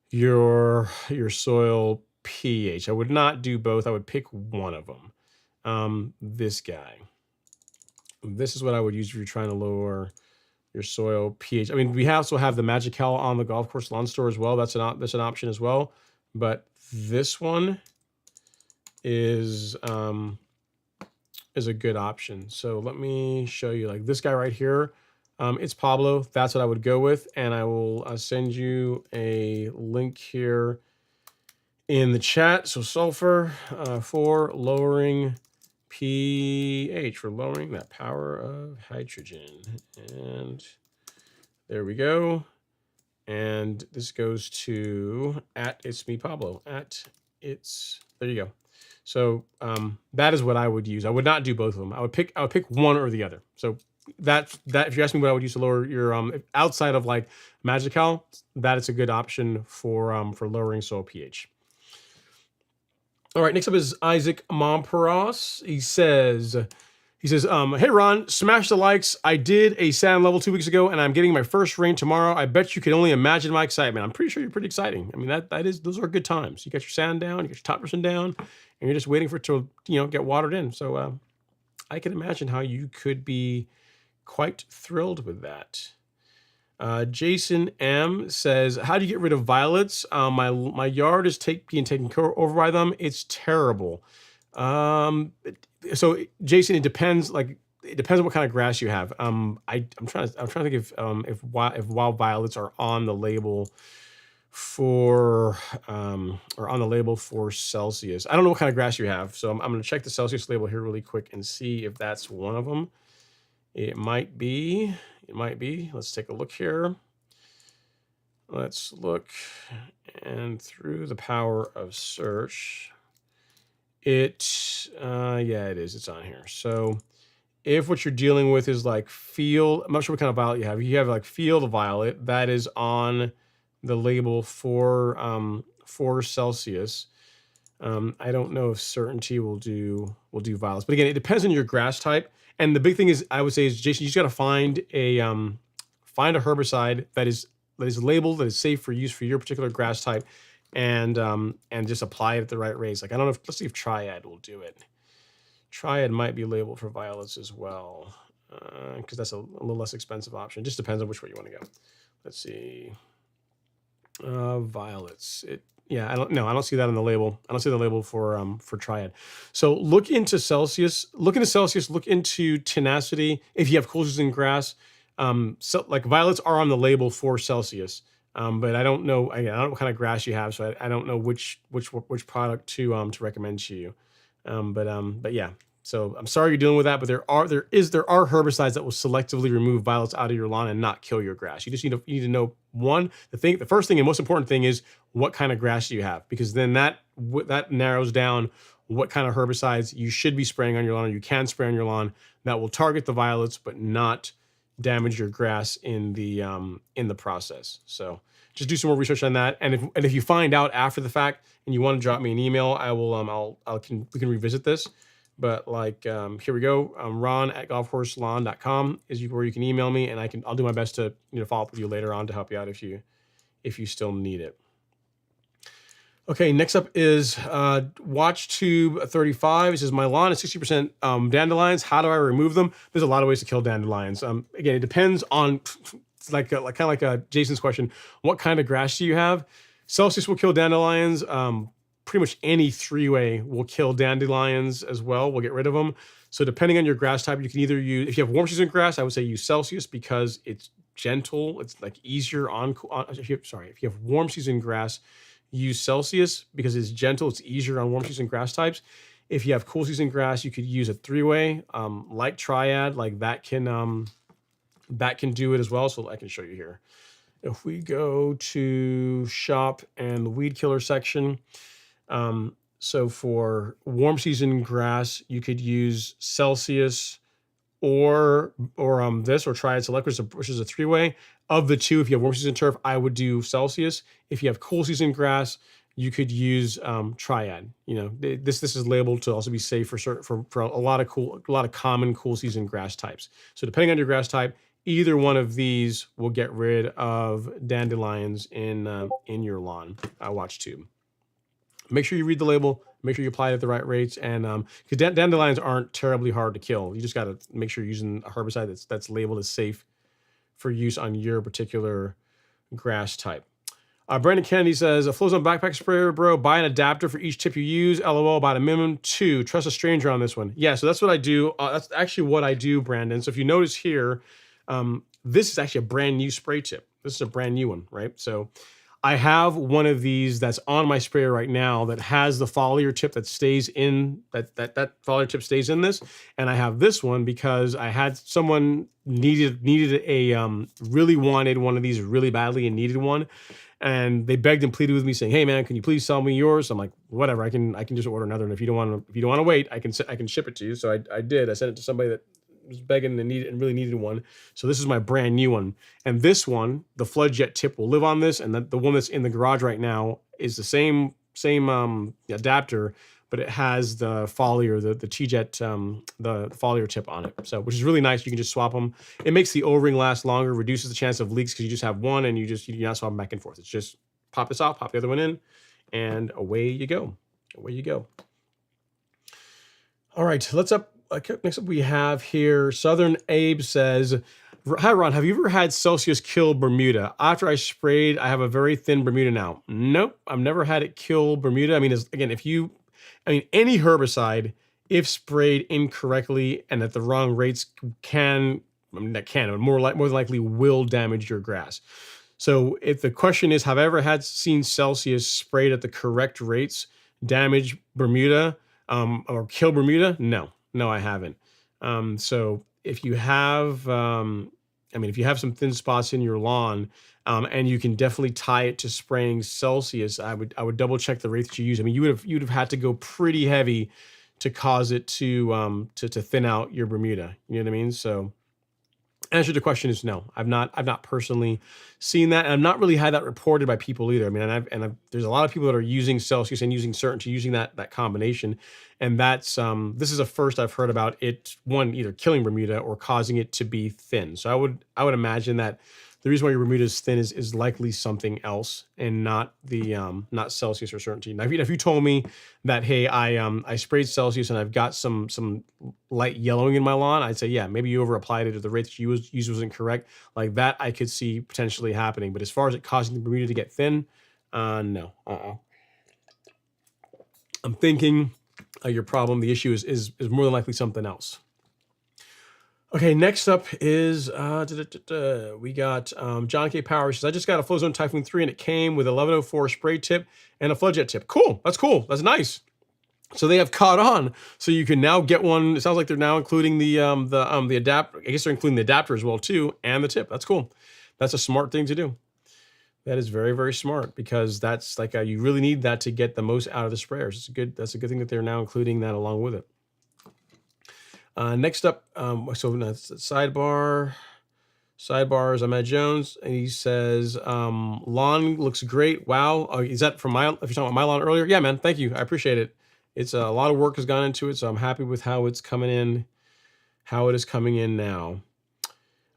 your soil pH. I would not do both. I would pick one of them. This guy. This is what I would use if you're trying to lower your soil pH. I mean, we also have the Magical on the Golf Course Lawn Store as well. That's an option as well. But this one is a good option. So let me show you, like this guy right here. It's Pablo. That's what I would go with, and I will send you a link here in the chat. So sulfur for lowering pH, for lowering that power of hydrogen, and there we go. And this goes to @It's Me Pablo, there you go. So that is what I would use. I would not do both of them. I would pick one or the other. So that if you ask me what I would use to lower your outside of like Magical, that is a good option for lowering soil pH. All right, next up is Isaac Momperos. He says, hey Ron, smash the likes. I did a sand level 2 weeks ago, and I'm getting my first rain tomorrow. I bet you can only imagine my excitement. I'm pretty sure you're pretty exciting. I mean, those are good times. You got your sand down, you got your top person down, and you're just waiting for it to get watered in. So I can imagine how you could be quite thrilled with that. Jason M says, how do you get rid of violets? My yard is being taken over by them. It's terrible. So Jason, it depends. Like it depends on what kind of grass you have. I'm trying to think if wild violets are on the label for Celsius. I don't know what kind of grass you have, so I'm going to check the Celsius label here really quick and see if that's one of them. It might be. Let's take a look here. Let's look, and through the power of search, yeah, it is. It's on here. So if what you're dealing with is like field, I'm not sure what kind of violet you have. You have like field violet, that is on the label for Celsius. I don't know if Certainty will do violets, but again, it depends on your grass type. And the big thing is, I would say, is Jason, you just got to find a herbicide that is labeled, that is safe for use for your particular grass type, and just apply it at the right rates. Like I don't know let's see if Triad will do it. Triad might be labeled for violets as well, because that's a little less expensive option. It just depends on which way you want to go. Let's see. Violets. I don't see that on the label. I don't see the label for Triad. So look into Celsius. Look into Tenacity. If you have cool season grass, so like violets are on the label for Celsius. But I don't know. I don't know what kind of grass you have, so I don't know which product to recommend to you. But yeah. So I'm sorry you're dealing with that, but there are herbicides that will selectively remove violets out of your lawn and not kill your grass. You just need to know the first thing and most important thing is what kind of grass do you have, because then that narrows down what kind of herbicides you should be spraying on your lawn, or you can spray on your lawn, that will target the violets but not damage your grass in the process. So just do some more research on that. And if you find out after the fact and you want to drop me an email, I will we can revisit this. But like here we go. Ron@golfcourselawn.com is where you can email me, and I'll do my best to follow up with you later on to help you out if you still need it. Okay, next up is WatchTube35. It says, my lawn is 60% dandelions. How do I remove them? There's a lot of ways to kill dandelions. Again, it depends on kind of like Jason's question. What kind of grass do you have? Celsius will kill dandelions. Pretty much any 3-way will kill dandelions as well. We'll get rid of them. So depending on your grass type, you can either use, if you have warm season grass, I would say use Celsius because it's gentle. It's like easier if you have warm season grass, use Celsius because it's gentle. It's easier on warm season grass types. If you have cool season grass, you could use a 3-way, like Triad, like that can do it as well. So I can show you here. If we go to shop and the weed killer section, so for warm season grass, you could use Celsius or this or Triad Select, which is a 3-way. Of the two, if you have warm season turf, I would do Celsius. If you have cool season grass, you could use Triad. You know, this is labeled to also be safe for a lot of common cool season grass types. So depending on your grass type, either one of these will get rid of dandelions in your lawn watch tube. Make sure you read the label. Make sure you apply it at the right rates, and because dandelions aren't terribly hard to kill. You just got to make sure you're using a herbicide that's labeled as safe for use on your particular grass type. Brandon Kennedy says, a Flowzone backpack sprayer, bro. Buy an adapter for each tip you use. LOL, about a minimum 2. Trust a stranger on this one. Yeah, so that's what I do. That's actually what I do, Brandon. So if you notice here, this is actually a brand new spray tip. This is a brand new one, right? So I have one of these that's on my sprayer right now that has the foliar tip that stays in, that foliar tip stays in this. And I have this one because I had someone needed really wanted one of these really badly and needed one. And they begged and pleaded with me saying, hey man, can you please sell me yours? I'm like, whatever, I can just order another. And if you don't want to wait, I can ship it to you. So I did. I sent it to somebody that was begging and really needed one. So this is my brand new one. And this one, the flood jet tip will live on this. And the one that's in the garage right now is the same adapter, but it has the foliar, the T-jet, the foliar tip on it. So, which is really nice. You can just swap them. It makes the O-ring last longer, reduces the chance of leaks because you just have one and you're not swapping back and forth. It's just pop this off, pop the other one in, and away you go. Away you go. All right, next up we have here, Southern Abe says, hi Ron, have you ever had Celsius kill Bermuda? After I sprayed, I have a very thin Bermuda now. Nope, I've never had it kill Bermuda. I mean, any herbicide, if sprayed incorrectly and at the wrong rates, more than likely will damage your grass. So if the question is, have I ever seen Celsius sprayed at the correct rates damage Bermuda or kill Bermuda? No, I haven't. So if you have, if you have some thin spots in your lawn, and you can definitely tie it to spraying Celsius, I would double check the rate that you use. I mean, you'd have had to go pretty heavy to cause it to thin out your Bermuda. You know what I mean? So answer to the question is no. I've not personally seen that, and I've not really had that reported by people either. I mean, there's a lot of people that are using Celsius and using that combination, and that's this is a first I've heard about it. One, either killing Bermuda or causing it to be thin. So I would imagine that the reason why your Bermuda is thin is likely something else, and not not Celsius or Certainty. Now, if you told me that, hey, I sprayed Celsius and I've got some light yellowing in my lawn, I'd say, yeah, maybe you over applied it or the rate that you used was incorrect. Like that, I could see potentially happening. But as far as it causing the Bermuda to get thin, no. I'm thinking your problem, the issue is more than likely something else. Okay, next up is we got John K. Power. He says, I just got a Flowzone Typhoon 3 and it came with 1104 spray tip and a flood jet tip. Cool, that's cool, that's nice. So they have caught on. So you can now get one. It sounds like they're now including the adapter. I guess they're including the adapter as well too, and the tip. That's cool. That's a smart thing to do. That is very, very smart, because that's like you really need that to get the most out of the sprayers. That's a good thing that they're now including that along with it. Next up, so that's sidebars. I'm Ed Jones, and he says, lawn looks great. Wow. Is that from if you're talking about my lawn earlier? Yeah, man. Thank you. I appreciate it. It's a lot of work has gone into it, so I'm happy with how it's coming in, how it is coming in now.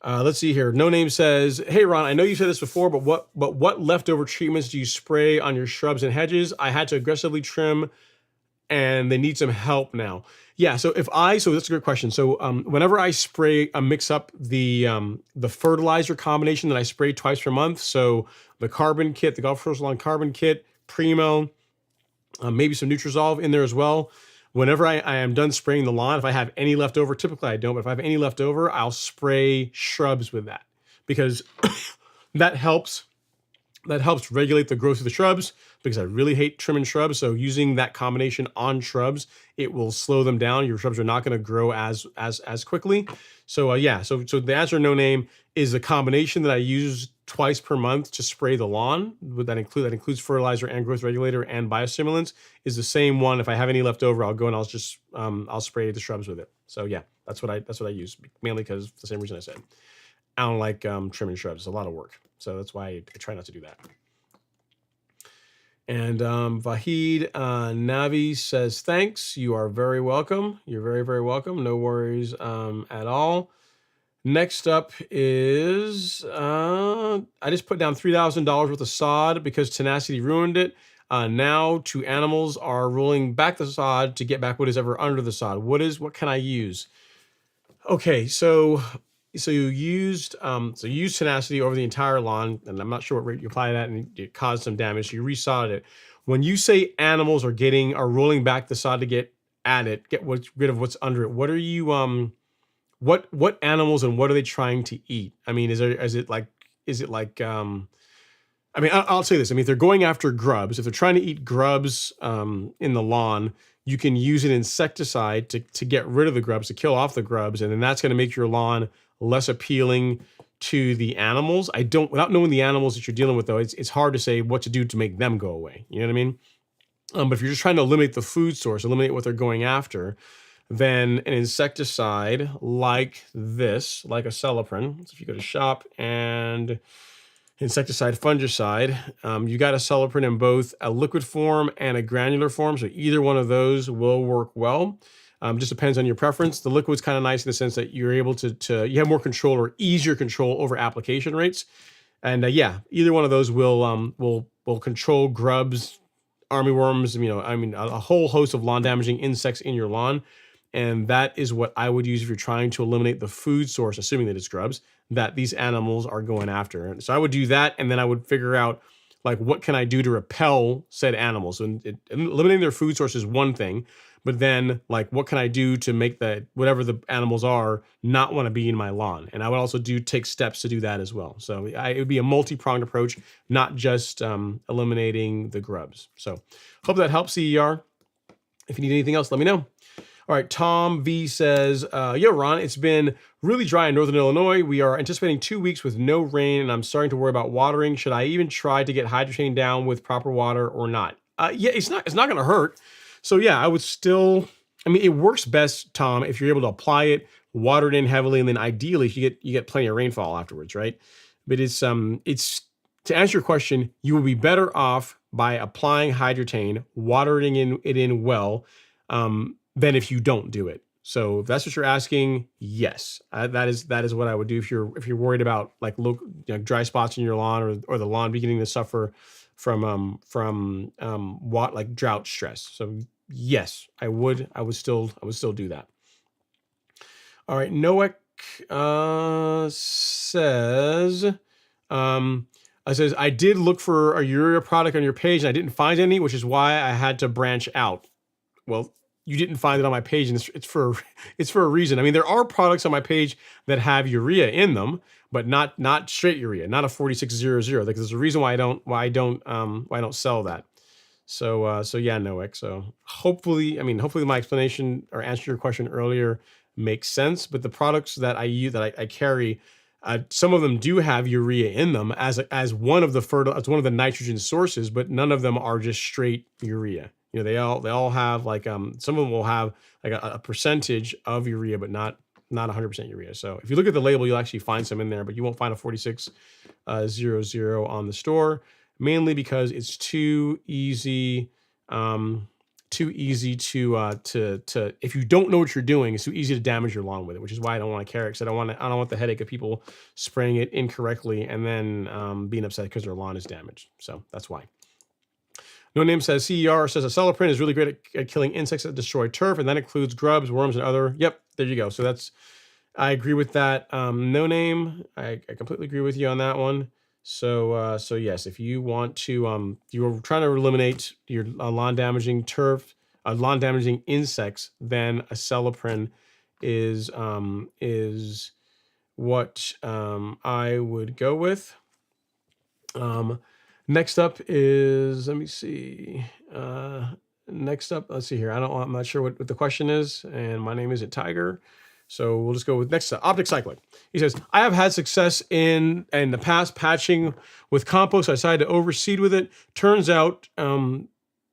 Let's see here. No Name says, hey Ron, I know you said this before, but what leftover treatments do you spray on your shrubs and hedges? I had to aggressively trim and they need some help now. Yeah, so that's a good question. So whenever I spray, I mix up the fertilizer combination that I spray twice per month. So the carbon kit, the Golf Course Lawn carbon kit, Primo, maybe some Nutrizolve in there as well. Whenever I am done spraying the lawn, if I have any left over, typically I don't, but if I have any left over, I'll spray shrubs with that, because that helps That helps regulate the growth of the shrubs because I really hate trimming shrubs. So using that combination on shrubs, it will slow them down. Your shrubs are not going to grow as quickly. So yeah, so the answer no name is a combination that I use twice per month to spray the lawn. That includes fertilizer and growth regulator and biostimulants. Is the same one. If I have any left over, I'll go and I'll just I'll spray the shrubs with it. So yeah, that's what I use, mainly because the same reason I said. I don't like trimming shrubs. It's a lot of work. So that's why I try not to do that. And Vahid Navi says, thanks. You are very welcome. You're very, very welcome. No worries at all. Next up is, I just put down $3,000 worth of sod because tenacity ruined it. Now two animals are rolling back the sod to get back what is ever under the sod. What can I use? Okay, so you used tenacity over the entire lawn, and I'm not sure what rate you apply that, and it caused some damage. So you resodded it. When you say animals are rolling back the sod to get at it, rid of what's under it, what are you what animals and what are they trying to eat? I mean, is it like I mean, I'll say this. I mean, if they're going after grubs, if they're trying to eat grubs in the lawn, you can use an insecticide to get rid of the grubs, to kill off the grubs, and then that's going to make your lawn less appealing to the animals. Without knowing the animals that you're dealing with, though, it's hard to say what to do to make them go away. You know what I mean? But if you're just trying to eliminate the food source, eliminate what they're going after, then an insecticide like this, like a Celiprin. So if you go to shop and insecticide, fungicide, you got a Celiprin in both a liquid form and a granular form. So either one of those will work well. Just depends on your preference. The liquid's kind of nice in the sense that you're able you have more control or easier control over application rates. And yeah, either one of those will control grubs, armyworms, a whole host of lawn damaging insects in your lawn. And that is what I would use if you're trying to eliminate the food source, assuming that it's grubs, that these animals are going after. And so I would do that, and then I would figure out, like, what can I do to repel said animals? And eliminating their food source is one thing, but then, like, what can I do to make whatever the animals are not want to be in my lawn? And I would also take steps to do that as well. So it would be a multi-pronged approach, not just eliminating the grubs. So hope that helps, CER. If you need anything else, let me know. All right, Tom V says, yo, Ron, it's been really dry in Northern Illinois. We are anticipating 2 weeks with no rain, and I'm starting to worry about watering. Should I even try to get Hydrotain down with proper water or not? Yeah, it's not going to hurt. So yeah, I would still, it works best, Tom, if you're able to apply it, water it in heavily, and then ideally if you get plenty of rainfall afterwards, right? But it's to answer your question, you will be better off by applying Hydrotain, watering it in well, than if you don't do it. So if that's what you're asking, yes, that is what I would do if you're worried about like dry spots in your lawn or the lawn beginning to suffer from like drought stress. So yes, I would still do that. All right, Noek says. I did look for a urea product on your page and I didn't find any, which is why I had to branch out. Well, you didn't find it on my page, and it's for a reason. I mean, there are products on my page that have urea in them, but not straight urea, not a 4600. Like, there's a reason why I don't sell that. So yeah, Noek. So hopefully my explanation or answer your question earlier makes sense. But the products that I use, that I carry, some of them do have urea in them as one of the nitrogen sources, but none of them are just straight urea. They all have like some of them will have like a percentage of urea, but not 100% urea. So if you look at the label, you'll actually find some in there, but you won't find a 4600 on the store, mainly because it's too easy to if you don't know what you're doing, it's too easy to damage your lawn with it, which is why I don't want to carry it, because I don't want the headache of people spraying it incorrectly and then being upset because their lawn is damaged. So that's why. No Name says, CER says a Celiprin is really great at killing insects that destroy turf, and that includes grubs, worms, and other. Yep, there you go. So I agree with that. No Name, I completely agree with you on that one. So yes, if you want to, you're trying to eliminate your lawn damaging insects, then a Celiprin is what I would go with. Next up is, let me see. Next up, let's see here. I'm not sure what the question is, and my name isn't Tiger. So we'll just go with next optic cycling. He says, I have had success in the past patching with compost. I decided to overseed with it. Turns out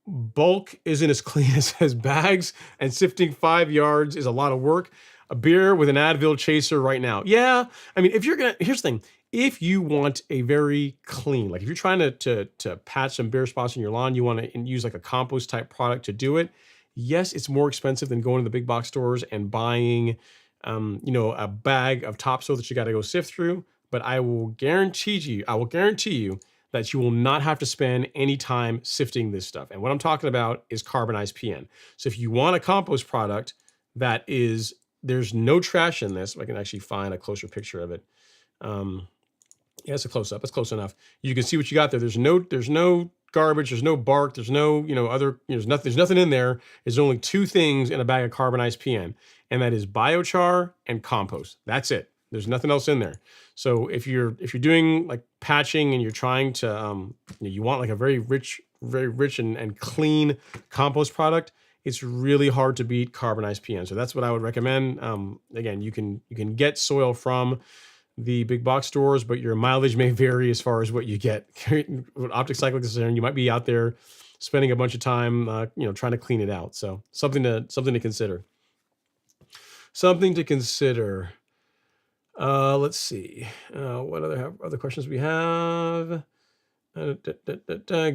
bulk isn't as clean as bags, and sifting 5 yards is a lot of work. A beer with an Advil chaser right now. Yeah, I mean, if you're gonna, here's the thing. If you want a very clean, like if you're trying to patch some bare spots in your lawn, you want to use like a compost type product to do it. Yes, it's more expensive than going to the big box stores and buying, a bag of topsoil that you got to go sift through. But I will guarantee you that you will not have to spend any time sifting this stuff. And what I'm talking about is carbonized PN. So if you want a compost product that is, there's no trash in this. I can actually find a closer picture of it. Yeah, it's a close up. It's close enough. You can see what you got there. There's no garbage. There's no bark. There's no, other, there's nothing in there. There's only 2 things in a bag of carbonized PN, and that is biochar and compost. That's it. There's nothing else in there. So if you're doing like patching and you're trying to, you want like a very rich and clean compost product, it's really hard to beat carbonized PN. So that's what I would recommend. Again, you can get soil from the big box stores, but your mileage may vary as far as what you get. With optic cycling is concerned, you might be out there spending a bunch of time, trying to clean it out. So something to consider. Something to consider. Let's see. What other questions we have?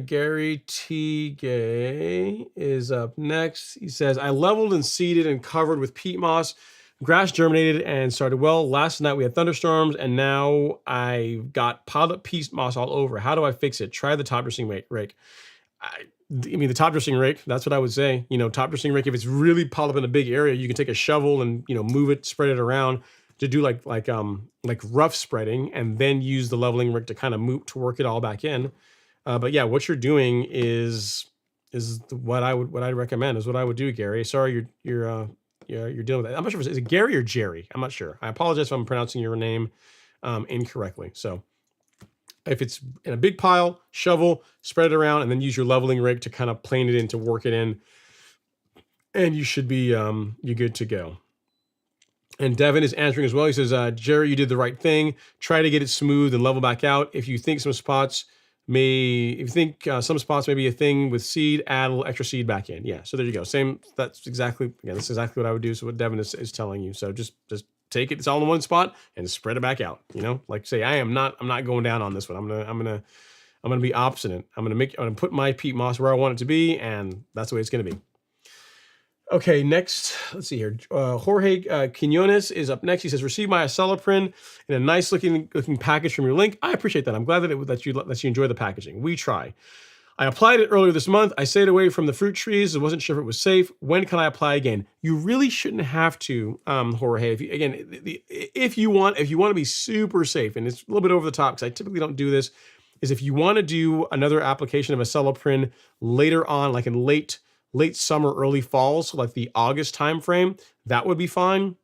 Gary T. Gay is up next. He says, I leveled and seeded and covered with peat moss. Grass germinated and started well. Last night we had thunderstorms, and now I got piled up peat moss all over. How do I fix it? Try the top dressing rake. I mean, the top dressing rake, that's what I would say. Top dressing rake, if it's really piled up in a big area, you can take a shovel and, move it, spread it around to do like rough spreading, and then use the leveling rake to kind of move to work it all back in. But yeah, what you're doing is what I'd recommend, is what I would do, Gary. Sorry, you're dealing with that. I'm not sure if is it Gary or Jerry. I'm not sure. I apologize if I'm pronouncing your name incorrectly. So if it's in a big pile, shovel, spread it around, and then use your leveling rake to kind of plane it in, to work it in, and you should be you're good to go. And Devin is answering as well. He says, Jerry, you did the right thing. Try to get it smooth and level back out. If you think some spots may be a thing with seed, add a little extra seed back in. Yeah, so there you go. That's exactly what I would do. So what Devin is telling you. So just take it. It's all in one spot and spread it back out. Like say, I'm not going down on this one. I'm gonna be obstinate. I'm gonna put my peat moss where I want it to be, and that's the way it's gonna be. Okay, next, let's see here. Jorge Quinones is up next. He says, receive my Acelyprin in a nice looking package from your link. I appreciate that. I'm glad that you enjoy the packaging. We try. I applied it earlier this month. I stayed away from the fruit trees. I wasn't sure if it was safe. When can I apply again? You really shouldn't have to, Jorge. If you want to be super safe, and it's a little bit over the top because I typically don't do this, is if you want to do another application of Acelyprin later on, like in late summer, early fall, so like the August timeframe, that would be fine.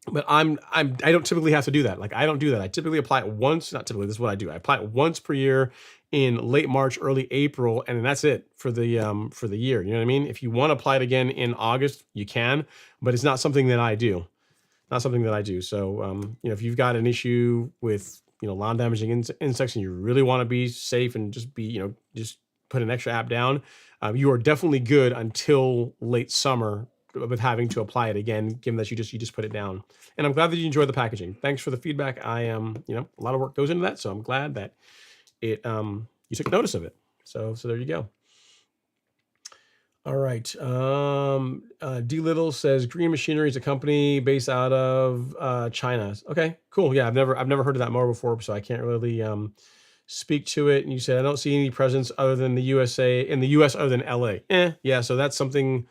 But I don't typically have to do that. Like I don't do that. I typically apply it once. Not typically. This is what I do. I apply it once per year in late March, early April, and then that's it for the year. You know what I mean? If you want to apply it again in August, you can, but it's not something that I do. So if you've got an issue with lawn damaging insects and you really want to be safe and just put an extra app down, you are definitely good until late summer with having to apply it again, given that you just put it down. And I'm glad that you enjoy the packaging. Thanks for the feedback. I am, a lot of work goes into that, so I'm glad that it you took notice of it. So there you go. All right. D Little says Green Machinery is a company based out of China. Okay, cool. Yeah, I've never heard of that mower before, so I can't really speak to it. And you said I don't see any presence other than the US other than LA. Yeah, so that's something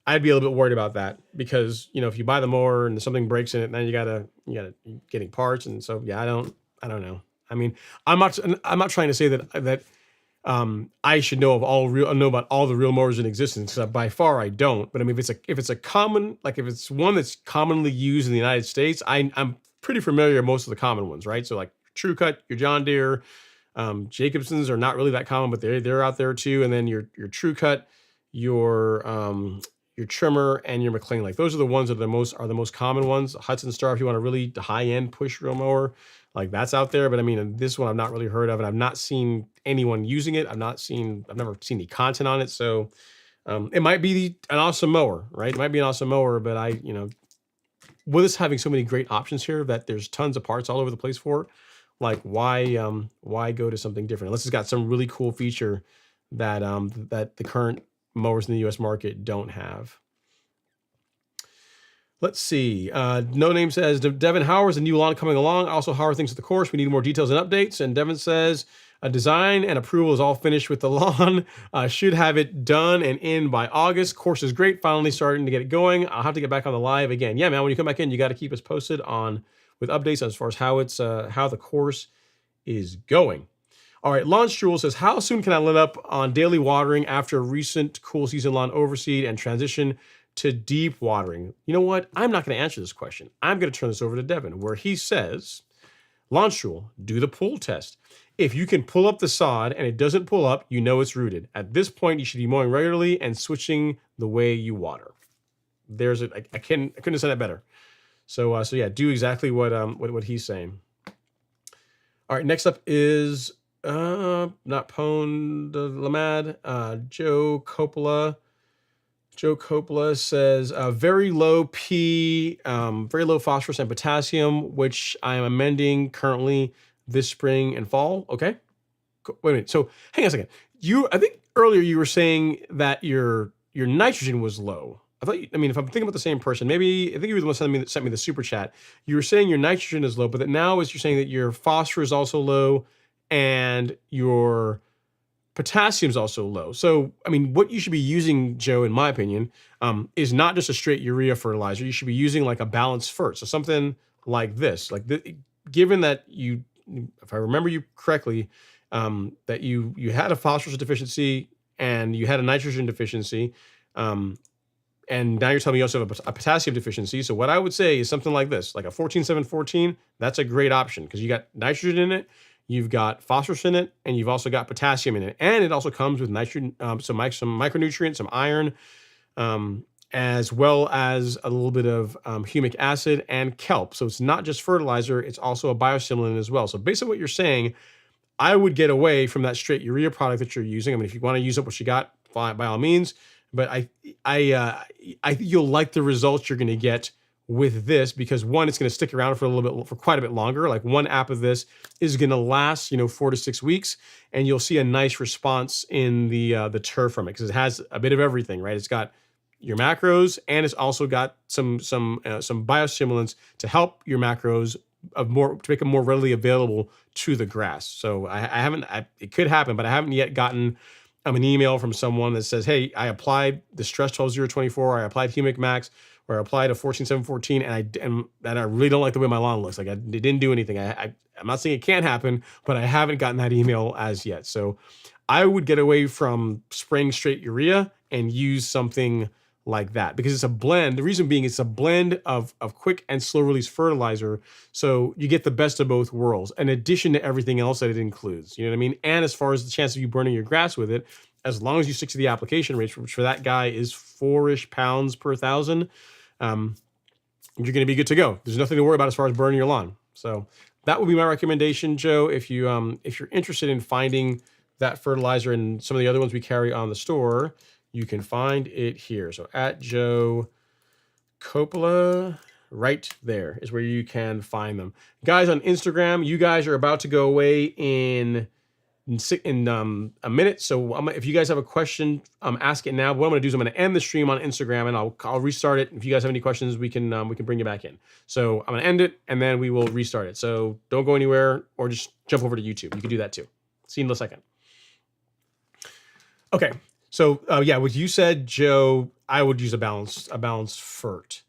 I'd be a little bit worried about, that because if you buy the mower and something breaks in it, then you gotta getting parts, and so yeah, I don't know. I mean, I'm not trying to say that I should know about all the real mowers in existence, because by far I don't. But I mean, if it's one that's commonly used in the United States, I'm pretty familiar with most of the common ones, right? So like True Cut, your John Deere, Jacobsons are not really that common, but they're out there too. And then your True Cut, your Trimmer, and your McLean. Like those are the ones that are the most common ones. Hudson Star, if you want a really high end push reel mower, like that's out there. But I mean, this one I've not really heard of, and I've not seen anyone using it. I've never seen any content on it. So it might be an awesome mower, right? It might be an awesome mower, but with us having so many great options here that there's tons of parts all over the place for, like why go to something different unless it's got some really cool feature that that the current mowers in the US market don't have. Let's see. No Name says, Devin, how is the new lawn coming along? Also, how are things at the course? We need more details and updates. And Devin says, design and approval is all finished with the lawn. Should have it done and in by August. Course is great. Finally starting to get it going. I'll have to get back on the live again. Yeah, man, when you come back in, you got to keep us posted with updates as far as how the course is going. All right, Lawn Jewel says, how soon can I let up on daily watering after a recent cool season lawn overseed and transition to deep watering? You know what? I'm not going to answer this question. I'm going to turn this over to Devin, where he says, Lawn Jewel, do the pull test. If you can pull up the sod and it doesn't pull up, you know it's rooted. At this point, you should be mowing regularly and switching the way you water. I couldn't have said that better. So yeah, do exactly what he's saying. All right, next up is not Pone de Lamad, Joe Coppola. Joe Coppola says very low very low phosphorus and potassium, which I am amending currently this spring and fall. Okay, wait a minute. So hang on a second. I think earlier you were saying that your nitrogen was low. If I'm thinking about the same person, maybe I think you were the one that sent me the super chat. You were saying your nitrogen is low, but that now you're saying that your phosphorus is also low and your potassium is also low. So, what you should be using, Joe, in my opinion, is not just a straight urea fertilizer. You should be using like a balanced fert. So something like this, given that if I remember you correctly, that you had a phosphorus deficiency and you had a nitrogen deficiency, and now you're telling me you also have a potassium deficiency. So what I would say is something like this, like a 14-7-14. That's a great option because you got nitrogen in it, you've got phosphorus in it, and you've also got potassium in it. And it also comes with nitrogen, some micronutrients, some iron, as well as a little bit of humic acid and kelp. So it's not just fertilizer, it's also a biostimulant as well. So basically what you're saying, I would get away from that straight urea product that you're using. If you want to use up what you got, fine, by all means. But I think you'll like the results you're going to get with this because one, it's going to stick around for quite a bit longer. Like one app of this is going to last, 4 to 6 weeks, and you'll see a nice response in the turf from it because it has a bit of everything, right? It's got your macros and it's also got some biostimulants to help your macros to make them more readily available to the grass. So it could happen, but I haven't yet gotten an email from someone that says, hey, I applied the Stress 12-0-24, I applied Humic Max, or I applied a 14-7-14, and I really don't like the way my lawn looks. Like it didn't do anything. I'm not saying it can't happen, but I haven't gotten that email as yet. So I would get away from spraying straight urea and use something like that because it's a blend. The reason being it's a blend of quick and slow release fertilizer. So you get the best of both worlds in addition to everything else that it includes. You know what I mean? And as far as the chance of you burning your grass with it, as long as you stick to the application rates, which for that guy is 4-ish pounds per 1,000, you're going to be good to go. There's nothing to worry about as far as burning your lawn. So that would be my recommendation, Joe. If you're interested in finding that fertilizer and some of the other ones we carry on the store, you can find it here. So at Joe Coppola, right there is where you can find them. Guys on Instagram, you guys are about to go away in a minute. So if you guys have a question, ask it now. What I'm going to do is I'm going to end the stream on Instagram and I'll restart it. If you guys have any questions, we can bring you back in. So I'm going to end it and then we will restart it. So don't go anywhere or just jump over to YouTube. You can do that too. See you in a second. Okay. So yeah, what you said, Joe, I would use a balanced fert.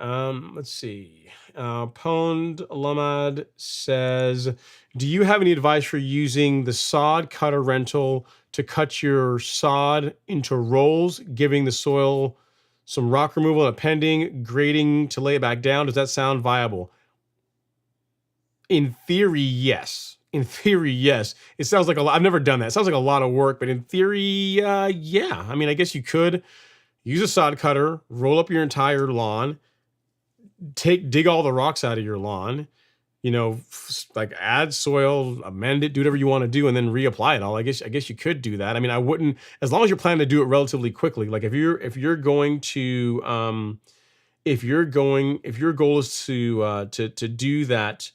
Let's see. Pond Lamad says, do you have any advice for using the sod cutter rental to cut your sod into rolls, giving the soil some rock removal and appending, grading to lay it back down? Does that sound viable? In theory, yes. In theory, yes. It sounds like a lot. I've never done that. It sounds like a lot of work, but in theory, yeah. I mean, I guess you could use a sod cutter, roll up your entire lawn, dig all the rocks out of your lawn, like add soil, amend it, do whatever you want to do, and then reapply it all. I guess you could do that. I mean, I wouldn't, as long as you're planning to do it relatively quickly. Like if you're going to if your goal is to do that,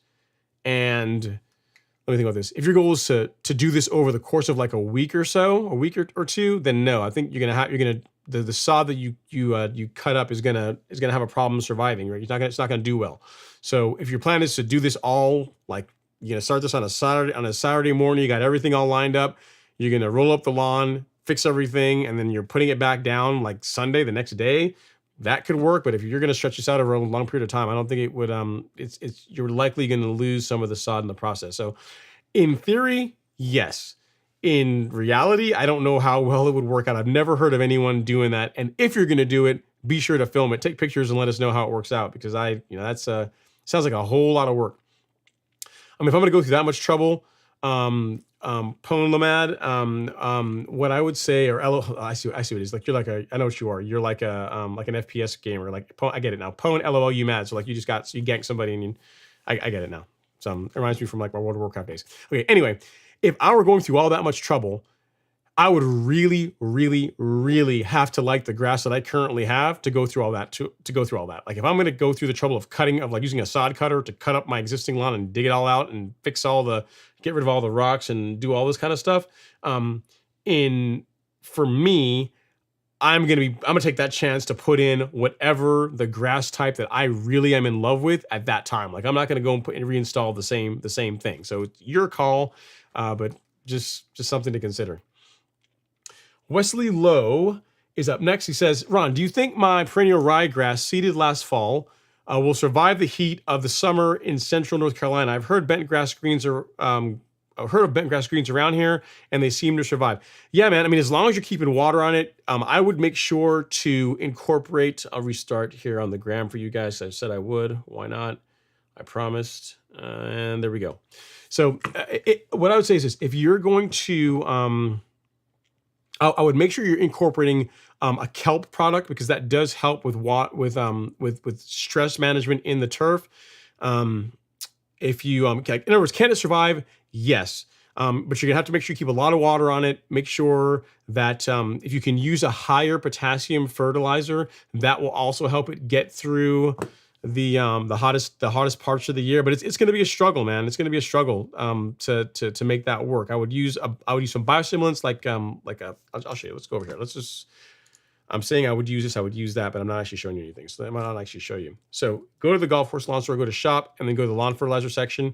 and let me think about this. If your goal is to do this over the course of like a week or so, a week or two, then no. I think the sod that you cut up is gonna have a problem surviving, right? It's not gonna do well. So if your plan is to do this all, like you're gonna start this on a Saturday morning, you got everything all lined up, you're gonna roll up the lawn, fix everything, and then you're putting it back down like Sunday the next day. That could work, but if you're going to stretch this out over a long period of time, I don't think it would. You're likely going to lose some of the sod in the process. So, in theory, yes. In reality, I don't know how well it would work out. I've never heard of anyone doing that. And if you're going to do it, be sure to film it, take pictures, and let us know how it works out, because that's sounds like a whole lot of work. I mean, if I'm going to go through that much trouble, Pone Lamad, what I would say, or I see what it is. Like I know what you are. You're like like an FPS gamer. Like I get it now. Pone, LOL, you mad? So like you ganked somebody, and I get it now. So it reminds me from like my World of Warcraft days. Okay, anyway, if I were going through all that much trouble, I would really, really, really have to like the grass that I currently have to go through all that. To go through all that. Like if I'm going to go through the trouble of like using a sod cutter to cut up my existing lawn and dig it all out and get rid of all the rocks and do all this kind of stuff. For me, I'm gonna take that chance to put in whatever the grass type that I really am in love with at that time. Like I'm not gonna go and reinstall the same thing. So it's your call, but just something to consider. Wesley Lowe is up next. He says, Ron, do you think my perennial ryegrass seeded last fall will survive the heat of the summer in central North Carolina? I've heard bent grass greens I've heard of bent grass greens around here, and they seem to survive. Yeah, man. I mean, as long as you're keeping water on it, I would make sure to incorporate. I'll restart here on the gram for you guys. I said I would. Why not? I promised. And there we go. So what I would say is this: if you're going to I would make sure you're incorporating a kelp product, because that does help with stress management in the turf. If you in other words, can it survive? Yes. But you're gonna have to make sure you keep a lot of water on it. Make sure that if you can use a higher potassium fertilizer, that will also help it get through the hottest parts of the year. But it's going to be a struggle, man. It's going to be a struggle to make that work. I would use some biostimulants I'll show you. Let's go over here. I'm saying I would use this, I would use that, but I'm not actually showing you anything. So I might not actually show you. So go to the golf course lawn store, go to shop, and then go to the lawn fertilizer section.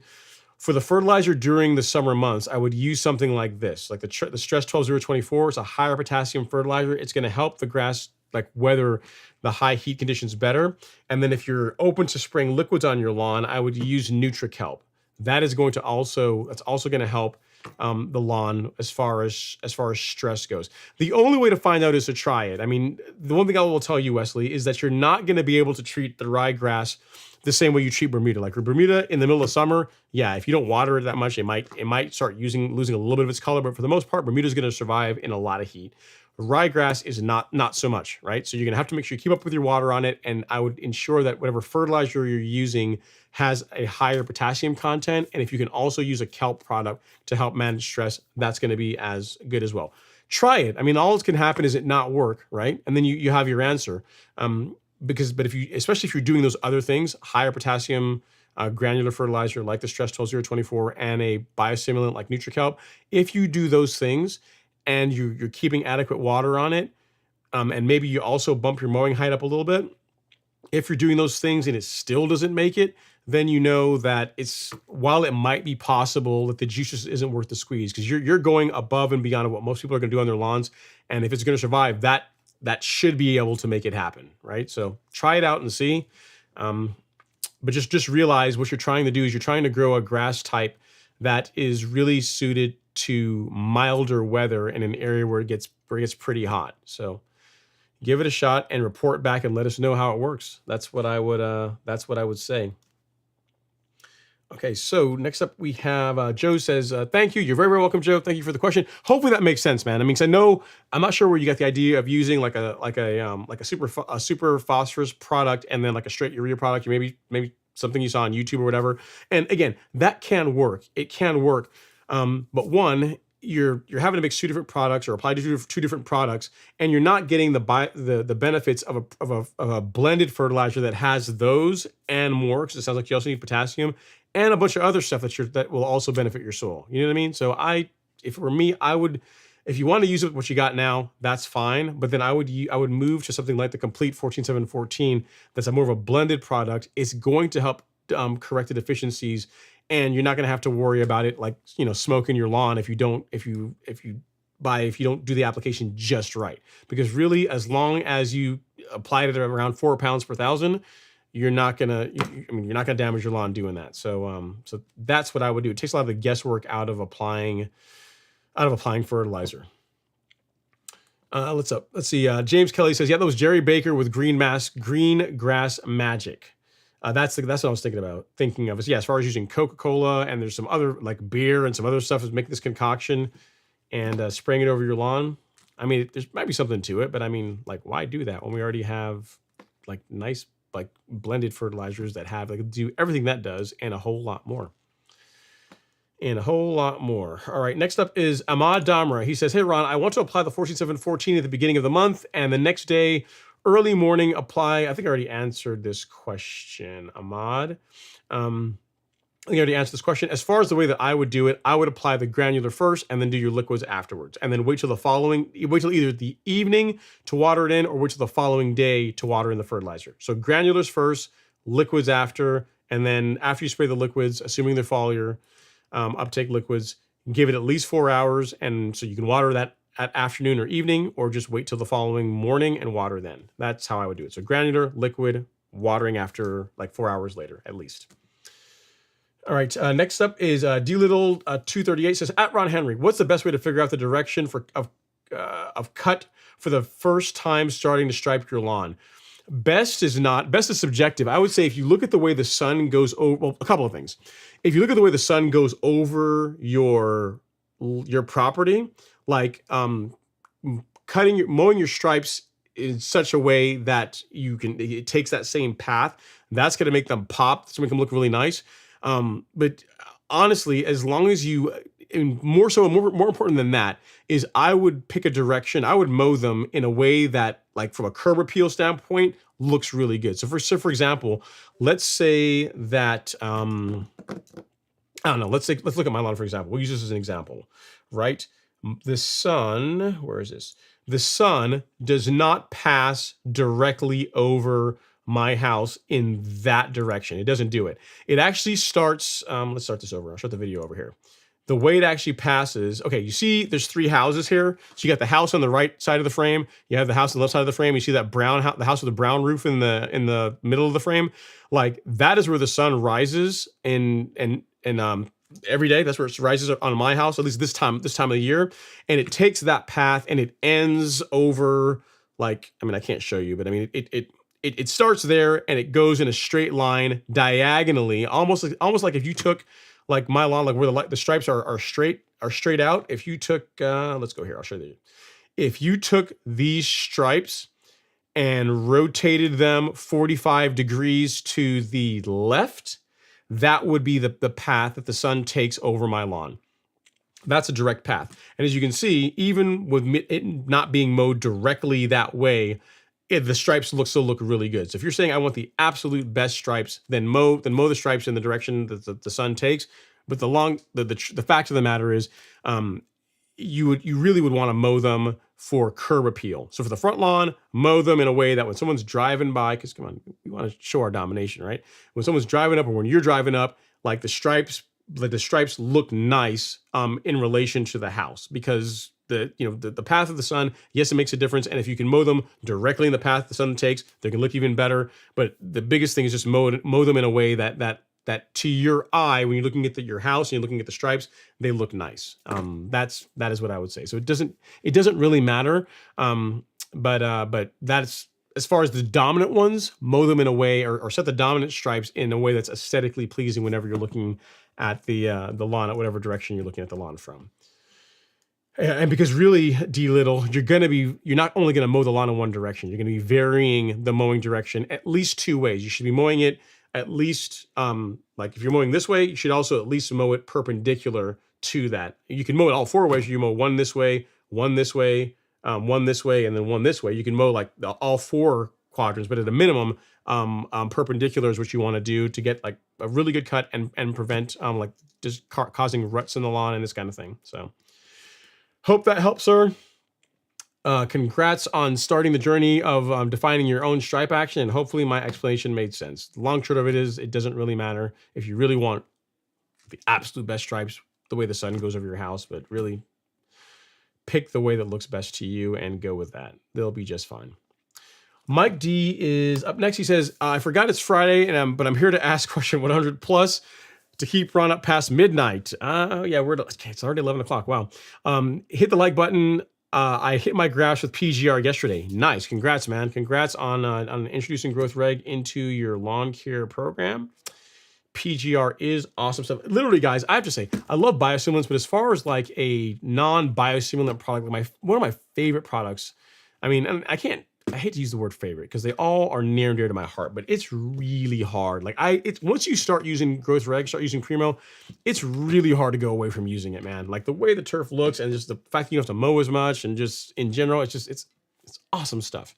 For the fertilizer during the summer months, I would use something like this, like the Stress 12-0-24. It's a higher potassium fertilizer. It's going to help the grass like weather the high heat conditions better. And then if you're open to spraying liquids on your lawn, I would use NutriKelp. That's also going to help the lawn as far as stress goes. The only way to find out is to try it. I mean, the one thing I will tell you, Wesley, is that you're not going to be able to treat the ryegrass the same way you treat Bermuda. Like Bermuda in the middle of summer, yeah, if you don't water it that much, it might start losing a little bit of its color, but for the most part, Bermuda is going to survive in a lot of heat. Ryegrass is not so much, right? So you're gonna have to make sure you keep up with your water on it, and I would ensure that whatever fertilizer you're using has a higher potassium content, and if you can also use a kelp product to help manage stress, that's gonna be as good as well. Try it. I mean, all that can happen is it not work, right? And then you have your answer. But especially if you're doing those other things, higher potassium granular fertilizer like the Stress 12-0-24 and a biostimulant like NutriKelp, if you do those things, and you're keeping adequate water on it, and maybe you also bump your mowing height up a little bit. If you're doing those things and it still doesn't make it, then you know that while it might be possible that the juice just isn't worth the squeeze, because you're going above and beyond what most people are going to do on their lawns, and if it's going to survive, that should be able to make it happen, right? So try it out and see. But just realize what you're trying to do is you're trying to grow a grass type that is really suited to milder weather in an area where it gets pretty hot. So give it a shot and report back and let us know how it works. That's what I would say. Okay, so next up we have Joe says, thank you. You're very, very welcome, Joe. Thank you for the question. Hopefully that makes sense, man. I mean, 'cause I know I'm not sure where you got the idea of using like a super phosphorus product and then like a straight urea product, or maybe something you saw on YouTube or whatever. And again, that can work. It can work. But one, you're having to mix two different products or apply to two different products, and you're not getting the benefits of a blended fertilizer that has those and more, because it sounds like you also need potassium and a bunch of other stuff that will also benefit your soil. You know what I mean? So if it were me, I would, if you want to use it what you got now, that's fine. But then I would move to something like the Complete 14714. That's a more of a blended product. It's going to help correct the deficiencies, and you're not going to have to worry about it like, you know, smoking your lawn if you don't do the application just right. Because really, as long as you apply it at around 4 pounds per thousand, you're not gonna damage your lawn doing that. So so that's what I would do. It takes a lot of the guesswork out of applying fertilizer. Let's see. James Kelly says, yeah, that was Jerry Baker with Green Grass Magic. That's what I was thinking of. Is yeah, as far as using Coca-Cola, and there's some other like beer and some other stuff is making this concoction and spraying it over your lawn. I mean, there might be something to it, but I mean, like, why do that when we already have like nice like blended fertilizers that have like do everything that does and a whole lot more. All right, next up is Ahmad Damra. He says, hey, Ron, I want to apply the 14714 at the beginning of the month, and the next day, early morning, apply. I think I already answered this question, Ahmad. I think I already answered this question. As far as the way that I would do it, I would apply the granular first and then do your liquids afterwards. And then wait till either the evening to water it in, or wait till the following day to water in the fertilizer. So granulars first, liquids after, and then after you spray the liquids, assuming they're foliar, uptake liquids, give it at least 4 hours. And so you can water that at afternoon or evening, or just wait till the following morning and water then. That's how I would do it. So granular, liquid, watering after like 4 hours later, at least. All right, next up is D-Little 238 says, at Ron Henry, what's the best way to figure out the direction of cut for the first time starting to stripe your lawn? Best is subjective. I would say if you look at the way the sun goes over, well, a couple of things. If you look at the way the sun goes over your property, like mowing your stripes in such a way that it takes that same path, that's going to make them pop, to make them look really nice. But honestly, as long as you, and more important than that is I would pick a direction. I would mow them in a way that, like, from a curb appeal standpoint, looks really good. So for example, let's say that, I don't know, let's look at my lawn, for example. We'll use this as an example, right? The sun, where is this? The sun does not pass directly over my house in that direction. It doesn't do it. It actually starts, let's start this over. I'll start the video over here. The way it actually passes, okay, you see there's 3 houses here. So you got the house on the right side of the frame. You have the house on the left side of the frame. You see that the house with the brown roof in the middle of the frame. Like, that is where the sun rises and every day. That's where it rises on my house, at least this time of the year. And it takes that path and it ends over, like, I mean, I can't show you, but I mean, it starts there and it goes in a straight line diagonally, almost like if you took, like, my lawn, like where the stripes are straight out. If you took, let's go here, I'll show you. If you took these stripes and rotated them 45 degrees to the left, that would be the path that the sun takes over my lawn. That's a direct path. And as you can see, even with it not being mowed directly that way, the stripes still look really good. So if you're saying I want the absolute best stripes, then mow the stripes in the direction that the sun takes. But the fact of the matter is, you really would want to mow them for curb appeal. So for the front lawn, mow them in a way that when someone's driving by, because come on, we want to show our domination, right? When someone's driving up or when you're driving up, like the stripes look nice in relation to the house, because the path of the sun, yes, it makes a difference. And if you can mow them directly in the path the sun takes, they can look even better. But the biggest thing is just mow them in a way that to your eye, when you're looking at your house and you're looking at the stripes, they look nice. That is what I would say. So it doesn't really matter. But that's as far as the dominant ones, mow them in a way, or set the dominant stripes in a way that's aesthetically pleasing whenever you're looking at the lawn, at whatever direction you're looking at the lawn from. And because really, D Little, you're not only gonna mow the lawn in one direction, you're gonna be varying the mowing direction at least two ways. You should be mowing it at least, like if you're mowing this way, you should also at least mow it perpendicular to that. You can mow it all four ways. You mow one this way, one this way, one this way, and then one this way. You can mow like all four quadrants, but at a minimum, perpendicular is what you want to do to get like a really good cut and prevent like just causing ruts in the lawn and this kind of thing. So hope that helps, sir. Congrats on starting the journey of defining your own stripe action, and hopefully my explanation made sense. The long short of it is, it doesn't really matter if you really want the absolute best stripes, the way the sun goes over your house, but really pick the way that looks best to you and go with that. They'll be just fine. Mike D is up next. He says, I forgot it's Friday, but I'm here to ask question 100 plus to keep Ron up past midnight. Yeah, it's already 11 o'clock. Wow. Hit the like button. I hit my graphs with PGR yesterday. Nice. Congrats, man. Congrats on introducing growth reg into your lawn care program. PGR is awesome stuff. Literally, guys, I have to say, I love biostimulants, but as far as like a non-biostimulant product, one of my favorite products, I mean, I hate to use the word favorite because they all are near and dear to my heart, but it's really hard. Like once you start using growth reg, start using Primo, it's really hard to go away from using it, man. Like the way the turf looks and just the fact that you don't have to mow as much and just in general, it's awesome stuff.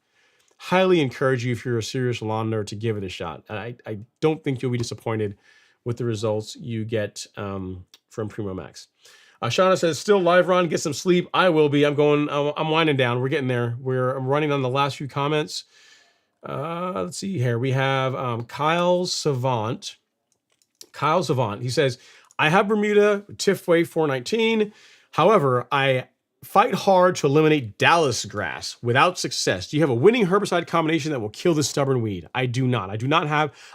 Highly encourage you if you're a serious lawn nerd to give it a shot. And I don't think you'll be disappointed with the results you get from Primo Max. Shauna says, still live, Ron, get some sleep. I will be. I'm winding down. We're getting there. I'm running on the last few comments. Let's see here. We have Kyle Savant. He says, I have Bermuda Tifway 419. However, I fight hard to eliminate Dallas grass without success. Do you have a winning herbicide combination that will kill this stubborn weed? I do not.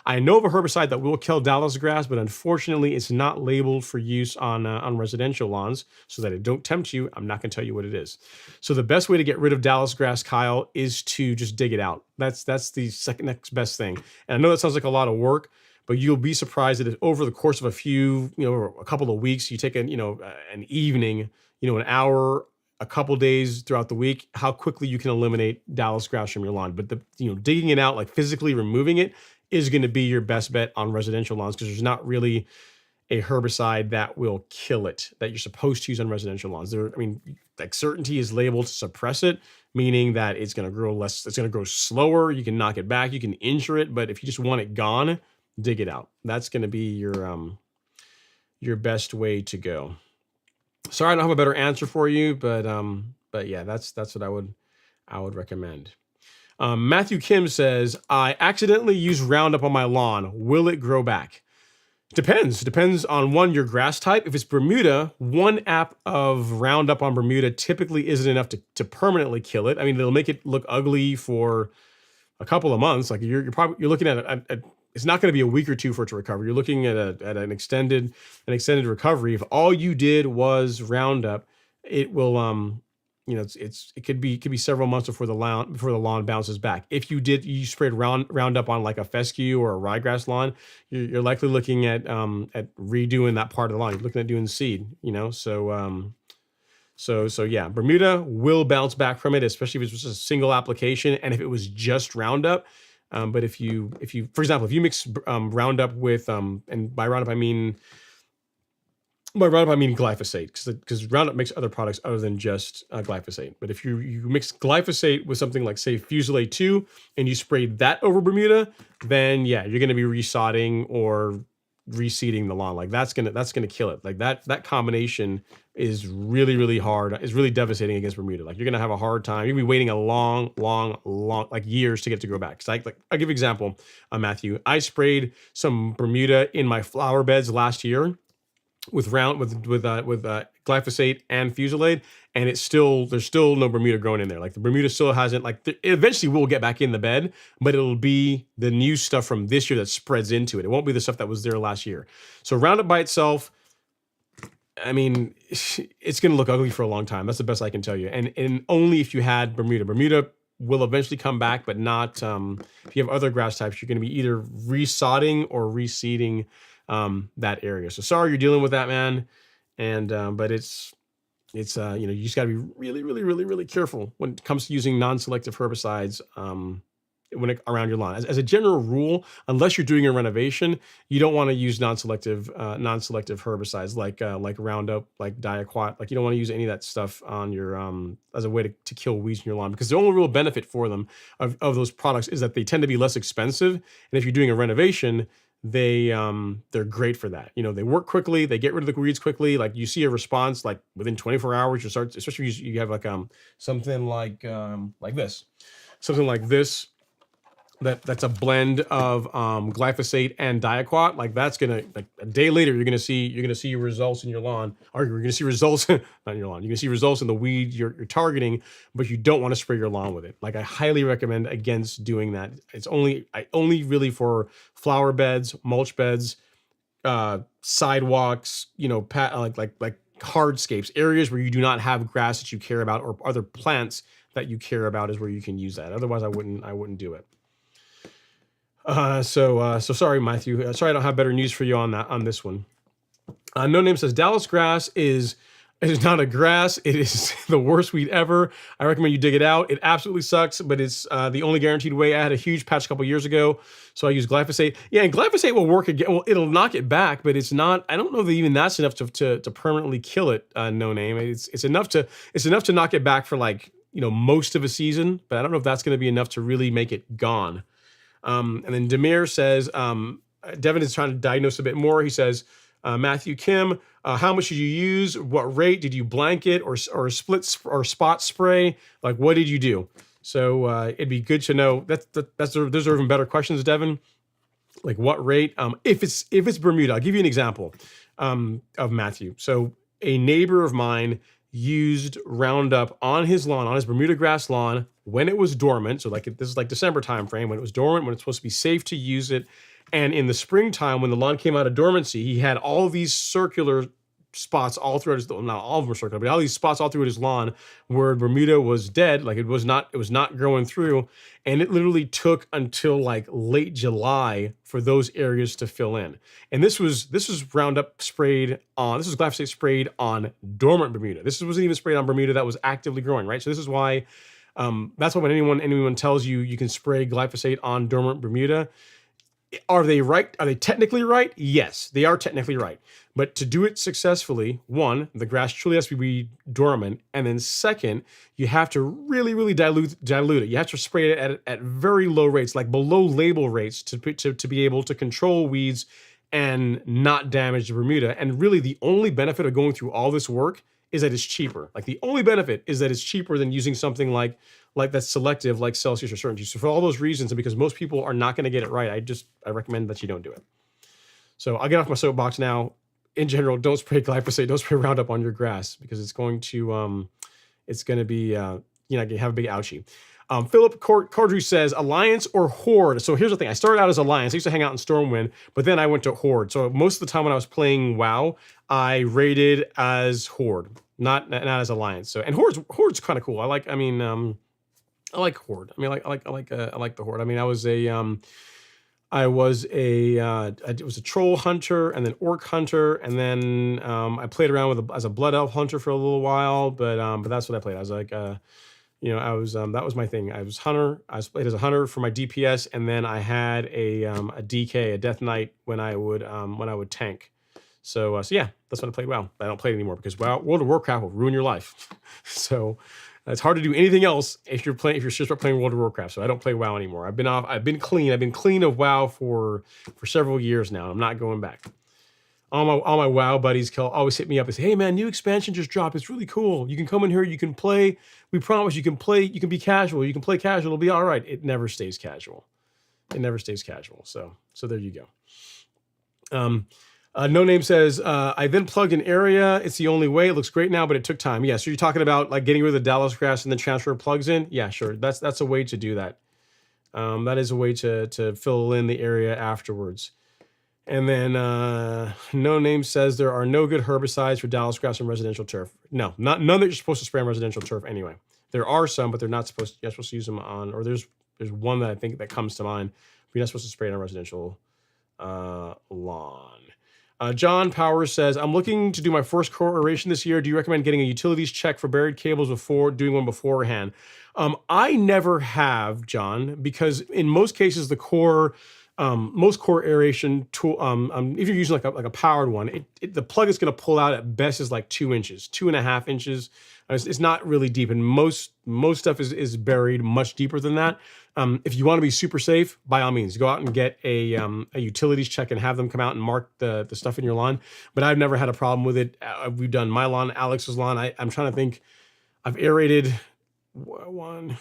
I know of a herbicide that will kill Dallas grass, but unfortunately it's not labeled for use on residential lawns, so that it don't tempt you. I'm not going to tell you what it is. So the best way to get rid of Dallas grass, Kyle, is to just dig it out. That's the second next best thing. And I know that sounds like a lot of work, but you'll be surprised that over the course of a couple of weeks, you take an evening, an hour, a couple days throughout the week, how quickly you can eliminate Dallas grass from your lawn. But digging it out, like physically removing it, is going to be your best bet on residential lawns, because there's not really a herbicide that will kill it that you're supposed to use on residential lawns. Certainty is labeled to suppress it, meaning that it's going to grow less, it's going to grow slower. You can knock it back, you can injure it, but if you just want it gone, dig it out. That's going to be your best way to go. Sorry, I don't have a better answer for you, but yeah, that's what I would recommend. Matthew Kim says, I accidentally used Roundup on my lawn. Will it grow back? Depends on your grass type. If it's Bermuda, one app of Roundup on Bermuda typically isn't enough to permanently kill it. I mean, it'll make it look ugly for a couple of months. Like you're looking at it's not going to be a week or two for it to recover. You're looking at an extended recovery. If all you did was Roundup, it will it could be several months before the lawn bounces back. If you sprayed Roundup on like a fescue or a ryegrass lawn, you're likely looking at redoing that part of the lawn. You're looking at doing seed, So yeah, Bermuda will bounce back from it, especially if it's just a single application and if it was just Roundup. But if you, for example, if you mix Roundup with, and by Roundup I mean glyphosate, because Roundup makes other products other than just glyphosate. But if you mix glyphosate with something like, say, Fusilade 2, and you spray that over Bermuda, then yeah, you're going to be resodding or reseeding the lawn. Like that's gonna kill it. Like that combination is really, really hard. It's really devastating against Bermuda. Like you're gonna have a hard time. You're gonna be waiting a long, like years to get to grow back. I'll give you an example, Matthew. I sprayed some Bermuda in my flower beds last year with glyphosate and Fusilade, and there's still no Bermuda growing in there. Like the Bermuda still hasn't, it eventually will get back in the bed, but it'll be the new stuff from this year that spreads into it. It won't be the stuff that was there last year. So Roundup by itself, I mean, it's going to look ugly for a long time. That's the best I can tell you. And only if you had Bermuda. Bermuda will eventually come back, but not if you have other grass types, you're going to be either resodding or reseeding that area. So sorry you're dealing with that, man. And but it's you know, you just got to be really, really, really, really careful when it comes to using non-selective herbicides around your lawn. As a general rule, unless you're doing a renovation, you don't want to use non-selective herbicides like Roundup, like Diaquat. Like you don't want to use any of that stuff on your as a way to kill weeds in your lawn, because the only real benefit for them of those products is that they tend to be less expensive. And if you're doing a renovation, they're great for that. You know, they work quickly, they get rid of the weeds quickly. Like you see a response like within 24 hours. You start, especially if you have like something like this, something like this. That's a blend of glyphosate and Diaquat. Like that's gonna, like a day later, you're gonna see results in your lawn, or you're gonna see results not in your lawn. You're gonna see results in the weed you're targeting, but you don't want to spray your lawn with it. Like I highly recommend against doing that. It's only really for flower beds, mulch beds, sidewalks, you know, like hardscapes, areas where you do not have grass that you care about or other plants that you care about is where you can use that. Otherwise, I wouldn't do it. So sorry, Matthew. Sorry, I don't have better news for you on this one. No Name says Dallas grass is not a grass. It is the worst weed ever. I recommend you dig it out. It absolutely sucks, but it's the only guaranteed way. I had a huge patch a couple years ago, so I use glyphosate. Yeah, and glyphosate will work again. Well, it'll knock it back, but it's not. I don't know that even that's enough to permanently kill it. No Name. It's enough to knock it back for like, you know, most of a season, but I don't know if that's going to be enough to really make it gone. And then Demir says, Devin is trying to diagnose a bit more. He says, Matthew Kim, how much did you use? What rate did you blanket or split or spot spray? Like, what did you do? So it'd be good to know. Those are even better questions, Devin. Like what rate? If it's Bermuda, I'll give you an example of Matthew. So a neighbor of mine used Roundup on his lawn, on his Bermuda grass lawn, when it was dormant. So like this is like December timeframe, when it was dormant, when it's supposed to be safe to use it. And in the springtime, when the lawn came out of dormancy, he had all these circular spots all throughout his, not all of them were circular, but all these spots all throughout his lawn where Bermuda was dead, like it was not growing through. And it literally took until like late July for those areas to fill in. And this was Roundup sprayed on, this was glyphosate sprayed on dormant Bermuda. This wasn't even sprayed on Bermuda that was actively growing, right? So this is why, that's why when anyone tells you you can spray glyphosate on dormant Bermuda, are they right? Are they technically right? Yes, they are technically right. But to do it successfully, one, the grass truly has to be dormant. And then second, you have to really, really dilute it. You have to spray it at very low rates, like below label rates to be able to control weeds and not damage the Bermuda. And really the only benefit of going through all this work is that it's cheaper. Like the only benefit is that it's cheaper than using something like that's selective, like Celsius or Certainty. So for all those reasons, and because most people are not going to get it right, I recommend that you don't do it. So I'll get off my soapbox now. In general, don't spray glyphosate, don't spray Roundup on your grass, because it's going to be, you know, have a big ouchie. Philip Cordry says, Alliance or Horde? So here's the thing. I started out as Alliance. I used to hang out in Stormwind, but then I went to Horde. So most of the time when I was playing WoW, I raided as Horde, not as Alliance. So, and Horde's kind of cool. I like Horde. I mean, I like the Horde. I mean, I was a troll hunter and then orc hunter, and then I played around as a blood elf hunter for a little while, but that's what I played. I was like, you know, that was my thing. I was played as a hunter for my DPS, and then I had a DK, a Death Knight, when I would tank. So yeah, that's when I played WoW. I don't play it anymore because World of Warcraft will ruin your life. So it's hard to do anything else if you're just playing World of Warcraft. So I don't play WoW anymore. I've been clean of WoW for several years now. I'm not going back. All my WoW buddies always hit me up and say, "Hey man, new expansion just dropped. It's really cool. You can come in here, you can play. We promise you can play. You can be casual. You can play casual. It'll be all right." It never stays casual. So there you go. No Name says, I then plugged an area. It's the only way. It looks great now, but it took time. Yeah, so you're talking about like getting rid of the Dallas grass and then transfer plugs in? Yeah, sure. That's a way to do that. That is a way to fill in the area afterwards. And then No Name says there are no good herbicides for Dallas grass and residential turf. No, none that you're supposed to spray on residential turf anyway. There are some, but they're not supposed. You're supposed to use them on. Or there's one that I think that comes to mind. But you're not supposed to spray it on residential lawn. John Powers says, I'm looking to do my first core aeration this year. Do you recommend getting a utilities check for buried cables before doing one beforehand? I never have, John, because in most cases the core, most core aeration tool, if you're using like a powered one, the plug is going to pull out at best is like 2 inches, 2.5 inches. It's not really deep, and most stuff is buried much deeper than that. If you want to be super safe, by all means, go out and get a utilities check and have them come out and mark the stuff in your lawn. But I've never had a problem with it. We've done my lawn, Alex's lawn. I'm trying to think. I've aerated one,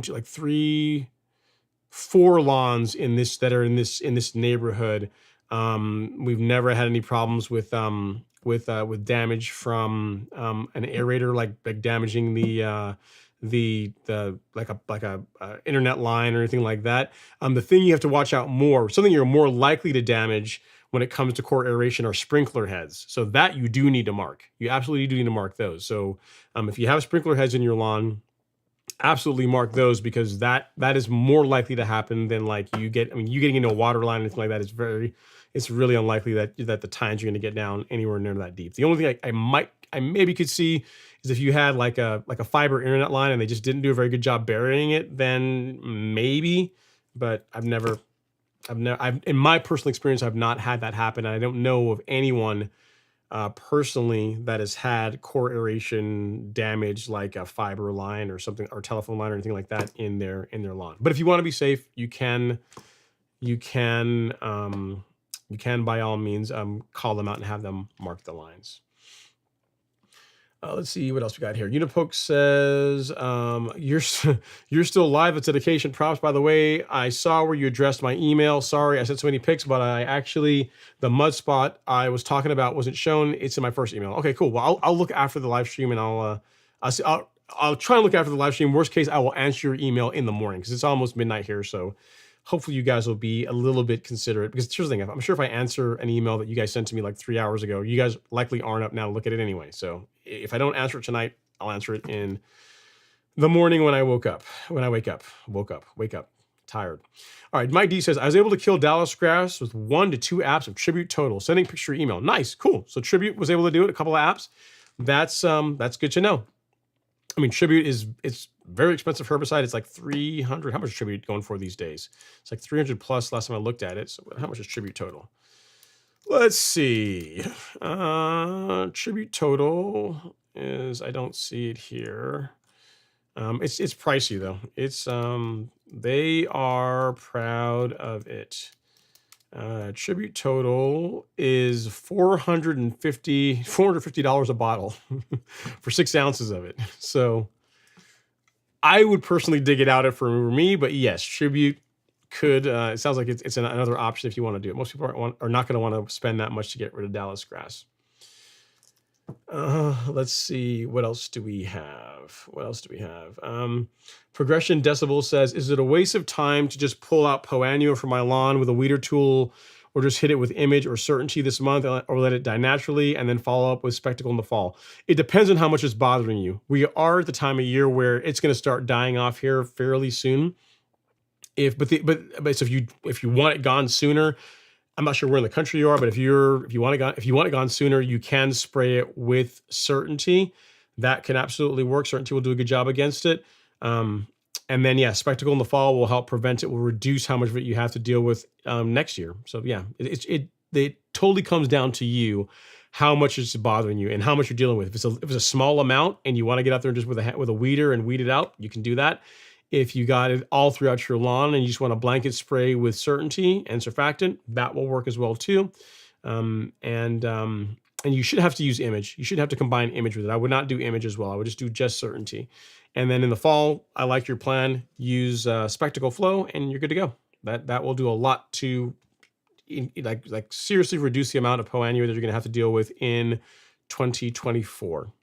two, like 3, 4 lawns in this that are in this neighborhood. We've never had any problems with damage from an aerator, like damaging the internet line or anything like that. The thing you have to watch out more, something you're more likely to damage when it comes to core aeration, are sprinkler heads. So that you do need to mark. You absolutely do need to mark those. So if you have sprinkler heads in your lawn, absolutely mark those, because that is more likely to happen than like you getting into a water line or anything like that. It's really unlikely that the tines you're going to get down anywhere near that deep. The only thing I maybe could see is if you had like a fiber internet line and they just didn't do a very good job burying it, then maybe. But in my personal experience, I've not had that happen. And I don't know of anyone personally that has had core aeration damage, like a fiber line or something, or telephone line or anything like that in their lawn. But if you want to be safe, you can by all means call them out and have them mark the lines. Let's see what else we got here. Unipoke says, you're still live. It's dedication. Props, by the way. I saw where you addressed my email. Sorry, I sent so many pics, but the mud spot I was talking about wasn't shown. It's in my first email. Okay, cool. Well, I'll look after the live stream, and I'll try and look after the live stream. Worst case, I will answer your email in the morning, because it's almost midnight here. So hopefully you guys will be a little bit considerate, because here's the thing. I'm sure if I answer an email that you guys sent to me like 3 hours ago, you guys likely aren't up now to look at it anyway. So if I don't answer it tonight, I'll answer it in the morning when I wake up, tired. All right. Mike D says, I was able to kill Dallas grass with 1 to 2 apps of Tribute total. Sending picture email. Nice. Cool. So Tribute was able to do it, a couple of apps. That's good to know. I mean, Tribute it's very expensive herbicide. It's like 300. How much is Tribute going for these days? It's like 300 plus last time I looked at it. So how much is Tribute total? Let's see. Tribute total is, I don't see it here. It's pricey though. It's they are proud of it. Tribute total is $450 a bottle for 6 ounces of it. So I would personally dig it out for me, but yes, Tribute could. It sounds like it's another option if you want to do it. Most people are not going to want to spend that much to get rid of Dallas grass. Let's see. What else do we have? Progression Decibel says, is it a waste of time to just pull out Poannual from my lawn with a weeder tool, or just hit it with Image or Certainty this month, or let it die naturally and then follow up with Spectacle in the fall? It depends on how much it's bothering you. We are at the time of year where it's going to start dying off here fairly soon. So if you want it gone sooner, I'm not sure where in the country you are, but if you want it gone sooner, you can spray it with Certainty. That can absolutely work. Certainty will do a good job against it. And then Spectacle in the fall will help prevent it. Will reduce how much of it you have to deal with next year. So it totally comes down to you, how much it's bothering you and how much you're dealing with. If it's a small amount and you want to get out there and just with a weeder and weed it out, you can do that. If you got it all throughout your lawn and you just want a blanket spray with Certainty and surfactant, that will work as well too. And you should have to use Image. You should have to combine Image with it. I would not do Image as well. I would just do Certainty. And then in the fall, I like your plan. Use Spectacle Flow, and you're good to go. That will do a lot to seriously reduce the amount of Poannual that you're going to have to deal with in 2024.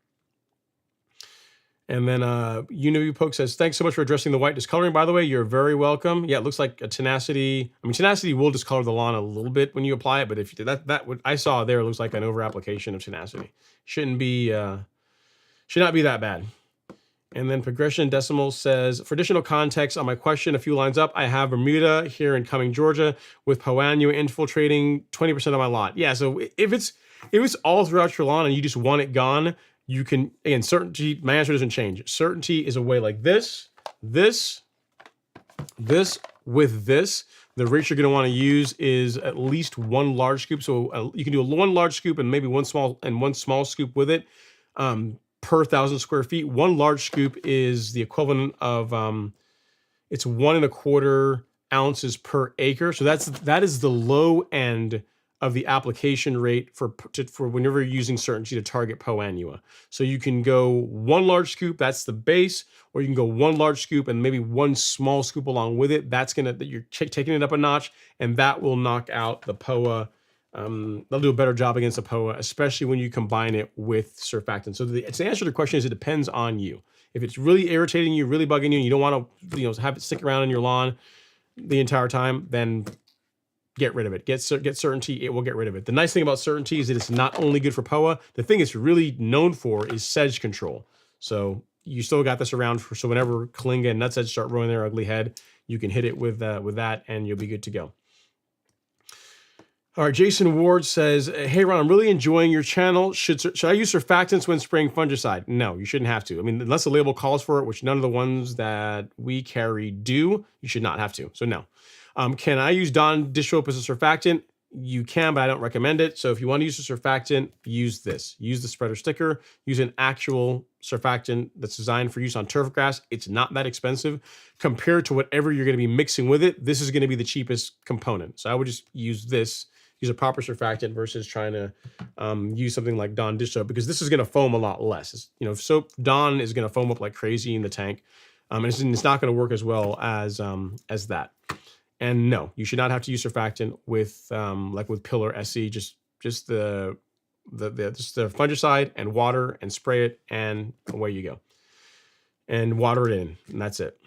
And then Univu Poke says, thanks so much for addressing the white discoloring, by the way. You're very welcome. Yeah, it looks like a Tenacity. I mean, Tenacity will discolor the lawn a little bit when you apply it, but if you did that what I saw there looks like an over application of Tenacity. Should not be that bad. And then Progression Decimal says, for additional context on my question, a few lines up, I have Bermuda here in Cumming, Georgia, with Poanua infiltrating 20% of my lot. Yeah, so if it's all throughout your lawn and you just want it gone, you can, again, certainty, my answer doesn't change. Certainty is a way like this, this, with this. The rate you're going to want to use is at least one large scoop. So you can do one large scoop and maybe one small scoop with it per 1,000 square feet. One large scoop is the equivalent of it's 1.25 ounces per acre. So that is the low end of the application rate for whenever you're using certainty to target Poanua. So you can go one large scoop, that's the base, or you can go one large scoop and maybe one small scoop along with it. That's you're taking it up a notch, and that will knock out the POA. They'll do a better job against the POA, especially when you combine it with surfactant. So the answer to the question is it depends on you. If it's really irritating you, really bugging you, and you don't want to have it stick around in your lawn the entire time, then get rid of it. Get certainty, it will get rid of it. The nice thing about certainty is that it's not only good for POA, the thing it's really known for is sedge control. So you still got this around so whenever Kalinga and nutsedge start growing their ugly head, you can hit it with that and you'll be good to go. All right, Jason Ward says, hey, Ron, I'm really enjoying your channel. Should I use surfactants when spraying fungicide? No, you shouldn't have to. I mean, unless the label calls for it, which none of the ones that we carry do, you should not have to. So no. Can I use Dawn dish soap as a surfactant? You can, but I don't recommend it. So if you want to use a surfactant, use this. Use the spreader sticker. Use an actual surfactant that's designed for use on turf grass. It's not that expensive. Compared to whatever you're going to be mixing with it, this is going to be the cheapest component. So I would just use this. Use a proper surfactant versus trying to use something like Dawn dish soap, because this is going to foam a lot less. Soap Dawn is going to foam up like crazy in the tank, and it's not going to work as well as that. And no, you should not have to use surfactant with like with Pillar SC. Just the fungicide and water and spray it, and away you go. And water it in, and that's it.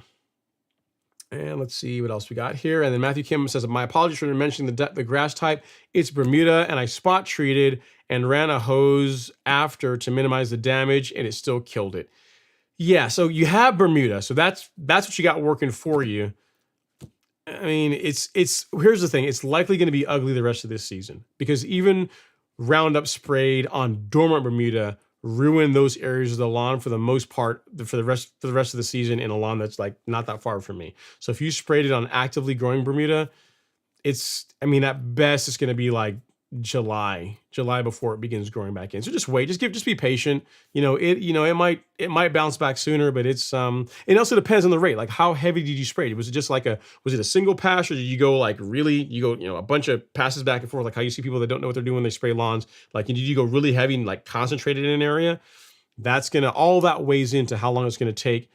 And let's see what else we got here. And then Matthew Kim says, my apologies for mentioning the grass type. It's Bermuda, and I spot treated and ran a hose after to minimize the damage, and it still killed it. Yeah, so you have Bermuda, so that's what you got working for you. I mean, it's here's the thing. It's likely going to be ugly the rest of this season, because even Roundup sprayed on dormant Bermuda ruin those areas of the lawn for the most part for the rest of the season in a lawn that's like not that far from me. So if you sprayed it on actively growing Bermuda, I mean, at best it's going to be like July before it begins growing back in. So just wait, just be patient. It might bounce back sooner, but it also depends on the rate. Like, how heavy did you spray? Was it just like was it a single pass, or did you go like really, a bunch of passes back and forth, like how you see people that don't know what they're doing when they spray lawns? Like, did you go really heavy and like concentrated in an area? All that weighs into how long it's going to take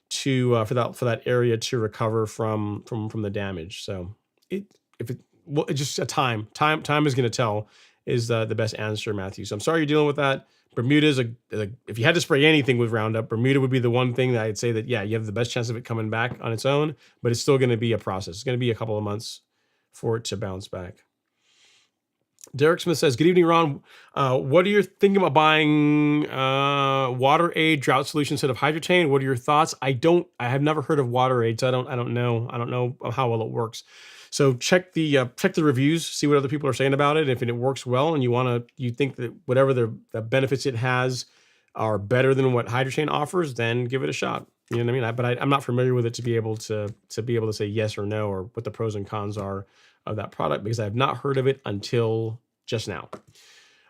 to for that area to recover from the damage. So it's just a time is going to tell is the best answer, Matthew. So I'm sorry you're dealing with that. Bermuda is if you had to spray anything with Roundup, Bermuda would be the one thing that I'd say that, yeah, you have the best chance of it coming back on its own, but it's still going to be a process. It's going to be a couple of months for it to bounce back. Derek Smith says, good evening, Ron. What are you thinking about buying Water Aid drought solution instead of Hydrotain? What are your thoughts? I have never heard of Water Aid, so I don't know how well it works. So check the reviews, see what other people are saying about it. If it works well and you think that whatever the benefits it has are better than what Hydrotain offers, then give it a shot. You know what I mean? I'm not familiar with it to be able to say yes or no, or what the pros and cons are of that product, because I have not heard of it until just now.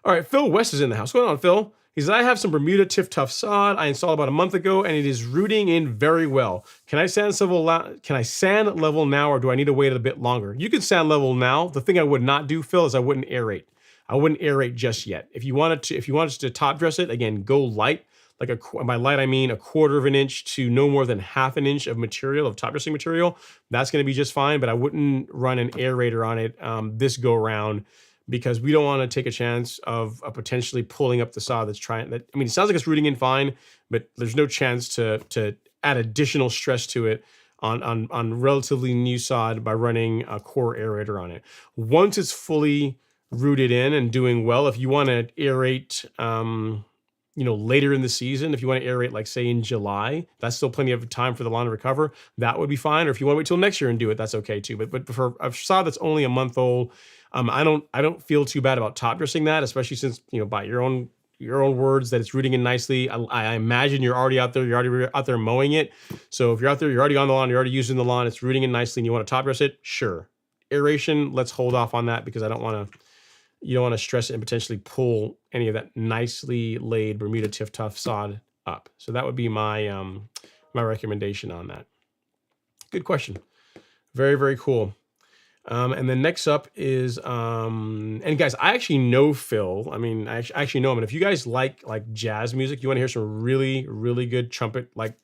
All right, Phil West is in the house. What's going on, Phil? He says, I have some Bermuda Tiff Tough sod I installed about a month ago, and it is rooting in very well. Can I sand level now, or do I need to wait a bit longer? You can sand level now. The thing I would not do, Phil, is I wouldn't aerate. I wouldn't aerate just yet. If you wanted to top dress it, again, go light. By light, I mean 1/4 of an inch to no more than 1/2 an inch of material, of top dressing material. That's going to be just fine, but I wouldn't run an aerator on it this go around, because we don't want to take a chance of potentially pulling up the sod that's trying that. I mean, it sounds like it's rooting in fine, but there's no chance to add additional stress to it on relatively new sod by running a core aerator on it. Once it's fully rooted in and doing well, if you want to aerate, later in the season, if you want to aerate, like say in July, that's still plenty of time for the lawn to recover. That would be fine. Or if you want to wait till next year and do it, that's okay too. But for a sod that's only a month old, I don't feel too bad about top dressing that, especially since, by your own words that it's rooting in nicely. I imagine you're already out there. You're already out there mowing it. So if you're out there, you're already on the lawn, you're already using the lawn, it's rooting in nicely, and you want to top dress it, sure. Aeration, let's hold off on that because you don't want to stress it and potentially pull any of that nicely laid Bermuda Tiff Tough sod up. So that would be my my recommendation on that. Good question. Very, very cool. And then next up is, and guys, I actually know Phil. I mean, I actually know him. And if you guys like jazz music, you want to hear some really, really good trumpet, like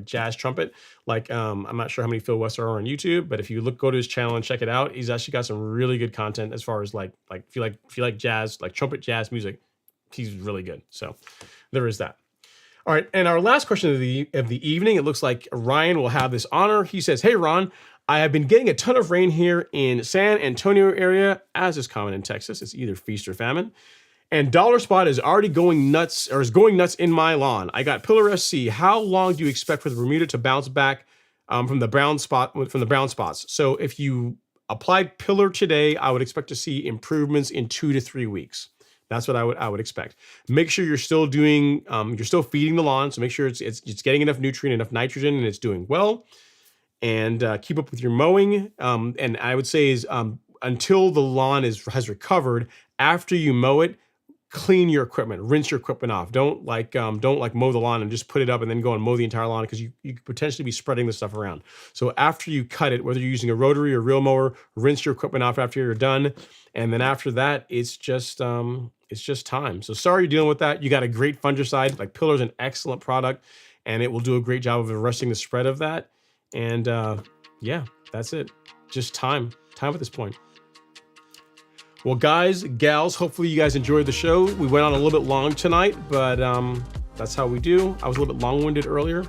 jazz trumpet, I'm not sure how many Phil Wests are on YouTube, but if you go to his channel and check it out, he's actually got some really good content as far as if you like jazz, like trumpet jazz music, he's really good. So there is that. All right, and our last question of the evening, it looks like Ryan will have this honor. He says, "Hey Ron, I have been getting a ton of rain here in San Antonio area, as is common in Texas. It's either feast or famine. And Dollar Spot is already going nuts, or is going nuts in my lawn. I got Pillar SC. How long do you expect for the Bermuda to bounce back from the brown spots? So if you applied Pillar today, I would expect to see improvements in 2 to 3 weeks. That's what I would expect. Make sure you're still doing, you're still feeding the lawn. So make sure it's getting enough nutrient, enough nitrogen, and it's doing well. And keep up with your mowing. And I would say is until the lawn has recovered, after you mow it, clean your equipment, rinse your equipment off. Don't mow the lawn and just put it up and then go and mow the entire lawn, because you could potentially be spreading this stuff around. So after you cut it, whether you're using a rotary or reel mower, rinse your equipment off after you're done. And then after that, it's just time. So sorry you're dealing with that. You got a great fungicide. Like Pillar's an excellent product, and it will do a great job of arresting the spread of that. And yeah, that's it. Just time at this point. Well, guys, gals, hopefully you guys enjoyed the show. We went on a little bit long tonight, but that's how we do. I was a little bit long-winded earlier.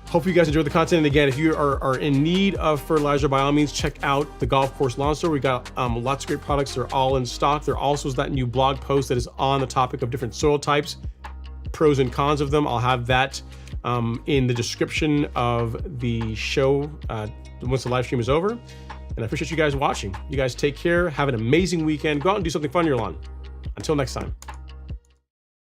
Hopefully you guys enjoyed the content. And again, if you are in need of fertilizer, by all means, check out the Golf Course Lawn Store. We got lots of great products. They're all in stock. There also is that new blog post that is on the topic of different soil types, pros and cons of them. I'll have that in the description of the show once the live stream is over. And I appreciate you guys watching. You guys take care. Have an amazing weekend. Go out and do something fun in your lawn. Until next time.